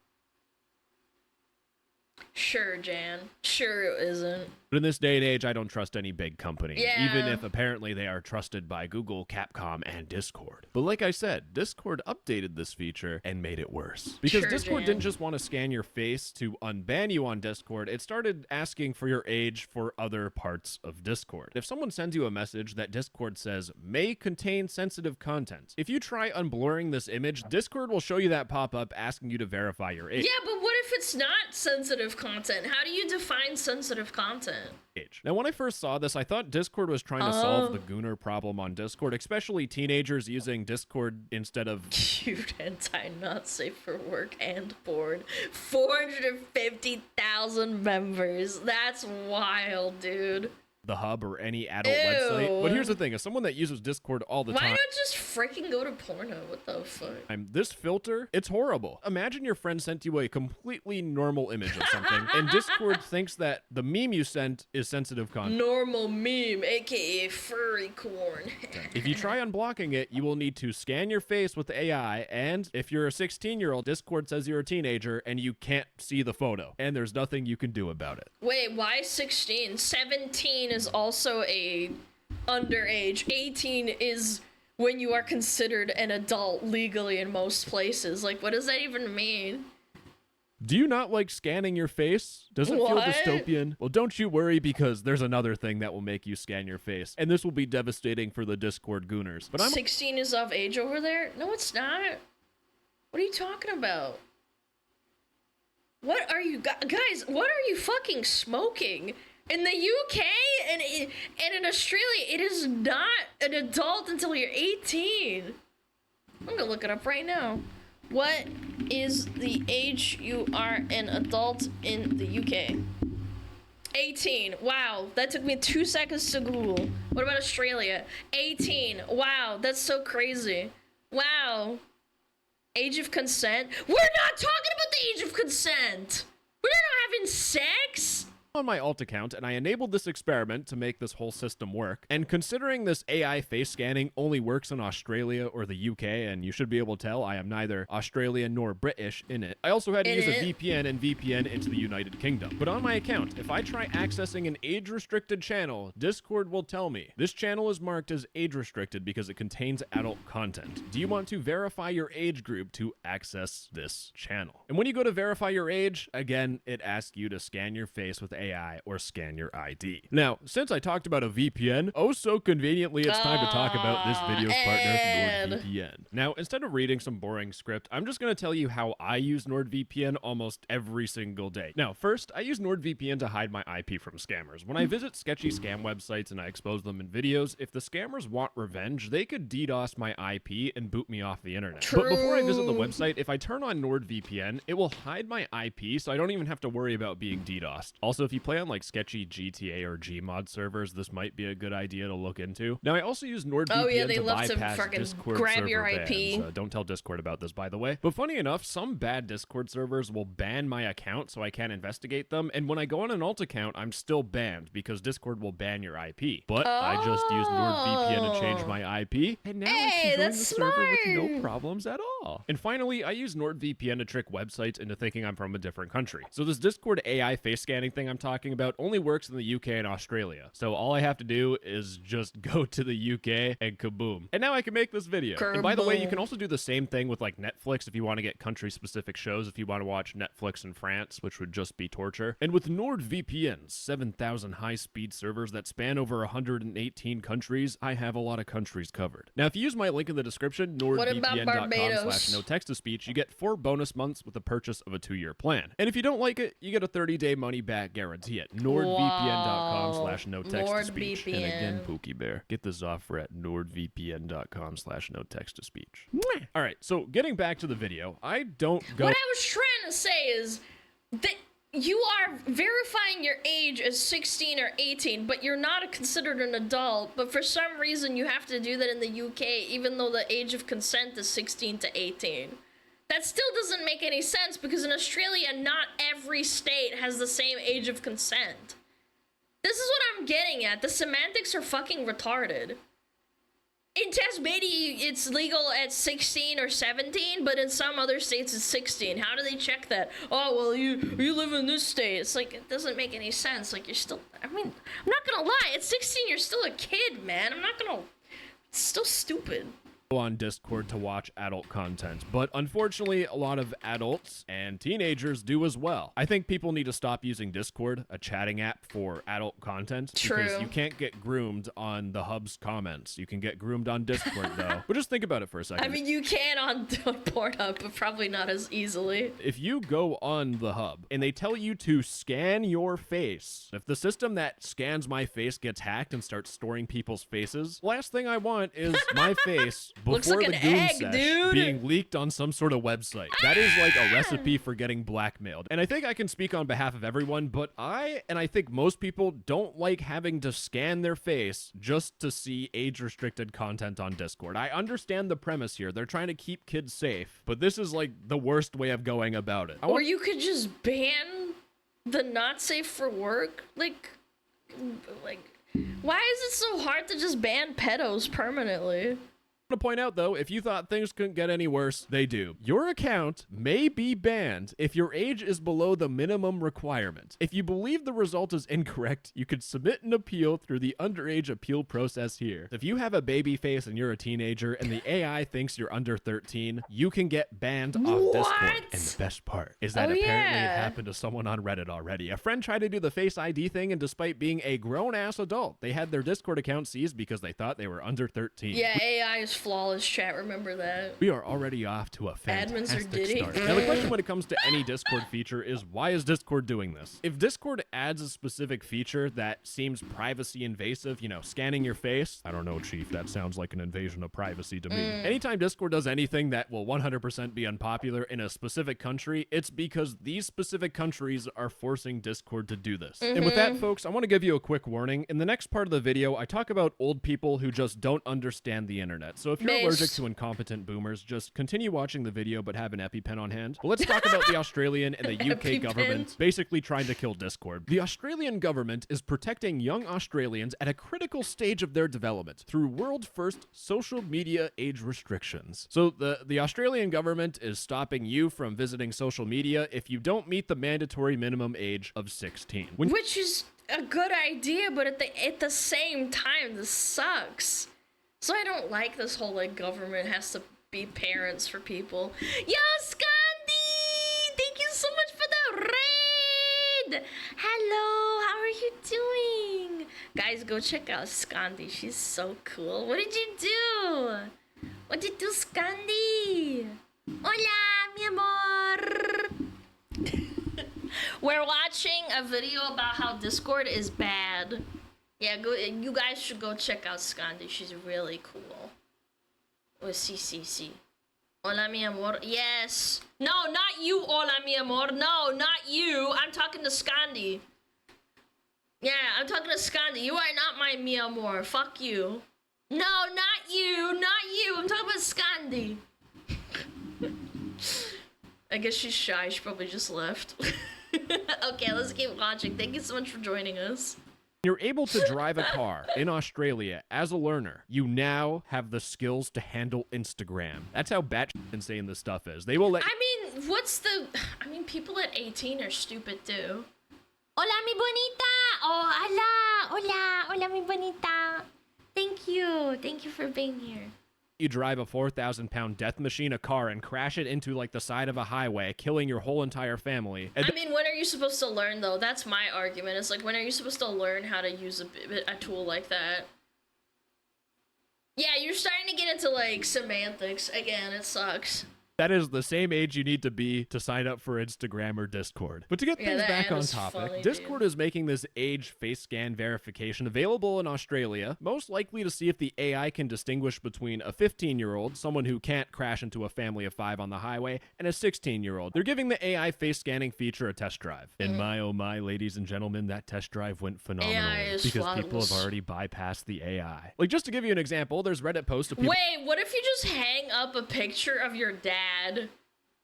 Speaker 1: sure, Jan. Sure it isn't.
Speaker 16: But in this day and age, I don't trust any big company,
Speaker 1: Yeah.
Speaker 16: even if apparently they are trusted by Google, Capcom, and Discord. But like I said, Discord updated this feature and made it worse. Because
Speaker 1: Sure,
Speaker 16: Discord
Speaker 1: Jan.
Speaker 16: didn't just want to scan your face to unban you on Discord, it started asking for your age for other parts of Discord. If someone sends you a message that Discord says may contain sensitive content, if you try unblurring this image, Discord will show you that pop-up asking you to verify your age.
Speaker 1: Yeah, but what if it's not sensitive content? How do you define sensitive content?
Speaker 16: Now, when I first saw this, I thought Discord was trying to solve the gooner problem on Discord, especially teenagers using Discord instead of...
Speaker 1: Cute anti not safe for work and board. 450,000 members. That's wild, dude.
Speaker 16: the hub or any adult website. But here's the thing, as someone that uses Discord all the
Speaker 1: Why
Speaker 16: time.
Speaker 1: not just freaking go to Pornhub? What the fuck?
Speaker 16: This filter, it's horrible. Imagine your friend sent you a completely normal image of something, and Discord thinks that the meme you sent is sensitive content.
Speaker 1: Normal meme, aka furry corn.
Speaker 16: If you try unblocking it, you will need to scan your face with the AI, and if you're a 16-year-old, Discord says you're a teenager, and you can't see the photo, and there's nothing you can do about it.
Speaker 1: Wait, why 16? 17 is also a underage. 18 is when you are considered an adult legally in most places. Like, what does that even mean?
Speaker 16: Do you not like scanning your face? Does it feel dystopian? Well, don't you worry, because there's another thing that will make you scan your face, and this will be devastating for the Discord gooners. But
Speaker 1: 16 is of age over there? No, it's not. What are you talking about? What are you guys? What are you fucking smoking? In the UK and in Australia, it is not an adult until you're 18. I'm gonna look it up right now. What is the age you are an adult in the UK? 18. Wow, that took me 2 seconds to Google. What about Australia? 18. Wow, that's so crazy. Wow. Age of consent? We're not talking about the age of consent! We're not having sex!
Speaker 16: on my alt account, and I enabled this experiment to make this whole system work. And considering this AI face scanning only works in Australia or the UK, and you should be able to tell I am neither Australian nor British in it, I also had to use a VPN and VPN into the United Kingdom. But on my account, if I try accessing an age-restricted channel, Discord will tell me this channel is marked as age-restricted because it contains adult content. Do you want to verify your age group to access this channel? And when you go to verify your age, again, it asks you to scan your face with AI or scan your ID. Now, since I talked about a VPN, oh so conveniently it's time to talk about this video's partner, NordVPN. Now, instead of reading some boring script, I'm just going to tell you how I use NordVPN almost every single day. Now, first, I use NordVPN to hide my IP from scammers. When I visit sketchy scam websites and I expose them in videos, if the scammers want revenge, they could DDoS my IP and boot me off the internet. But before I visit the website, if I turn on NordVPN, it will hide my IP, so I don't even have to worry about being DDoSed. Also, if you play on like sketchy GTA or Gmod servers, this might be a good idea to look into. Now, I also use NordVPN to bypass Discord server
Speaker 1: your IP.
Speaker 16: bans. Don't tell Discord about this, by the way. But funny enough, some bad Discord servers will ban my account so I can't investigate them, and when I go on an alt account, I'm still banned because Discord will ban your IP. But I just used NordVPN to change my IP, and now I can join the server with no problems at all. And finally, I use NordVPN to trick websites into thinking I'm from a different country. So this Discord AI face scanning thing I'm talking about only works in the UK and Australia. So all I have to do is just go to the UK and kaboom. And now I can make this video. And by the way, you can also do the same thing with like Netflix if you want to get country-specific shows, if you want to watch Netflix in France, which would just be torture. And with NordVPN's 7,000 high-speed servers that span over 118 countries, I have a lot of countries covered. Now, if you use my link in the description, nordvpn.com/no-text-to-speech, you get 4 bonus months with the purchase of a 2-year plan. And if you don't like it, you get a 30-day money-back guarantee at nordvpn.com/no-text-to-speech. And again, Pookie Bear, get this offer at nordvpn.com/no-text-to-speech. All right, so getting back to the video, I don't go...
Speaker 1: What I was trying to say is that you are verifying your age as 16 or 18, but you're not considered an adult, but for some reason you have to do that in the UK, even though the age of consent is 16 to 18. That still doesn't make any sense because in Australia, not every state has the same age of consent. This is what I'm getting at. The semantics are fucking retarded. In Tasmania, it's legal at 16 or 17, but in some other states it's 16. How do they check that? Oh, well, you live in this state. It's like, it doesn't make any sense. Like, you're still, I mean, I'm not gonna lie. At 16, you're still a kid, man. I'm not gonna, it's still stupid.
Speaker 16: On Discord to watch adult content, but unfortunately a lot of adults and teenagers do as well. I think people need to stop using Discord, a chatting app, for adult content. Because you can't get groomed on the hub's comments. You can get groomed on Discord though. But just think about it for a second.
Speaker 1: I mean, you can on Pornhub, but probably not as easily.
Speaker 16: If you go on the hub and they tell you to scan your face, if the system that scans my face gets hacked and starts storing people's faces, last thing I want is my face
Speaker 1: Looks
Speaker 16: before
Speaker 1: like
Speaker 16: the
Speaker 1: an
Speaker 16: goon
Speaker 1: egg,
Speaker 16: sesh
Speaker 1: dude.
Speaker 16: being leaked on some sort of website. That is like a recipe for getting blackmailed. And I think I can speak on behalf of everyone, but I think most people don't like having to scan their face just to see age-restricted content on Discord. I understand the premise here. They're trying to keep kids safe, but this is like the worst way of going about it.
Speaker 1: Or you could just ban the not safe for work. Like, why is it so hard to just ban pedos permanently?
Speaker 16: To point out though, if you thought things couldn't get any worse, they do. Your account may be banned if your age is below the minimum requirement. If you believe the result is incorrect, you could submit an appeal through the underage appeal process here. If you have a baby face and you're a teenager and the AI thinks you're under 13, you can get banned off Discord. And the best part is that apparently it happened to someone on Reddit already. A friend tried to do the Face ID thing, and despite being a grown-ass adult, they had their Discord account seized because they thought they were under 13.
Speaker 1: Yeah, AI is flawless, chat. Remember that.
Speaker 16: We are already off to a
Speaker 1: Admins are
Speaker 16: fantastic
Speaker 1: Diddy.
Speaker 16: start. Now, the question when it comes to any Discord feature is, why is Discord doing this? If Discord adds a specific feature that seems privacy invasive, you know, scanning your face, I don't know, Chief, that sounds like an invasion of privacy to me. Anytime Discord does anything that will 100% be unpopular in a specific country, it's because these specific countries are forcing Discord to do this. And with that, folks, I want to give you a quick warning. In the next part of the video, I talk about old people who just don't understand the internet. So if you're allergic to incompetent boomers, just continue watching the video but have an EpiPen on hand. But let's talk about the Australian and the UK government basically trying to kill Discord. The Australian government is protecting young Australians at a critical stage of their development through world-first social media age restrictions. So the Australian government is stopping you from visiting social media if you don't meet the mandatory minimum age of 16.
Speaker 1: Which is a good idea, but at the same time, this sucks. So I don't like this whole, like, government has to be parents for people. Yo, Scandi! Thank you so much for the raid! Hello, how are you doing? Guys, go check out Scandi. She's so cool. What did you do? What did you do, Scandi? Hola, mi amor! We're watching a video about how Discord is bad. Yeah, you guys should go check out Scandi. She's really cool. Or CCC. Hola, mi amor. Yes. No, not you, hola, mi amor. No, not you. I'm talking to Scandi. Yeah, I'm talking to Scandi. You are not my mi amor. Fuck you. No, not you. Not you. I'm talking about Scandi. I guess she's shy. She probably just left. Okay, let's keep watching. Thank you so much for joining us.
Speaker 16: You're able to drive a car in Australia as a learner. You now have the skills to handle Instagram. That's how batshit insane this stuff is. They will let
Speaker 1: I mean, people at 18 are stupid too. Hola, mi bonita! Oh, hola! Hola! Hola, mi bonita! Thank you. Thank you for being here.
Speaker 16: You drive a 4,000-pound death machine, a car, and crash it into like the side of a highway, killing your whole entire family.
Speaker 1: I mean, when are you supposed to learn though? That's my argument. It's like, when are you supposed to learn how to use a tool like that? Yeah, you're starting to get into like semantics again. It sucks.
Speaker 16: That is the same age you need to be to sign up for Instagram or Discord. But to get things back on topic, Discord is making this age face scan verification available in Australia, most likely to see if the AI can distinguish between a 15-year-old, someone who can't crash into a family of 5 on the highway, and a 16-year-old. They're giving the AI face scanning feature a test drive. And my oh my, ladies and gentlemen, that test drive went phenomenally because people have already bypassed the AI. Like, just to give you an example, there's Reddit posts of people—
Speaker 1: Wait, what if you just hang up a picture of your dad?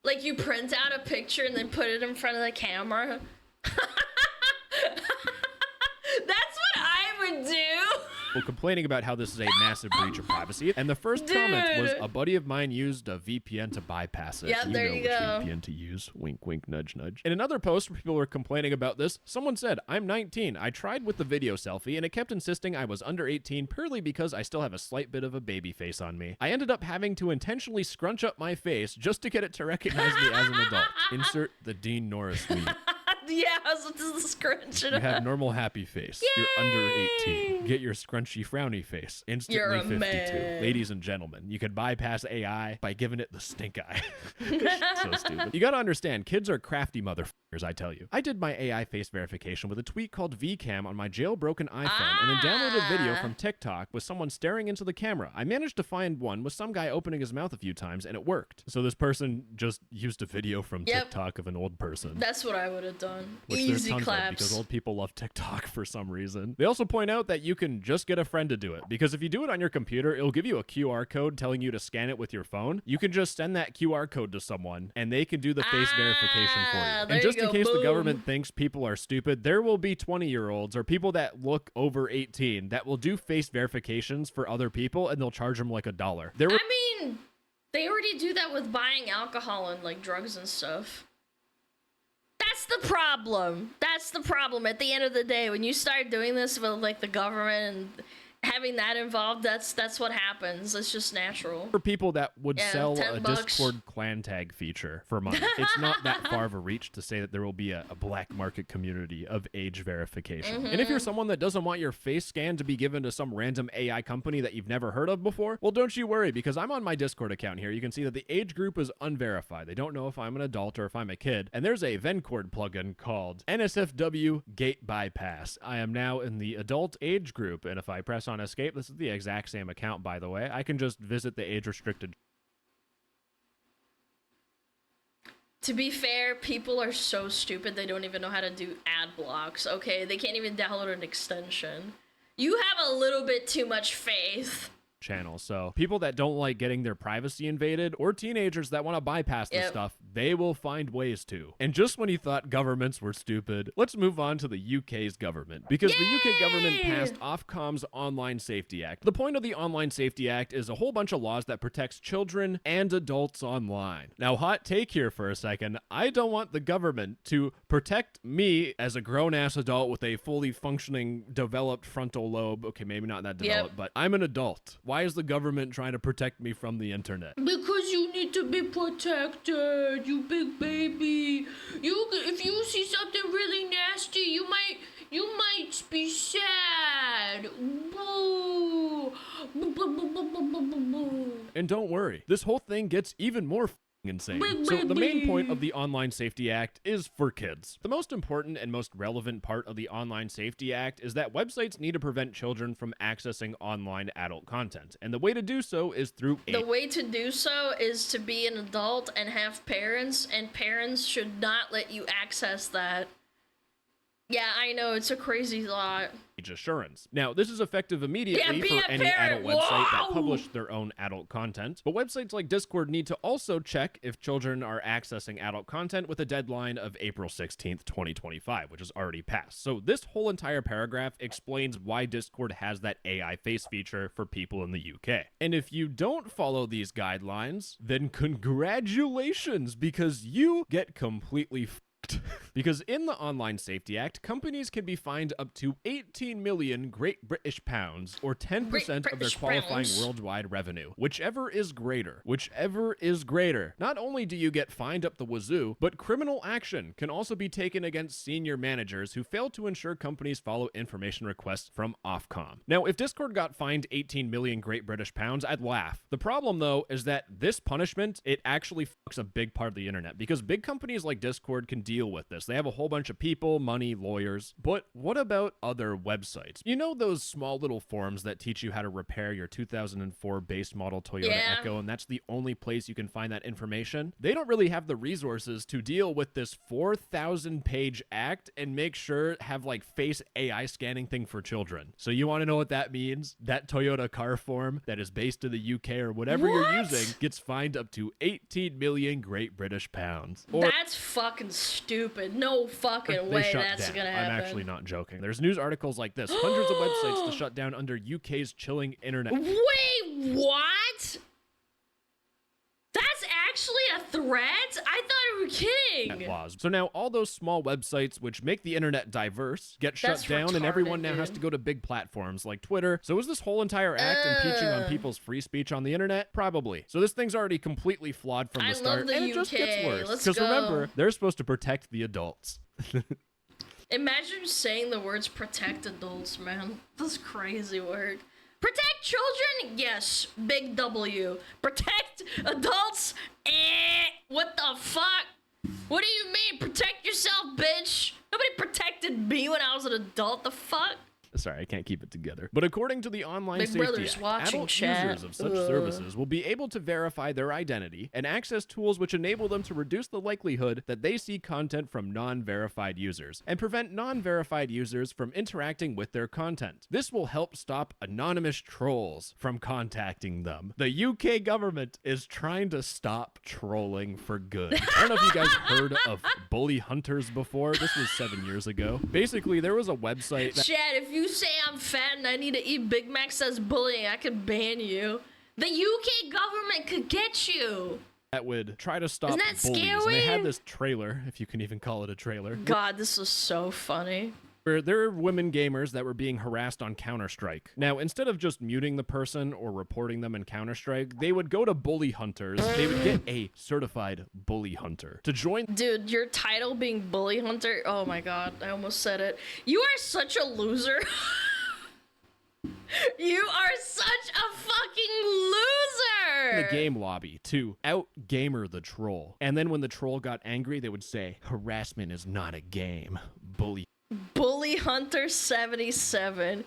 Speaker 1: Like, you print out a picture and then put it in front of the camera? That's what I would do!
Speaker 16: complaining about how this is a massive breach of privacy, and the first comment was, a buddy of mine used a VPN to bypass it.
Speaker 1: Yep, there you go.
Speaker 16: Which VPN to use. Wink, wink, nudge, nudge. In another post where people were complaining about this, someone said, I'm 19. I tried with the video selfie, and it kept insisting I was under 18 purely because I still have a slight bit of a baby face on me. I ended up having to intentionally scrunch up my face just to get it to recognize me as an adult. Insert the Dean Norris meme.
Speaker 1: yeah, this is scrunch it
Speaker 16: You
Speaker 1: up.
Speaker 16: have normal happy face. You're under 18. Get your scrunchy frowny face. Instantly
Speaker 1: You're a
Speaker 16: 52.
Speaker 1: man.
Speaker 16: Ladies and gentlemen, you could bypass AI by giving it the stink eye. So stupid. You gotta understand, kids are crafty motherfuckers, I tell you. I did my AI face verification with a tweak called VCam on my jailbroken iPhone and then downloaded a video from TikTok with someone staring into the camera. I managed to find one with some guy opening his mouth a few times and it worked. So this person just used a video from TikTok of an old person.
Speaker 1: That's what I would have done.
Speaker 16: Which there's
Speaker 1: Easy
Speaker 16: tons of
Speaker 1: claps.
Speaker 16: because old people love TikTok for some reason. They also point out that you can just get a friend to do it because if you do it on your computer, it'll give you a QR code telling you to scan it with your phone. You can just send that QR code to someone and they can do the face verification for you. And just in case the government thinks people are stupid, there will be 20-year-olds or people that look over 18 that will do face verifications for other people and they'll charge them like $1.
Speaker 1: I mean, they already do that with buying alcohol and like drugs and stuff. That's the problem. That's the problem. At the end of the day, when you start doing this with like the government and having that involved, that's what happens. It's just natural.
Speaker 16: For people that would sell a
Speaker 1: $10.
Speaker 16: Discord clan tag feature for money. It's not that far of a reach to say that there will be a black market community of age verification. And if you're someone that doesn't want your face scan to be given to some random AI company that you've never heard of before, well, don't you worry, because I'm on my Discord account here. You can see that the age group is unverified. They don't know if I'm an adult or if I'm a kid. And there's a Vencord plugin called NSFW Gate Bypass. I am now in the adult age group, and if I press on escape, this is the exact same account, by the way, I can just visit the age restricted.
Speaker 1: To be fair, people are so stupid they don't even know how to do ad blocks. Okay, they can't even download an extension. You have a little bit too much faith.
Speaker 16: Channel. So people that don't like getting their privacy invaded or teenagers that want to bypass this stuff, they will find ways to. And just when you thought governments were stupid, let's move on to the UK's government, because the UK government passed Ofcom's Online Safety Act. The point of the Online Safety Act is a whole bunch of laws that protects children and adults online. Now, hot take here for a second. I don't want the government to protect me as a grown-ass adult with a fully functioning, developed frontal lobe. Okay, maybe not that developed, but I'm an adult. Why is the government trying to protect me from the internet?
Speaker 1: Because you need to be protected, you big baby. If you see something really nasty, you might be sad. Boo.
Speaker 16: And don't worry, this whole thing gets even more insane. So the main point of the Online Safety Act is for kids. The most important and most relevant part of the Online Safety Act is that websites need to prevent children from accessing online adult content. And the way to do so is through
Speaker 1: The way to do so is to be an adult and have parents, and parents should not let you access that. Yeah, I know, it's a crazy lot.
Speaker 16: age assurance. Now, this is effective immediately for any adult website that publish their own adult content, but websites like Discord need to also check if children are accessing adult content with a deadline of April 16th, 2025, which is already passed. So this whole entire paragraph explains why Discord has that AI face feature for people in the UK. And if you don't follow these guidelines, then congratulations, because you get completely because in the Online Safety Act, companies can be fined up to 18 million Great British pounds, or 10% of their qualifying worldwide revenue. Whichever is greater. Whichever is greater. Not only do you get fined up the wazoo, but criminal action can also be taken against senior managers who fail to ensure companies follow information requests from Ofcom. Now, if Discord got fined 18 million Great British pounds, I'd laugh. The problem, though, is that this punishment, it actually fucks a big part of the internet, because big companies like Discord can deal with this. They have a whole bunch of people, money, lawyers. But what about other websites? You know those small little forums that teach you how to repair your 2004 base model Toyota Echo, and that's the only place you can find that information? They don't really have the resources to deal with this 4,000 page act and make sure have like face AI scanning thing for children. So you want to know what that means? That Toyota car form that is based in the UK or whatever you're using gets fined up to 18 million Great British pounds. Or
Speaker 1: that's fucking stupid. No fucking way that's gonna happen.
Speaker 16: I'm actually not joking. There's news articles like this. Hundreds of websites to shut down under UK's chilling internet.
Speaker 1: Wait, what? That's actually a threat? I thought you were kidding.
Speaker 16: Laws. So now all those small websites which make the internet diverse get shut down, and everyone now has to go to big platforms like Twitter. So is this whole entire act impeaching on people's free speech on the internet? Probably. So this thing's already completely flawed from the start, and it just gets worse. Because remember, they're supposed to protect the adults.
Speaker 1: Imagine saying the words protect adults, man. That's crazy work. Protect children? Yes. Big W. Protect adults? What the fuck? What do you mean? Protect yourself, bitch. Nobody protected me when I was an adult. The fuck?
Speaker 16: Sorry, I can't keep it together. But according to the Online
Speaker 1: Big
Speaker 16: Safety
Speaker 1: Brother's
Speaker 16: Act,
Speaker 1: watching,
Speaker 16: adult
Speaker 1: chat.
Speaker 16: users of such services will be able to verify their identity and access tools which enable them to reduce the likelihood that they see content from non-verified users and prevent non-verified users from interacting with their content. This will help stop anonymous trolls from contacting them. The UK government is trying to stop trolling for good. I don't know if you guys heard of bully hunters before. This was 7 years ago. Basically, there was a website that...
Speaker 1: Chad, if you say I'm fat and I need to eat Big Macs as bullying, I could ban you. The UK government could get you.
Speaker 16: That would try to stop
Speaker 1: Isn't that
Speaker 16: bullies.
Speaker 1: scary?
Speaker 16: And they had this trailer, if you can even call it a trailer.
Speaker 1: God, this was so funny.
Speaker 16: Where there are women gamers that were being harassed on Counter-Strike. Now, instead of just muting the person or reporting them in Counter-Strike, they would go to bully hunters. They would get a certified bully hunter to join.
Speaker 1: Dude, your title being bully hunter. Oh my god, I almost said it. You are such a loser. You are such a fucking loser.
Speaker 16: The game lobby to out-gamer the troll. And then when the troll got angry, they would say, harassment is not a game.
Speaker 1: Bully Hunter 77.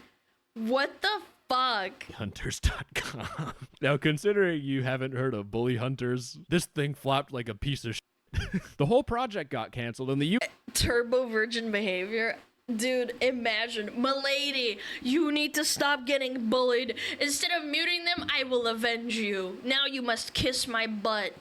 Speaker 1: What the fuck?
Speaker 16: Hunters.com. Now, considering you haven't heard of bully hunters, this thing flopped like a piece of shit. The whole project got canceled and the
Speaker 1: Turbo virgin behavior. Dude, imagine, milady, you need to stop getting bullied. Instead of muting them, I will avenge you. Now you must kiss my butt.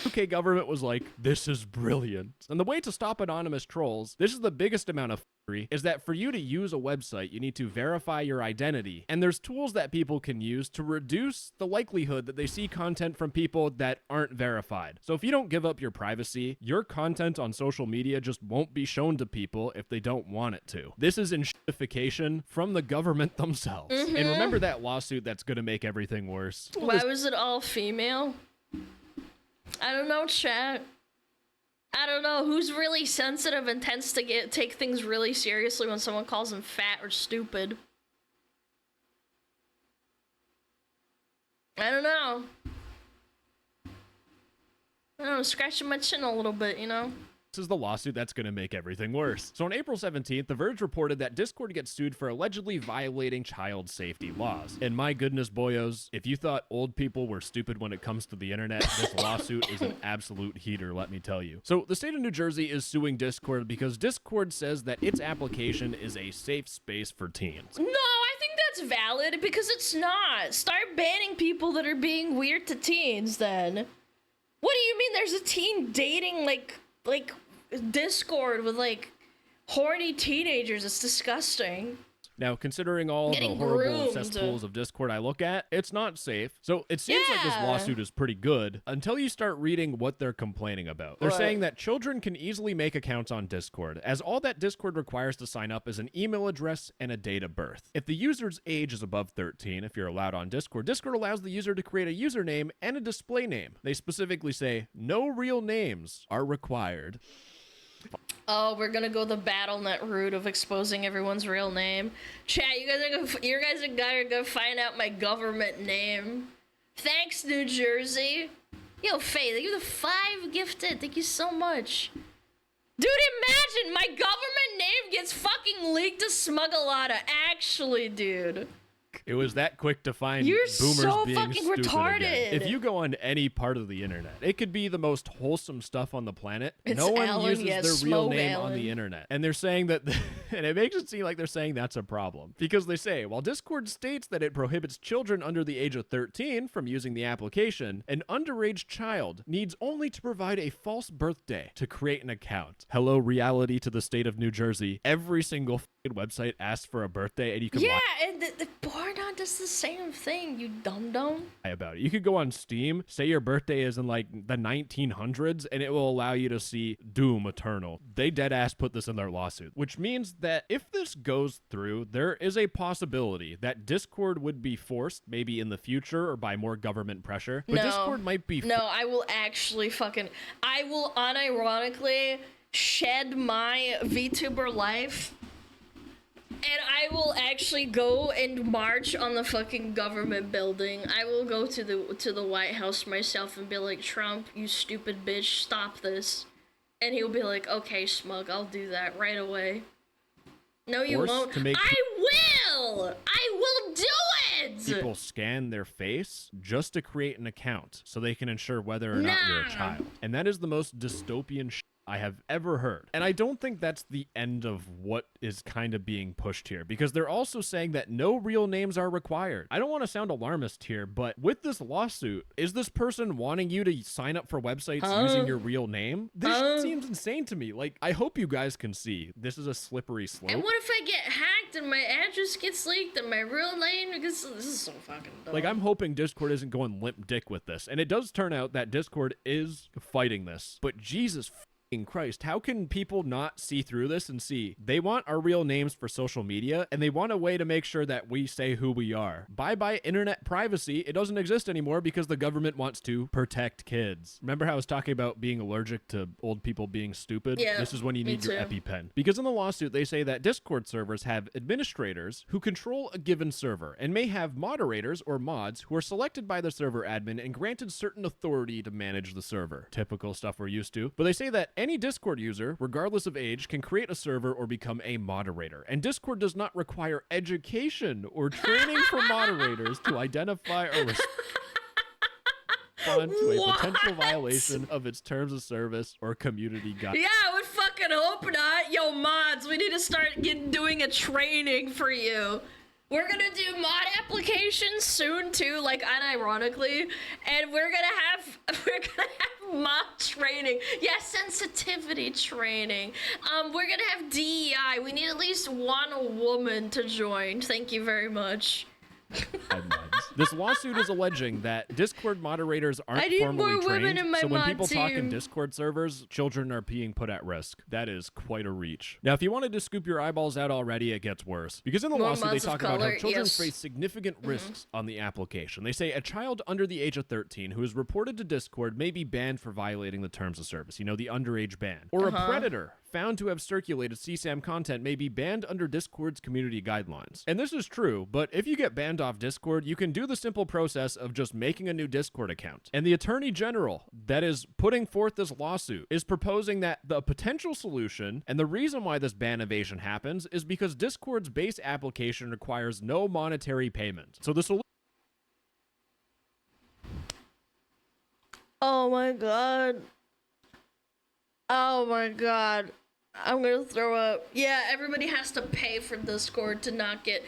Speaker 16: UK government was like, this is brilliant. And the way to stop anonymous trolls, this is the biggest amount of f***ery, is that for you to use a website, you need to verify your identity. And there's tools that people can use to reduce the likelihood that they see content from people that aren't verified. So if you don't give up your privacy, your content on social media just won't be shown to people if they don't want it to. This is enshittification from the government themselves. And remember that lawsuit that's gonna make everything worse.
Speaker 1: Why was it all female? I don't know, chat. I don't know who's really sensitive and tends to take things really seriously when someone calls them fat or stupid. I don't know. I don't know, scratching my chin a little bit, you know?
Speaker 16: This is the lawsuit that's going to make everything worse. So on April 17th, The Verge reported that Discord gets sued for allegedly violating child safety laws. And my goodness, boyos, if you thought old people were stupid when it comes to the internet, this lawsuit is an absolute heater, let me tell you. So the state of New Jersey is suing Discord because Discord says that its application is a safe space for teens.
Speaker 1: No, I think that's valid because it's not. Start banning people that are being weird to teens then. What do you mean there's a teen dating like Discord with like horny teenagers? It's disgusting.
Speaker 16: Now, considering all the horrible cesspools of Discord I look at, it's not safe. So it seems like this lawsuit is pretty good until you start reading what they're complaining about. They're saying that children can easily make accounts on Discord, as all that Discord requires to sign up is an email address and a date of birth. If the user's age is above 13, if you're allowed on Discord, Discord allows the user to create a username and a display name. They specifically say no real names are required.
Speaker 1: Oh, we're gonna go the BattleNet route of exposing everyone's real name. Chat, you guys are gonna find out my government name. Thanks, New Jersey. Yo, Faye, thank you for the 5 gifted. Thank you so much. Dude, imagine my government name gets fucking leaked to SmugAlana. Actually, dude.
Speaker 16: It was that quick to find
Speaker 1: You're
Speaker 16: boomers
Speaker 1: so
Speaker 16: being
Speaker 1: fucking
Speaker 16: stupid
Speaker 1: retarded.
Speaker 16: Again. If you go on any part of the internet, it could be the most wholesome stuff on the planet.
Speaker 1: It's
Speaker 16: no one
Speaker 1: Alan,
Speaker 16: uses their real name on the internet. And they're saying that, and it makes it seem like they're saying that's a problem. Because they say, while Discord states that it prohibits children under the age of 13 from using the application, an underage child needs only to provide a false birthday to create an account. Hello, reality to the state of New Jersey. Every single website asks for a birthday and you can lie
Speaker 1: and the Pornhub does the same thing, you dum-dum.
Speaker 16: about it. You could go on Steam, say your birthday is in like the 1900s, and it will allow you to see Doom Eternal. They dead ass put this in their lawsuit, which means that if this goes through, there is a possibility that Discord would be forced, maybe in the future or by more government pressure, but Discord might be
Speaker 1: I will actually I will unironically shed my VTuber life, and I will actually go and march on the fucking government building. I will go to the White House myself and be like, Trump, you stupid bitch, stop this. And he'll be like, okay, Smug, I'll do that right away. No, you won't. I will do it!
Speaker 16: People scan their face just to create an account so they can ensure whether or not you're a child. And that is the most dystopian shit I have ever heard. And I don't think that's the end of what is kind of being pushed here, because they're also saying that no real names are required. I don't want to sound alarmist here, but with this lawsuit, is this person wanting you to sign up for websites using your real name? This shit seems insane to me. Like, I hope you guys can see this is a slippery slope.
Speaker 1: And what if I get hacked and my address gets leaked and my real name? Because this is so fucking dumb.
Speaker 16: Like, I'm hoping Discord isn't going limp dick with this. And it does turn out that Discord is fighting this. But Jesus Christ, how can people not see through this and see they want our real names for social media, and they want a way to make sure that we say who we are? Bye internet privacy. It doesn't exist anymore because the government wants to protect kids. Remember how I was talking about being allergic to old people being stupid?
Speaker 1: Yeah,
Speaker 16: this is when you need your EpiPen. Because in the lawsuit, they say that Discord servers have administrators who control a given server and may have moderators or mods who are selected by the server admin and granted certain authority to manage the server. Typical stuff we're used to. But they say that any Discord user, regardless of age, can create a server or become a moderator. And Discord does not require education or training for moderators to identify or respond to a potential violation of its terms of service or community guidelines.
Speaker 1: Yeah, I would fucking hope not. Yo, mods, we need to start doing a training for you. We're gonna do mod applications soon too, like unironically, and we're gonna have mod training. Yeah, sensitivity training. We're gonna have DEI. We need at least one woman to join. Thank you very much.
Speaker 16: This lawsuit is alleging that Discord moderators aren't formally trained, so when people talk in Discord servers, children are being put at risk. That is quite a reach. Now, if you wanted to scoop your eyeballs out already, it gets worse. Because in the lawsuit, they talk about how children face significant risks on the application. They say a child under the age of 13 who is reported to Discord may be banned for violating the terms of service, you know, the underage ban. Or a predator found to have circulated CSAM content may be banned under Discord's community guidelines. And this is true, but if you get banned off Discord, you can do the simple process of just making a new Discord account. And the Attorney General that is putting forth this lawsuit is proposing that the potential solution, and the reason why this ban evasion happens, is because Discord's base application requires no monetary payment. So the solution...
Speaker 1: Oh my god. Oh my god. I'm gonna throw up. Yeah, everybody has to pay for Discord to not get...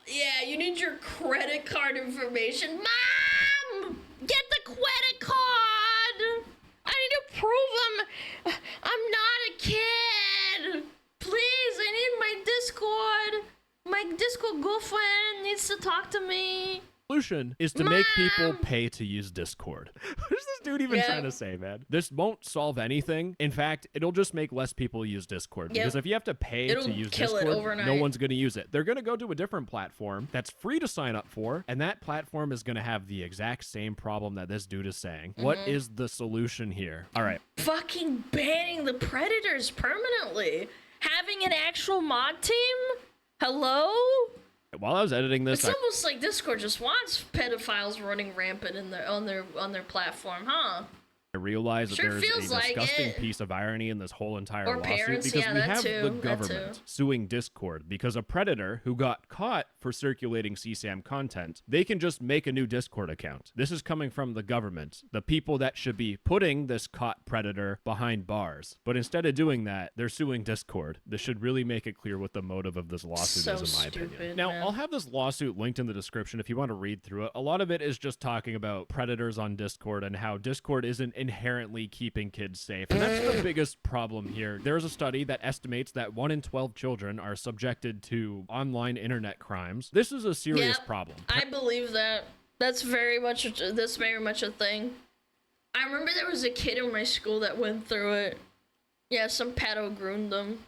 Speaker 1: Yeah, you need your credit card information. Mom! Get the credit card! I need to prove I'm not a kid! Please, I need my Discord! My Discord girlfriend needs to talk to me.
Speaker 16: Solution is to make people pay to use Discord. What is this dude even trying to say, man? This won't solve anything. In fact, it'll just make less people use Discord. Because if you have to pay to use Discord, no one's going to use it. They're going to go to a different platform that's free to sign up for, and that platform is going to have the exact same problem that this dude is saying. What is the solution here? All right.
Speaker 1: Fucking banning the predators permanently. Having an actual mod team? Hello?
Speaker 16: While I was editing this,
Speaker 1: it's almost like Discord just wants pedophiles running rampant in on their platform, huh?
Speaker 16: I realize that there's a disgusting piece of irony in this whole entire lawsuit because we have the government suing Discord because a predator who got caught for circulating CSAM content, they can just make a new Discord account. This is coming from the government, the people that should be putting this caught predator behind bars. But instead of doing that, they're suing Discord. This should really make it clear what the motive of this lawsuit is, in my opinion. Now, I'll have this lawsuit linked in the description if you want to read through it. A lot of it is just talking about predators on Discord and how Discord isn't inherently keeping kids safe. And that's the biggest problem here. There's a study that estimates that 1 in 12 children are subjected to online internet crimes. This is a serious problem.
Speaker 1: I believe that. That's very much a thing. I remember there was a kid in my school that went through it. Yeah, some pedo groomed them.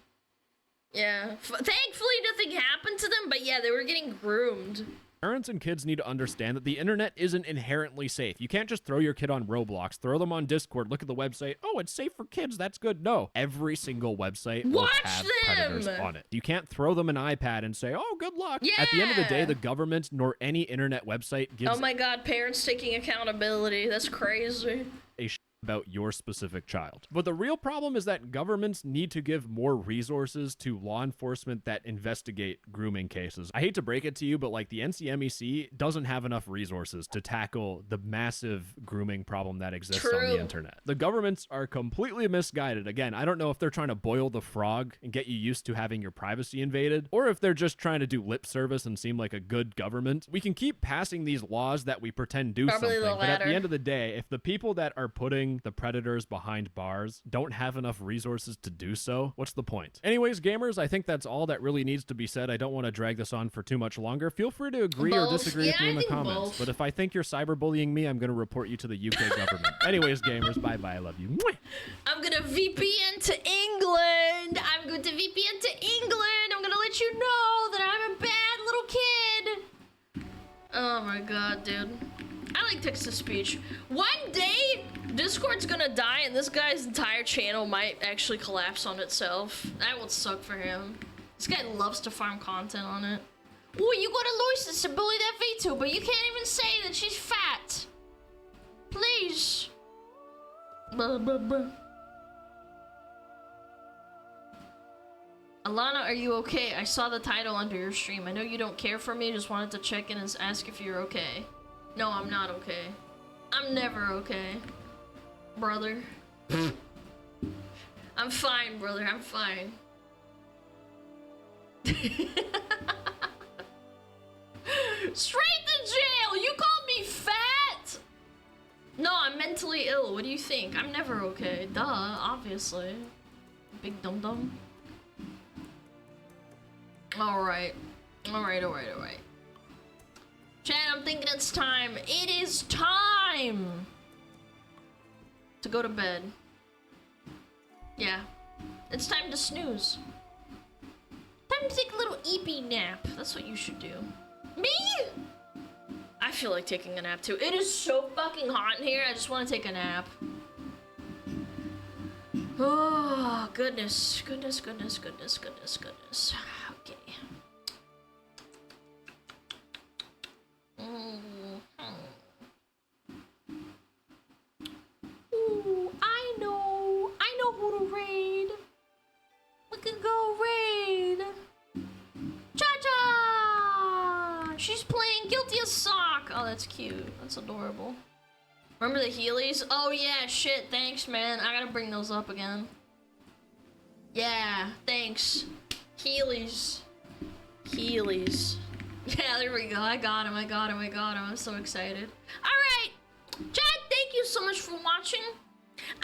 Speaker 1: Yeah. Thankfully, nothing happened to them, but yeah, they were getting groomed.
Speaker 16: Parents and kids need to understand that the internet isn't inherently safe. You can't just throw your kid on Roblox, throw them on Discord, look at the website, oh, it's safe for kids, that's good. No, every single website will have predators on it. You can't throw them an iPad and say, oh, good luck.
Speaker 1: Yeah.
Speaker 16: At the end of the day, the government nor any internet website gives
Speaker 1: Oh my god, parents taking accountability. That's crazy.
Speaker 16: a shit about your specific child. But the real problem is that governments need to give more resources to law enforcement that investigate grooming cases. I hate to break it to you, but like the NCMEC doesn't have enough resources to tackle the massive grooming problem that exists on the internet. The governments are completely misguided. Again, I don't know if they're trying to boil the frog and get you used to having your privacy invaded, or if they're just trying to do lip service and seem like a good government. We can keep passing these laws that we pretend do something, but at the end of the day, if the people that are putting the predators behind bars don't have enough resources to do so, what's the point? Anyways, gamers, I think that's all that really needs to be said. I don't want to drag this on for too much longer. Feel free to agree or disagree with me in the comments. But if I think you're cyberbullying me, I'm going to report you to the UK government. Anyways, gamers, bye-bye. I love you. Mwah.
Speaker 1: I'm going to VPN to England. I'm going to VPN to England. I'm going to let you know that I'm a bad little kid. Oh my god, dude. I like text-to-speech. One day, Discord's gonna die and this guy's entire channel might actually collapse on itself. That would suck for him. This guy loves to farm content on it. Ooh, you go to Loises to bully that V2, but you can't even say that she's fat. Please. Blah, blah, blah. Alana, are you okay? I saw the title under your stream. I know you don't care for me, just wanted to check in and ask if you're okay. No, I'm not okay. I'm never okay. Brother. I'm fine, brother. I'm fine. Straight to jail! You called me fat? No, I'm mentally ill. What do you think? I'm never okay. Duh, obviously. Big dum-dum. Alright. Alright. Chad, I'm thinking it's time. It is time to go to bed. Yeah. It's time to snooze. Time to take a little EP nap. That's what you should do. Me? I feel like taking a nap too. It is so fucking hot in here. I just want to take a nap. Oh, goodness. Goodness. Okay. Ooh, I know who to raid. We can go raid. Cha-cha! She's playing Guilty as Sock. Oh, that's cute. That's adorable. Remember the Heelys? Oh yeah, shit, thanks, man. I gotta bring those up again. Yeah, thanks. Heelys. Yeah, there we go. I got him. I'm so excited. Alright! Chad, thank you so much for watching.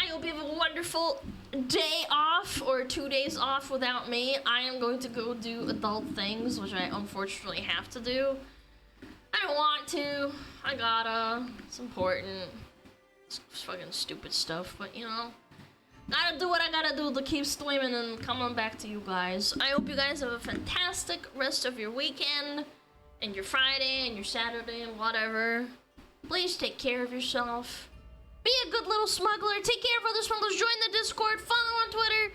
Speaker 1: I hope you have a wonderful day off, or 2 days off without me. I am going to go do adult things, which I unfortunately have to do. I don't want to. I gotta. It's important. It's fucking stupid stuff, but you know. Gotta do what I gotta do to keep streaming and coming back to you guys. I hope you guys have a fantastic rest of your weekend, and your Friday, and your Saturday, and whatever. Please take care of yourself. Be a good little smuggler. Take care of other smugglers. Join the Discord. Follow on Twitter.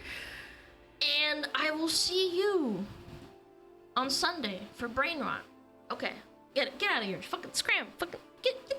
Speaker 1: And I will see you on Sunday for Brain Rot. Okay. Get out of here. Fucking scram. Fucking get